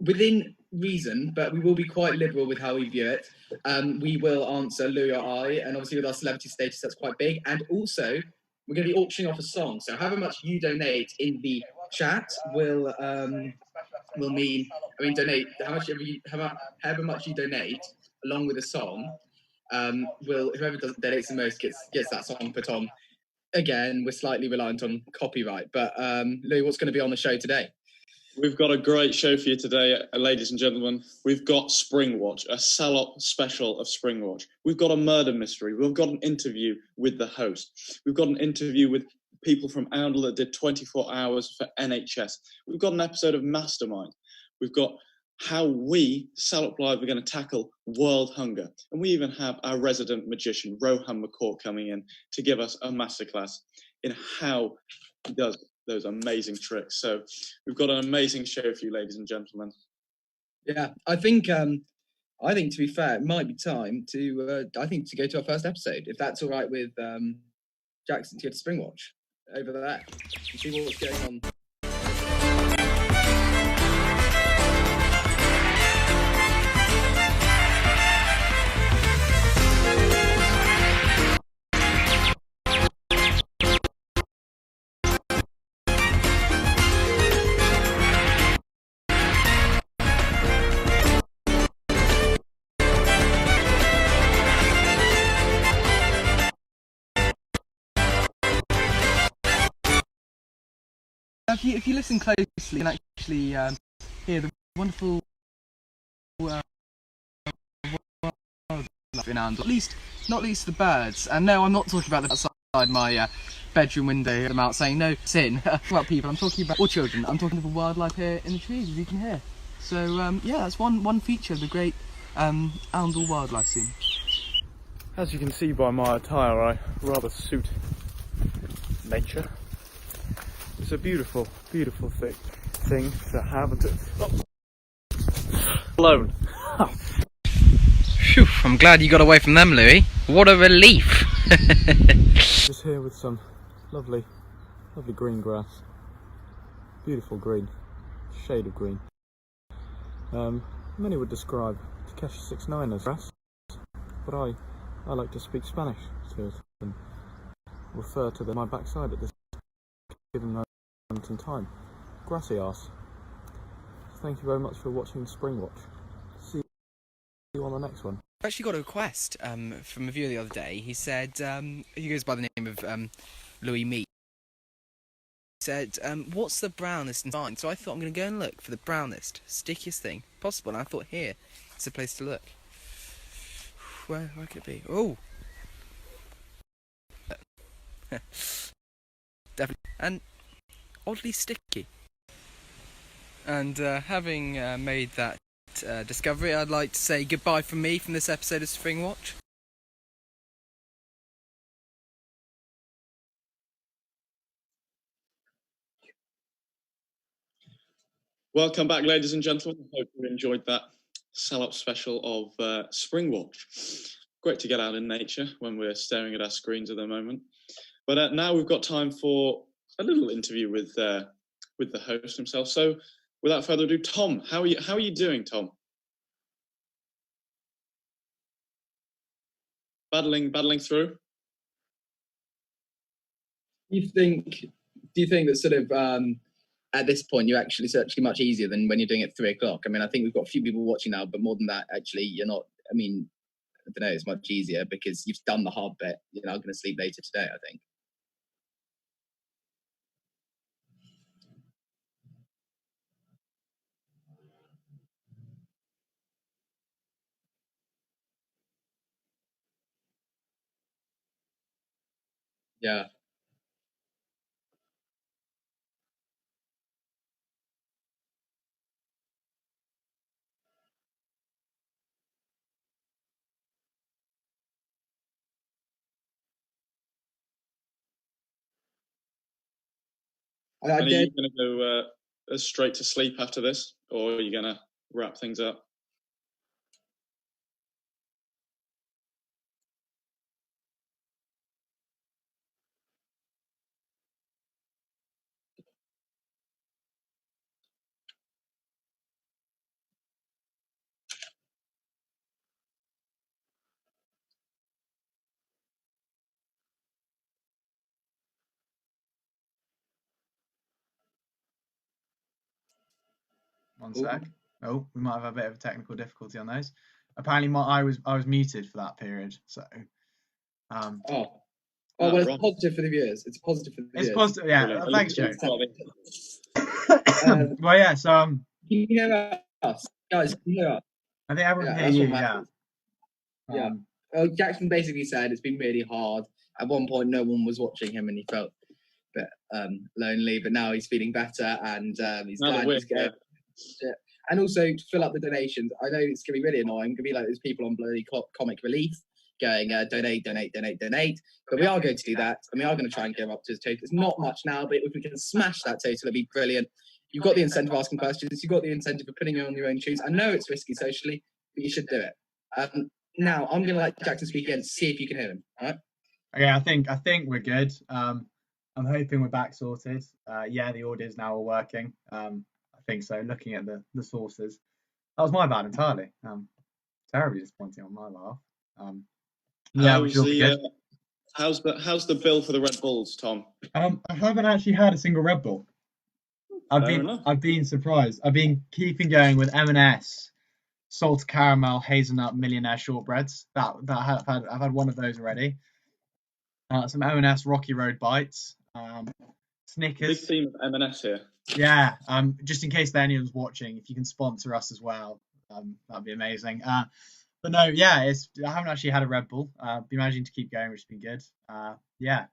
Speaker 15: within reason, but we will be quite liberal with how we view it. We will answer Louis or I, and obviously with our celebrity status, that's quite big. And also, we're going to be auctioning off a song. So however much you donate in the chat will mean, donate however much you donate along with a song. Whoever donates the most gets that song put on. Again, we're slightly reliant on copyright, but Louis, what's going to be on the show today?
Speaker 18: We've got a great show for you today, ladies and gentlemen. We've got Springwatch, a Salop special of Springwatch. We've got a murder mystery. We've got an interview with the host. We've got an interview with people from Oundle that did 24 hours for NHS. We've got an episode of Mastermind. We've got how we, Salop Live, are going to tackle world hunger. And we even have our resident magician, Rohan McCourt, coming in to give us a masterclass in how he does those amazing tricks. So we've got an amazing show for you, ladies and gentlemen.
Speaker 15: Yeah, I think to be fair, it might be time to go to our first episode, if that's all right with Jackson, to go to Springwatch over there and see what's going on.
Speaker 10: If you listen closely, you can actually hear the wonderful world in Oundle. Not least the birds. And no, I'm not talking about the outside my bedroom window. I'm out saying no sin about people. I'm talking about all children. I'm talking about the wildlife here in the trees, as you can hear. So yeah, that's one feature of the great Oundle wildlife scene.
Speaker 18: As you can see by my attire, I rather suit nature. It's a beautiful, beautiful thing to have and to... alone.
Speaker 10: Phew, I'm glad you got away from them, Louis. What a relief!
Speaker 18: Just here with some lovely green grass. Beautiful green. Shade of green. Many would describe Takeshi 69 as grass, but I like to speak Spanish to it and refer to my backside at this given moment in time. Grassy arse. Thank you very much for watching Springwatch. See you on the next one.
Speaker 10: I actually got a request from a viewer the other day. He said, he goes by the name of Louis Meat. He said, what's the brownest in time? So I thought I'm going to go and look for the brownest, stickiest thing possible. And I thought, here, it's the place to look. Where could it be? Oh! Definitely. And oddly sticky. And having made that discovery, I'd like to say goodbye from me from this episode of Springwatch.
Speaker 18: Welcome back, ladies and gentlemen. I hope you enjoyed that Salop special of Springwatch. Great to get out in nature when we're staring at our screens at the moment. But now we've got time for a little interview with the host himself. So, without further ado, Tom, how are you doing, Tom? Battling through.
Speaker 15: Do you think that sort of at this point it's actually much easier than when you're doing it at 3 o'clock? I mean, I think we've got a few people watching now, but more than that, actually, you're not. I mean, I don't know. It's much easier because you've done the hard bit. You're now going to sleep later today, I think. Yeah. I
Speaker 18: And are you
Speaker 15: did.
Speaker 18: going to go straight to sleep after this, or are you going to wrap things up?
Speaker 9: One sec. Oh, we might have a bit of a technical difficulty on those. Apparently, I was muted for that period. So.
Speaker 15: Well, it's positive for the viewers. It's positive for the viewers.
Speaker 9: It's positive, yeah. Thanks, Joe.
Speaker 15: Um,
Speaker 9: Well, yeah. So
Speaker 15: Can you hear us, guys? Can you hear us?
Speaker 9: I think everyone can
Speaker 15: that's
Speaker 9: hear
Speaker 15: what
Speaker 9: you. Yeah.
Speaker 15: matters. Yeah. Well, Jackson basically said it's been really hard. At one point, no one was watching him, and he felt a bit lonely. But now he's feeling better, and he's
Speaker 18: Now that
Speaker 15: glad
Speaker 18: we're
Speaker 15: he's going. Yeah. And also to fill up the donations. I know it's gonna be really annoying. It's gonna be like those people on bloody Comic Relief going donate. But we are going to do that, and we are going to try and get up to the total. It's not much now, but if we can smash that total, it'd be brilliant. You've got the incentive of asking questions. You've got the incentive of putting it on your own shoes. I know it's risky socially, but you should do it. Now I'm going to let Jackson speak again to see if you can hear him. All right?
Speaker 9: Okay, I think we're good. I'm hoping we're back sorted. Yeah, the audio is now all working. I think so. Looking at the sources, that was my bad entirely. Terribly disappointing on my behalf. Yeah, we should be good.
Speaker 18: How's the bill for the Red Bulls, Tom?
Speaker 9: I haven't actually had a single Red Bull. I've been surprised. I've been keeping going with M&S, salted caramel, hazelnut, millionaire shortbreads. I've had one of those already. Some M&S Rocky Road bites. Snickers.
Speaker 18: Big team of M&S here.
Speaker 9: Yeah. Just in case anyone's watching, if you can sponsor us as well, that'd be amazing. But no, yeah, I haven't actually had a Red Bull. Been managing to keep going, which has been good. Yeah.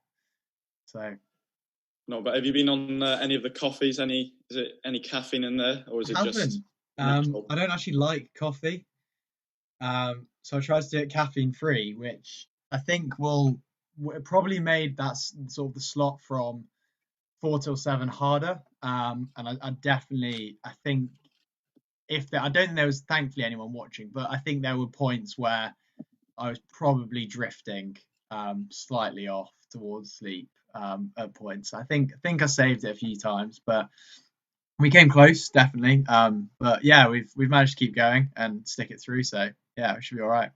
Speaker 9: So.
Speaker 18: No, but have you been on any of the coffees? Is it any caffeine in there, or is it just?
Speaker 9: I don't actually like coffee. So I tried to do it caffeine free, which I think will probably made that sort of the slot from 4 till 7 harder. And I think I don't think there was thankfully anyone watching, but I think there were points where I was probably drifting slightly off towards sleep at points. I think I saved it a few times, but we came close, definitely. But yeah, we've managed to keep going and stick it through. So yeah, we should be all right.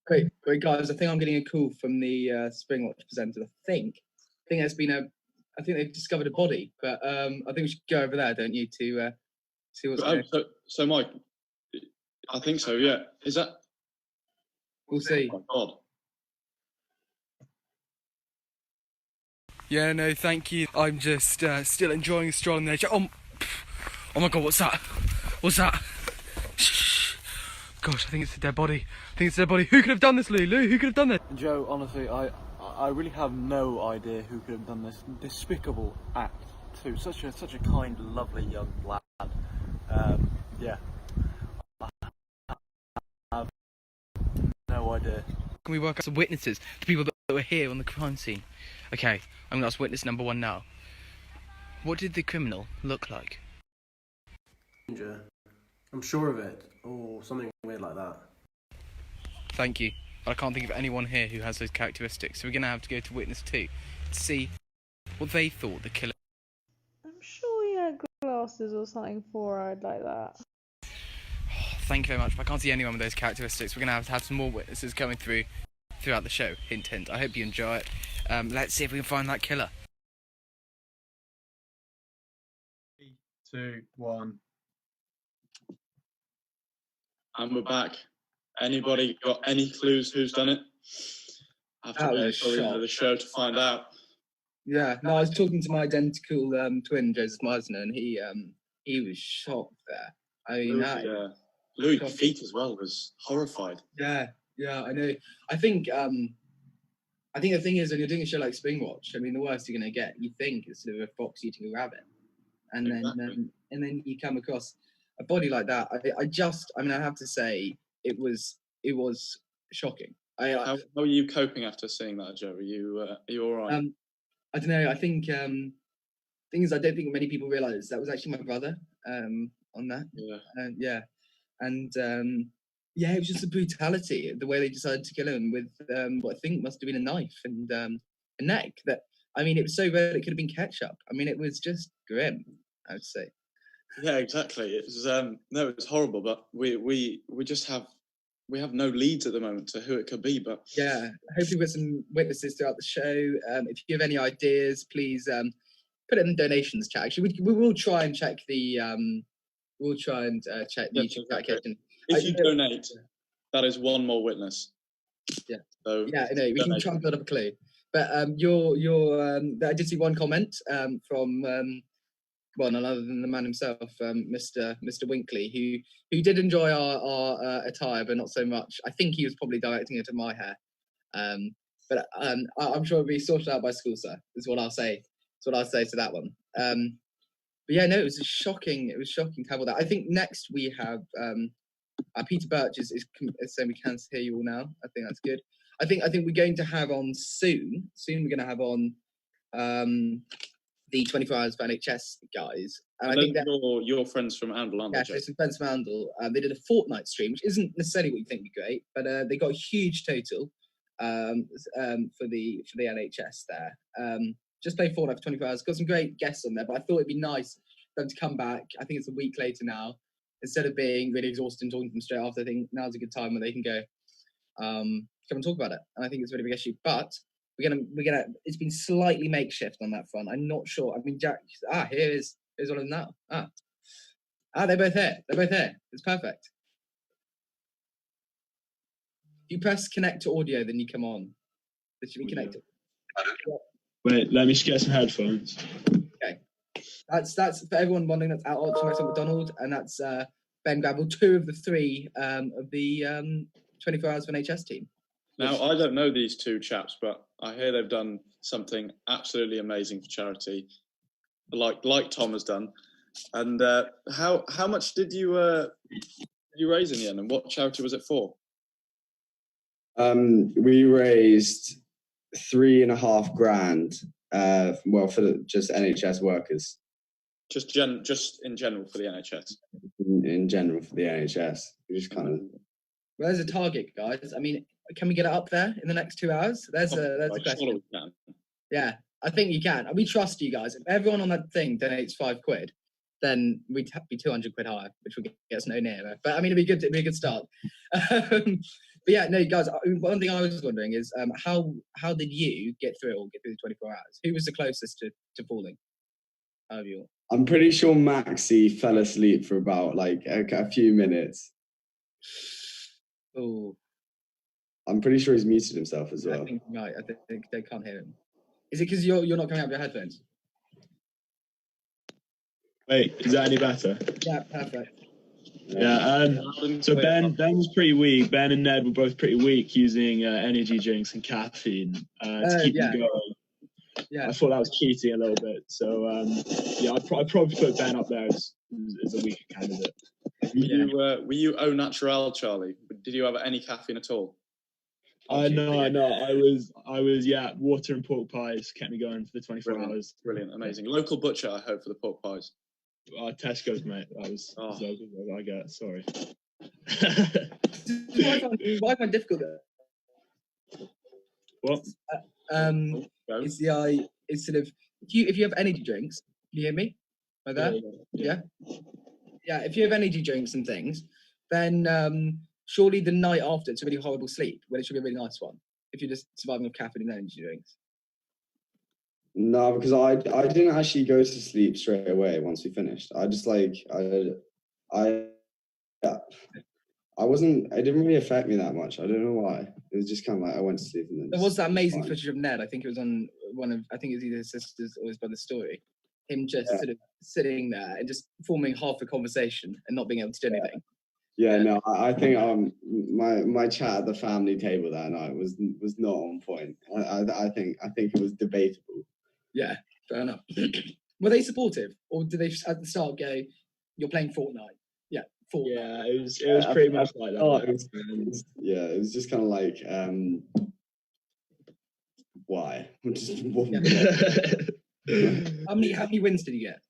Speaker 15: Great, guys. I think I'm getting a call from the Springwatch presenter. I think they've discovered a body, but I think we should go over there, don't you, to see what's going on.
Speaker 18: So Mike, I think so. Yeah, is that?
Speaker 15: We'll see.
Speaker 18: Oh my God.
Speaker 10: Yeah, no, thank you. I'm just still enjoying a stroll in nature. Oh my God, what's that? What's that? Shh. Gosh, I think it's a dead body. Who could have done this, Lou? Who could have done this?
Speaker 11: Joe, honestly, I really have no idea who could have done this despicable act to such a kind, lovely young lad. Yeah, I have no idea.
Speaker 10: Can we work out some witnesses? The people that were here on the crime scene. Okay, I'm going to ask witness number 1 now. What did the criminal look like?
Speaker 19: I'm sure of it, or something weird like that.
Speaker 10: Thank you. I can't think of anyone here who has those characteristics, so we're going to have to go to witness 2 to see what they thought the killer.
Speaker 20: I'm sure he had glasses or something four-eyed like that.
Speaker 10: Thank you very much, but I can't see anyone with those characteristics. We're going to have some more witnesses coming throughout the show. Hint, hint. I hope you enjoy it. Let's see if we can find that killer.
Speaker 9: 3, 2, 1.
Speaker 18: And we're back. Anybody got any clues who's done it? I have to wait till the end of the show to find out.
Speaker 15: Yeah, no, I was talking to my identical twin, Joseph Meisner, and he was shocked there. I mean,
Speaker 18: Louis Feet as well was horrified.
Speaker 15: Yeah, I know. I think the thing is, when you're doing a show like Springwatch, I mean, the worst you're going to get, you think, is sort of a fox eating a rabbit, and then you come across a body like that. I have to say, it was shocking.
Speaker 18: How are you coping after seeing that, Joe? Are you all right?
Speaker 15: I don't know. I think thing is, I don't think many people realise that was actually my brother on that.
Speaker 18: Yeah.
Speaker 15: And it was just the brutality, the way they decided to kill him with what I think must have been a knife and a neck. That, I mean, it was so red it could have been ketchup. I mean, it was just grim, I would say.
Speaker 18: Yeah, exactly. It was no, it was horrible. But we just have no leads at the moment to who it could be. But
Speaker 15: yeah, hopefully we've got some witnesses throughout the show. If you have any ideas, please put it in the donations chat. Actually, we will try and check the check the YouTube application.
Speaker 18: If you donate, that is one more witness.
Speaker 15: Yeah.
Speaker 18: So
Speaker 15: yeah, I know. We can try and build up a clue. But I did see one comment from none other than the man himself, Mr. Winkley, who did enjoy our attire, but not so much. I think he was probably directing it to my hair. But I'm sure it'll be sorted out by school, sir. Is what I'll say. That's what I'll say to that one. But yeah, no, it was shocking. It was shocking to have all that. I think next we have Peter Birch is saying we can hear you all now. I think that's good. I think we're going to have on soon. Soon we're going to have on the 24 Hours for NHS guys. And I think that
Speaker 18: your friends from Andal, aren't they?
Speaker 15: Yeah, there's some friends from Andal. They did a fortnight stream, which isn't necessarily what you think would be great, but they got a huge total for the NHS there. Just played Fortnite for 24 hours. Got some great guests on there, but I thought it'd be nice for them to come back. I think it's a week later now. Instead of being really exhausted and talking to them straight after, I think now's a good time where they can go come and talk about it. And I think it's a really big issue. But we're gonna. It's been slightly makeshift on that front. I'm not shere's one of them now. They're both here. It's perfect. If you press connect to audio, then you come on. It should be connected.
Speaker 13: Wait, let me just get some headphones.
Speaker 15: Okay. That's for everyone wondering. That's Al Archie McDonald, and that's Ben Gravel, 2 of the 3 of the 24 Hours for NHS team.
Speaker 18: Now, I don't know these 2 chaps, but I hear they've done something absolutely amazing for charity, like Tom has done. And how much did you raise in the end, and what charity was it for?
Speaker 21: We raised $3.5 grand. For just NHS workers.
Speaker 18: Just in general for the NHS.
Speaker 21: In general for the NHS, we just kind of.
Speaker 15: Well, there's a target, guys. I mean, can we get it up there in the next 2 hours? There's a question. Yeah, I think you can. We trust you guys. If everyone on that thing donates £5, then we'd be 200 quid higher, which would get us no nearer. But I mean, it'd be a good start. But yeah, no, guys. One thing I was wondering is how did you get through the 24 hours? Who was the closest to falling?
Speaker 21: I'm pretty sure Maxi fell asleep for about a few minutes.
Speaker 15: Oh.
Speaker 21: I'm pretty sure he's muted himself as well.
Speaker 15: I think right. I think they can't hear him. Is it because you're not coming out with your headphones?
Speaker 13: Wait, is that any better?
Speaker 15: Yeah, perfect.
Speaker 13: Yeah, so Ben was pretty weak. Ben and Ned were both pretty weak using energy drinks and caffeine to keep them going. Yeah, I thought that was cheating a little bit. So I'd probably put Ben up there as a weaker candidate.
Speaker 18: Were you au natural, Charlie? Did you have any caffeine at all?
Speaker 13: No. I was water and pork pies kept me going for the 24 hours.
Speaker 18: Brilliant, amazing. Local butcher, I hope, for the pork pies.
Speaker 13: Tesco's, mate. That was I get. Sorry.
Speaker 15: What I find difficult there.
Speaker 13: What?
Speaker 15: Is sort of if you have energy drinks, can you hear me? Like that? Yeah. If you have energy drinks and things, then surely the night after it's a really horrible sleep when it should be a really nice one. If you're just surviving with caffeine and energy drinks.
Speaker 21: No, because I didn't actually go to sleep straight away once we finished. I just I wasn't. It didn't really affect me that much. I don't know why. It was just kind of I went to sleep and then.
Speaker 15: There was that amazing footage of Ned. I think it was on I think it was either his sisters or his brother's story. Him just sort of sitting there and just forming half a conversation and not being able to do anything.
Speaker 21: Yeah, no, I think my chat at the family table that night was not on point. I think it was debatable.
Speaker 15: Yeah, fair enough. Were they supportive, or did they at the start go, "You're playing Fortnite"? Yeah, Fortnite.
Speaker 13: Yeah, it was pretty much like that.
Speaker 21: It was just kind of why?
Speaker 15: How many wins did you get?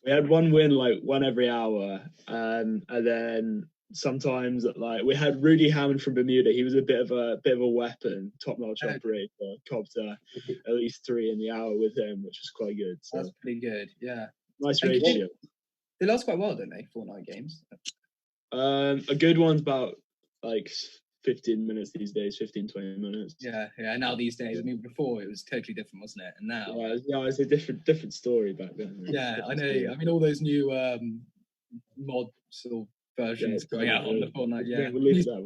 Speaker 13: We had one win, like one every hour, and then sometimes like we had Rudy Hammond from Bermuda. He was a bit of a weapon, top-notch operator. Copped at least 3 in the hour with him, which was quite good. So
Speaker 15: That's pretty good. Yeah.
Speaker 13: nice ratio.
Speaker 15: They last quite well, don't they? Fortnite games.
Speaker 13: A good one's about like 15 minutes these days, 15-20 minutes.
Speaker 15: Yeah. Now these days, I mean, before it was totally different, wasn't it? And now,
Speaker 13: it's a different story back then.
Speaker 15: Yeah, I know. I mean, all those new mod sort of versions going out on the Fortnite. Yeah,
Speaker 13: we'll leave that.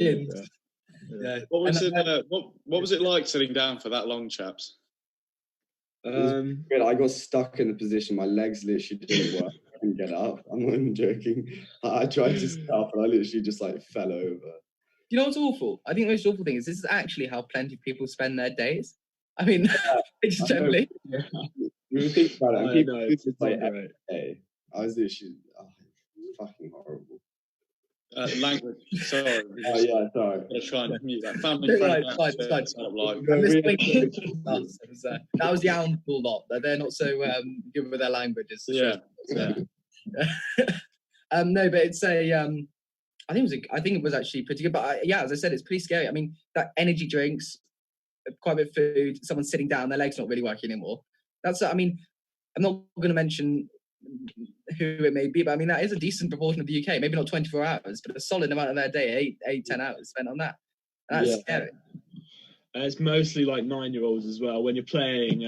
Speaker 15: Yeah.
Speaker 18: What was it? What was it like sitting down for that long, chaps?
Speaker 21: It was good. I got stuck in the position. My legs literally didn't work. I couldn't get up. I'm not even joking. I tried to sit up, and I literally just like fell over.
Speaker 15: You know what's awful? I think the most awful thing is this is actually how plenty of people spend their days. I mean, just generally.
Speaker 21: You think about it, and people do
Speaker 13: it's
Speaker 21: this like
Speaker 13: not
Speaker 21: every day. I was literally fucking horrible.
Speaker 18: Language. Sorry.
Speaker 21: Oh yeah, sorry.
Speaker 18: I'm gonna try and mute that. Family friendly.
Speaker 15: That was the Oundful lot. They're not so good with their languages.
Speaker 18: Yeah.
Speaker 15: No, but it's a. I think it was actually pretty good. But as I said, it's pretty scary. I mean, that energy drinks, quite a bit of food, someone sitting down, their legs not really working anymore. I mean, I'm not going to mention who it may be, but I mean, that is a decent proportion of the UK. Maybe not 24 hours, but a solid amount of their day, 10 hours spent on that. And that's scary.
Speaker 13: It's mostly like 9-year-olds as well. When you're playing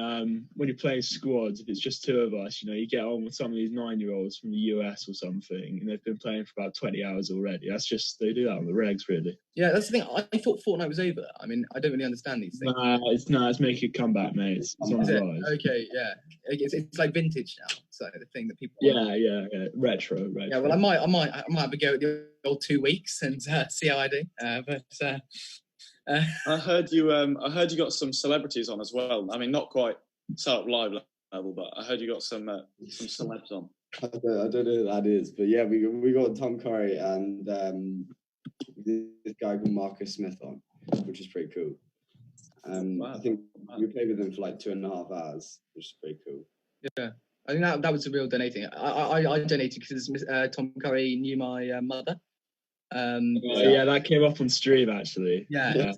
Speaker 13: squads, if it's just 2 of us, you get on with some of these 9-year-olds from the US or something, and they've been playing for about 20 hours already. They do that on the regs, really.
Speaker 15: Yeah, that's the thing. I thought Fortnite was over. I mean, I don't really understand these things.
Speaker 13: It's making a comeback, mate. It's on the rise.
Speaker 15: Okay, yeah. It's like vintage now. So the thing that people.
Speaker 13: Yeah. Retro.
Speaker 15: Yeah, well, I might have a go at the old 2 weeks and see how I do.
Speaker 18: I heard you got some celebrities on as well. I mean, not quite Salop Live level, but I heard you got some celebs on.
Speaker 21: I don't know who that is, but yeah, we got Tom Curry and this guy called Marcus Smith on, which is pretty cool.
Speaker 18: Wow.
Speaker 21: I think we played with them for like 2.5 hours, which is pretty cool.
Speaker 15: Yeah, I think that was a real donating. I donated because Tom Curry knew my mother.
Speaker 13: That came up on stream actually.
Speaker 15: Yeah.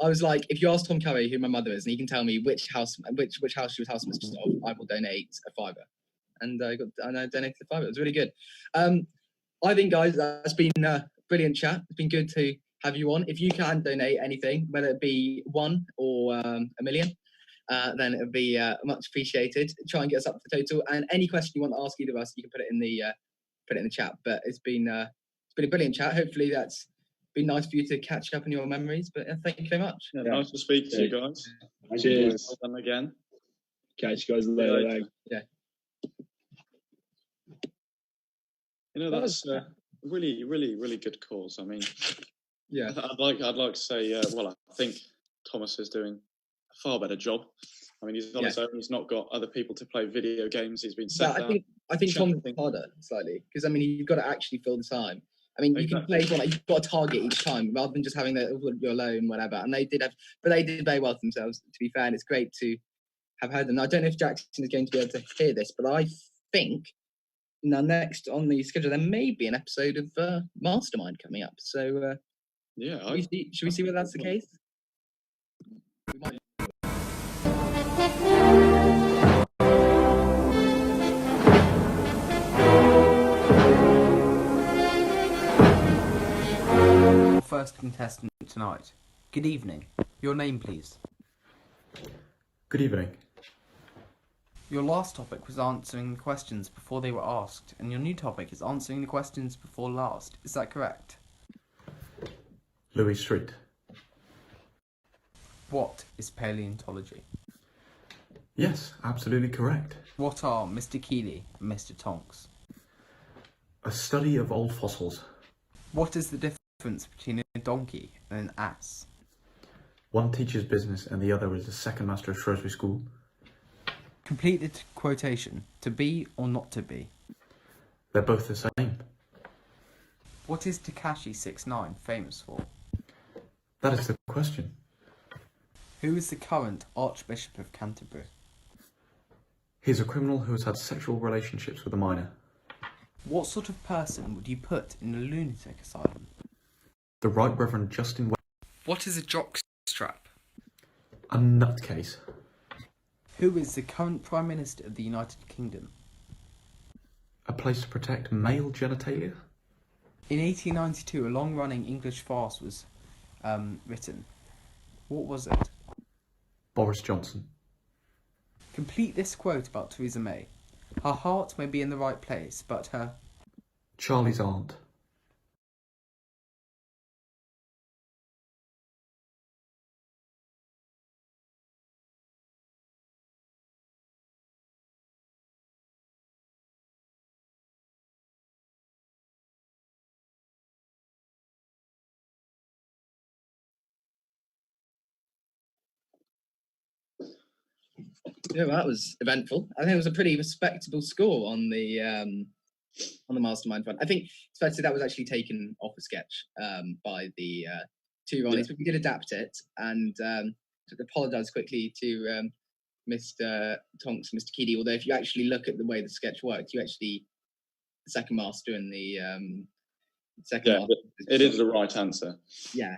Speaker 15: I was like, if you ask Tom Curry who my mother is, and he can tell me which house she was house mistress of, I will donate a £5. And I donated a £5. It was really good. I think, guys, that's been a brilliant chat. It's been good to have you on. If you can donate anything, whether it be 1 or $1 million, then it would be much appreciated. Try and get us up to the total. And any question you want to ask either of us, you can put it in the chat. But it's been a brilliant chat. Hopefully that's been nice for you to catch up on your memories. But thank you very much.
Speaker 18: Yeah, nice to speak to you guys.
Speaker 13: Cheers.
Speaker 18: Well done again.
Speaker 13: Catch you guys later.
Speaker 15: Yeah.
Speaker 18: That's a really, really, really good cause. I mean,
Speaker 15: yeah.
Speaker 18: I'd like to say, I think Thomas is doing a far better job. I mean, he's on his own. He's not got other people to play video games. He's been set down.
Speaker 15: I think Tom's harder slightly because I mean you've got to actually fill the time. I mean, you can play you've got a target each time rather than just having you're alone, whatever. And they did very well for themselves. To be fair, and it's great to have heard them. Now, I don't know if Jackson is going to be able to hear this, but I think now next on the schedule there may be an episode of Mastermind coming up. So should we see whether that's the case? We might.
Speaker 10: First contestant tonight. Good evening. Your name, please.
Speaker 3: Good evening.
Speaker 10: Your last topic was answering the questions before they were asked, and your new topic is answering the questions before last. Is that correct?
Speaker 3: Louis Street.
Speaker 10: What is paleontology?
Speaker 3: Yes, absolutely correct.
Speaker 10: What are Mr. Keeley and Mr. Tonks?
Speaker 3: A study of old fossils.
Speaker 10: What is the difference between a donkey and an ass?
Speaker 3: One teaches business and the other is the second master of Shrewsbury School.
Speaker 10: Complete the quotation. To be or not to be?
Speaker 3: They're both the same.
Speaker 10: What is Tekashi 6ix9ine famous for?
Speaker 3: That is the question.
Speaker 10: Who is the current Archbishop of Canterbury?
Speaker 3: He's a criminal who has had sexual relationships with a minor.
Speaker 10: What sort of person would you put in a lunatic asylum?
Speaker 3: The Right Reverend Justin
Speaker 10: What is a jockstrap?
Speaker 3: A nutcase.
Speaker 10: Who is the current Prime Minister of the United Kingdom?
Speaker 3: A place to protect male genitalia.
Speaker 10: In 1892, a long-running English farce was written. What was it?
Speaker 3: Boris Johnson.
Speaker 10: Complete this quote about Theresa May. Her heart may be in the right place, but her...
Speaker 3: Charlie's aunt.
Speaker 15: Yeah, that was eventful. I think it was a pretty respectable score on the Mastermind front. I think it's fair to say that was actually taken off a sketch by the two Ronnies, but we did adapt it and apologise quickly to Mr. Tonks and Mr. Keedy. Although if you actually look at the way the sketch worked, you actually the second master and the second.
Speaker 18: Yeah, it is the right answer.
Speaker 15: Yeah.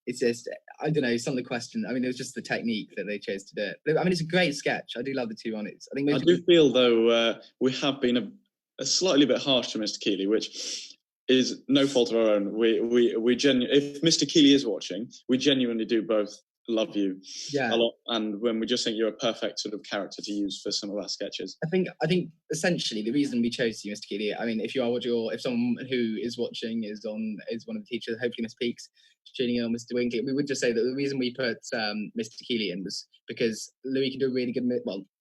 Speaker 15: It's just, I don't know, some of the questions. I mean, it was just the technique that they chose to do it. But, I mean, it's a great sketch. I do love the two on it. I think
Speaker 18: I do feel, though, we have been a slightly bit harsh to Mr. Keeley, which is no fault of our own. If Mr. Keeley is watching, we genuinely do both love you a lot, and when we just think you're a perfect sort of character to use for some of our sketches.
Speaker 15: I think essentially the reason we chose you, Mr. Keeley, I mean, if someone who is watching is one of the teachers, hopefully Miss Peaks, tuning in on Mr. Winkley, we would just say that the reason we put Mr. Keeley in was because Louis can do a really good,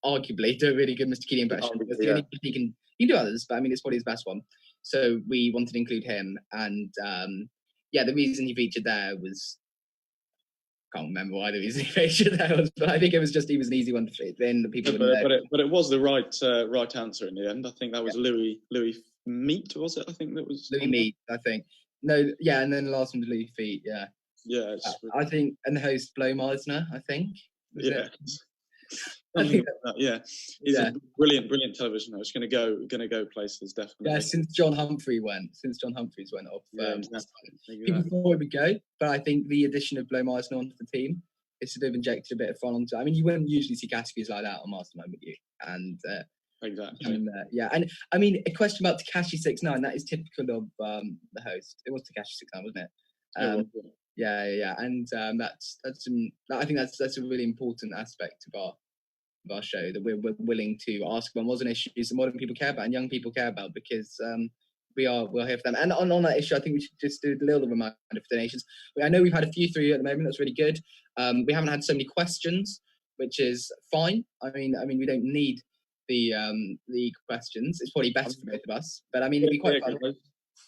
Speaker 15: arguably do a really good Mr. Keeley impression. He can do others, but I mean, it's probably his best one. So we wanted to include him, and the reason he featured there was, can't remember why the reason he featured there was, but I think it was just he was an easy one to fit in. The people,
Speaker 18: but it was the right answer in the end. I think that was Louis Meat, was it? I think that was
Speaker 15: Louis Meat. I think and then the last one was Louis Feet. Yeah.
Speaker 18: Yeah.
Speaker 15: I think, and the host Blow Meisner, I think.
Speaker 18: He's a brilliant television host. Going to go places, definitely.
Speaker 15: Yeah, since John Humphreys went off. People thought it would go, but I think the addition of Blow Meisner onto the team is sort of injected a bit of fun onto. I mean, you wouldn't usually see categories like that on Mastermind, would you? And
Speaker 18: exactly.
Speaker 15: And I mean, a question about Tekashi 6ix9ine, that is typical of the host. It was Tekashi 6ix9ine, wasn't it? Yeah, and I think that's a really important aspect of our show, that we're willing to ask them what's an issue that modern people care about and young people care about, because we're here for them. And on that issue, I think we should just do a little reminder for donations. I know we've had a few through at the moment. That's really good. We haven't had so many questions, which is fine. I mean, we don't need the questions. It's probably better for both of us. But I mean, it'd be quite fun.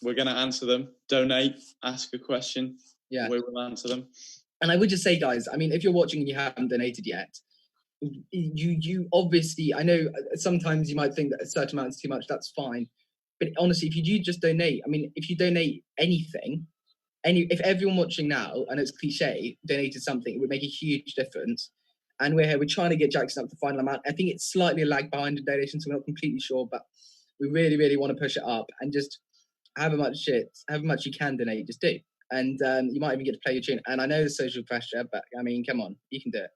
Speaker 18: We're going to answer them. Donate, ask a question. Yeah, we will answer them.
Speaker 15: And I would just say, guys, I mean, if you're watching and you haven't donated yet, you obviously, I know sometimes you might think that a certain amount is too much. That's fine. But honestly, if you do just donate, I mean, if you donate anything, if everyone watching now, and it's cliche, donated something, it would make a huge difference. And we're here, we're trying to get Jackson up to the final amount. I think it's slightly a lag behind the donation, so we're not completely sure, but we really, really want to push it up, and just however much you can donate, just do. And you might even get to play your tune. And I know there's social pressure, but I mean, come on, you can do it.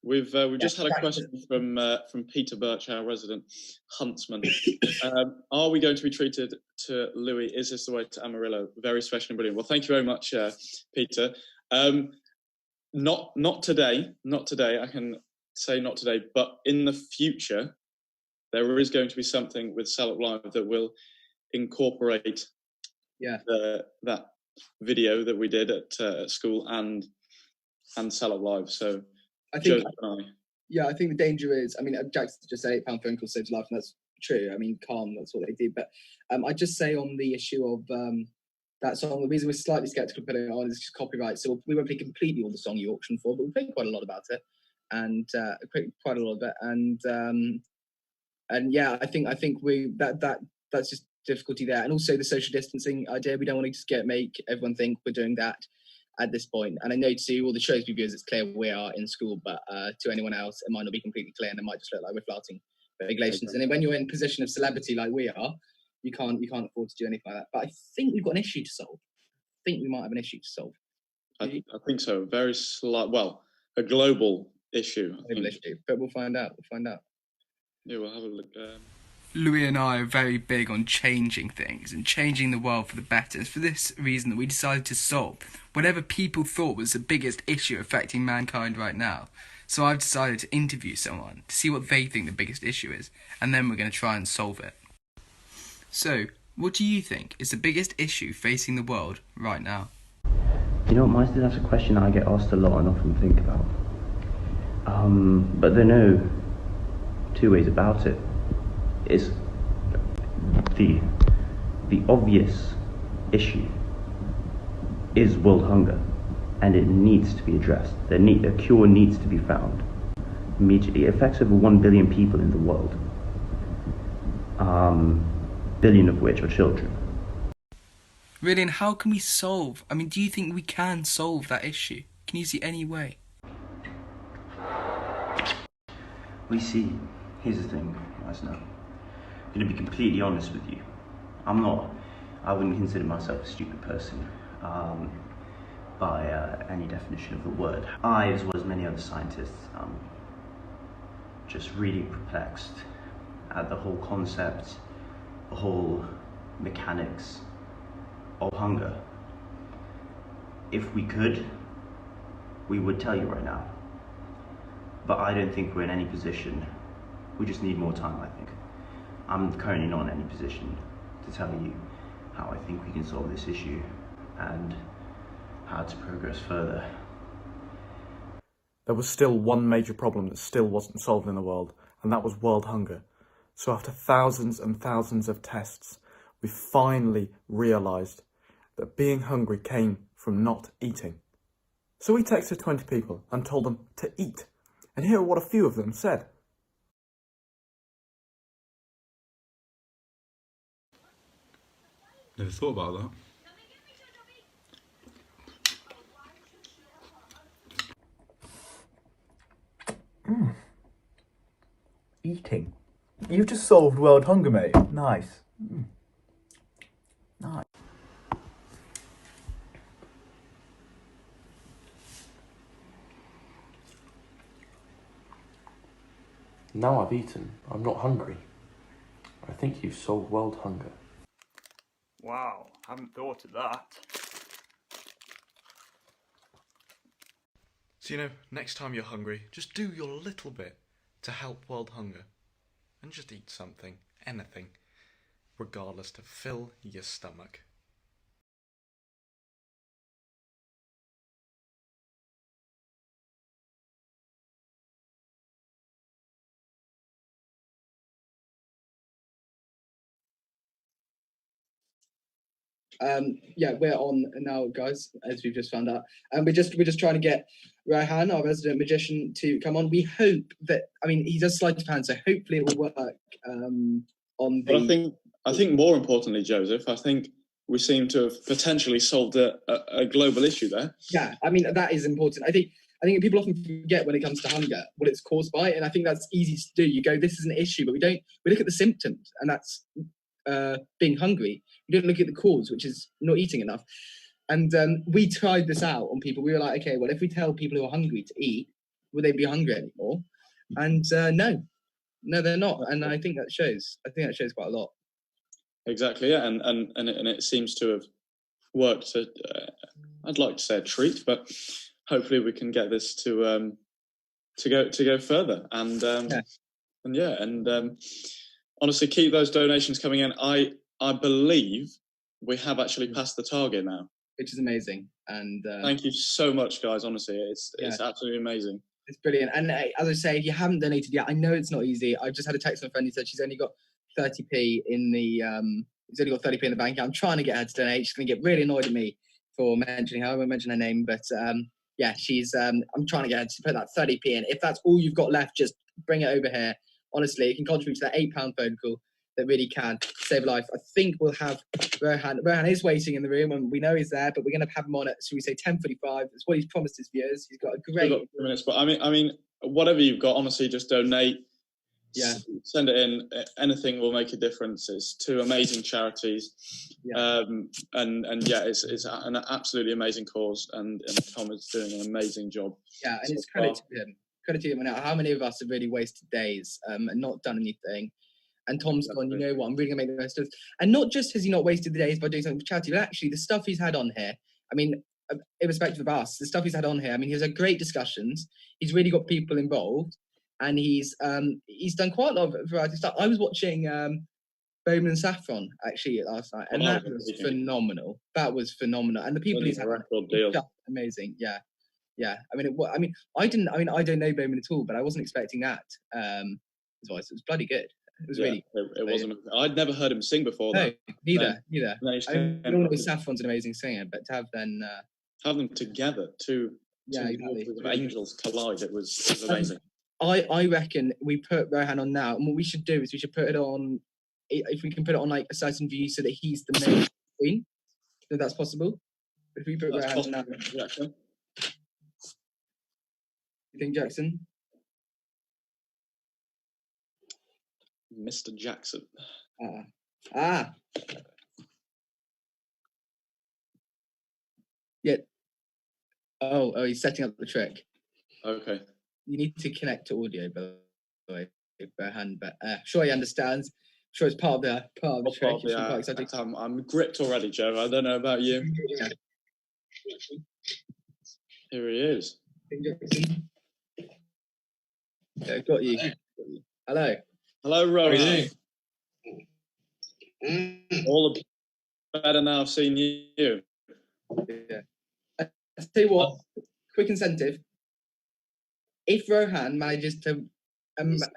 Speaker 18: We've just had a question from Peter Birch, our resident huntsman. Are we going to be treated to Louis? Is this the way to Amarillo? Very special and brilliant. Well, thank you very much, Peter. Not today. Not today. I can say not today, but in the future, there is going to be something with Salop Live that will incorporate that video that we did at school and Salop Live. So
Speaker 15: I think I think the danger is, I mean, Jackson just said £8 phone call saves life, and that's true. I mean, calm, that's what they do. But I just say on the issue of that song, the reason we're slightly skeptical of putting it on is just copyright. So we won't play completely all the song you auctioned for, but we'll play quite a lot about it, and quite a lot of it. And yeah, I think that's just difficulty there, and also the social distancing idea. We don't want to just make everyone think we're doing that at this point. And I know to all the Shrewsbury viewers, it's clear we are in school, but to anyone else, it might not be completely clear, and it might just look like we're flouting regulations. And then when you're in a position of celebrity like we are, you can't afford to do anything like that. But I think we've got an issue to solve. I think we might have an issue to solve.
Speaker 18: I think so. Very slight. Well, a global issue.
Speaker 15: But we'll find out.
Speaker 18: Yeah, we'll have a look.
Speaker 10: Louis and I are very big on changing things and changing the world for the better. It's for this reason that we decided to solve whatever people thought was the biggest issue affecting mankind right now. So I've decided to interview someone to see what they think the biggest issue is, and then we're going to try and solve it. So, what do you think is the biggest issue facing the world right now?
Speaker 5: You know, Meister, that's a question I get asked a lot and often think about. But there are no two ways about it. It's the obvious issue is world hunger, and it needs to be addressed. A cure needs to be found immediately. It affects over 1 billion people in the world, billion of which are children.
Speaker 10: Really, and how can we solve? I mean, do you think we can solve that issue? Can you see any way?
Speaker 5: Here's the thing, guys, now. I'm going to be completely honest with you. I wouldn't consider myself a stupid person by any definition of the word. I, as well as many other scientists, just really perplexed at the whole concept, the whole mechanics of hunger. If we could, we would tell you right now. But I don't think we're in any position. We just need more time, I think. I'm currently not in any position to tell you how I think we can solve this issue and how to progress further.
Speaker 3: There was still one major problem that still wasn't solved in the world, and that was world hunger. So after thousands and thousands of tests, we finally realised that being hungry came from not eating. So we texted 20 people and told them to eat. And here are what a few of them said.
Speaker 22: Never thought about that.
Speaker 3: Eating. You've just solved world hunger, mate. Nice. Nice.
Speaker 23: Now I've eaten, I'm not hungry. I think you've solved world hunger.
Speaker 11: Wow, haven't thought of that.
Speaker 2: So, next time you're hungry, just do your little bit to help world hunger. And just eat something, anything, regardless, to fill your stomach.
Speaker 15: We're on now, guys, as we've just found out, and we're just trying to get Rohan, our resident magician, to come on. We hope that, he does sleight of hand, so hopefully it will work.
Speaker 18: But I think more importantly, Joseph, I think we seem to have potentially solved a global issue there.
Speaker 15: Yeah, that is important. I think people often forget when it comes to hunger what it's caused by, and I think that's easy to do. You go, this is an issue, but we look at the symptoms, and that's being hungry. We don't look at the cause, which is not eating enough. And we tried this out on people. We were like, okay, well, if we tell people who are hungry to eat, will they be hungry anymore? And no, they're not. And I think that shows. I think that shows quite a lot.
Speaker 18: Exactly, yeah, and it seems to have worked. I'd like to say a treat, but hopefully we can get this to go further. And honestly, keep those donations coming in. I believe we have actually passed the target now,
Speaker 15: which is amazing. And
Speaker 18: thank you so much, guys. Honestly, it's absolutely amazing.
Speaker 15: It's brilliant. And as I say, if you haven't donated yet, I know it's not easy. I just had a text from a friend who said she's only got 30p in the bank account. I'm trying to get her to donate. She's going to get really annoyed at me for mentioning her. I won't mention her name, but she's. I'm trying to get her to put that 30p in. If that's all you've got left, just bring it over here. Honestly, it can contribute to that £8 phone call that really can save a life. I think we'll have Rohan. Rohan is waiting in the room, and we know he's there, but we're going to have him on at, should we say, 10:45. That's what he's promised his viewers. He's got a great...
Speaker 18: We've got 2 minutes, but I mean, whatever you've got, honestly, just donate.
Speaker 15: Yeah.
Speaker 18: Send it in. Anything will make a difference. It's 2 amazing charities, and yeah, it's an absolutely amazing cause, and Tom is doing an amazing job.
Speaker 15: Yeah, and
Speaker 18: so
Speaker 15: it's credit
Speaker 18: far.
Speaker 15: to him. Credit to him. Now, how many of us have really wasted days and not done anything? And Tom's gone, you know what, I'm really going to make the most of this. And not just has he not wasted the days by doing something for charity, but actually the stuff he's had on here, I mean, irrespective of us, the stuff he's had on here, I mean, he's had great discussions. He's really got people involved. And he's done quite a lot of variety of stuff. I was watching Bowman and Saffron actually last night, and that was phenomenal. That was phenomenal. And the people he's had on it, just amazing. Yeah. I mean, I don't know Bowman at all, but I wasn't expecting that. His voice, it was bloody good. It was really.
Speaker 18: It wasn't. I'd never heard him sing before.
Speaker 15: No, neither.
Speaker 18: I
Speaker 15: mean, all know Saffron's an amazing singer, but to have
Speaker 18: them together, two
Speaker 15: exactly.
Speaker 18: of angels collide. It was amazing.
Speaker 15: I reckon we put Rohan on now, and what we should do is we should put it on. If we can put it on like a certain view, so that he's the main queen, if that's possible. If we put Rohan on now,
Speaker 18: Jackson.
Speaker 15: You think Jackson?
Speaker 18: Mr. Jackson.
Speaker 15: Yeah. Oh, he's setting up the trick.
Speaker 18: Okay.
Speaker 15: You need to connect to audio, by the way, Rohan. But sure he understands. I'm sure it's part of the trick.
Speaker 18: Quite excited. I'm gripped already, Joe. I don't know about you.
Speaker 15: Yeah.
Speaker 18: Here he is.
Speaker 15: Yeah, got you. Hello.
Speaker 18: Hello, Rohan. All the better now. I've seen you.
Speaker 15: Yeah. I'll tell you what. Quick incentive. If Rohan manages to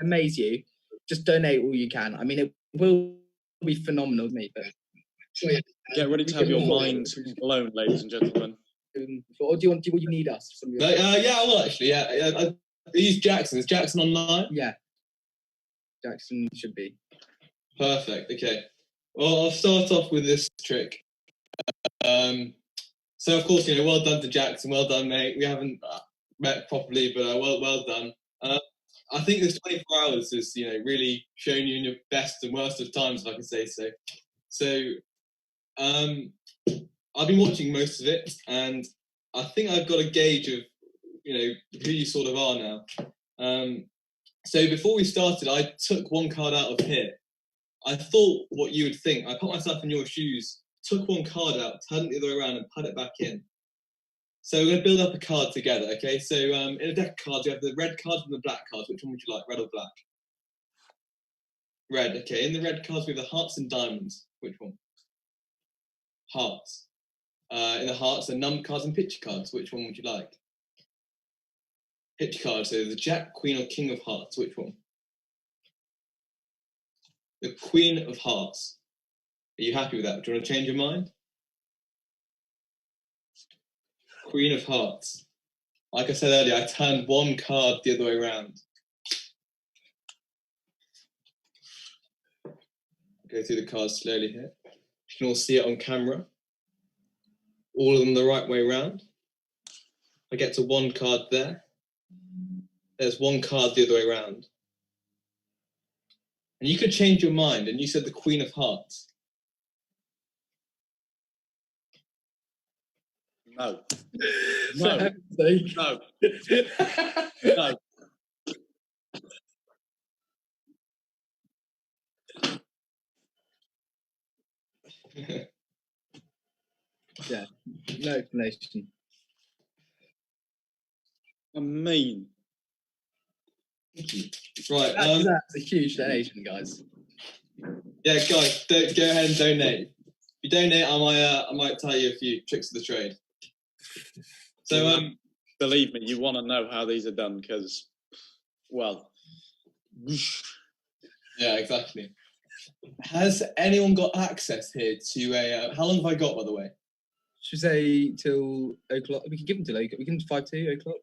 Speaker 15: amaze you, just donate all you can. I mean, it will be phenomenal to me. But
Speaker 18: get ready to have your mind blown, ladies and gentlemen.
Speaker 15: Or do you need us?
Speaker 1: Yeah, I will actually. Yeah, I use Jackson. Is Jackson online?
Speaker 15: Yeah, Jackson should be.
Speaker 1: Perfect. Okay. Well, I'll start off with this trick. So of course, well done to Jackson. Well done, mate. We haven't met properly, but well done. I think this 24 hours has, really shown you in your best and worst of times, if I can say so. So, I've been watching most of it, and I think I've got a gauge of, who you sort of are now. So before we started, I took one card out of here. I thought what you would think. I put myself in your shoes, took one card out, turned it the other way around, and put it back in. So we're going to build up a card together, okay? So in a deck of cards, you have the red cards and the black cards. Which one would you like, red or black? Red, okay. In the red cards, we have the hearts and diamonds. Which one? Hearts. In the hearts, the number cards and picture cards. Which one would you like? Picture cards, so the Jack, Queen, or King of Hearts. Which one? The Queen of Hearts. Are you happy with that? Do you want to change your mind? Queen of Hearts. Like I said earlier, I turned one card the other way around. Go through the cards slowly here. You can all see it on camera. All of them the right way around. I get to one card there. There's one card the other way around. And you could change your mind, and you said the Queen of Hearts.
Speaker 18: No.
Speaker 1: No.
Speaker 18: No. No.
Speaker 15: Yeah, no explanation.
Speaker 18: I mean.
Speaker 1: Right.
Speaker 15: That's a huge donation, guys.
Speaker 1: Yeah, guys, go ahead and donate. If you donate, I might tell you a few tricks of the trade. So,
Speaker 18: believe me, you want to know how these are done because, well,
Speaker 1: yeah, exactly. Has anyone got access here to a? How long have I got, by the way?
Speaker 15: Should we say till o'clock? We can give them till 5 to 8 o'clock.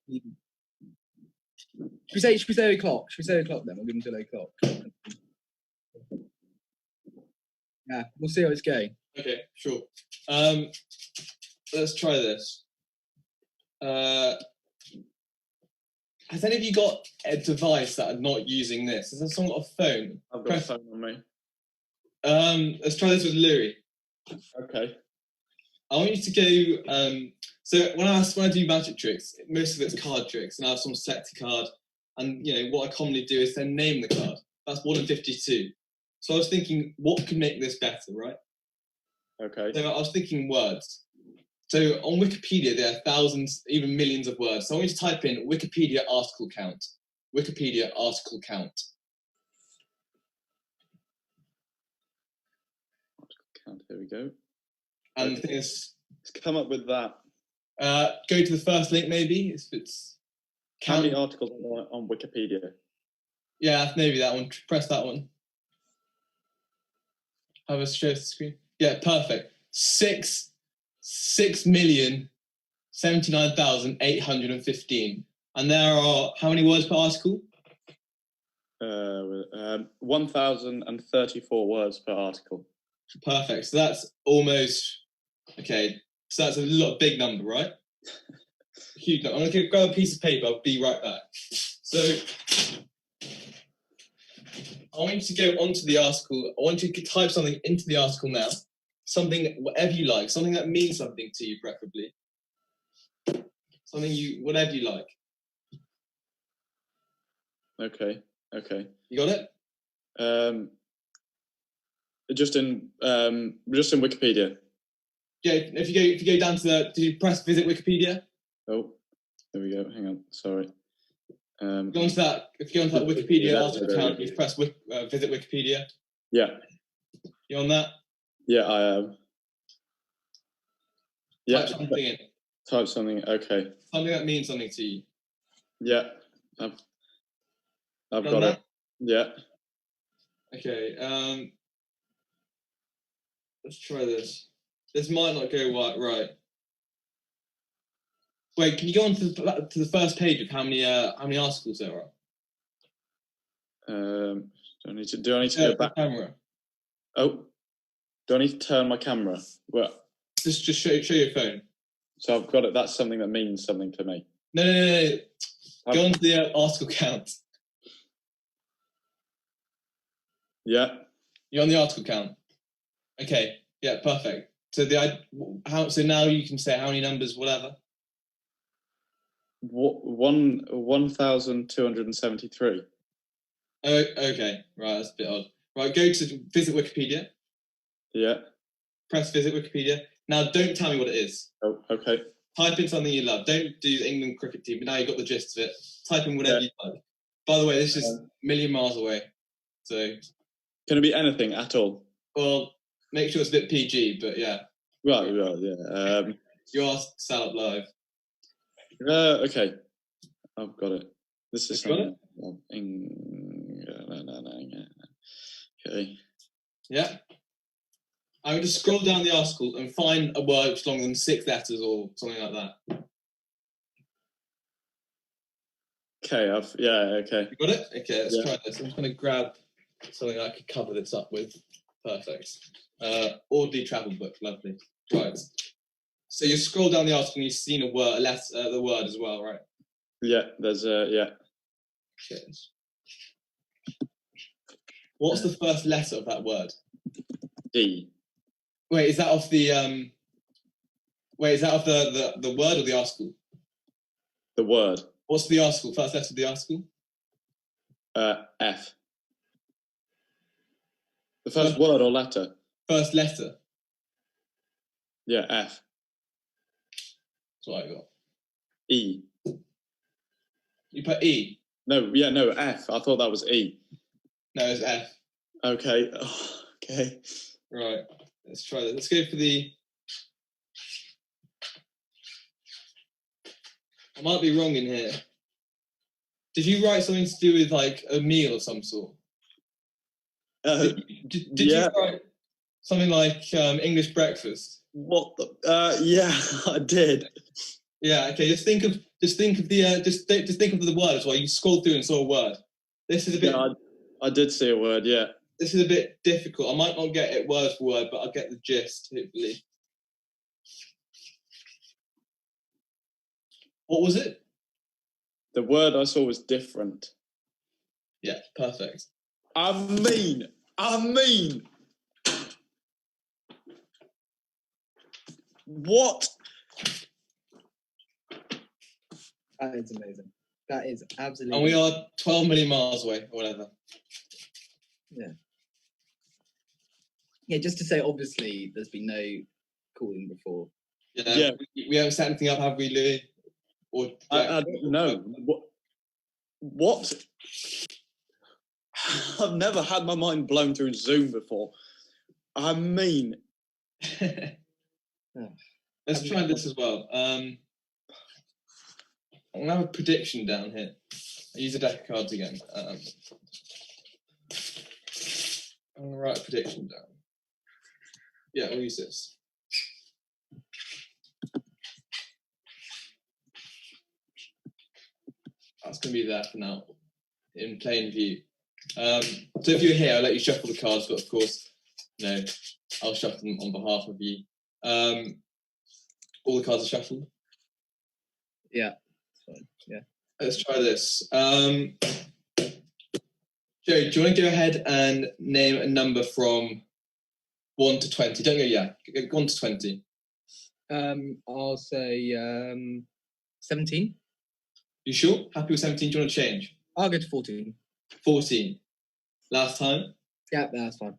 Speaker 15: Should we say o'clock? Should we say o'clock then? We'll give them till 8 o'clock. Yeah, we'll see how it's going.
Speaker 1: Okay, sure. Let's try this. Has any of you got a device that are not using this? Is there someone got a phone?
Speaker 18: I've got a phone on me.
Speaker 1: Let's try this with Louis.
Speaker 18: Okay.
Speaker 1: I want you to go. So when I do magic tricks, most of it's card tricks, and I have some selected card. And what I commonly do is then name the card. That's 1 in 52. So I was thinking, what could make this better, right?
Speaker 18: Okay.
Speaker 1: So I was thinking words. So on Wikipedia, there are thousands, even millions of words. So I want you to type in Wikipedia article count. Wikipedia article count.
Speaker 18: Here we go.
Speaker 1: And the thing is,
Speaker 18: let's come up with that.
Speaker 1: Go to the first link, maybe, if it's...
Speaker 18: How many articles are on Wikipedia?
Speaker 1: Yeah, maybe that one. Press that one. Have a share the screen. Yeah, perfect. 6,079,815. And there are how many words per article?
Speaker 18: 1,034 words per article.
Speaker 1: Perfect. So that's almost okay. So that's a big number, right? Huge number. I'm gonna grab a piece of paper. I'll be right back. So I want you to go onto the article. I want you to type something into the article now. Something, whatever you like. Something that means something to you, preferably. Something whatever you like.
Speaker 18: Okay.
Speaker 1: You got it?
Speaker 18: Just in Wikipedia.
Speaker 1: Yeah. If you go down to did you press visit Wikipedia?
Speaker 18: Oh, there we go. Hang on. Sorry.
Speaker 1: Go onto that. If you go onto that Wikipedia article account, you press visit Wikipedia.
Speaker 18: Yeah.
Speaker 1: You on that?
Speaker 18: Yeah, I am. Yeah.
Speaker 1: Type something in.
Speaker 18: Type something. Okay.
Speaker 1: Something that means something to you.
Speaker 18: Yeah. I've got it. Yeah.
Speaker 1: Okay. Let's try this. This might not go right. Wait, can you go on to the first page of how many articles there are?
Speaker 18: Do I need to go back?
Speaker 1: Camera.
Speaker 18: Oh, do I need to turn my camera? Well,
Speaker 1: just show your phone.
Speaker 18: So I've got it. That's something that means something to me.
Speaker 1: No. Go on to the article count.
Speaker 18: Yeah.
Speaker 1: You're on the article count. Okay. Yeah. Perfect. So So now you can say how many numbers, whatever.
Speaker 18: 1,273.
Speaker 1: Oh, okay. Right. That's a bit odd. Right. Go to visit Wikipedia.
Speaker 18: Yeah.
Speaker 1: Press visit Wikipedia. Now, don't tell me what it is.
Speaker 18: Oh, okay.
Speaker 1: Type in something you love. Don't do the England cricket team, but now you've got the gist of it. Type in whatever you like. By the way, this is a million miles away. So.
Speaker 18: Can it be anything at all?
Speaker 1: Well, make sure it's a bit PG, but yeah.
Speaker 18: Right, yeah.
Speaker 1: You asked Salop Live.
Speaker 18: Okay. I've got it. This is
Speaker 1: got it?
Speaker 18: Okay.
Speaker 1: Yeah. I would just scroll down the article and find a word which is longer than 6 letters or something like that.
Speaker 18: Okay, okay.
Speaker 1: You got it? Okay, let's try this. I'm just going to grab something I could cover this up with. Perfect. Audley travel book, lovely. Right. So you scroll down the article and you've seen the word as well, right?
Speaker 18: Yeah, there's yeah.
Speaker 1: Okay. What's the first letter of that word?
Speaker 18: D.
Speaker 1: Wait, is that off the the word or the article?
Speaker 18: The word.
Speaker 1: What's the article? First letter of the article?
Speaker 18: F. The first word or letter?
Speaker 1: First letter.
Speaker 18: Yeah, F.
Speaker 1: That's what I got.
Speaker 18: E.
Speaker 1: You put E?
Speaker 18: No, F. I thought that was E.
Speaker 1: No, it's F.
Speaker 18: Okay. Oh, okay.
Speaker 1: Right. Let's try that. Let's go for the... I might be wrong in here. Did you write something to do with like a meal of some sort? Did you write something like English breakfast?
Speaker 18: What the? Yeah, I did.
Speaker 1: Yeah. Okay. Just think of the word as well. You scrolled through and saw a word. This is a bit.
Speaker 18: Yeah, I did see a word. Yeah.
Speaker 1: This is a bit difficult. I might not get it word for word, but I'll get the gist, hopefully. What was it?
Speaker 18: The word I saw was different.
Speaker 1: Yeah, perfect.
Speaker 18: I mean. What?
Speaker 15: That is amazing. That is absolutely.
Speaker 1: And we are 12 million miles away, or whatever.
Speaker 15: Yeah. Yeah, just to say, obviously, there's been no calling before.
Speaker 1: Yeah. We haven't set anything up, have we, Louis? Or
Speaker 18: I don't know. What? I've never had my mind blown through Zoom before. I mean.
Speaker 1: Let's try this as well. I'm going to have a prediction down here. I use a deck of cards again. I'm going to write a prediction down. Yeah, we'll use this. That's going to be there for now, in plain view. So if you're here, I'll let you shuffle the cards, but of course, I'll shuffle them on behalf of you. All the cards are shuffled?
Speaker 15: Yeah, fine. Yeah.
Speaker 1: Let's try this. Joe, do you want to go ahead and name a number from 1 to 20? Don't go, 1 to 20.
Speaker 15: I'll say 17.
Speaker 1: You sure? Happy with 17? Do you want to change?
Speaker 15: I'll go to 14.
Speaker 1: 14. Last time?
Speaker 15: Yeah, that's fine.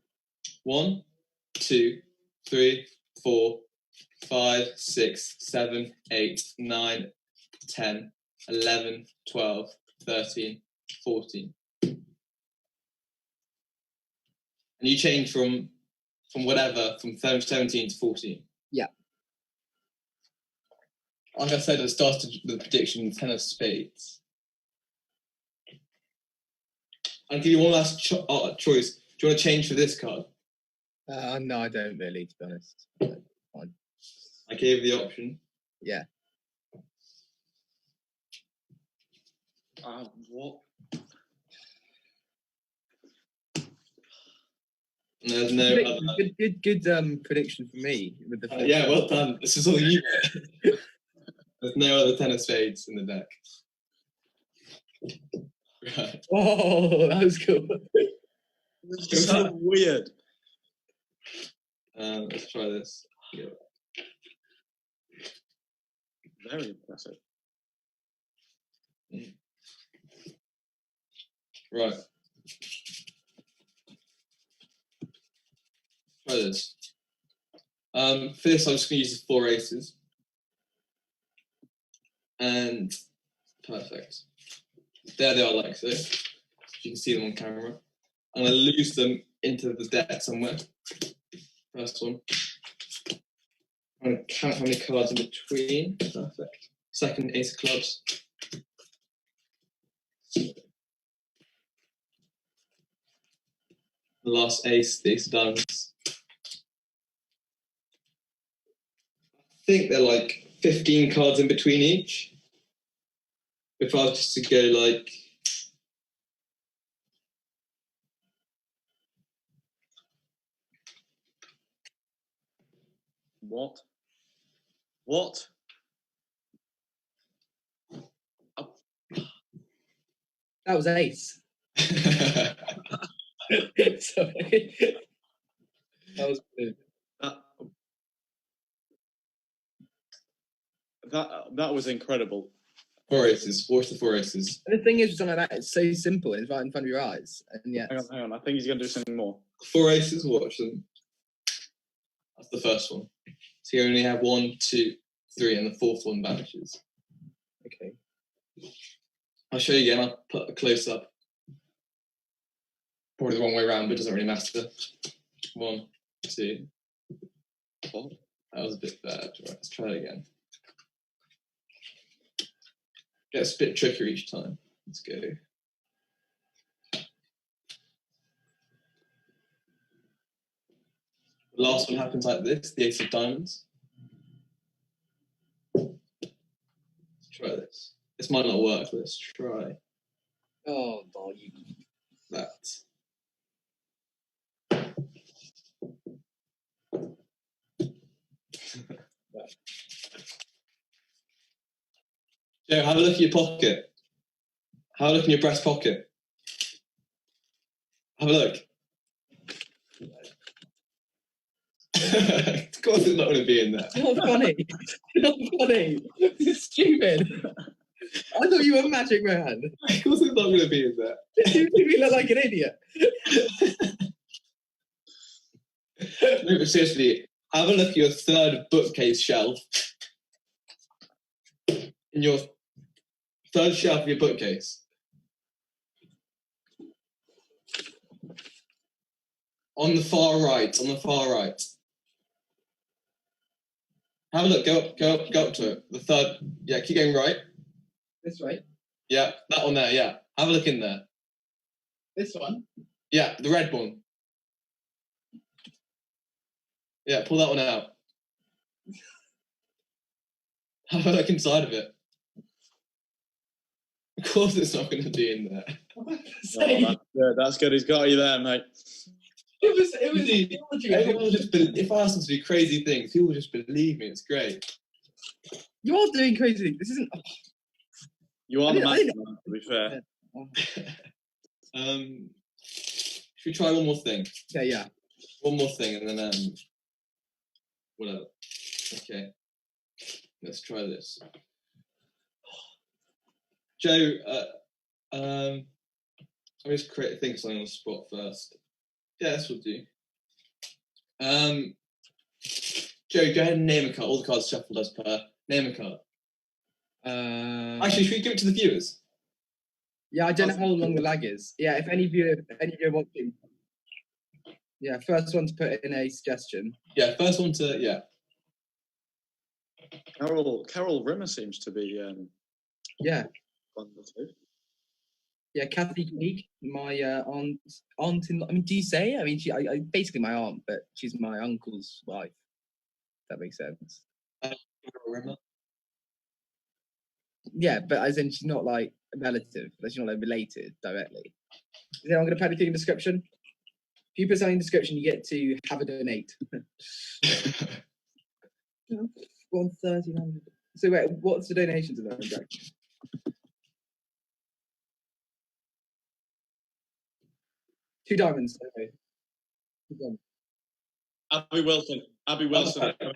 Speaker 1: 1, 2, 3, 4, 5, 6, 7, 8, 9, 10, 11, 12, 13, 14. And you change from whatever, from 17 to 14.
Speaker 15: Yeah.
Speaker 1: Like I said at the start of the prediction, 10 of spades. I'll give you one last choice. Do you want to change for this card?
Speaker 15: No, I don't really, to be honest. Fine.
Speaker 1: I gave the option.
Speaker 15: Yeah.
Speaker 18: What?
Speaker 1: There's no other.
Speaker 15: Good prediction for me. With the
Speaker 1: Yeah, well done. This is all you get. There's no other 10 of spades in the deck. Right.
Speaker 15: Oh, that was cool.
Speaker 18: It's so weird.
Speaker 1: Let's try this. Yeah.
Speaker 18: Very impressive.
Speaker 1: Right. Try this. For this, I'm just going to use the 4 aces. And perfect. There they are, like so. You can see them on camera. I'm going to lose them into the deck somewhere. First one. I'm going to count how many cards in between. Perfect. Second, ace of clubs. The last ace, the ace of diamonds. I think they're like 15 cards in between each. If I was just to go like...
Speaker 18: What? What?
Speaker 15: That was ace. Sorry. That was good.
Speaker 18: That was incredible.
Speaker 1: 4 aces. What's the 4 aces?
Speaker 15: And the thing is, with something like that, it's so simple. It's right in front of your eyes. And yeah.
Speaker 18: Hang on. I think he's going to do something more.
Speaker 1: 4 aces, watch them. That's the first one. So you only have 1, 2, 3, and the fourth one vanishes.
Speaker 15: Okay.
Speaker 1: I'll show you again. I'll put a close up. Probably the wrong way around, but it doesn't really matter. 1, 2. Oh, that was a bit bad. Right, let's try it again. Gets a bit trickier each time. Let's go. The last one happens like this, the ace of diamonds. Let's try this. This might not work, let's try.
Speaker 15: Oh, you.
Speaker 1: That. Joe, have a look at your pocket. Have a look in your breast pocket. Have a look. Of course it's not going to be in there.
Speaker 15: Not funny. Not funny. This is stupid. I thought you were Magic Man.
Speaker 1: Of course it's not going to be in there.
Speaker 15: You make me look like an idiot.
Speaker 1: No, but seriously, have a look at your third bookcase shelf. In your third shelf of your bookcase. On the far right, Have a look, go up to it. The third, yeah, keep going right.
Speaker 15: This way.
Speaker 1: Yeah, that one there, yeah. Have a look in there.
Speaker 15: This one.
Speaker 1: Yeah, the red one. Yeah, pull that one out. Have a look inside of it. Of course it's not going to be in there.
Speaker 18: That's good. He's got you there, mate.
Speaker 15: It was
Speaker 1: everyone will just if I ask them to do crazy things, people will just believe me. It's great.
Speaker 15: You are doing crazy things. This isn't.
Speaker 18: You are the man, to be fair.
Speaker 1: Should we try one more thing?
Speaker 15: Yeah.
Speaker 1: One more thing, and then whatever. Okay. Let's try this. Joe, let me just create a thing something on the spot first. Yeah, this will do. Joe, go ahead and name a card. All the cards shuffled as per. Name a card. Actually, should we give it to the viewers?
Speaker 15: Yeah, I don't know how long the lag is. Yeah, if any viewer watching. Yeah, first one to put in a suggestion.
Speaker 1: Yeah, first one to
Speaker 18: Carol Rimmer seems to be
Speaker 15: yeah.
Speaker 18: one or two.
Speaker 15: Yeah, Kathy Keek, my aunt in. I mean, do you say? I mean, I basically my aunt, but she's my uncle's wife. If that makes sense.
Speaker 1: Rimmer.
Speaker 15: Yeah, but as in she's not like a relative, she's not like related directly. Is anyone going to put anything in the description? If you put something in the description, you get to have a donate. 130. So wait, what's the donation to that? Jack? Two diamonds. Okay.
Speaker 18: Abby Wilson.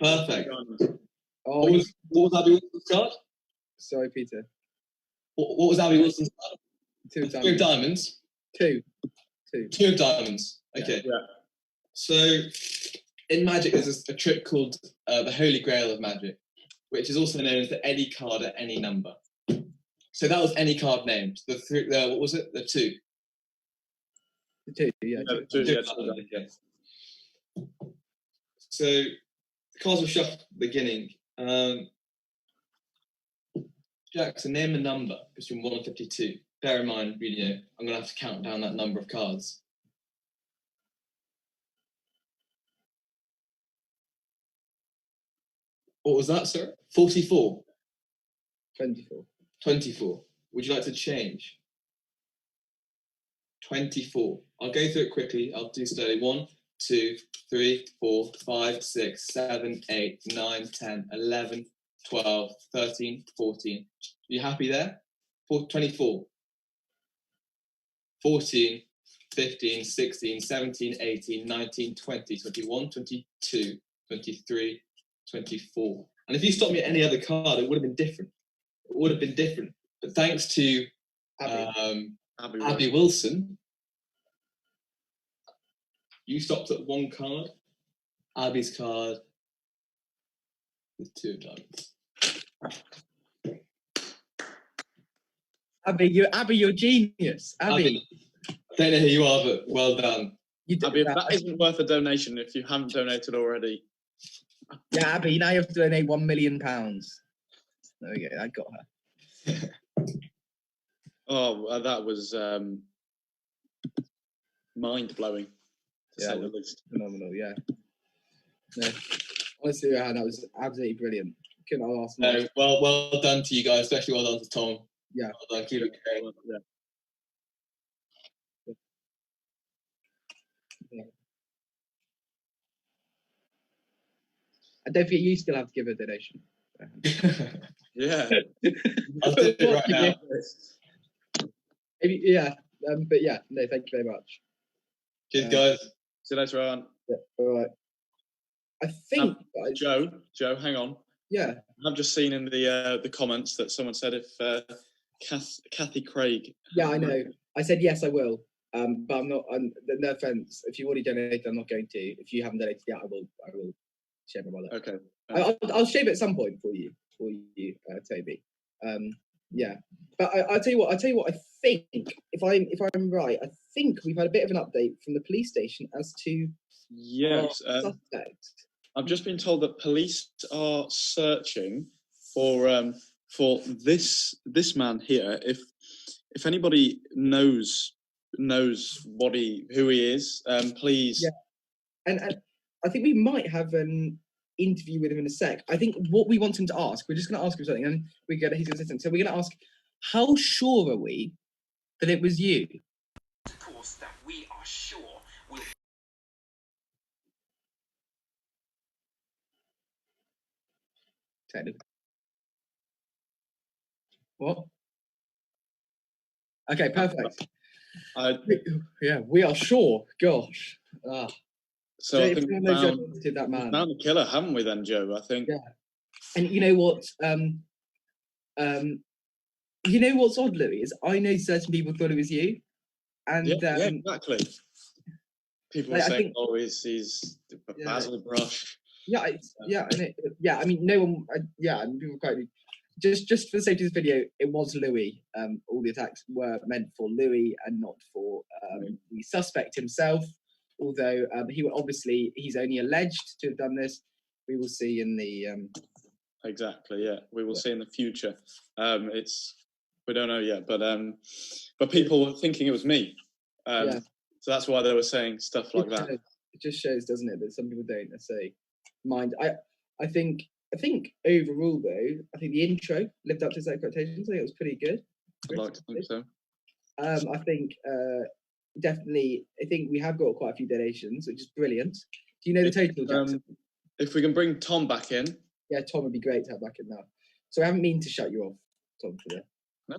Speaker 1: Perfect.
Speaker 15: Oh,
Speaker 1: what was Abby Wilson's card?
Speaker 15: Sorry, Peter.
Speaker 1: What was Abby Wilson's card?
Speaker 15: Two
Speaker 1: diamonds. 2 of diamonds?
Speaker 15: Two.
Speaker 1: 2 of diamonds. Okay.
Speaker 18: Yeah.
Speaker 1: So, in Magic, there's a trick called the Holy Grail of Magic, which is also known as the any card at any number. So that was any card named. What was it? The 2.
Speaker 15: The 2, yeah.
Speaker 1: Okay. So the cards were shuffled at the beginning. Jackson, name a number between 1 and 52. Bear in mind, I'm going to have to count down that number of cards. What was that, sir? 44?
Speaker 15: 24.
Speaker 1: 24. Would you like to change? 24. I'll go through it quickly. I'll do slowly. 1, 2, 3, 4, 5, 6, 7, 8, 9, 10, 11, 12, 13, 14. You happy there? 24. 14, 15, 16, 17, 18, 19, 20, 21, 22, 23, 24. And if you stopped me at any other card, it would have been different. But thanks to Abby Wilson, you stopped at 1 card. Abby's card with 2 of diamonds.
Speaker 15: Abby, you're genius. Abby.
Speaker 1: I don't know who you are, but well done.
Speaker 18: Abby, that isn't worth a donation if you haven't donated already.
Speaker 15: Yeah, Abby, now you have to donate £1 million. There we go, I got her.
Speaker 18: Oh, that was mind-blowing, to say the least.
Speaker 15: Phenomenal, yeah. No, honestly, that was absolutely brilliant. Couldn't have asked
Speaker 1: much. Well done to you guys, especially well done to Tom.
Speaker 15: Yeah.
Speaker 1: Well done, keep it going.
Speaker 15: Yeah. And don't forget, you still have to give a donation.
Speaker 18: Yeah.
Speaker 1: I'll do it right now.
Speaker 15: Maybe, yeah. But yeah, no, thank you very much.
Speaker 1: Cheers, guys.
Speaker 18: See you later on.
Speaker 15: Yeah, all right. I think
Speaker 18: Joe, hang on.
Speaker 15: Yeah.
Speaker 18: I've just seen in the comments that someone said if Kathy Craig.
Speaker 15: Yeah, I know. I said yes, I will. But I'm not. No offense. If you already donated, I'm not going to. If you haven't donated yet, I will shave my wallet.
Speaker 18: Okay.
Speaker 15: I'll shave it at some point for you, Toby. Yeah. But I'll tell you what. I think if I'm right, I think we've had a bit of an update from the police station as to
Speaker 18: yes
Speaker 15: suspect.
Speaker 18: I've just been told that police are searching for this man here. If anybody knows who he is, please.
Speaker 15: Yeah. And I think we might have an interview with him in a sec. I think what we want him to ask, we're just going to ask him something, and he's going to listen. So we're going to ask, how sure are we that it was you?
Speaker 6: Of course, that we are sure will.
Speaker 15: Technically. What? Okay, perfect. Yeah, we are sure. Gosh.
Speaker 18: So I think we found
Speaker 15: that man.
Speaker 18: Found the killer, haven't we? Then, Joe, I think.
Speaker 15: Yeah. And you know what? You know what's odd, Louis, is I know certain people thought it was you, and
Speaker 18: yeah, exactly. People
Speaker 15: like,
Speaker 18: are saying,
Speaker 15: think,
Speaker 18: "Oh, he's Basil Brush."
Speaker 15: Yeah, I mean, no one. And people quite. Just for the sake of this video, it was Louis. All the attacks were meant for Louis and not for the suspect himself. Although he's only alleged to have done this. We will see in the.
Speaker 18: Exactly. Yeah, we will see in the future. We don't know yet, but people were thinking it was me. So that's why they were saying stuff like that.
Speaker 15: It just shows, doesn't it, that some people don't necessarily mind. I think overall, though, I think the intro lived up to its expectations. I think it was pretty good.
Speaker 18: I'd like to think so.
Speaker 15: I think definitely. I think we have got quite a few donations, which is brilliant. Do you know the total, Jackson?
Speaker 18: If we can bring Tom back in.
Speaker 15: Yeah, Tom would be great to have back in now. So I haven't mean to shut you off, Tom, for that.
Speaker 18: No.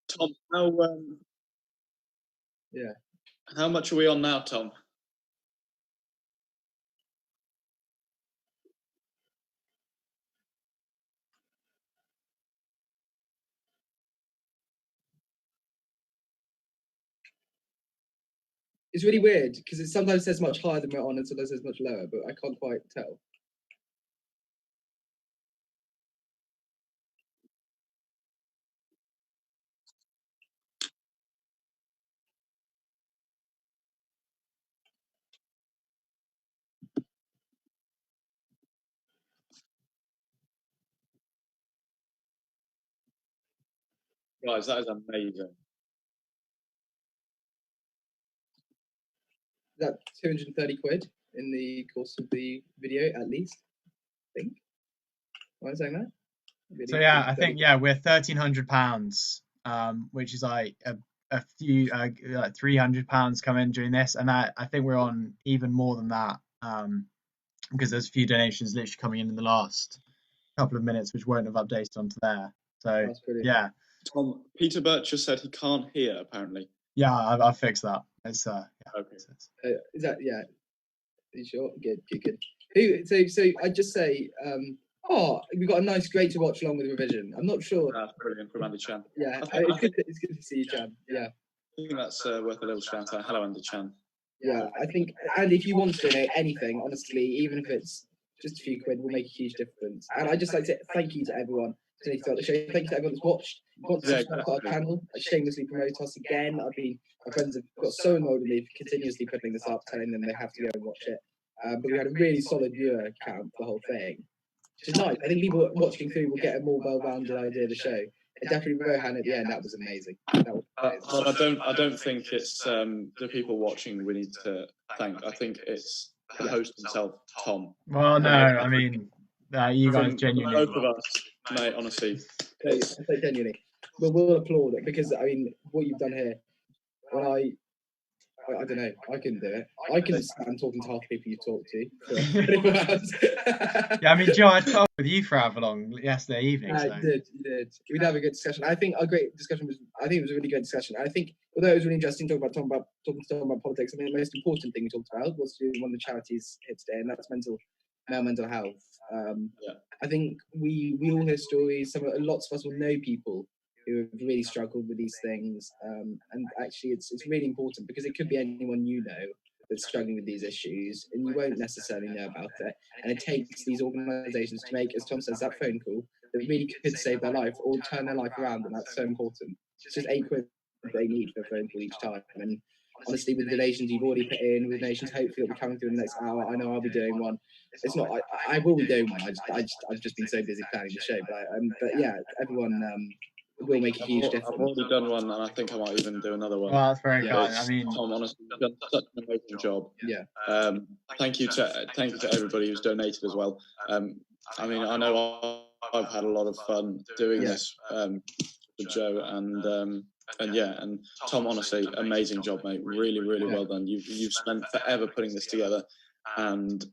Speaker 18: Tom, how much are we on now, Tom?
Speaker 15: It's really weird because it sometimes says much higher than we're on and sometimes says much lower, but I can't quite tell.
Speaker 18: Guys, that is amazing.
Speaker 15: That 230 quid in the course of the video, at least. I think. Why am I saying that?
Speaker 9: So yeah, I think we're £1,300, which is like a few like £300 come in during this, and I think we're on even more than that because there's a few donations literally coming in the last couple of minutes, which won't have updated onto there. So yeah.
Speaker 18: Tom, Peter Birch just said he can't hear apparently.
Speaker 9: Yeah, I'll fix that. It's
Speaker 18: okay.
Speaker 15: Is that Are you sure? Good. So I just say, we've got a nice, great to watch along with revision. I'm not sure.
Speaker 18: That's brilliant from Andy Chan.
Speaker 15: Yeah, it's good to see you, Chan. Yeah.
Speaker 18: I think that's worth a little shout out. Hello, Andy Chan.
Speaker 15: Yeah, I think, and if you want to donate anything, honestly, even if it's just a few quid, will make a huge difference. And I just like to say thank you to everyone throughout the show. Thank you to everyone that's watched. Want to subscribe to our channel, shamelessly promote us again. My friends have got so annoyed with me for continuously putting this up, telling them they have to go and watch it. But we had a really solid viewer count for the whole thing, which is nice. I think people watching through will get a more well-rounded idea of the show. And definitely Rohan at the end, that was amazing.
Speaker 18: But I don't think it's the people watching we need to thank. I think it's the host himself, Tom.
Speaker 9: Well, no, I mean, you guys genuinely.
Speaker 18: Both of us, mate, honestly.
Speaker 15: I say genuinely. We'll applaud it because, I mean, what you've done here, when I don't know. I couldn't do it. I couldn't stand talking to half the people you talk to. For 24 hours.
Speaker 9: Yeah, I mean, Joe, I talked with you for however long yesterday evening. So.
Speaker 15: You did. We'd have a good discussion. I think a great discussion was. I think it was a really good discussion. I think, although it was really interesting talking to Tom about politics, I think the most important thing we talked about was to do one of the charities hit today, and that's male mental health. I think we all hear stories. Lots of us will know people who have really struggled with these things, and actually, it's really important because it could be anyone you know that's struggling with these issues, and you won't necessarily know about it. And it takes these organisations to make, as Tom says, that phone call that really could save their life or turn their life around, and that's so important. It's just £8 they need for a phone call each time. And honestly, with the donations you've already put in, with donations hopefully will be coming through in the next hour, I know I'll be doing one. It's not, I will be doing one. I've just been so busy planning the show, but yeah, everyone. Will make a huge difference.
Speaker 18: I've already done one, and I think I might even do another one.
Speaker 9: Well, that's very kind. I mean,
Speaker 18: Tom, honestly, you've done such an amazing job.
Speaker 15: Yeah.
Speaker 18: Thank you to everybody who's donated as well. I mean, I know I've had a lot of fun doing this with Joe, and Tom, honestly, amazing job, mate. Really, really well done. You've spent forever putting this together. And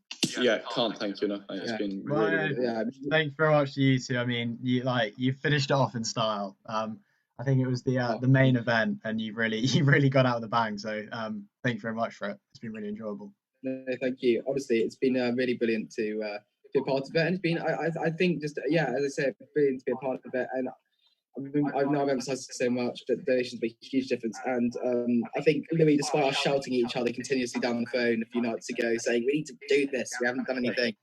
Speaker 18: can't thank you enough, mate. It's been really
Speaker 9: thanks very much to you two. I mean, you finished it off in style. I think it was the main event, and you really got out of the bang. So thank you very much for it. It's been really enjoyable.
Speaker 15: No, thank you. Honestly, it's been really brilliant to be a part of it, and it's been I think just as I said, brilliant to be a part of it. And I know I've emphasised it so much, but donations make a huge difference. And I think Louis, despite us shouting at each other continuously down the phone a few nights ago, saying we need to do this, we haven't done anything,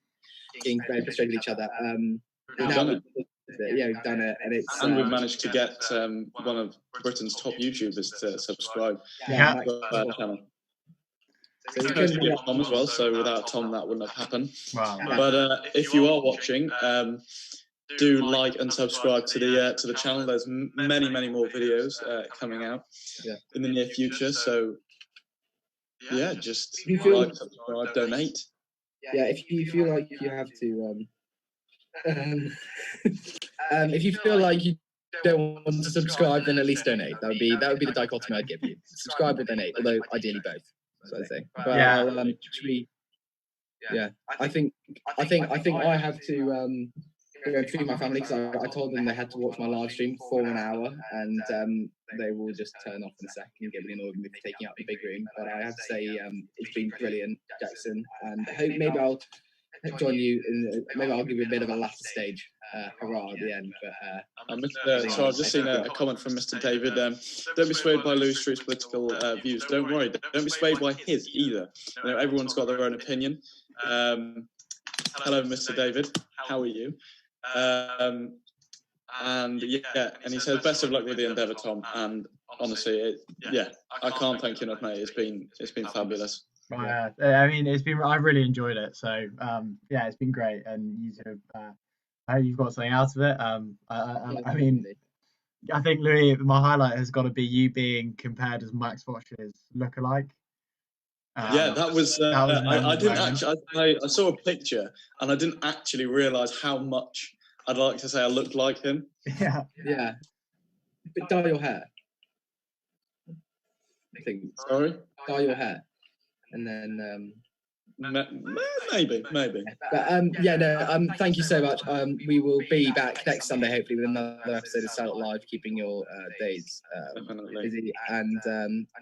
Speaker 15: being very frustrated with each other.
Speaker 18: We've done it.
Speaker 15: We've done it, and
Speaker 18: we've managed to get one of Britain's top YouTubers to subscribe to our channel. So we get Tom as well. So without Tom, that wouldn't have happened.
Speaker 9: Wow.
Speaker 18: But if you are watching, do like and subscribe to the channel. There's many more videos coming out in the near future. So just like, subscribe, donate.
Speaker 15: Yeah, if you feel like you have to, if you feel like you don't want to subscribe, then at least donate. That would be the dichotomy I'd give you: subscribe or donate. Although ideally both. So I say. But I think I have to. Go through my family because I told them they had to watch my live stream for an hour, and they will just turn off in a second and get really annoyed with me for taking up the big room. But I have to say it's been brilliant, Jackson, and I hope maybe I'll join you. Maybe I'll give you a bit of a latter stage hurrah at the end. But
Speaker 18: so I've just seen a comment from Mr. David. Don't be swayed by Louis Street's political views. Don't worry. Don't be swayed by his either. You know, everyone's got their own opinion. Hello, Mr. David. How are you? And he says best of luck with the endeavour, Tom. And honestly, I can't thank you enough, mate. It's been fabulous.
Speaker 9: I mean, I've really enjoyed it. So it's been great, and you two, I hope you've got something out of it. I mean, I think Louis, my highlight has got to be you being compared as Max Fosh's lookalike.
Speaker 18: That was I didn't actually. I saw a picture and I didn't actually realise how much I'd like to say I looked like him.
Speaker 9: Yeah.
Speaker 15: But dye your hair. I think.
Speaker 18: Sorry.
Speaker 15: Dye your hair, and then
Speaker 18: maybe.
Speaker 15: But thank you so much. We will be back next Sunday, hopefully, with another episode of Salop Live, keeping your days busy. And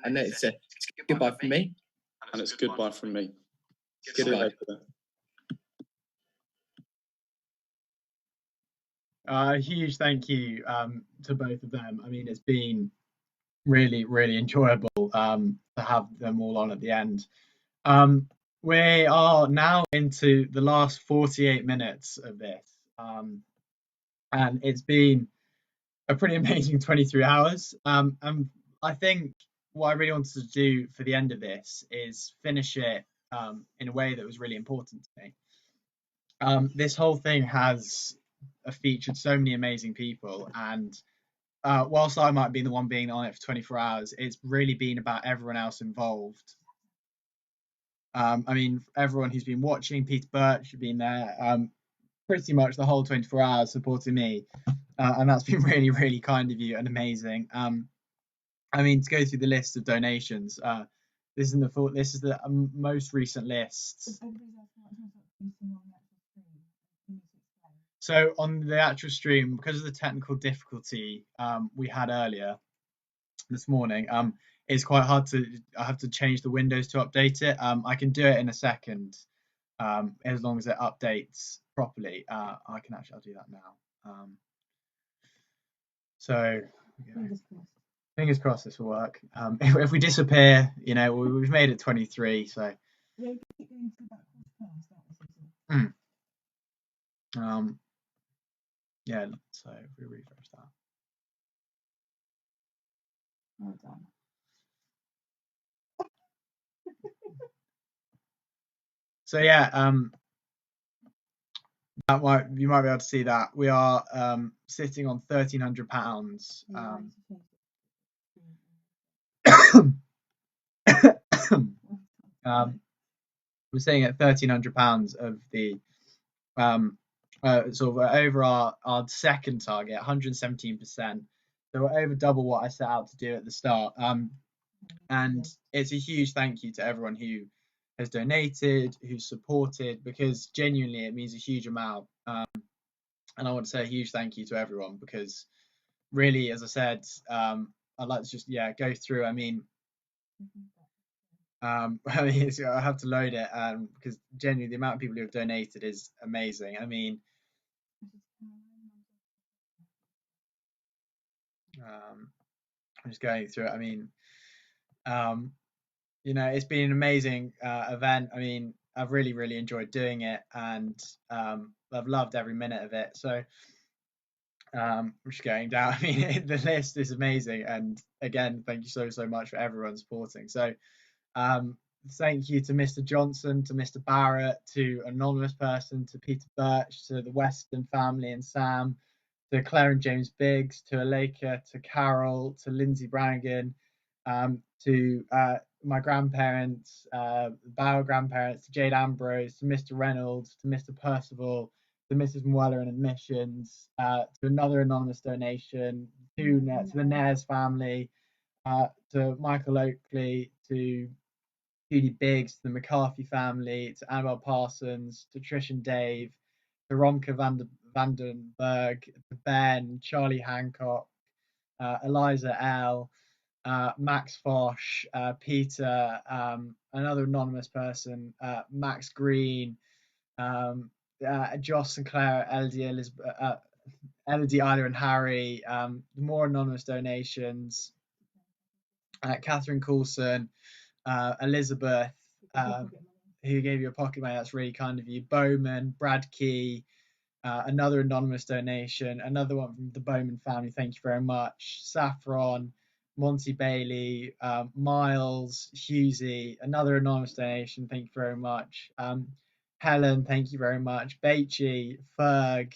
Speaker 15: I know it's goodbye from me.
Speaker 18: And it's goodbye from me.
Speaker 15: Goodbye.
Speaker 9: A huge thank you to both of them. I mean, it's been really, really enjoyable to have them all on at the end. We are now into the last 48 minutes of this. And it's been a pretty amazing 23 hours. And I think what I really wanted to do for the end of this is finish it in a way that was really important to me. This whole thing has featured so many amazing people, and whilst I might be the one being on it for 24 hours, it's really been about everyone else involved. I mean, everyone who's been watching, Peter Birch, been there pretty much the whole 24 hours supporting me, and that's been really, really kind of you and amazing. I mean, to go through the list of donations, this isn't the full. This is the most recent list. So on the actual stream, because of the technical difficulty we had earlier this morning, it's quite hard to. I have to change the windows to update it. I can do it in a second, as long as it updates properly. I'll do that now. So fingers crossed this will work. If we disappear, we've made it 23. So yeah. So if we refresh that.
Speaker 20: Well done.
Speaker 9: So yeah, you might be able to see that we are sitting on £1,300. We're sitting at £1,300 of the sort of over our second target, 117%. So we're over double what I set out to do at the start. And it's a huge thank you to everyone who has donated, who's supported, because genuinely it means a huge amount. And I want to say a huge thank you to everyone, because really, as I said, I'd like to just go through. I mean, I have to load it because genuinely the amount of people who have donated is amazing. I mean, I'm just going through it. I mean, it's been an amazing event. I mean, I've really, really enjoyed doing it, and I've loved every minute of it. So I'm just going down. I mean, the list is amazing, and again, thank you so much for everyone supporting. So thank you to Mr. Johnson, to Mr. Barrett, to Anonymous Person, to Peter Birch, to the Weston family and Sam, to Claire and James Biggs, to Aleka, to Carol, to Lindsay Brannigan, to my grandparents, Bauer grandparents, to Jade Ambrose, to Mr. Reynolds, to Mr. Percival, to Mrs. Mueller and Admissions, to another anonymous donation, to the Nares family, to Michael Oakley, to Judy Biggs, to the McCarthy family, to Annabelle Parsons, to Trish and Dave, to Romke Vandenberg, to Ben, Charlie Hancock, Eliza L., Max Fosh, Peter, another anonymous person, Max Green, Joss and Claire, Elodie, Elizabeth, Elodie, Isla and Harry, more anonymous donations, Catherine Coulson, Elizabeth, who gave you a pocket money, that's really kind of you, Bowman, Brad Key, another anonymous donation, another one from the Bowman family, thank you very much, Saffron, Monty Bailey, Miles, Husey, another anonymous donation, thank you very much, Helen, thank you very much, Beachy, Ferg,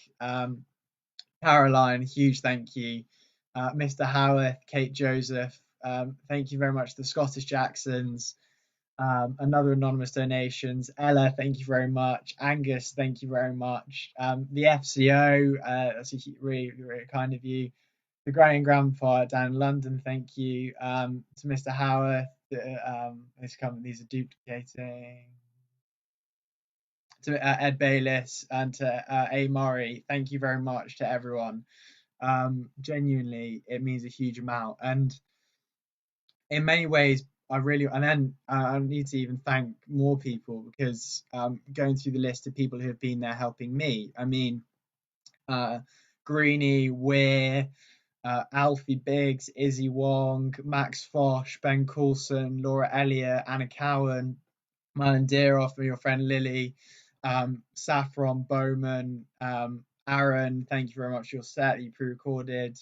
Speaker 9: Caroline, huge thank you, Mr. Howarth, Kate Joseph, thank you very much, the Scottish Jacksons, another anonymous donations, Ella, thank you very much, Angus, thank you very much, the FCO, that's really, really kind of you, the Granny and Grandpa down in London, thank you, to Mr. Howarth, these are duplicating, to Ed Bayliss and to A. Murray, thank you very much to everyone. Genuinely, it means a huge amount, and in many ways, I need to even thank more people, because going through the list of people who have been there helping me, I mean, Greenie, Weir, Alfie Biggs, Izzy Wong, Max Fosh, Ben Coulson, Laura Elliott, Anna Cowan, Marlon Deeroff, your friend Lily, Saffron, Bowman, Aaron, thank you very much for your set that you pre-recorded,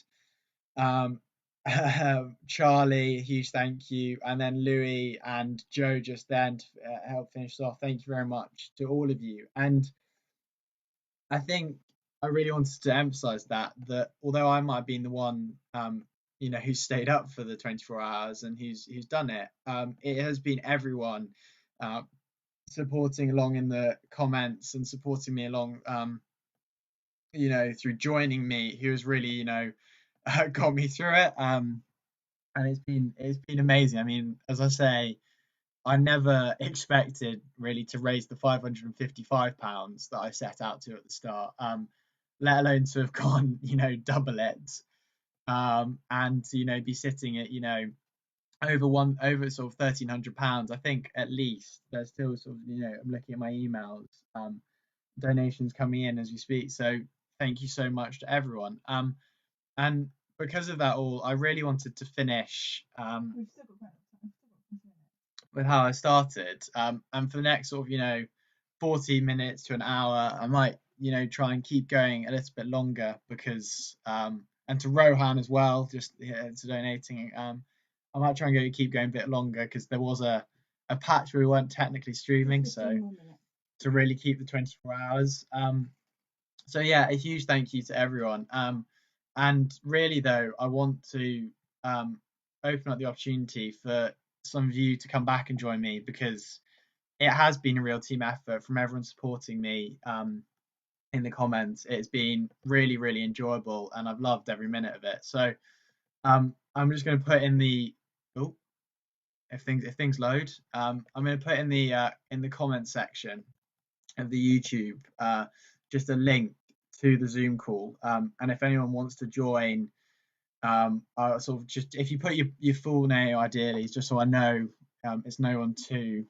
Speaker 9: Charlie, huge thank you, and then Louis and Joe just then to help finish off. Thank you very much to all of you. And I think I really wanted to emphasize that although I might have been the one who stayed up for the 24 hours and who's done it, it has been everyone supporting along in the comments and supporting me along through joining me, who has really got me through it, and it's been amazing. I mean, as I say, I never expected really to raise the £555 that I set out to at the start, let alone to have gone, double it, and to, be sitting at, over sort of £1,300. I think at least there's still sort of, I'm looking at my emails, donations coming in as we speak. So thank you so much to everyone. And because of that all, I really wanted to finish with how I started. And for the next sort of, 40 minutes to an hour, I might, try and keep going a little bit longer because, and to Rohan as well, just to donating, I might try and keep going a bit longer because there was a patch where we weren't technically streaming, so to really keep the 24 hours. So yeah, a huge thank you to everyone. And really though, I want to open up the opportunity for some of you to come back and join me, because it has been a real team effort from everyone supporting me in the comments. It's been really, really enjoyable, and I've loved every minute of it. So I'm just going to put in the if things load, I'm going to put in the comment section of the YouTube just a link to the Zoom call, and if anyone wants to join, sort of just if you put your full name ideally, just so I know it's no one too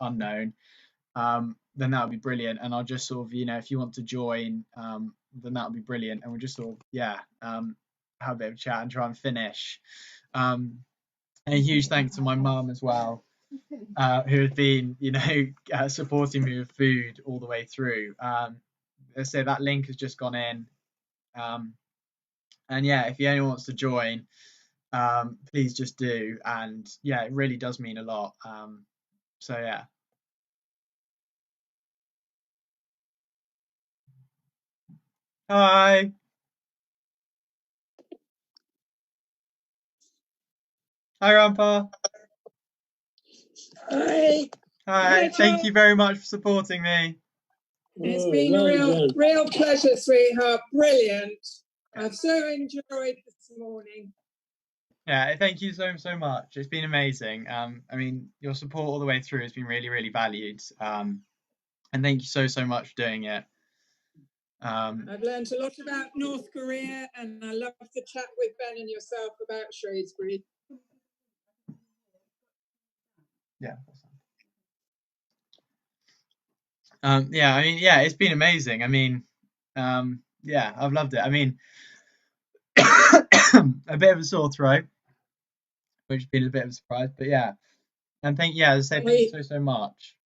Speaker 9: unknown, then that would be brilliant. And I'll just sort of if you want to join, then that would be brilliant, and we'll just sort of have a bit of a chat and try and finish. And a huge thanks to my mum as well, who has been supporting me with food all the way through. Let's say that link has just gone in, and yeah, if anyone wants to join, please just do. And yeah, it really does mean a lot. So yeah. Hi. Hi, Grandpa.
Speaker 4: Hi.
Speaker 9: Hi. Thank you very much for supporting me.
Speaker 4: It's been a real pleasure, sweetheart. Brilliant. I've so enjoyed this morning.
Speaker 9: Yeah, thank you so much. It's been amazing. I mean, your support all the way through has been really, really valued. And thank you so much for doing it.
Speaker 4: I've learned a lot about North Korea, and I love to chat with Ben and yourself about Shrewsbury.
Speaker 9: Yeah. Yeah, I mean, yeah, it's been amazing. I mean, yeah, I've loved it. I mean, a bit of a sore throat, which has been a bit of a surprise, but yeah. And as I said, thank you so much.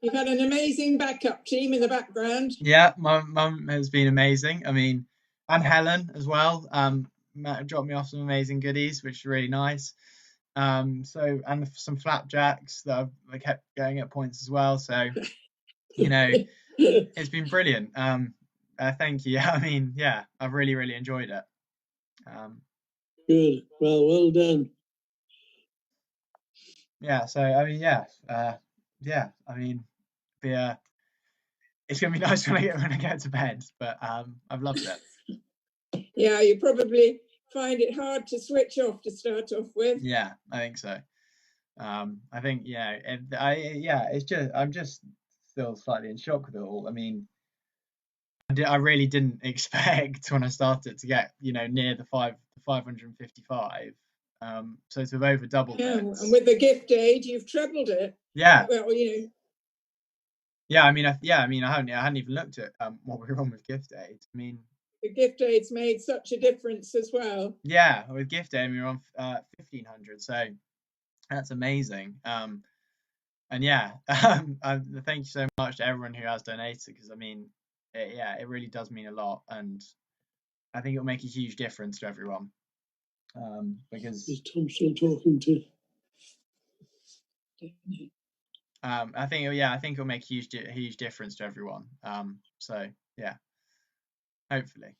Speaker 4: You've had an amazing backup team in the background.
Speaker 9: Yeah, my mum has been amazing. I mean, and Helen as well. Dropped me off some amazing goodies, which is really nice. And some flapjacks that I kept going at points as well. So, it's been brilliant. Thank you. I mean, yeah, I've really, really enjoyed it.
Speaker 4: Good. Well done.
Speaker 9: Yeah. So I mean, yeah. I mean, it's gonna be nice when I get to bed. But I've loved it.
Speaker 4: Yeah, you probably find it hard to switch off to start off with.
Speaker 9: Yeah, I think so. I think it's just I'm just still slightly in shock with it all. I mean, I really didn't expect when I started to get near the 555. So to have over doubled it.
Speaker 4: And with the gift aid, you've trebled it.
Speaker 9: Yeah.
Speaker 4: Well,
Speaker 9: Yeah, I mean, I hadn't even looked at what we were on with gift aid. I mean,
Speaker 4: the gift aid's made such a difference as well.
Speaker 9: Yeah, with gift aid we were on 1,500, so that's amazing. And yeah, thank you so much to everyone who has donated, because I mean, it really does mean a lot, and I think it'll make a huge difference to everyone. Because
Speaker 4: is Tom still talking to?
Speaker 9: I think it'll make a huge difference to everyone. So yeah, hopefully.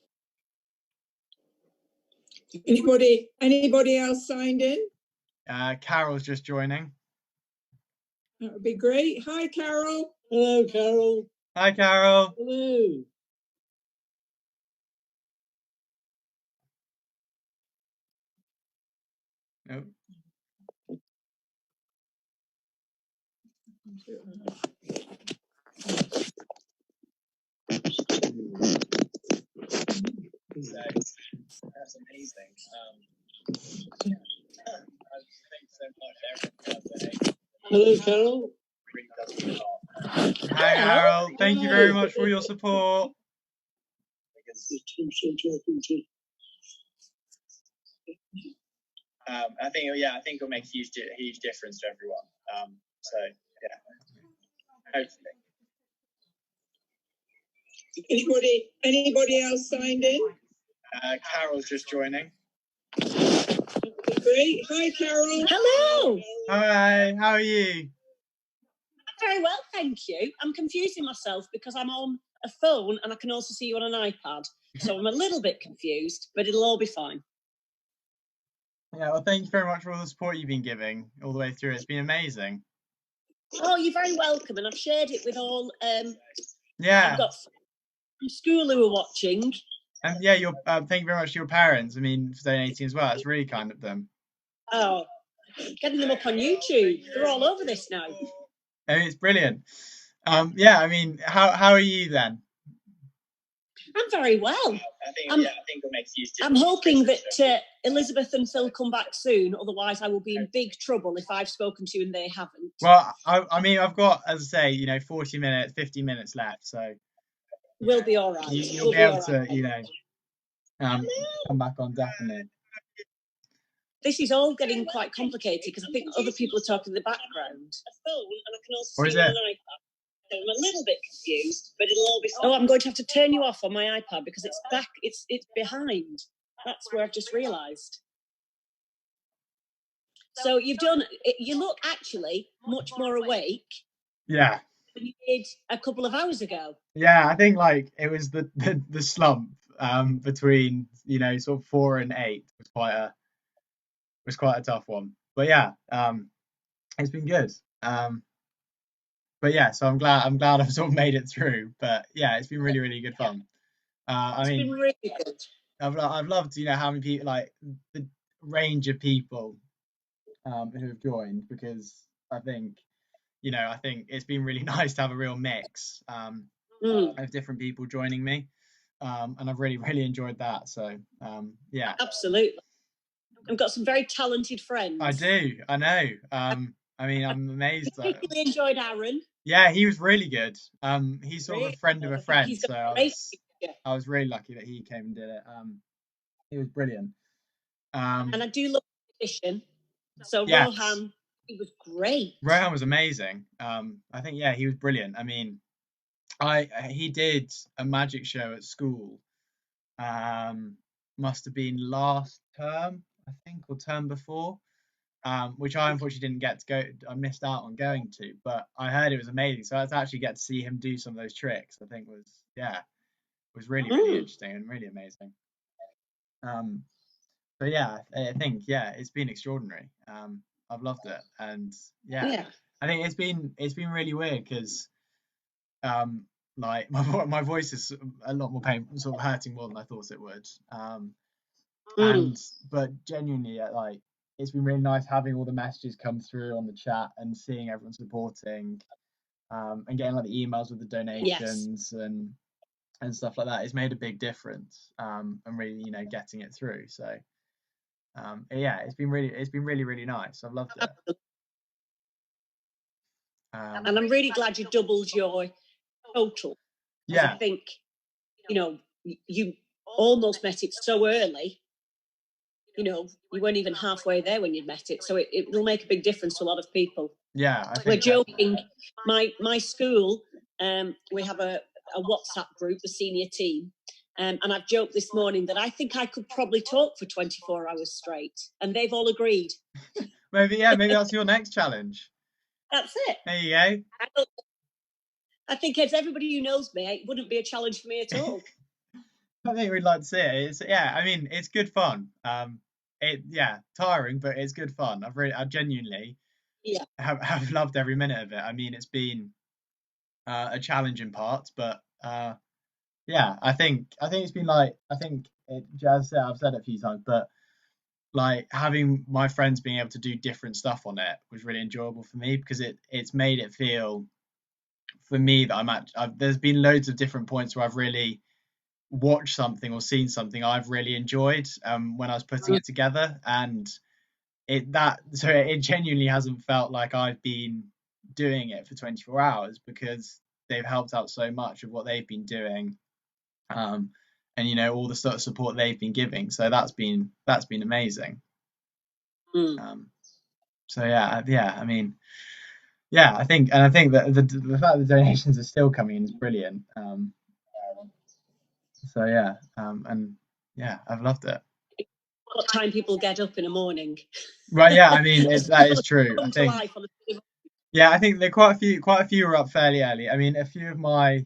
Speaker 4: Anybody else signed in?
Speaker 9: Carol's just joining.
Speaker 4: That would be great. Hi, Carol. Hello, Carol.
Speaker 9: Hi, Carol.
Speaker 4: Hello.
Speaker 9: Nope.
Speaker 7: So that's amazing. Thanks so much,
Speaker 4: Hello, Carol.
Speaker 9: Hi, Harold. Thank you very much for your support.
Speaker 7: I think it'll make a huge difference to everyone. So yeah, hopefully.
Speaker 4: Anybody else signed in?
Speaker 7: Carol's just joining.
Speaker 4: Great. Hi, Carol.
Speaker 8: Hello.
Speaker 9: Hi, how are you?
Speaker 8: Very well, thank you. I'm confusing myself because I'm on a phone and I can also see you on an iPad. So I'm a little bit confused, but it'll all be fine.
Speaker 9: Yeah, well, thank you very much for all the support you've been giving all the way through. It's been amazing.
Speaker 8: Oh, you're very welcome. And I've shared it with all.
Speaker 9: Yeah.
Speaker 8: I've got from school who are watching.
Speaker 9: And yeah, thank you very much to your parents. I mean, for donating as well. It's really kind of them.
Speaker 8: Oh, getting them up on YouTube. They're all over this now.
Speaker 9: I mean, it's brilliant. Yeah, I mean, how are you then?
Speaker 8: I'm very well.
Speaker 7: I think it'll make a huge difference.
Speaker 8: I'm hoping that Elizabeth and Phil come back soon. Otherwise, I will be in big trouble if I've spoken to you and they haven't.
Speaker 9: Well, I mean, I've got, as I say, 40 minutes, 50 minutes left, so
Speaker 8: we'll be all right.
Speaker 9: You'll be able to, come back on definitely.
Speaker 8: This is all getting quite complicated because I think other people are talking in the background.
Speaker 9: Or is it?
Speaker 8: So I'm a little bit confused, but it'll all be fine. Oh, I'm going to have to turn you off on my iPad because it's back. It's behind. That's where I've just realised. So you look actually much more awake.
Speaker 9: Yeah.
Speaker 8: Than you did a couple of hours ago.
Speaker 9: Yeah, I think it was the slump between sort of 4 and 8 was quite a tough one. But yeah, it's been good. But yeah, so I'm glad I've sort of made it through. But yeah, it's been really, really good fun.
Speaker 8: It's been really good.
Speaker 9: I've loved how many people, the range of people who have joined, because I think it's been really nice to have a real mix of different people joining me, and I've really, really enjoyed that. So yeah,
Speaker 8: absolutely. I've got some very talented friends.
Speaker 9: I do. I know. I mean, I'm amazed.
Speaker 8: I particularly enjoyed Aaron.
Speaker 9: Yeah, he was really good. He's sort of a friend of a friend, so I was really lucky that he came and did it. He was brilliant.
Speaker 8: And I do love the edition. So
Speaker 9: yes.
Speaker 8: Rohan, he was great.
Speaker 9: Rohan was amazing. I think he was brilliant. I mean, he did a magic show at school. Must have been last term, I think, or term before. Which I unfortunately didn't get to go. I missed out on going to, but I heard it was amazing. So I actually get to see him do some of those tricks. I think was really, really interesting and really amazing. So yeah, I think it's been extraordinary. I've loved it, and I think it's been really weird because my voice is a lot more painful, sort of hurting more than I thought it would. But genuinely, it's been really nice having all the messages come through on the chat and seeing everyone supporting, and getting the emails with the donations and stuff like that. It's made a big difference, and really getting it through. So it's been really, really nice. I've loved it.
Speaker 8: And I'm really glad you doubled your total.
Speaker 9: Yeah.
Speaker 8: I think you almost met it so early. You weren't even halfway there when you'd met it, so it will make a big difference to a lot of people.
Speaker 9: Yeah,
Speaker 8: we're joking. My school, we have a WhatsApp group, the senior team, and I've joked this morning that I think I could probably talk for 24 hours straight, and they've all agreed.
Speaker 9: maybe that's your next challenge.
Speaker 8: That's it.
Speaker 9: There you go.
Speaker 8: I think as everybody who knows me, it wouldn't be a challenge for me at all.
Speaker 9: I think we'd like to see it. I mean, it's good fun. Tiring, but it's good fun. I genuinely have loved every minute of it. I mean, it's been a challenge in parts, but I think it's been Jazz said, I've said it a few times, but like having my friends being able to do different stuff on it was really enjoyable for me, because it's made it feel for me that there's been loads of different points where I've really watched something or seen something I've really enjoyed when I was putting it together, and it genuinely hasn't felt like I've been doing it for 24 hours, because they've helped out so much of what they've been doing, and all the sort of support they've been giving. So that's been amazing. So yeah, I mean, yeah, I think that the fact that the donations are still coming in is brilliant. So yeah, and yeah, I've loved it.
Speaker 8: What time people get up in the morning?
Speaker 9: Right, yeah, I mean that is true. I think. Yeah, I think there quite a few were up fairly early. I mean, a few of my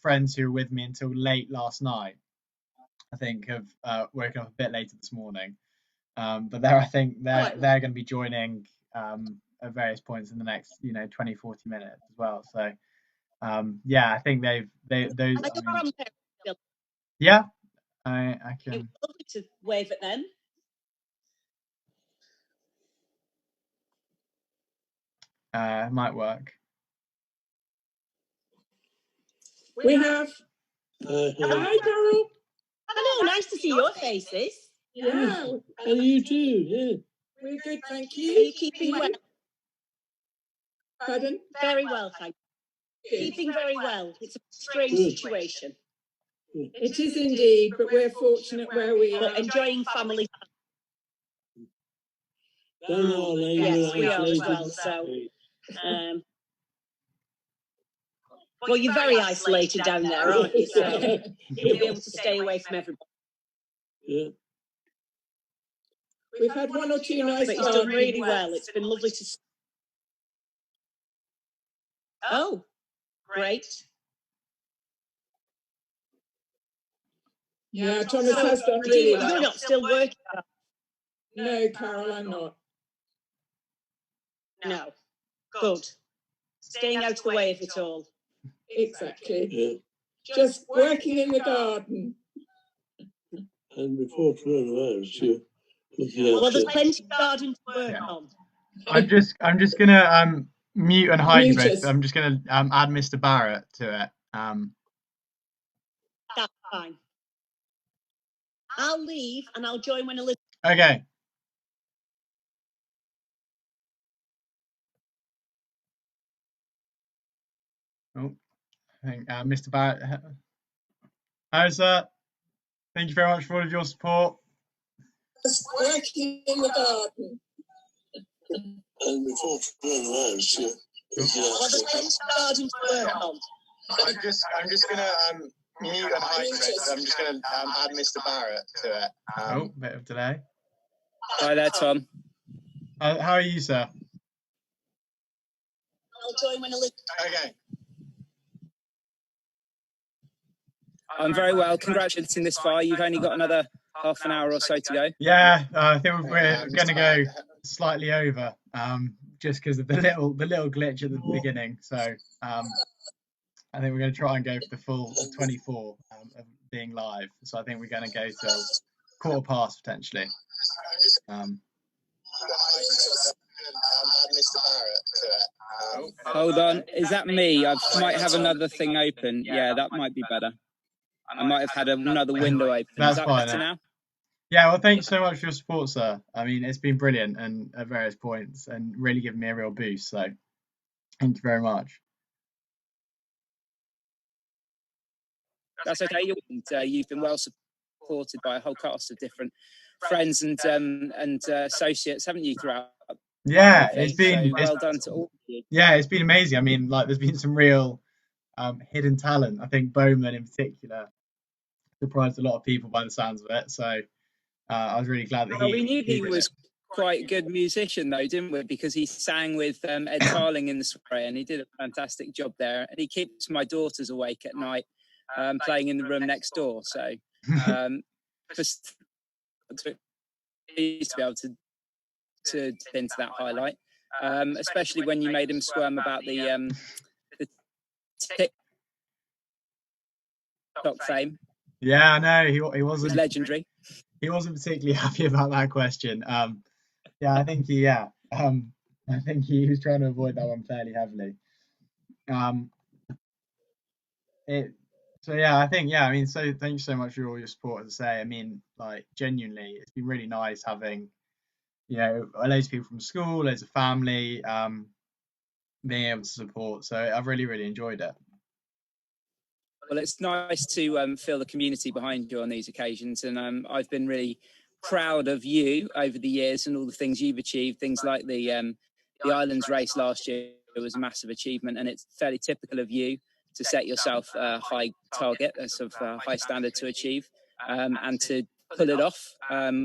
Speaker 9: friends who were with me until late last night, I think, have woken up a bit later this morning. But I think they're going to be joining at various points in the next 20-40 minutes as well. So yeah, I think those. Yeah, I can.
Speaker 8: It was lovely to wave at them.
Speaker 9: Might work.
Speaker 4: We have. Hi, Carol.
Speaker 8: Hello, nice to see your faces.
Speaker 4: Yeah.
Speaker 12: And you too, yeah.
Speaker 4: We're good, thank you.
Speaker 8: Are you keeping well?
Speaker 4: Pardon?
Speaker 8: Very well, thank you. Keeping very well. It's a strange situation.
Speaker 4: It is indeed, but we're fortunate where we are.
Speaker 8: Enjoying family.
Speaker 12: Yes,
Speaker 8: we are as well. So, well, you're very isolated down there, aren't you? So you'll be able to stay away from everybody.
Speaker 12: Yeah.
Speaker 4: We've had one or two nice.
Speaker 8: But he's done really well. It's been lovely to. Oh, great.
Speaker 4: Yeah, Thomas has done really well.
Speaker 8: You're not still working?
Speaker 4: No, Carol, I'm not.
Speaker 8: No. Good. Staying out of the way of it all.
Speaker 4: Exactly.
Speaker 12: Yeah.
Speaker 4: Just working in the garden.
Speaker 12: And before coronavirus, you.
Speaker 8: Well, there's plenty of garden to work on.
Speaker 9: I'm just gonna mute and hide both. I'm just gonna add Mr. Barrett to it.
Speaker 8: That's fine. I'll leave and I'll join when Elizabeth.
Speaker 9: Okay. Oh, I think Mr. Barrett. Hi, sir. Thank you very much for all of your support.
Speaker 4: Just working in the garden.
Speaker 12: And before coronavirus, yeah.
Speaker 8: Well, there's plenty of garden to work on.
Speaker 9: I'm just gonna mute and hide both. I'm just gonna add Mr. Barrett to it. Bit of delay.
Speaker 14: Hi there, Tom.
Speaker 9: How are you, sir?
Speaker 8: I'll join when Elizabeth.
Speaker 9: Okay.
Speaker 14: I'm very well. Congratulations this far. You've only got another half an hour or so to go.
Speaker 9: Yeah, I think we're going to go slightly over, just because of the little glitch at the beginning. So I think we're going to try and go for the full 24 of being live. So I think we're going to go till 15:15 potentially.
Speaker 14: Hold on. Is that me? I might have another thing open. Yeah, that might be better. I might have had another window open.
Speaker 9: That's
Speaker 14: Is that
Speaker 9: fine
Speaker 14: better now?
Speaker 9: Yeah, well, thanks so much for your support, sir. I mean, it's been brilliant and at various points and really given me a real boost. So thank you very much.
Speaker 14: That's okay. You've been well supported by a whole cast of different friends and associates, haven't you, throughout?
Speaker 9: Yeah, it's been
Speaker 14: well done to all of you.
Speaker 9: Yeah, it's been amazing. I mean, like, there's been some real hidden talent. I think Bowman in particular surprised a lot of people by the sounds of it. So I was really glad that
Speaker 14: we knew he was quite a good musician, though, didn't we? Because he sang with Ed Tarling in the soiree, and he did a fantastic job there. And he keeps my daughters awake at night, playing in the room next door. So just to be able to dip into that highlight, especially when you made him squirm about the TikTok fame.
Speaker 9: Yeah, I know he wasn't
Speaker 14: legendary.
Speaker 9: he wasn't particularly happy about that question. Yeah, I think he was trying to avoid that one fairly heavily. So thank you so much for all your support. As I say, I mean, like, genuinely, it's been really nice having, loads of people from school, loads of family, being able to support. So I've really, really enjoyed it.
Speaker 14: Well, it's nice to feel the community behind you on these occasions, and I've been really proud of you over the years and all the things you've achieved. Things like the Islands race last year was a massive achievement, and it's fairly typical of you to set yourself a high target, a sort of high standard to achieve, and to pull it off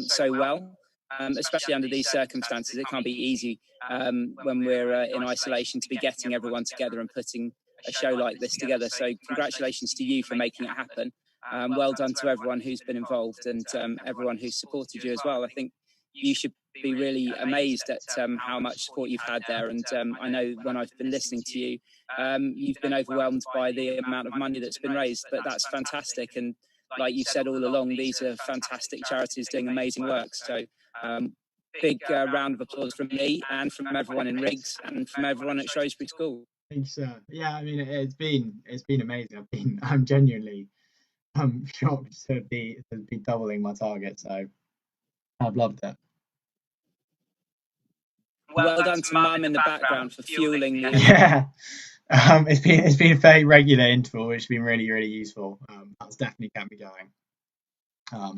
Speaker 14: so well. Especially under these circumstances, it can't be easy when we're in isolation to be getting everyone together and putting a show like this together. So congratulations to you for making it happen. Well done to everyone who's been involved and everyone who's supported you as well. I think you should be really amazed at how much support you've had there. And I know when I've been listening to you, you've been overwhelmed by the amount of money that's been raised, but that's fantastic. And like you said all along, these are fantastic charities doing amazing work. So big round of applause from me and from everyone in Riggs and from everyone at Shrewsbury School.
Speaker 9: Thanks, sir. Yeah, I mean, it's been amazing. I'm genuinely shocked to be doubling my target. So I've loved it.
Speaker 14: Well done to Mum in the background for fueling the...
Speaker 9: Yeah, it's been a very regular interval, which has been really, really useful. That's definitely kept me going.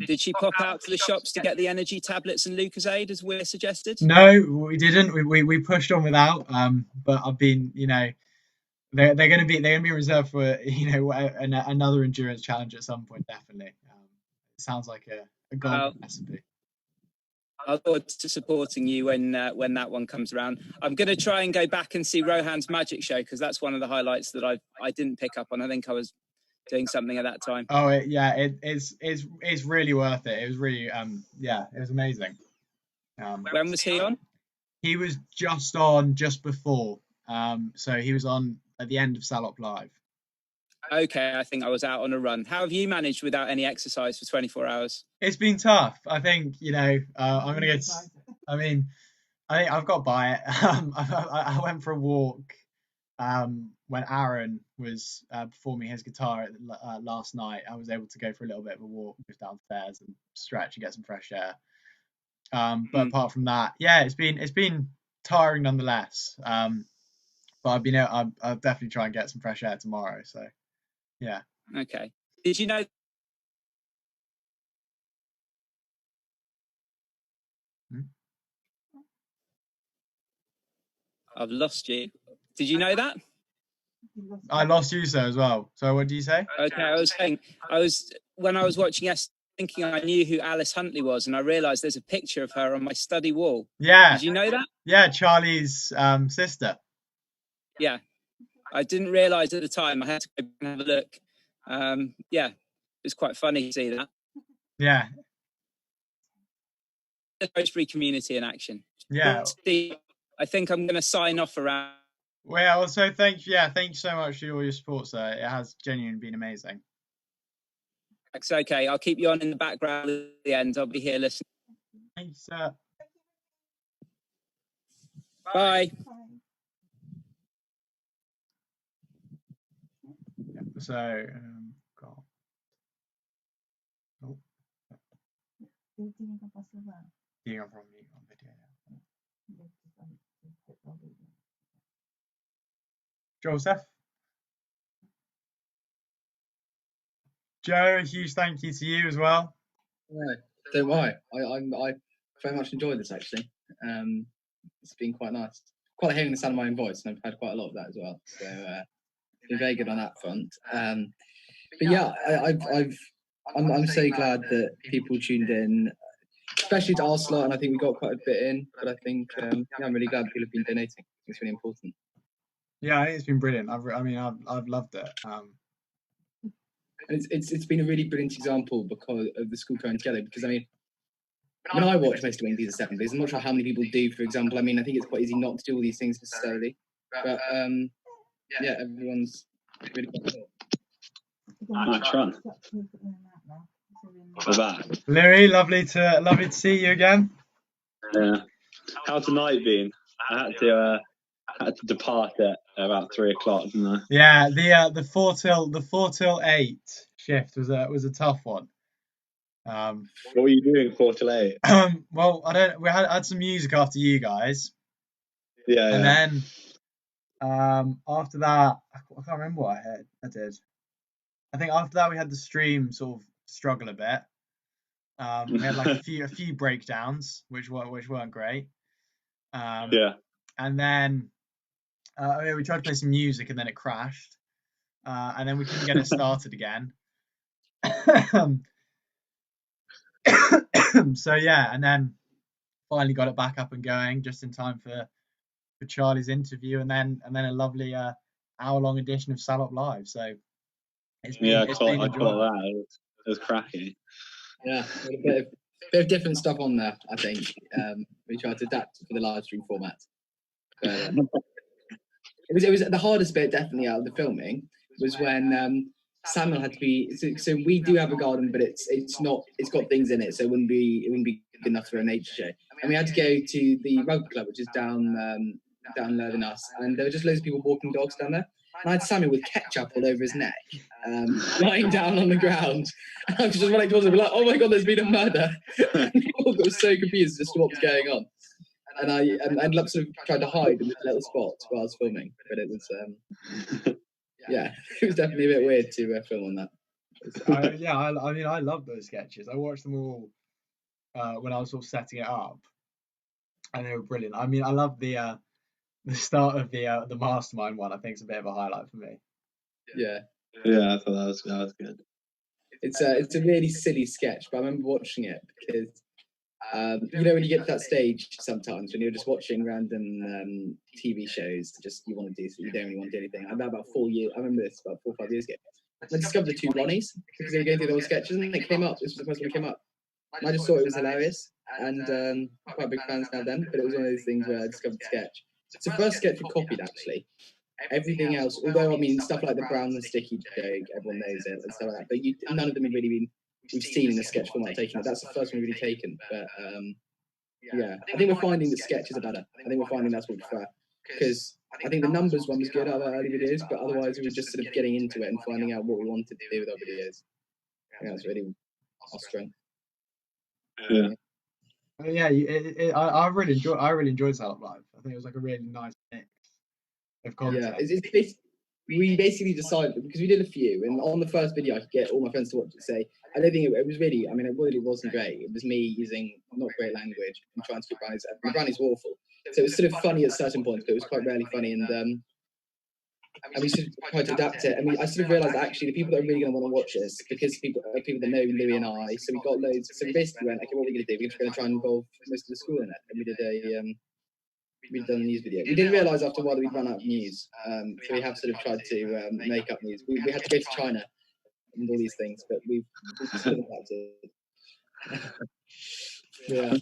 Speaker 14: Did she pop out to the shops to get the energy tablets and Lucozade as we're suggested?
Speaker 9: No, we didn't. We pushed on without. But I've been, they're going to be reserved for another endurance challenge at some point. Definitely. It sounds like a golden recipe.
Speaker 14: I look forward to supporting you when that one comes around. I'm going to try and go back and see Rohan's magic show because that's one of the highlights that I didn't pick up on. I think I was doing something at that time.
Speaker 9: Oh it's really worth it. It was really it was amazing.
Speaker 14: When was he on?
Speaker 9: He was just on just before. So he was on at the end of Salop Live.
Speaker 14: Okay, I think I was out on a run. How have you managed without any exercise for 24 hours?
Speaker 9: It's been tough. I think, I'm going to get... I think I've got by it. I went for a walk when Aaron was performing his guitar last night. I was able to go for a little bit of a walk just downstairs and stretch and get some fresh air. But apart from that, it's been tiring nonetheless. But I'll definitely try and get some fresh air tomorrow. So, yeah.
Speaker 14: Okay. Did you know? I've lost you. Did you know that?
Speaker 9: I lost you, sir, as well. So what do you say?
Speaker 14: Okay, I was saying, when I was watching thinking I knew who Alice Huntley was, and I realised there's a picture of her on my study wall.
Speaker 9: Yeah.
Speaker 14: Did you know that?
Speaker 9: Yeah, Charlie's sister.
Speaker 14: Yeah. I didn't realise at the time. I had to go and have a look. It was quite funny to see that.
Speaker 9: Yeah.
Speaker 14: The Shrewsbury community in action.
Speaker 9: Yeah.
Speaker 14: I think I'm going to sign off around.
Speaker 9: Well, also thank you so much for all your support, sir. It has genuinely been amazing.
Speaker 14: It's okay. I'll keep you on in the background at the end. I'll be here listening.
Speaker 9: Thanks, sir.
Speaker 14: Bye.
Speaker 9: So, Joseph? Joe, a huge thank you to you as well.
Speaker 16: No, don't worry. I very much enjoyed this actually. It's been quite nice. Quite hearing the sound of my own voice, and I've had quite a lot of that as well. So been very good on that front. But yeah, I'm so glad that people tuned in, especially to our slot, and I think we got quite a bit in. But I think I'm really glad people have been donating. It's really important.
Speaker 9: Yeah, I think it's been brilliant. I've loved it.
Speaker 16: And it's been a really brilliant example because of the school coming together. Because I mean, when I watch most of these assemblies, I'm not sure how many people do. For example, I mean, I think it's quite easy not to do all these things necessarily. But everyone's really quite cool.
Speaker 13: Nice run. We're back.
Speaker 9: Louis, lovely to see you again.
Speaker 13: Yeah. How's tonight been? I had to depart at about 3 o'clock, didn't I?
Speaker 9: Yeah, the 4 till 8 shift was a tough one.
Speaker 13: What were you doing 4 till 8?
Speaker 9: Well, we had some music after you guys.
Speaker 13: Yeah.
Speaker 9: And then after that, I can't remember what I did. I think after that we had the stream sort of struggle a bit. We had like a few breakdowns, which weren't great. And then we tried to play some music, and then it crashed. And then we couldn't get it started again. So yeah, and then finally got it back up and going just in time for Charlie's interview, and then a lovely hour-long edition of Salop Live. So it's been,
Speaker 13: I caught that. It was cracking.
Speaker 16: Yeah, a bit of different stuff on there, I think. We tried to adapt for the live stream format. But, it was the hardest bit, definitely, out of the filming was when Samuel had to be. So we do have a garden, but it's got things in it, so it wouldn't be good enough for a nature show. And we had to go to the rugby club, which is down lower than us, and there were just loads of people walking dogs down there. And I had Samuel with ketchup all over his neck, lying down on the ground. And I was just running towards him, like, "Oh my god, there's been a murder!" And people got so confused as to what was going on. And I ended up sort of trying to hide in this little spot while I was filming, but it was, yeah, it was definitely a bit weird to film on that.
Speaker 9: I mean, I love those sketches. I watched them all when I was sort of setting it up, and they were brilliant. I mean, I love the start of the mastermind one. I think it's a bit of a highlight for me.
Speaker 16: Yeah,
Speaker 13: I thought that was good.
Speaker 16: It's a really silly sketch, but I remember watching it because you know when you get to that stage sometimes when you're just watching random TV shows, just you want to do something, you don't really want to do anything. About 4 years. I remember this about 4 or 5 years ago. I discovered the two Ronnies because they were going through those sketches, and it came up. This was the first one that came up. And I just thought it was hilarious, and quite big fans now then. But it was one of those things where I discovered the sketch. It's the first sketch we copied, actually. Everything else, although I mean stuff like the brown and sticky joke, everyone knows it and stuff like that. But none of them have really been we've seen in the sketch format taken it. That's the first one we've really taken. But yeah, I think we're finding that sketches are better. I think we're finding that's what we prefer because I think the numbers one was good out of our early videos, but otherwise we were just sort of getting into it and finding out what we wanted to do with our videos. I think that's really our strength.
Speaker 9: I really enjoyed Salop Live. I think it was like a really nice mix of content.
Speaker 16: Yeah, we basically decided because we did a few, and on the first video I could get all my friends to watch it. Say, I don't think it was really. I mean, it really wasn't great. It was me using not great language and trying to keep brownies. My brownies were awful, so it was sort of funny at certain points, but it was quite rarely funny. And we sort of tried to adapt it. I mean, I sort of realised that actually the people that are really going to want to watch this because people that know Louis and I. So we got loads. So we basically went, okay, what are we going to do? We're just going to try and involve most of the school in it, and we did we'd done a news video. We didn't realise after a while that we'd run out of news. So we have sort of tried to make up news. We had to go to China and all these things, but we've still adapted. Yeah.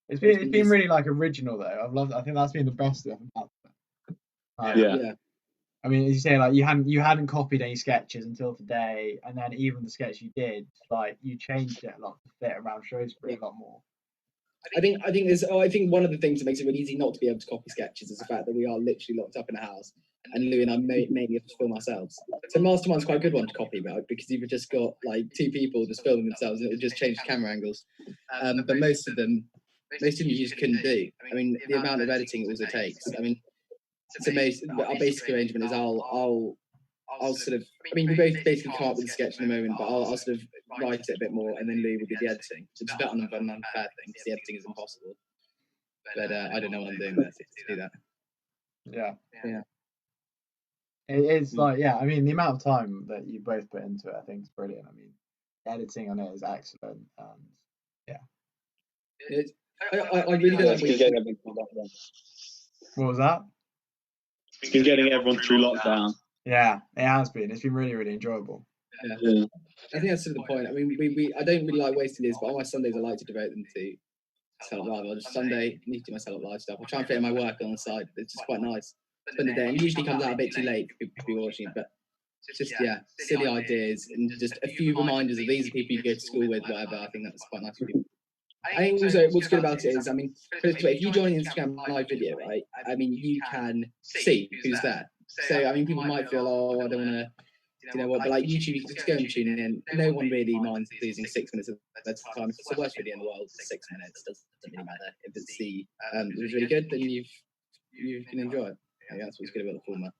Speaker 9: It's been really like original though. I've loved it. I think that's been the best thing about it.
Speaker 13: Yeah.
Speaker 9: I mean, as you say, like you hadn't copied any sketches until today, and then even the sketch you did, like you changed it a lot to fit around Shrewsbury a lot more.
Speaker 16: I think one of the things that makes it really easy not to be able to copy sketches is the fact that we are literally locked up in a house, and Louis and I mainly have to film ourselves. So Mastermind's quite a good one to copy about because you've just got like two people just filming themselves, and it would just change the camera angles. But most of them you just couldn't do. I mean, the amount of editing it also takes. I mean, our basic arrangement is I'll sort of. I mean, we both basically come up with a sketch in a moment, but I'll sort of write it a bit more, and then Louis will do the editing. It's a bit an unfair thing because the editing is impossible. But I don't know what I'm doing there to do that.
Speaker 9: Yeah. It's like I mean, the amount of time that you both put into it, I think, is brilliant. I mean, editing on it is excellent.
Speaker 16: I really don't like.
Speaker 9: What was that?
Speaker 13: It's been getting everyone through lockdown.
Speaker 9: Yeah, it has been. It's been really, really enjoyable.
Speaker 16: Yeah. I think that's sort of the point. I mean, I don't really like wasting days, but on my Sundays I like to devote them to Salop Live. I'll just Sunday need to do my Salop Live stuff. I'll try and fit in my work on the side. It's just quite nice. Spend the day. And it usually comes out a bit too late for people to be watching it, but just silly ideas and just a few reminders of these are people you go to school with, whatever. I think that's quite nice for people. I think also what's good about it is, I mean, if you join an Instagram live video, right, I mean, you can see who's there. So, I mean, people might feel, oh, I don't want to, you know what, but like YouTube, you can just go and tune in. No one really minds losing 6 minutes of their time. If it's the worst video in the world, 6 minutes doesn't really matter. If it's it was really good, then you can enjoy it. I think that's what's good about the format.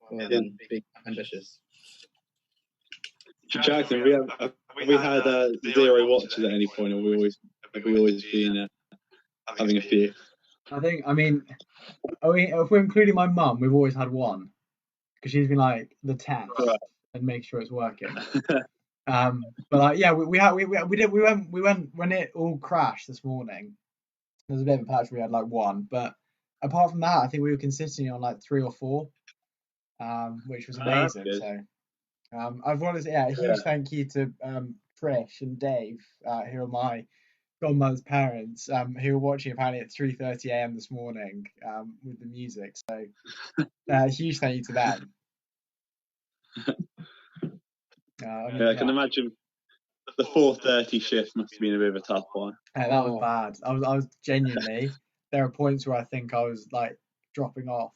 Speaker 16: Well done, being ambitious.
Speaker 18: Jackson, have we had 0 watches at any point, or have we always been having a few?
Speaker 9: I mean, if we're including my mum, we've always had one, because she's been like the test and make sure it's working. But like, yeah, we went when it all crashed this morning. There was a bit of a patch where we had like one, but apart from that, I think we were consistently on like 3 or 4, which was amazing. So. I've wanted to, a huge thank you to Trish and Dave, who are my godmother's parents, who were watching apparently at 3:30 a.m. this morning with the music. So a huge thank you to them.
Speaker 18: I can imagine the 4:30 shift must have been a bit of a tough one.
Speaker 9: That was bad. I was genuinely, there are points where I think I was like dropping off,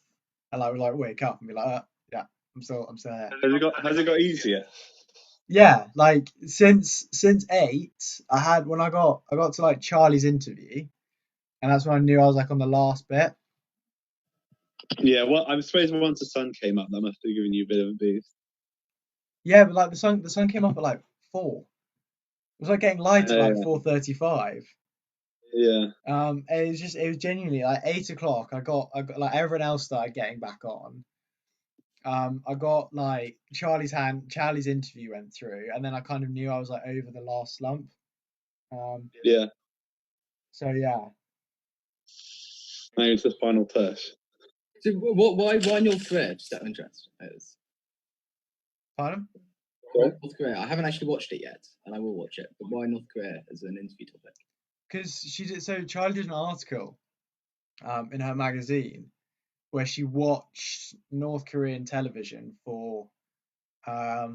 Speaker 9: and I would like wake up and be like, yeah. I'm still there.
Speaker 18: Has it got easier?
Speaker 9: Yeah, like since 8, I got to like Charlie's interview, and that's when I knew I was like on the last bit.
Speaker 18: Yeah, well, I suppose once the sun came up, that must have given you a bit of a boost.
Speaker 9: Yeah, but like the sun came up at like 4. It was like getting light at like 4:35.
Speaker 18: Yeah.
Speaker 9: It was genuinely like 8 o'clock. I got like everyone else started getting back on. I got like Charlie's interview went through, and then I kind of knew I was like over the last slump.
Speaker 18: Yeah.
Speaker 9: So yeah.
Speaker 18: Maybe it's the final push.
Speaker 16: So why North Korea? Just out of interest.
Speaker 9: Pardon?
Speaker 16: North Korea. I haven't actually watched it yet, and I will watch it. But why North Korea as an interview topic?
Speaker 9: Because Charlie did an article, in her magazine, where she watched North Korean television for a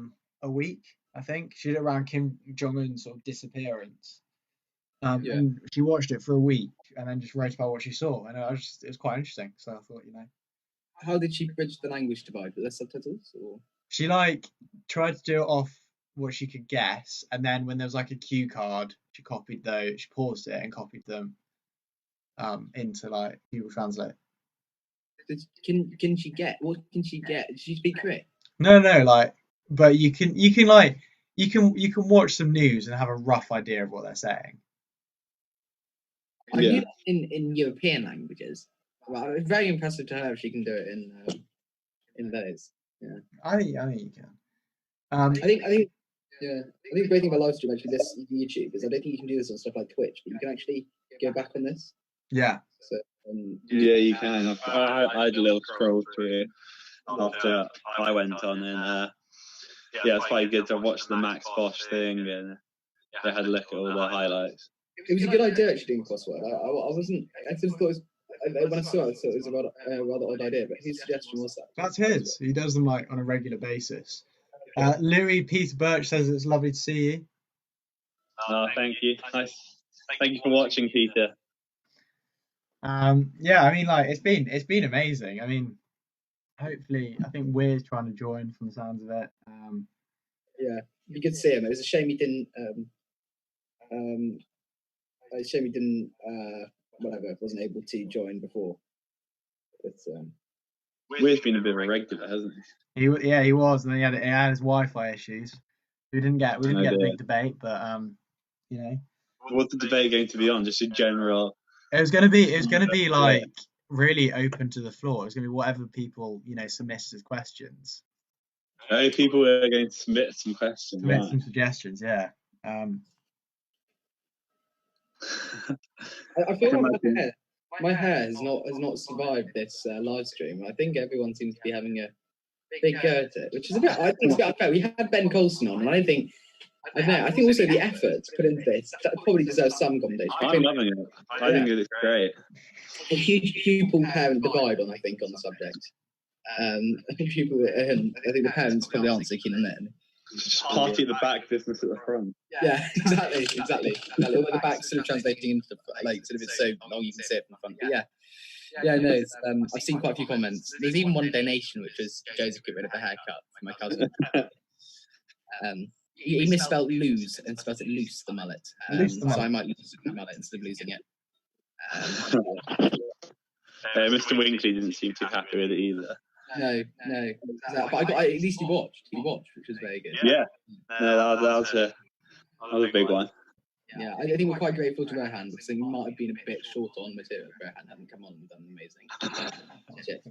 Speaker 9: week, I think. She did it around Kim Jong-un's sort of disappearance. And she watched it for a week and then just wrote about what she saw. And it was quite interesting. So I thought,
Speaker 16: How did she bridge the language divide? Were there subtitles? Or?
Speaker 9: She like tried to do it off what she could guess. And then when there was like a cue card, she paused it and copied them into like Google Translate.
Speaker 16: Can she get? What can she get? Does she speak Korean?
Speaker 9: No, like, but you can watch some news and have a rough idea of what they're saying.
Speaker 16: I do that in European languages. Well, it's very impressive to her if she can do it in those. Yeah,
Speaker 9: I think you can.
Speaker 16: I think the great thing about live stream actually this YouTube is I don't think you can do this on stuff like Twitch, but you can actually go back on this.
Speaker 9: Yeah.
Speaker 16: So,
Speaker 18: yeah, you can. I had a little scroll through after I went on, and it's quite good to watch the Max Bosch thing, and they had a look at all the highlights.
Speaker 16: It was a good idea actually doing crossword. I just thought it was, when I saw it, I thought it was a rather odd idea. But whose suggestion was that?
Speaker 9: That's his. He does them like on a regular basis. Louis Peter Birch says it's lovely to see you.
Speaker 18: Thank you. Nice. Thank you for watching, Peter.
Speaker 9: Yeah, I mean, like it's been amazing. I mean, hopefully, I think Weir's trying to join from the sounds of it.
Speaker 16: Yeah, you could see him. It was a shame he didn't. Wasn't able to join before. But
Speaker 18: Weir's been a bit of a regular, hasn't he?
Speaker 9: He was, and then he had his Wi-Fi issues. We didn't get a big debate, but
Speaker 18: What's the debate going to be on? Just a general.
Speaker 9: It was going to be like really open to the floor. It was going to be whatever people submit as questions.
Speaker 18: People are going to submit some questions.
Speaker 9: Submit some suggestions, yeah.
Speaker 16: I feel like my hair has not survived this live stream. I think everyone seems to be having a big go at it, which is a bit unfair. We had Ben Colson on, and I think also the effort put into this that probably deserves some commendation.
Speaker 18: I'm loving it. I think it's great.
Speaker 16: A huge pupil-parent divide on the subject. I think people, I think the parents probably aren't so keen on it.
Speaker 18: Just party at the back, business at the front.
Speaker 16: Yeah, exactly. Although the back sort of translating into like sort of it's so long you can see it from the front. But yeah, no. It's, I've seen quite a few comments. There's even one donation which was Joseph get rid of a haircut for my cousin. He misspelled lose and spelled it loose the mullet. So I might lose the mullet instead of losing it.
Speaker 18: Mr. Winkley didn't seem too happy with it either.
Speaker 16: No. But at least he watched, which was very good.
Speaker 18: Yeah. No, that was a big one.
Speaker 16: Yeah, I think we're quite grateful to Rohan because they might have been a bit short on material if Rohan hadn't come on and done amazing shit.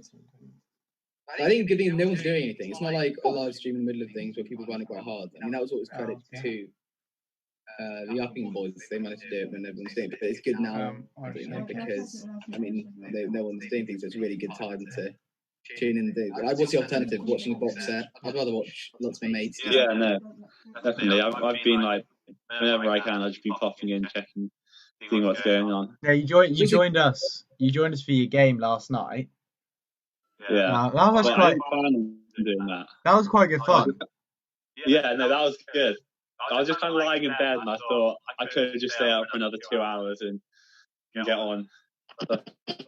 Speaker 16: I think the good thing is no one's doing anything. It's not like a live stream in the middle of things where people find it quite hard. I mean, that was always credit to the Upping boys. They managed to do it when everyone's doing it. But it's good now, because, I mean, no one's doing things, so it's a really good time to tune in and do. Like, what's the alternative? Watching a box set? I'd rather watch lots of my mates.
Speaker 18: Yeah, no, definitely. I've been like, whenever I can, I've just been popping in, checking, seeing what's going on.
Speaker 9: Yeah, you joined us. You joined us for your game last night.
Speaker 18: Yeah,
Speaker 9: that was quite
Speaker 18: fun doing that.
Speaker 9: That was quite good fun.
Speaker 18: Yeah, no, that was good. I was just kind of lying in bed, and I thought I could just stay up for another 2 hours and get on. I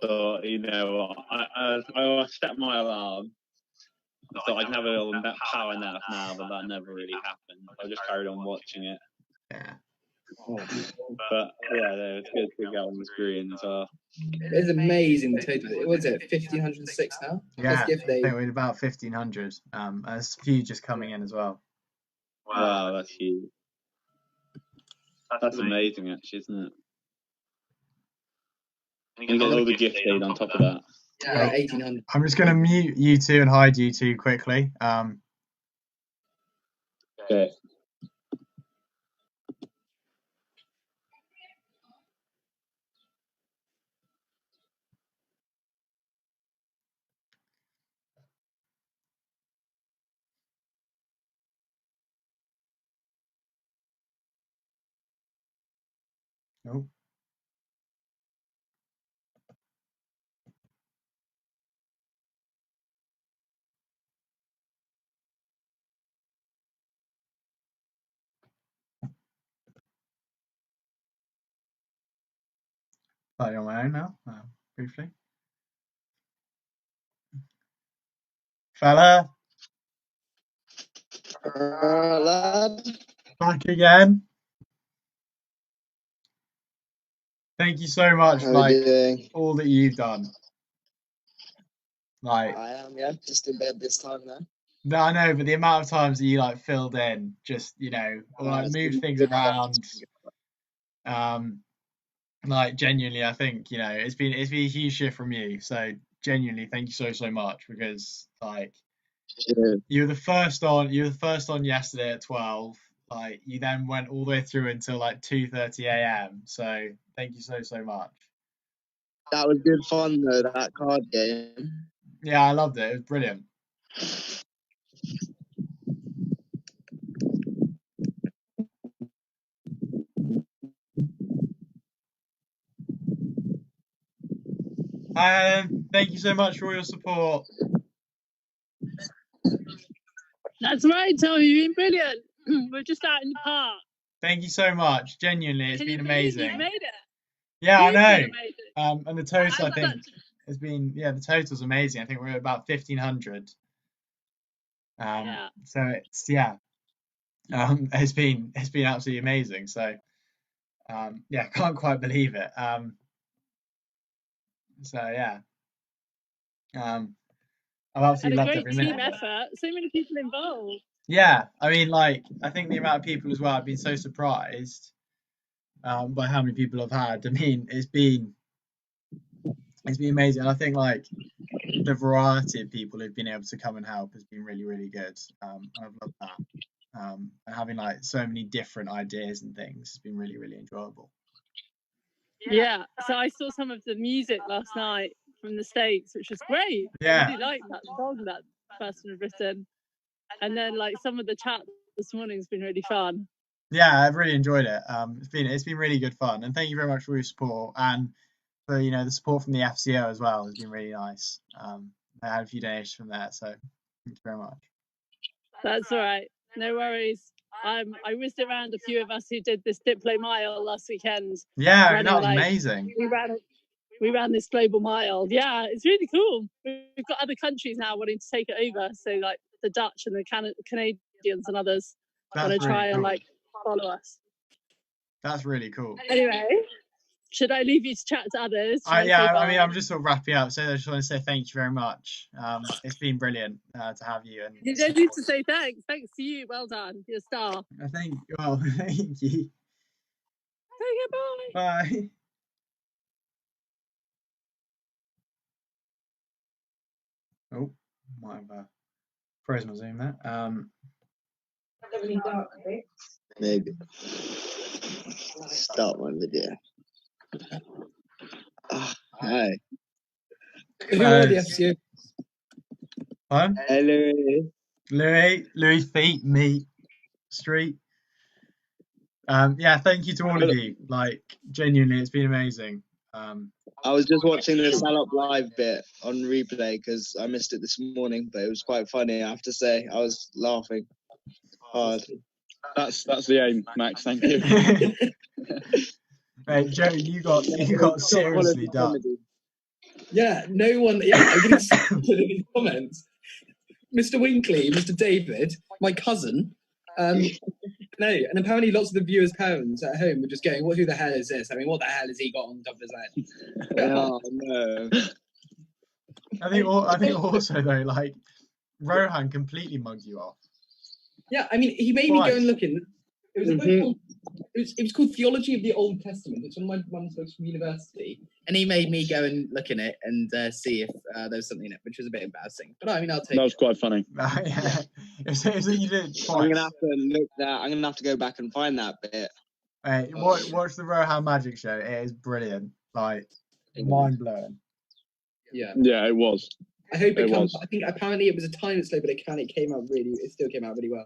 Speaker 18: thought, you know, I set my alarm. I thought I can have a little power nap now, but that never really happened. I just carried on watching it.
Speaker 9: Yeah.
Speaker 18: But yeah, no, it's good to get on the screen as well.
Speaker 16: It's amazing the total. What was it? 1,506 now.
Speaker 9: Yeah, I think we're about 1,500. There's a few just coming in as well.
Speaker 18: Wow, that's huge. That's amazing, actually, isn't it? And you get all the gift aid on top of that.
Speaker 16: Yeah, 1,800.
Speaker 9: I'm just going to mute you two and hide you two quickly.
Speaker 18: Okay.
Speaker 9: Nope. Slightly on my own now, briefly. Fella. Back again. Thank you so much for all that you've done.
Speaker 17: I am, yeah, just in bed this time now.
Speaker 9: No, I know, but the amount of times that you filled in, just or moved things around, genuinely, I think it's been a huge shift from you. So genuinely, thank you so much because you were the first on. You were the first on yesterday at 12. You then went all the way through until 2:30 a.m. So thank you so much.
Speaker 17: That was good fun though, that card game.
Speaker 9: Yeah, I loved it. It was brilliant. Hi, Alan. Thank you so much for all your support.
Speaker 19: That's right, Tommy. You've been brilliant. We're just out in the park.
Speaker 9: Thank you so much. Genuinely, it's been amazing.
Speaker 19: You made it.
Speaker 9: Yeah, I know. And the total, I think, has been the total's amazing. I think we're at about 1,500. So it's it's been absolutely amazing. So can't quite believe it. I've absolutely loved every minute.
Speaker 19: Team effort. So many people involved.
Speaker 9: Yeah, I mean, I think the amount of people as well. I've been so surprised by how many people I've had. I mean, it's been amazing. And I think the variety of people who've been able to come and help has been really, really good. I've loved that. And having so many different ideas and things has been really, really enjoyable.
Speaker 19: Yeah, so I saw some of the music last night from the States, which was great.
Speaker 9: Yeah.
Speaker 19: I really liked that song that person had written. And then some of the chat this morning has been really fun.
Speaker 9: Yeah, I've really enjoyed it. It's been really good fun, and thank you very much for your support and for the support from the FCO as well has been really nice. I had a few donations from there. So thank you very much.
Speaker 19: That's all right. No worries. I whizzed around a few of us who did this Diplo Mile last weekend.
Speaker 9: Yeah, I mean,
Speaker 19: running,
Speaker 9: that was
Speaker 19: like,
Speaker 9: amazing.
Speaker 19: We ran this global mile. Yeah, it's really cool. We've got other countries now wanting to take it over. So like the Dutch and the Canadians and others want to try and like follow us.
Speaker 9: That's really cool.
Speaker 19: Anyway, should I leave you to chat to others?
Speaker 9: Yeah, I mean, I'm just sort of wrapping up. So I just want to say thank you very much. It's been brilliant to have you. And
Speaker 19: you don't need to say thanks. Thanks to you. Well done. You're a star.
Speaker 9: Thank you.
Speaker 19: Okay, bye.
Speaker 9: Bye. Oh, might have frozen my Zoom there.
Speaker 17: Maybe. Start my video. Hi.
Speaker 15: Who audience you?
Speaker 9: Huh?
Speaker 17: Hey,
Speaker 9: Louis Feet, Meat Street. Yeah, thank you to all of you. Like, genuinely, it's been amazing.
Speaker 17: I was just watching the Salop Live bit on replay because I missed it this morning, but it was quite funny, I have to say. I was laughing hard.
Speaker 18: That's the aim, Max. Thank you.
Speaker 9: Hey, Joe, you got seriously done.
Speaker 15: Yeah, no one. Yeah, I'm going to put in his comments. Mr. Winkley, Mr. David, my cousin. No, and apparently lots of the viewers' parents at home were just going, "Who the hell is this? I mean, what the hell has he got on top of his head?"
Speaker 17: Oh no.
Speaker 9: I think also though, like Rohan completely mugged you off.
Speaker 15: Yeah, I mean, he made me go and look in. It was a book called, it was called Theology of the Old Testament. It's on my mum's books from university, and he made me go and look in it and see if there was something in it, which was a bit embarrassing. But I mean, I'll take.
Speaker 18: That was quite funny.
Speaker 9: Yeah. You did
Speaker 17: I'm gonna have to look that. I'm gonna have to go back and find that bit.
Speaker 9: Hey, watch the Rohan Magic Show. It is brilliant. Like mind blowing.
Speaker 15: Yeah.
Speaker 18: Yeah, it was.
Speaker 15: I hope it comes. I think apparently it was a tiny slow, but it came out really. It still came out really well.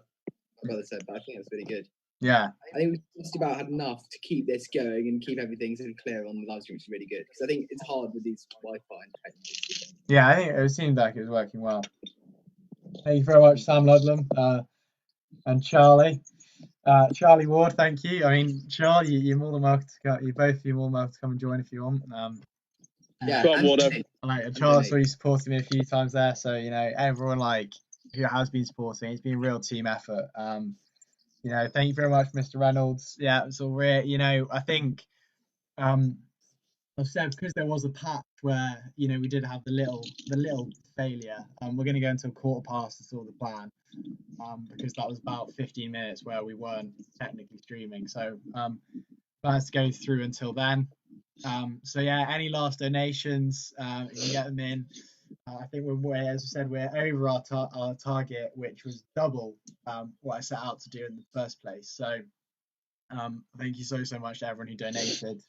Speaker 15: My brother said, but I think it was really good.
Speaker 9: Yeah.
Speaker 15: I think we just about had enough to keep this going and keep everything sort of clear on the live stream, which is really good. Because I think it's hard with these Wi-Fi and technology.
Speaker 9: Yeah, I think it seemed like it was working well. Thank you very much, Sam Ludlam and Charlie. Charlie Ward, thank you. I mean, Charlie, you're more than welcome to come. You both, you're more than welcome to come and join if you want.
Speaker 15: Yeah,
Speaker 9: like Charlie saw you supporting me a few times there, so you know everyone like who has been supporting. It's been a real team effort. You know, thank you very much, Mr. Reynolds. Yeah, so I think I've said because there was a patch where we did have the little failure. We're going to go until 15:15 to sort the plan, because that was about 15 minutes where we weren't technically streaming. So plans to go through until then. So yeah, any last donations, you can get them in. I think as I said, we're over our target, which was double what I set out to do in the first place. So thank you so much to everyone who donated.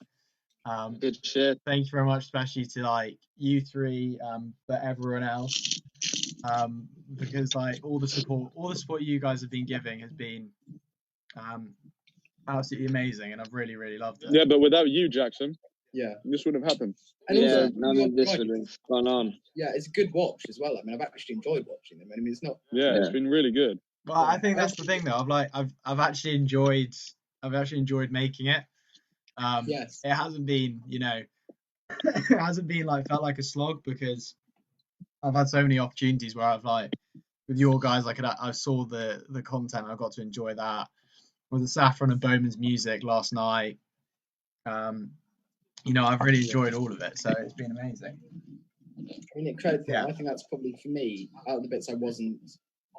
Speaker 17: Good shit.
Speaker 9: Thank you very much, especially to like you three, but everyone else, because like all the support you guys have been giving has been absolutely amazing, and I've really loved it.
Speaker 18: Yeah, but without you, Jackson, this wouldn't have happened.
Speaker 15: And
Speaker 17: yeah, none of this would have gone on.
Speaker 15: Yeah, it's a good watch as well. I mean, I've actually enjoyed watching them. I mean, it's not.
Speaker 18: Yeah, it's been really good.
Speaker 9: Well, I think that's the thing though. I've actually enjoyed making it.
Speaker 15: Yes.
Speaker 9: It hasn't been, it hasn't been felt like a slog, because I've had so many opportunities where I've with your guys, I saw the content, I got to enjoy that. With the Saffron and Bowman's music last night, I've really enjoyed all of it, so it's been amazing.
Speaker 15: I mean, I think that's probably for me out of the bits I wasn't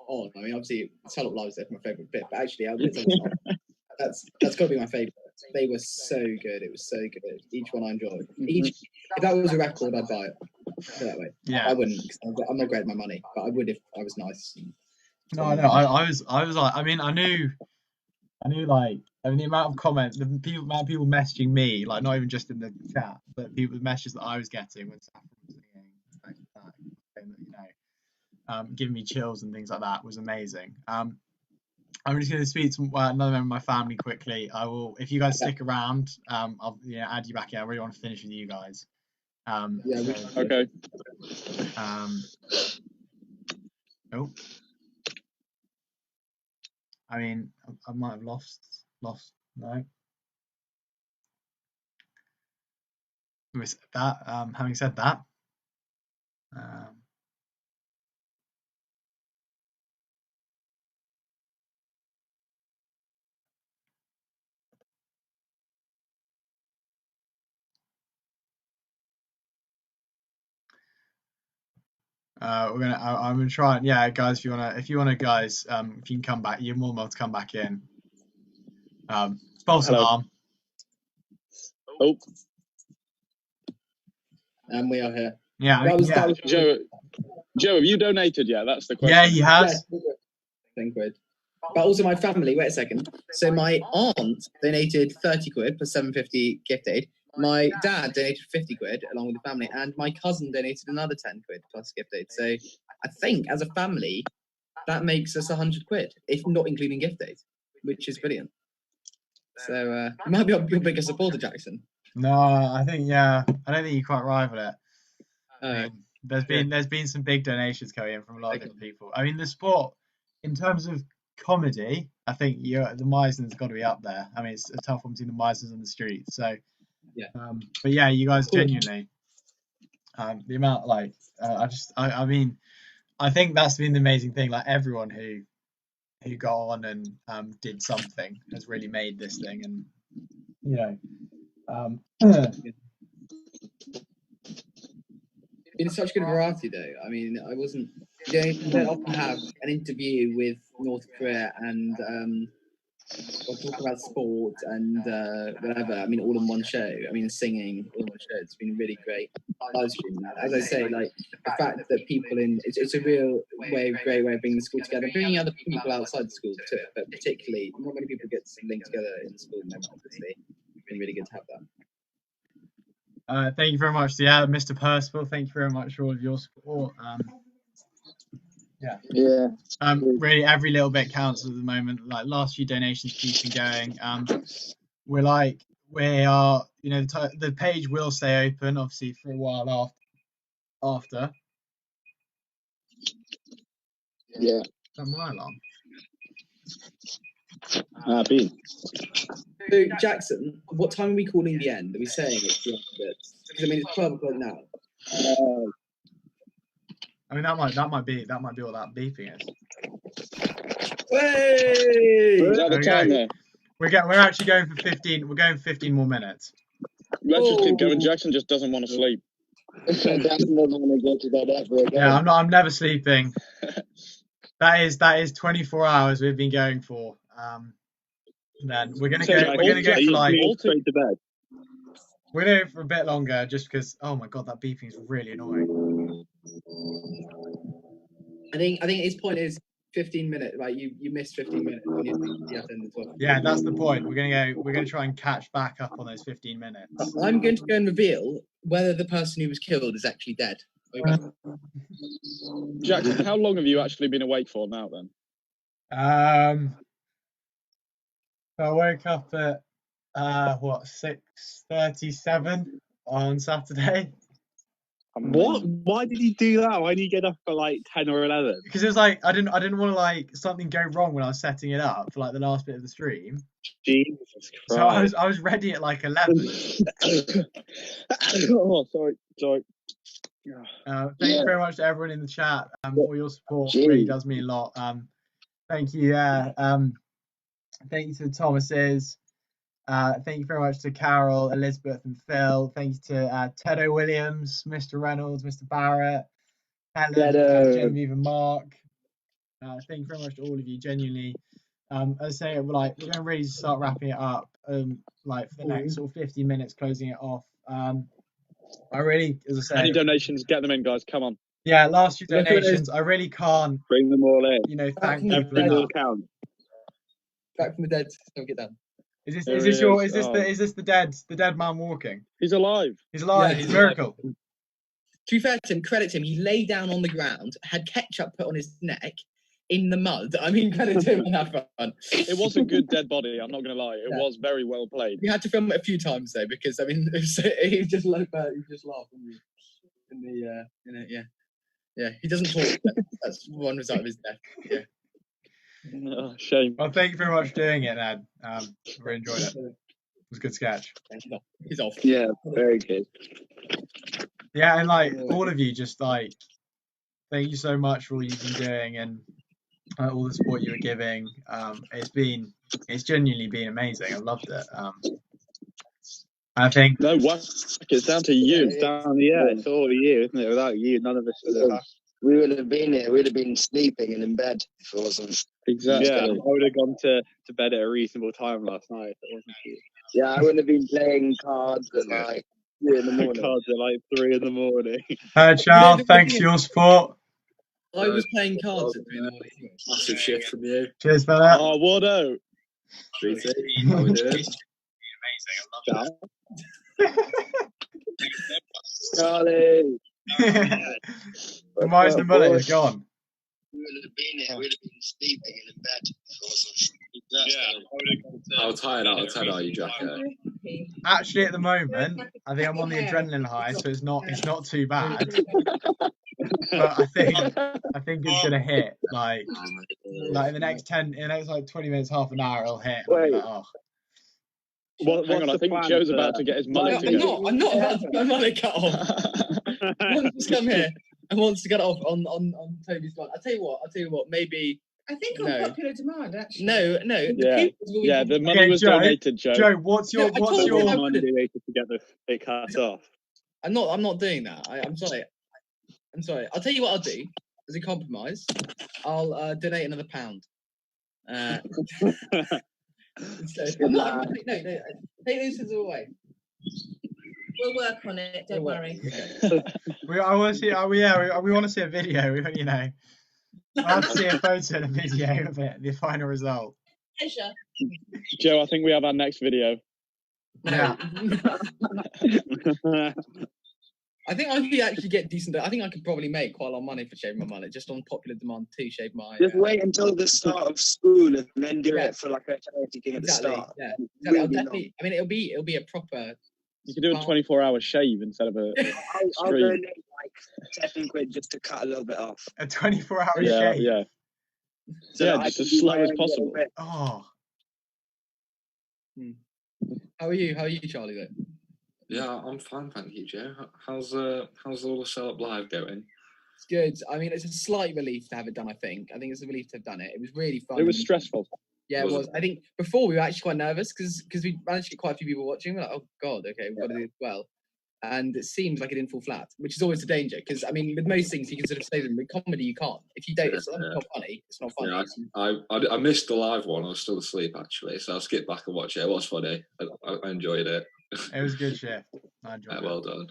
Speaker 15: on. I mean, obviously, Salop Live is my favourite bit, but actually, out of the bits I wasn't on, that's got to be my favourite. They were so good. It was so good. Each one I enjoyed. If that was a record, I'd buy it. Put it that way.
Speaker 9: Yeah.
Speaker 15: I wouldn't, because I'm not great with my money, but I would if I was nice.
Speaker 9: No, I know. I was like, I knew the amount of comments, the amount of people messaging me, like not even just in the chat, but the messages that I was getting when Saffron was singing, giving me chills and things like that was amazing. I'm just going to speak to another member of my family quickly. I will, if you guys stick around, I'll add you back in. I really want to finish with you guys.
Speaker 18: Okay.
Speaker 9: Oh, I mean, I might have lost. No. With that, having said that, I'm gonna try. Yeah, guys, if you wanna, guys, if you can come back, you're more than welcome to come back in. False alarm.
Speaker 13: Oh.
Speaker 16: And we are here.
Speaker 9: Yeah,
Speaker 16: That was
Speaker 13: Joe, have you donated yet? That's the question.
Speaker 9: Yeah, he has.
Speaker 16: Yeah, 10 quid. But also my family, wait a second. So my aunt donated 30 quid plus 750 gift aid. My dad donated 50 quid along with the family, and my cousin donated another 10 quid plus gift aid. So I think as a family, that makes us 100 quid, if not including gift aid, which is brilliant. So you might be your biggest supporter, Jackson.
Speaker 9: No, I think, I don't think you quite rival it. There's been some big donations coming in from a lot of different people. I mean, the sport, in terms of comedy, I think the Meisner's got to be up there. I mean, it's a tough one between the Meisners and the Streets. So,
Speaker 16: yeah.
Speaker 9: But yeah, you guys genuinely, the amount, like, I mean, I think that's been the amazing thing. Like, everyone who got on and did something has really made this thing, and
Speaker 16: been such good variety though. I mean, you don't often have an interview with North Korea and or talk about sport and whatever. I mean, all in one show. I mean, singing all in one show. It's been really great live stream. As I say, like the fact that people it's a real great way of bringing the school together, bringing other people outside the school to it. But particularly, not many people get linked together in the school. Obviously, it's been really good to have that.
Speaker 9: Thank you very much. Yeah, Mr. Percival, thank you very much for all of your support. Really, every little bit counts at the moment. Like, last few donations keeping going. We are, the page will stay open, obviously, for a while after.
Speaker 13: Yeah.
Speaker 9: Is that my alarm?
Speaker 13: Bean.
Speaker 16: So, Jackson, what time are we calling the end? Are we saying it's the end of it? Because I mean, it's 12 o'clock now.
Speaker 9: I mean, that might be what that beeping is.
Speaker 16: Hey!
Speaker 13: Is that the time there?
Speaker 9: We're actually going for 15. We're going 15 more minutes.
Speaker 13: Let's just keep going. Jackson just doesn't want to sleep.
Speaker 17: Jackson doesn't want to go to bed ever again.
Speaker 9: Yeah, I'm never sleeping. That is 24 hours we've been going for. Then we're gonna go for like
Speaker 13: straight to bed.
Speaker 9: We're going for a bit longer just because. Oh my god, that beeping is really annoying.
Speaker 16: I think his point is 15 minutes. Like you missed 15 minutes. When you have to end the talk.
Speaker 9: Yeah, that's the point. We're gonna try and catch back up on those 15 minutes.
Speaker 16: I'm going to go and reveal whether the person who was killed is actually dead.
Speaker 13: Jackson, how long have you actually been awake for now then?
Speaker 9: I woke up at 6:37 on Saturday.
Speaker 13: What? Why did you do that? Why did you get up at like 10 or 11?
Speaker 9: Because it was like I didn't want to like something go wrong when I was setting it up for like the last bit of the stream.
Speaker 13: Jesus
Speaker 9: So
Speaker 13: Christ.
Speaker 9: I was ready at like 11.
Speaker 13: Oh, sorry.
Speaker 9: Thank you very much to everyone in the chat. All your support really does mean a lot. Thank you. Thank you to the Thomases. Thank you very much to Carol, Elizabeth, and Phil. Thank you to Teddo Williams, Mr. Reynolds, Mr. Barrett, Helen, Genevieve, and Mark. Thank you very much to all of you. Genuinely, as I say, we're going to really start wrapping it up. For the next sort of 50 minutes, closing it off. I really, as I say,
Speaker 13: any donations, get them in, guys. Come on.
Speaker 9: Yeah, last few donations. I really can't
Speaker 13: bring them all in.
Speaker 9: Thank you.
Speaker 13: Every little count.
Speaker 16: Back from the dead. Don't get down.
Speaker 9: Is this the dead man walking?
Speaker 13: He's alive.
Speaker 9: He's alive.
Speaker 16: Yeah,
Speaker 9: he's a miracle.
Speaker 16: To be fair to him, credit to him, he lay down on the ground, had ketchup put on his neck in the mud. I mean, credit to him on that front.
Speaker 13: It was a good dead body. I'm not going to lie. It was very well played.
Speaker 16: We had to film it a few times though, because I mean, he just laughed yeah. Yeah, he doesn't talk. That's one result of his death. Yeah.
Speaker 18: No, shame.
Speaker 9: Well, thank you very much for doing it, Ned. Really enjoyed it. It was a good sketch.
Speaker 16: He's off.
Speaker 17: Yeah, very good.
Speaker 9: Yeah, and like all of you, just like thank you so much for all you've been doing and all the support you were giving. It's genuinely been amazing. I loved it. I think
Speaker 18: no, what? It's down to you.
Speaker 13: It's down, yeah, it's all you, isn't it? Without you, none of us would have happened.
Speaker 17: We would have been here. We'd have been sleeping and in bed if it wasn't.
Speaker 18: Exactly.
Speaker 13: Yeah, I would have gone to bed at a reasonable time last night if it wasn't you.
Speaker 17: Yeah, I wouldn't have been playing cards at like 3 in the morning.
Speaker 13: Cards at like 3 in the morning.
Speaker 9: Charles, thanks for your support.
Speaker 16: I was playing cards at 3 in the morning.
Speaker 5: Massive shift from you.
Speaker 9: Cheers, fella.
Speaker 18: Oh, Wardo.
Speaker 5: Treaty, how we doing?
Speaker 17: Charlie.
Speaker 9: The Meisner mullet is gone.
Speaker 17: We would have been here. We'd have been sleeping and in bed if it wasn't.
Speaker 5: How tired out of 10 are you, Jacko?
Speaker 9: Actually, at the moment, I think I'm on the adrenaline high, so it's not too bad. But I think it's gonna hit like in the next 20 minutes, half an hour, it'll hit.
Speaker 17: Wait.
Speaker 9: Like, oh.
Speaker 18: Well, hang on, I think Joe's about to get his mullet together.
Speaker 16: I'm not about to get my mullet cut off. I want to come here and wants to get it off on Toby's line. I'll tell you what, maybe.
Speaker 4: I think on popular demand, actually.
Speaker 16: No.
Speaker 18: Yeah, the money was donated, Joe.
Speaker 9: Joe, what's your
Speaker 13: money donated to get it cut off?
Speaker 16: I'm not doing that. I'm sorry. I'll tell you what I'll do as a compromise. I'll donate another £1. No, take those things away.
Speaker 4: We'll work on it. Don't worry.
Speaker 9: We want to see a video. You know, I have to see a photo and a video of it. The final result.
Speaker 4: Pleasure.
Speaker 18: Joe, I think we have our next video.
Speaker 9: Yeah.
Speaker 16: I think if you actually get decent, I think I could probably make quite a lot of money for shaving my mullet, just on popular demand to shave my.
Speaker 17: Just wait until the start of school and then do it for like a charity thing at the start.
Speaker 16: Yeah, exactly. I'll definitely. I mean, it'll be a proper.
Speaker 18: You could do a 24-hour shave instead of a
Speaker 17: I'll donate like £7 just to cut a little bit off.
Speaker 9: A 24-hour shave.
Speaker 18: Yeah.
Speaker 17: So
Speaker 18: yeah, just as slow as possible.
Speaker 9: Oh.
Speaker 16: How are you, Charlie? Though.
Speaker 5: Yeah, I'm fine, thank you, Joe. How's all the Setup Live going?
Speaker 16: It's good. I mean, it's a slight relief to have it done. I think it's a relief to have done it. It was really fun.
Speaker 18: It was stressful.
Speaker 16: Yeah, it was. I think before we were actually quite nervous because we managed to get quite a few people watching. We're like, oh god, okay, we've got to do it well. And it seemed like it didn't fall flat, which is always a danger because I mean, with most things you can sort of say them. With comedy, you can't. If you don't, it's not funny. It's not funny.
Speaker 5: Yeah, I missed the live one. I was still asleep actually, so I'll skip back and watch it. It was funny. I enjoyed it.
Speaker 9: It was a good shift. I enjoyed it.
Speaker 5: Well done.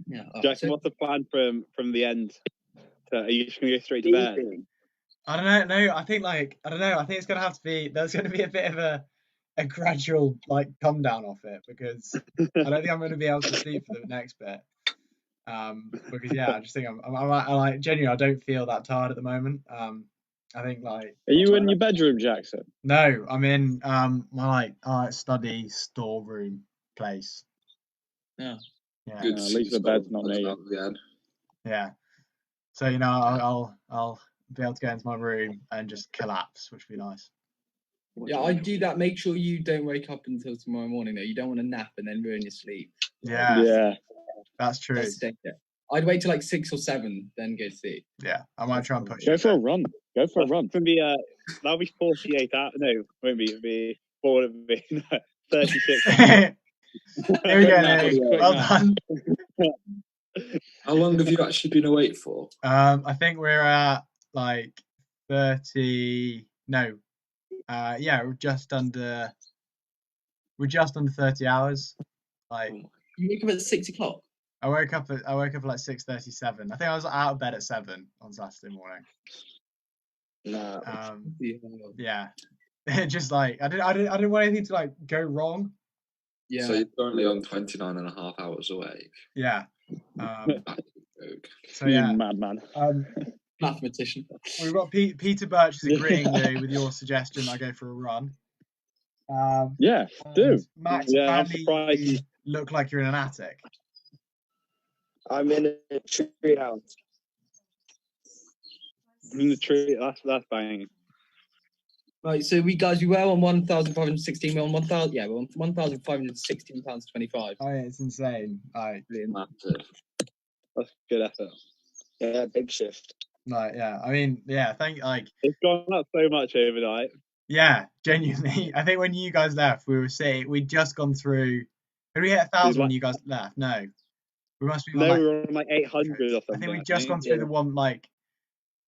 Speaker 16: Yeah.
Speaker 13: Jackson, what's the plan from the end? Are you just going to go straight to bed?
Speaker 9: I don't know. No, I think I think it's going to have to be. There's going to be a bit of a gradual like come down off it because I don't think I'm going to be able to sleep for the next bit. Because yeah, I just think I'm like genuinely I don't feel that tired at the moment. I think like.
Speaker 18: Are you in your bedroom, Jackson?
Speaker 9: No, I'm in my study storeroom place.
Speaker 16: Yeah.
Speaker 9: Yeah.
Speaker 18: Good. At least the bed's not near.
Speaker 9: Yeah. So you know I'll be able to go into my room and just collapse, which would be nice.
Speaker 16: Yeah, I do that. Make sure you don't wake up until tomorrow morning though. You don't want to nap and then ruin your sleep.
Speaker 9: Yeah. That's true.
Speaker 16: I'd wait till like 6 or 7, then go to sleep.
Speaker 9: Yeah, I might try and push.
Speaker 18: Go for a run.
Speaker 13: That'll be 48 hours. No, it won't be. It'll be 36.
Speaker 9: Here we go. Well done.
Speaker 5: How long have you actually been awake for?
Speaker 9: I think we're at like 30. No. Yeah, we're just under 30 hours. Like
Speaker 16: you wake up at 6 o'clock.
Speaker 9: I woke up at like 6:37. I think I was out of bed at 7 on Saturday morning.
Speaker 17: No.
Speaker 9: Yeah. Just like I didn't want anything to like go wrong.
Speaker 5: Yeah. So you're currently on 29 and a half hours awake.
Speaker 9: Yeah.
Speaker 18: So yeah, madman.
Speaker 16: Mathematician.
Speaker 9: We've got Peter Birch is agreeing with your suggestion. I go for a run.
Speaker 18: Yeah, do.
Speaker 9: Max,
Speaker 18: yeah,
Speaker 9: you look like you're in an attic.
Speaker 17: I'm in a tree house.
Speaker 18: In the tree. That's banging.
Speaker 15: Right, so we were on 1,516. We're on 1,000. Yeah, we're on 1,516 pounds 25.
Speaker 9: Oh, yeah, it's insane. Like,
Speaker 5: Massive.
Speaker 18: That's good effort.
Speaker 17: Yeah, big shift.
Speaker 9: like, yeah. I mean, yeah.
Speaker 18: It's gone up so much overnight.
Speaker 9: Yeah, genuinely. I think when you guys left, we'd just gone through. Did we hit 1,000 when you guys left? No. We must be.
Speaker 18: No, we were on like 800 or something.
Speaker 9: I think we'd just gone through the one like.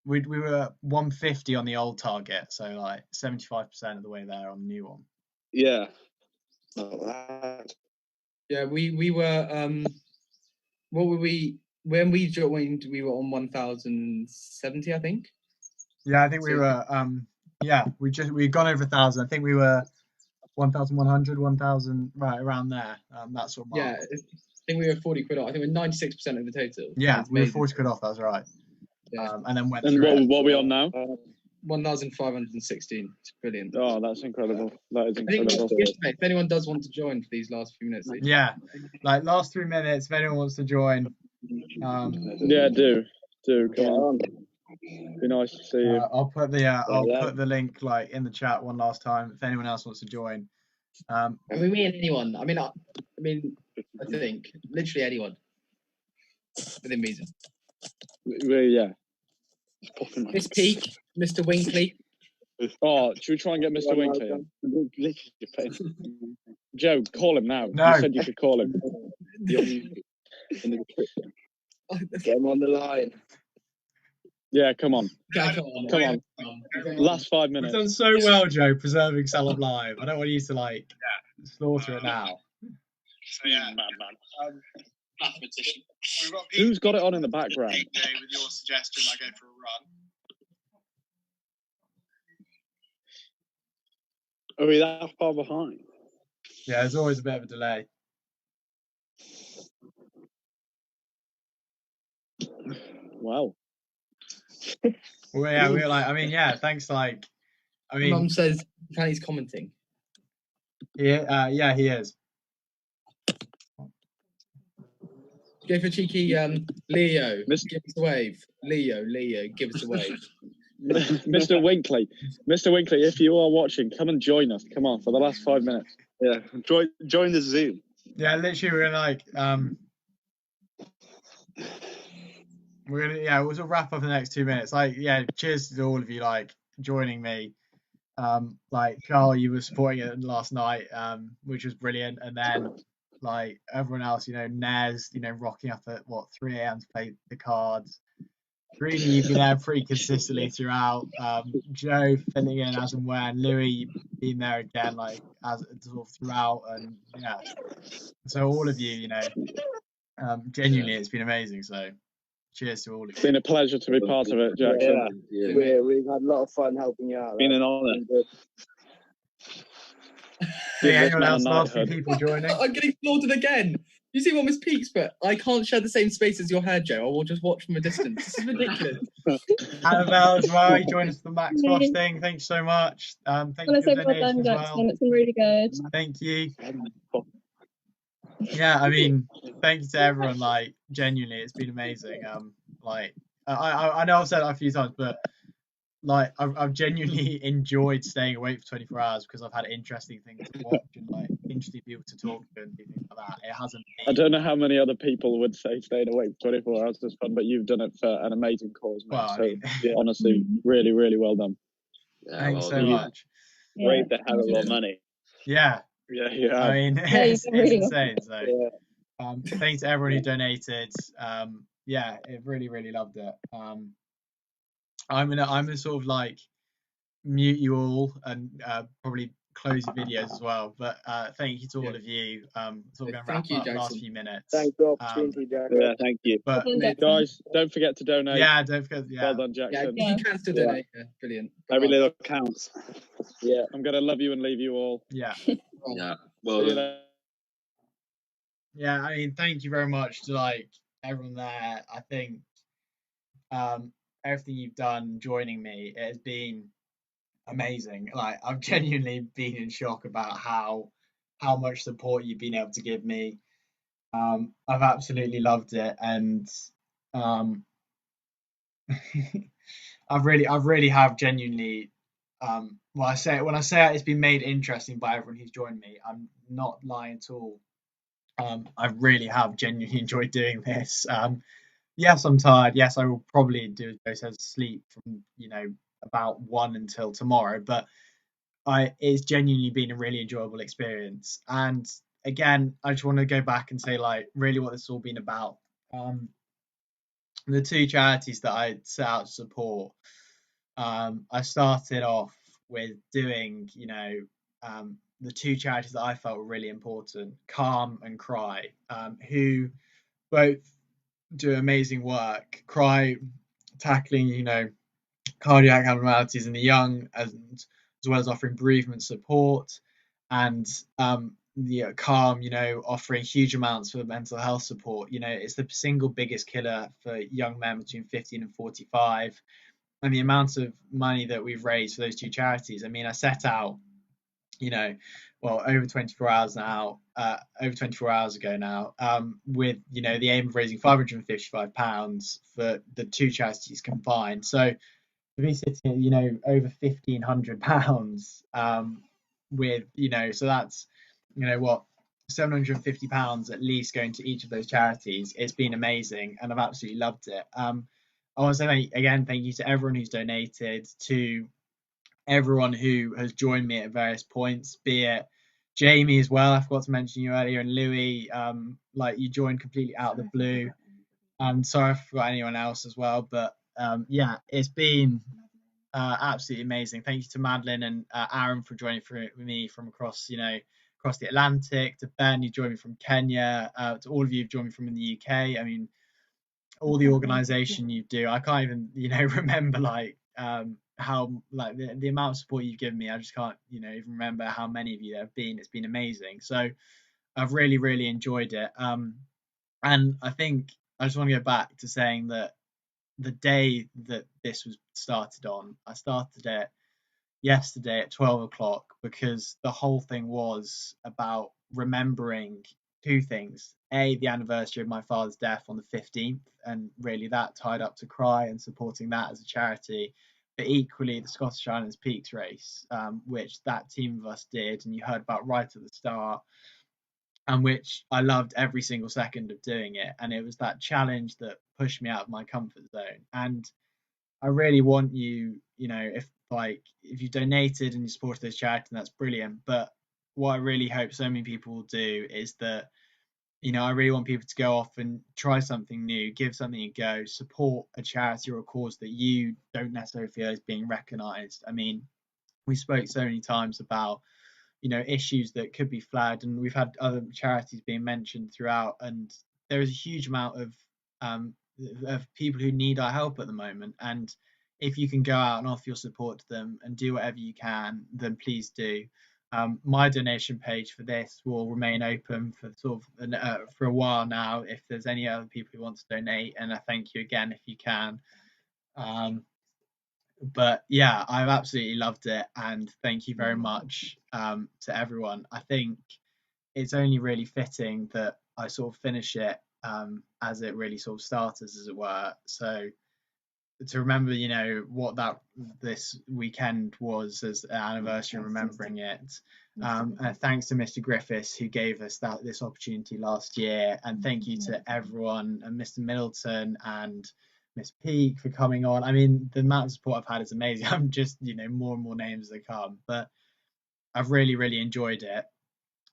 Speaker 9: We were 150 on the old target, so like 75% of the way there on the new one.
Speaker 18: Yeah.
Speaker 17: Not bad.
Speaker 15: Yeah, we were. What were we when we joined? We were on 1,070, I think.
Speaker 9: Yeah, I think we were. Yeah, we'd gone over 1,000. I think we were 1,100, 1,000, right around there. That sort of mark.
Speaker 15: Yeah, I think we were 40 quid off. I think we're 96% of the total.
Speaker 9: Yeah, we were 40 quid off. That's right.
Speaker 15: Yeah.
Speaker 9: And then went.
Speaker 18: And what are we on now?
Speaker 15: 1,516. It's brilliant.
Speaker 18: Oh, that's incredible. That is
Speaker 15: I think
Speaker 18: incredible.
Speaker 15: if anyone does want to join for these last few minutes,
Speaker 9: yeah, like last 3 minutes. If anyone wants to join,
Speaker 18: yeah, do come on. Be nice to see you.
Speaker 9: I'll put the link like in the chat one last time if anyone else wants to join.
Speaker 15: I mean, me and anyone. I think literally anyone within reason.
Speaker 18: Yeah.
Speaker 15: Miss Peak, Mr. Winkley.
Speaker 18: Oh, should we try and get Mr. Winkley in? Joe, call him now.
Speaker 9: No.
Speaker 18: You said you should call him.
Speaker 17: Get him on the line.
Speaker 18: Yeah, come on.
Speaker 15: Yeah,
Speaker 18: come on. Last 5 minutes.
Speaker 9: You've done so well, Joe, preserving Salop Live. I don't want you to like slaughter it now.
Speaker 7: So yeah, mathematician.
Speaker 18: Who's got it on in the background?
Speaker 7: With your suggestion, I go for a run.
Speaker 18: Are we that far behind?
Speaker 9: Yeah, there's always a bit of a delay.
Speaker 18: Wow.
Speaker 9: Well, yeah, we were like, I mean, yeah, thanks. Like, I mean,
Speaker 15: Mum says he's commenting.
Speaker 9: Yeah, he is.
Speaker 15: Go for cheeky Leo. Give us a wave. Leo, give us a wave.
Speaker 18: Mr. Winkley, if you are watching, come and join us. Come on, for the last 5 minutes.
Speaker 5: Yeah, join the Zoom.
Speaker 9: Yeah, literally, we're like, we'll wrap up in the next 2 minutes. Like, yeah, cheers to all of you like joining me. Like Charles, you were supporting it last night, which was brilliant, and then like everyone else, Nez, rocking up at 3 a.m. to play the cards. Greeny, you've been there pretty consistently throughout. Joe filling in as and when. Louis been there again, like as sort of throughout, and yeah. So all of you, genuinely, it's been amazing. So cheers to all of you.
Speaker 18: It's been a pleasure to be part of it, Jackson.
Speaker 17: Yeah. We've had a lot of fun helping you out.
Speaker 18: Been an honour.
Speaker 9: Anyone else? Last few people joining.
Speaker 15: I'm getting slaughtered again. You see what Miss Peaks, but I can't share the same space as your hair, Joe. I will just watch from a distance. This is ridiculous.
Speaker 9: Annabelle as well, you joined us for the Max Bosch thing. Thank you so much. Thank you for the donation as well.
Speaker 19: It's been really good.
Speaker 9: Thank you. Yeah, I mean, thank you to everyone. Like, genuinely, it's been amazing. Like, I know I've said that a few times, but like, I've genuinely enjoyed staying awake for 24 hours because I've had interesting things to watch and like interesting people to talk to and things like that. It hasn't been...
Speaker 18: I don't know how many other people would say staying awake for 24 hours is fun, but you've done it for an amazing cause, mate.
Speaker 9: Well,
Speaker 18: so, yeah, honestly, really, really well done.
Speaker 17: Yeah,
Speaker 9: thanks so much.
Speaker 5: Raised a hell of a lot of money.
Speaker 9: Yeah.
Speaker 18: Yeah.
Speaker 9: I mean, it's insane. So, thanks to everyone who donated. Yeah, it really, really loved it. I'm gonna sort of like mute you all and probably close your videos as well. But thank you to all of you. So we're gonna wrap up the last few minutes.
Speaker 17: Thanks for the opportunity, Jackson.
Speaker 5: Yeah, thank you.
Speaker 9: But
Speaker 18: guys, don't forget to donate.
Speaker 9: Yeah, don't forget. Yeah.
Speaker 18: Well done, Jackson.
Speaker 15: Yeah, you can still donate. Yeah, brilliant.
Speaker 5: Every little counts.
Speaker 18: Yeah, I'm gonna love you and leave you all.
Speaker 9: Yeah.
Speaker 5: Yeah. Well.
Speaker 9: Yeah, I mean, thank you very much to like everyone there. I think everything you've done joining me, it has been amazing. Like, I've genuinely been in shock about how much support you've been able to give me. I've absolutely loved it, and I really have genuinely. When I say it's been made interesting by everyone who's joined me, I'm not lying at all. I really have genuinely enjoyed doing this. Yes, I'm tired. Yes, I will probably do, as Joe says, sleep from about 1 until tomorrow. But it's genuinely been a really enjoyable experience. And again, I just want to go back and say, like, really what this has all been about. The 2 charities that I set out to support. I started off with doing, the 2 charities that I felt were really important, Calm and Cry, who both do amazing work. Cry tackling, cardiac abnormalities in the young, as well as offering bereavement support, and Calm, offering huge amounts for mental health support. It's the single biggest killer for young men between 15 and 45. And the amount of money that we've raised for those 2 charities, I mean, I set out, over 24 hours ago now, with, the aim of raising £555 for the 2 charities combined. So to be sitting at, over £1,500, with, so that's, £750 at least going to each of those charities. It's been amazing, and I've absolutely loved it. I want to say again, thank you to everyone who's donated, to everyone who has joined me at various points, be it Jamie as well, I forgot to mention you earlier, and Louis, you joined completely out of the blue. Sorry I forgot anyone else as well, but it's been absolutely amazing. Thank you to Madeline and Aaron for joining me from across the Atlantic, to Ben who joined me from Kenya, to all of you who've joined me from in the UK. I mean, all the organisation you do, I can't even remember how the amount of support you've given me. I just can't even remember how many of you there have been. It's been amazing. So I've really enjoyed it. And I think I just want to go back to saying that the day that this was started on, I started it yesterday at 12 o'clock, because the whole thing was about remembering 2 things. The anniversary of my father's death on the 15th, and really that tied up to Cry and supporting that as a charity, but equally the Scottish Highlands Peaks race, which that team of us did, and you heard about right at the start, and which I loved every single second of doing it. And it was that challenge that pushed me out of my comfort zone. And I really want you, if you donated and you supported this charity, that's brilliant. But what I really hope so many people will do is that, I really want people to go off and try something new, give something a go, support a charity or a cause that you don't necessarily feel is being recognised. I mean, we spoke so many times about, issues that could be flagged, and we've had other charities being mentioned throughout, and there is a huge amount of people who need our help at the moment. And if you can go out and offer your support to them and do whatever you can, then please do. My donation page for this will remain open for for a while now, if there's any other people who want to donate, and I thank you again if you can. But yeah, I've absolutely loved it, and thank you very much to everyone. I think it's only really fitting that I sort of finish it as it really sort of started, as it were. So to remember, what this weekend was as an anniversary, remembering it. And thanks to Mr. Griffiths, who gave us this opportunity last year. And thank you to everyone, and Mr. Middleton and Miss Peak for coming on. I mean, the amount of support I've had is amazing. I'm just, more and more names that come, but I've really enjoyed it.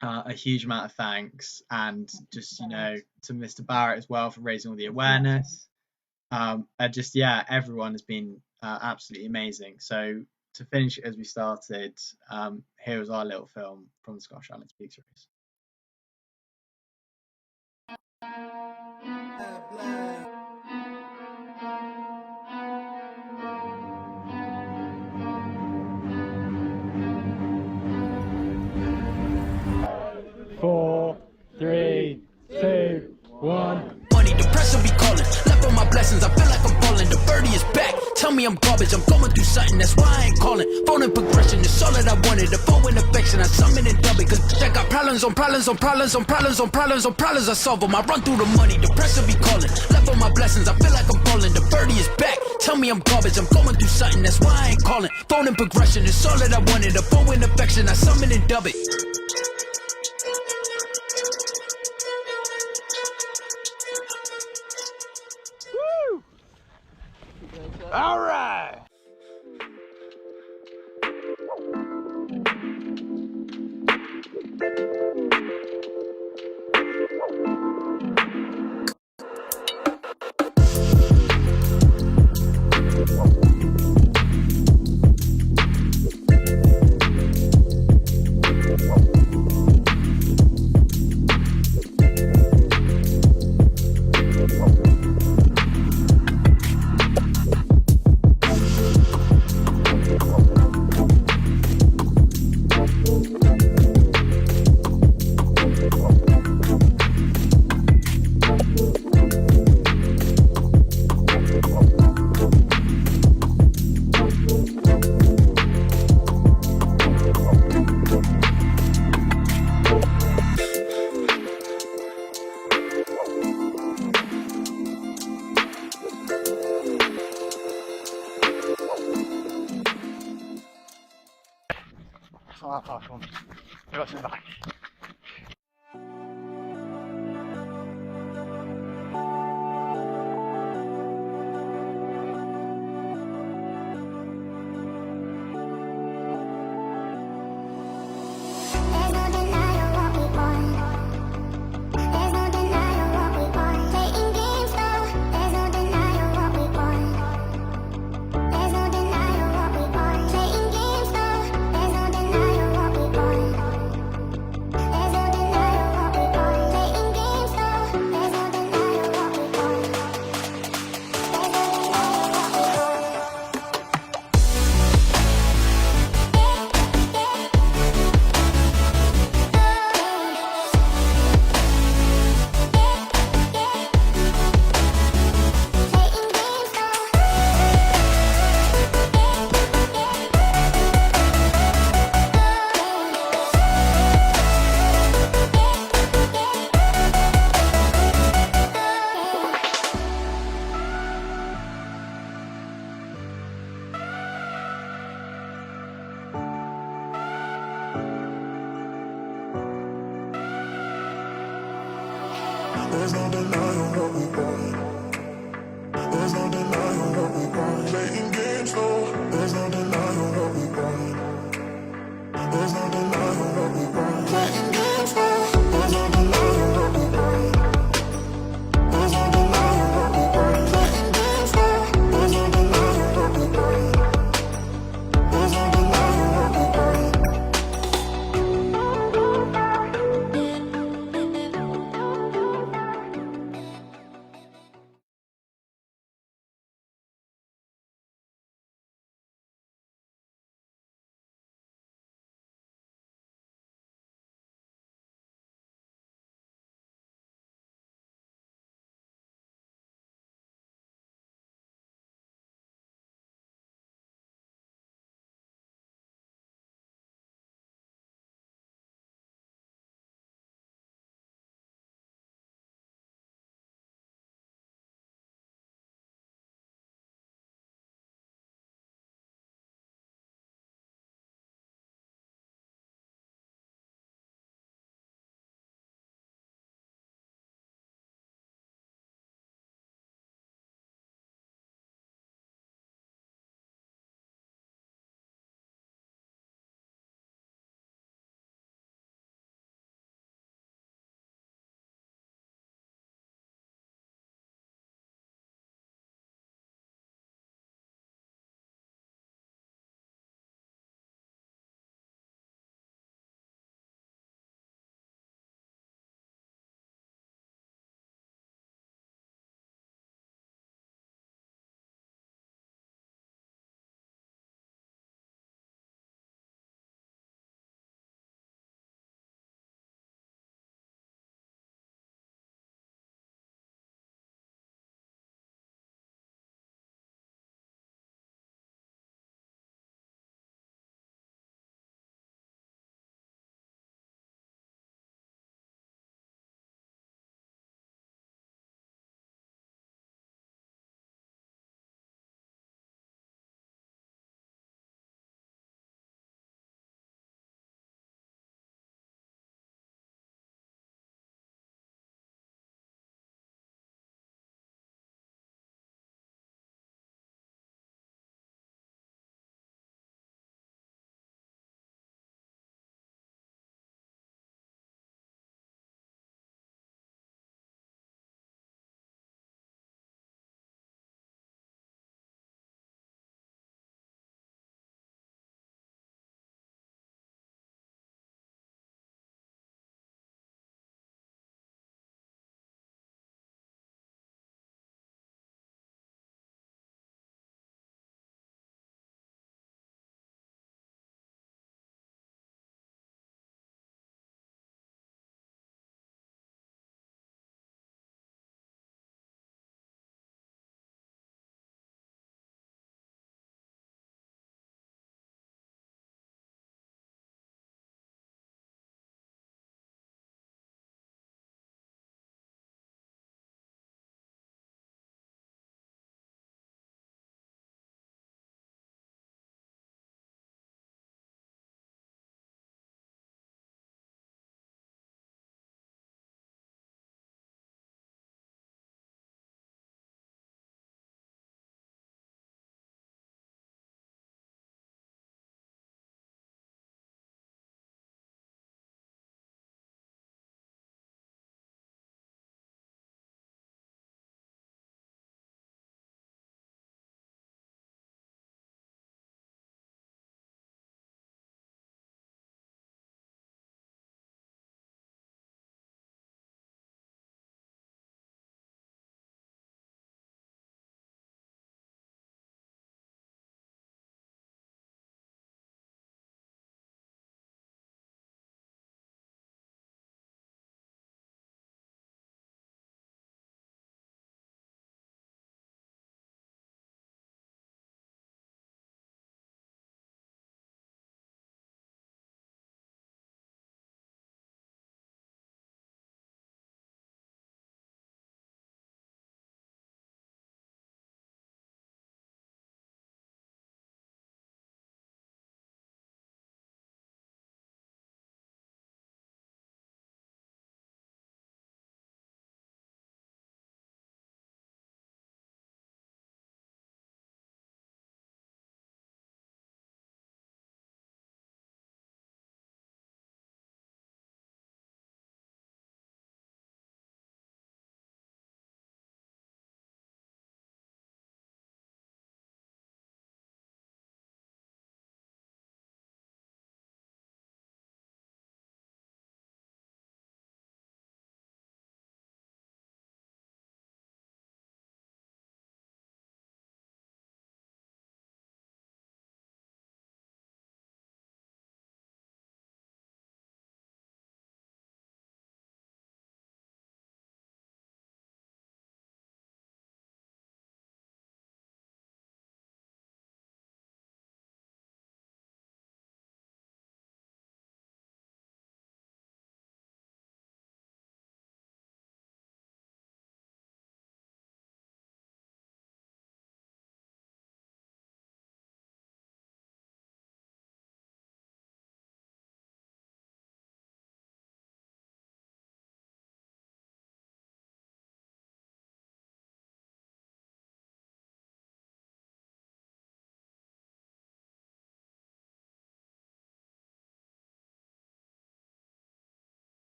Speaker 9: A huge amount of thanks, and just, to Mr. Barrett as well for raising all the awareness. Everyone has been absolutely amazing. So to finish as we started, here was our little film from the Scottish Highlands Peaks race.
Speaker 10: Four, three, two, one.
Speaker 21: Money, the pressure be calling. Left on my blessings, I feel like I'm falling. The birdie is back. Tell
Speaker 3: Tell me I'm garbage, I'm going through something, that's why I ain't calling. Phone and progression, it's all that I wanted. The phone and affection, I summon and dub it. Cause I got problems on problems on problems on problems on problems on problems, I solve them. I run through the money, the pressure be calling. Left on my blessings, I feel like I'm falling. The birdie is back. Tell me I'm garbage, I'm going through something, that's why I ain't calling. Phone and progression, it's all that I wanted. The phone and affection, I summon and dub it.
Speaker 10: Woo! All right. Back.
Speaker 21: There's no denying what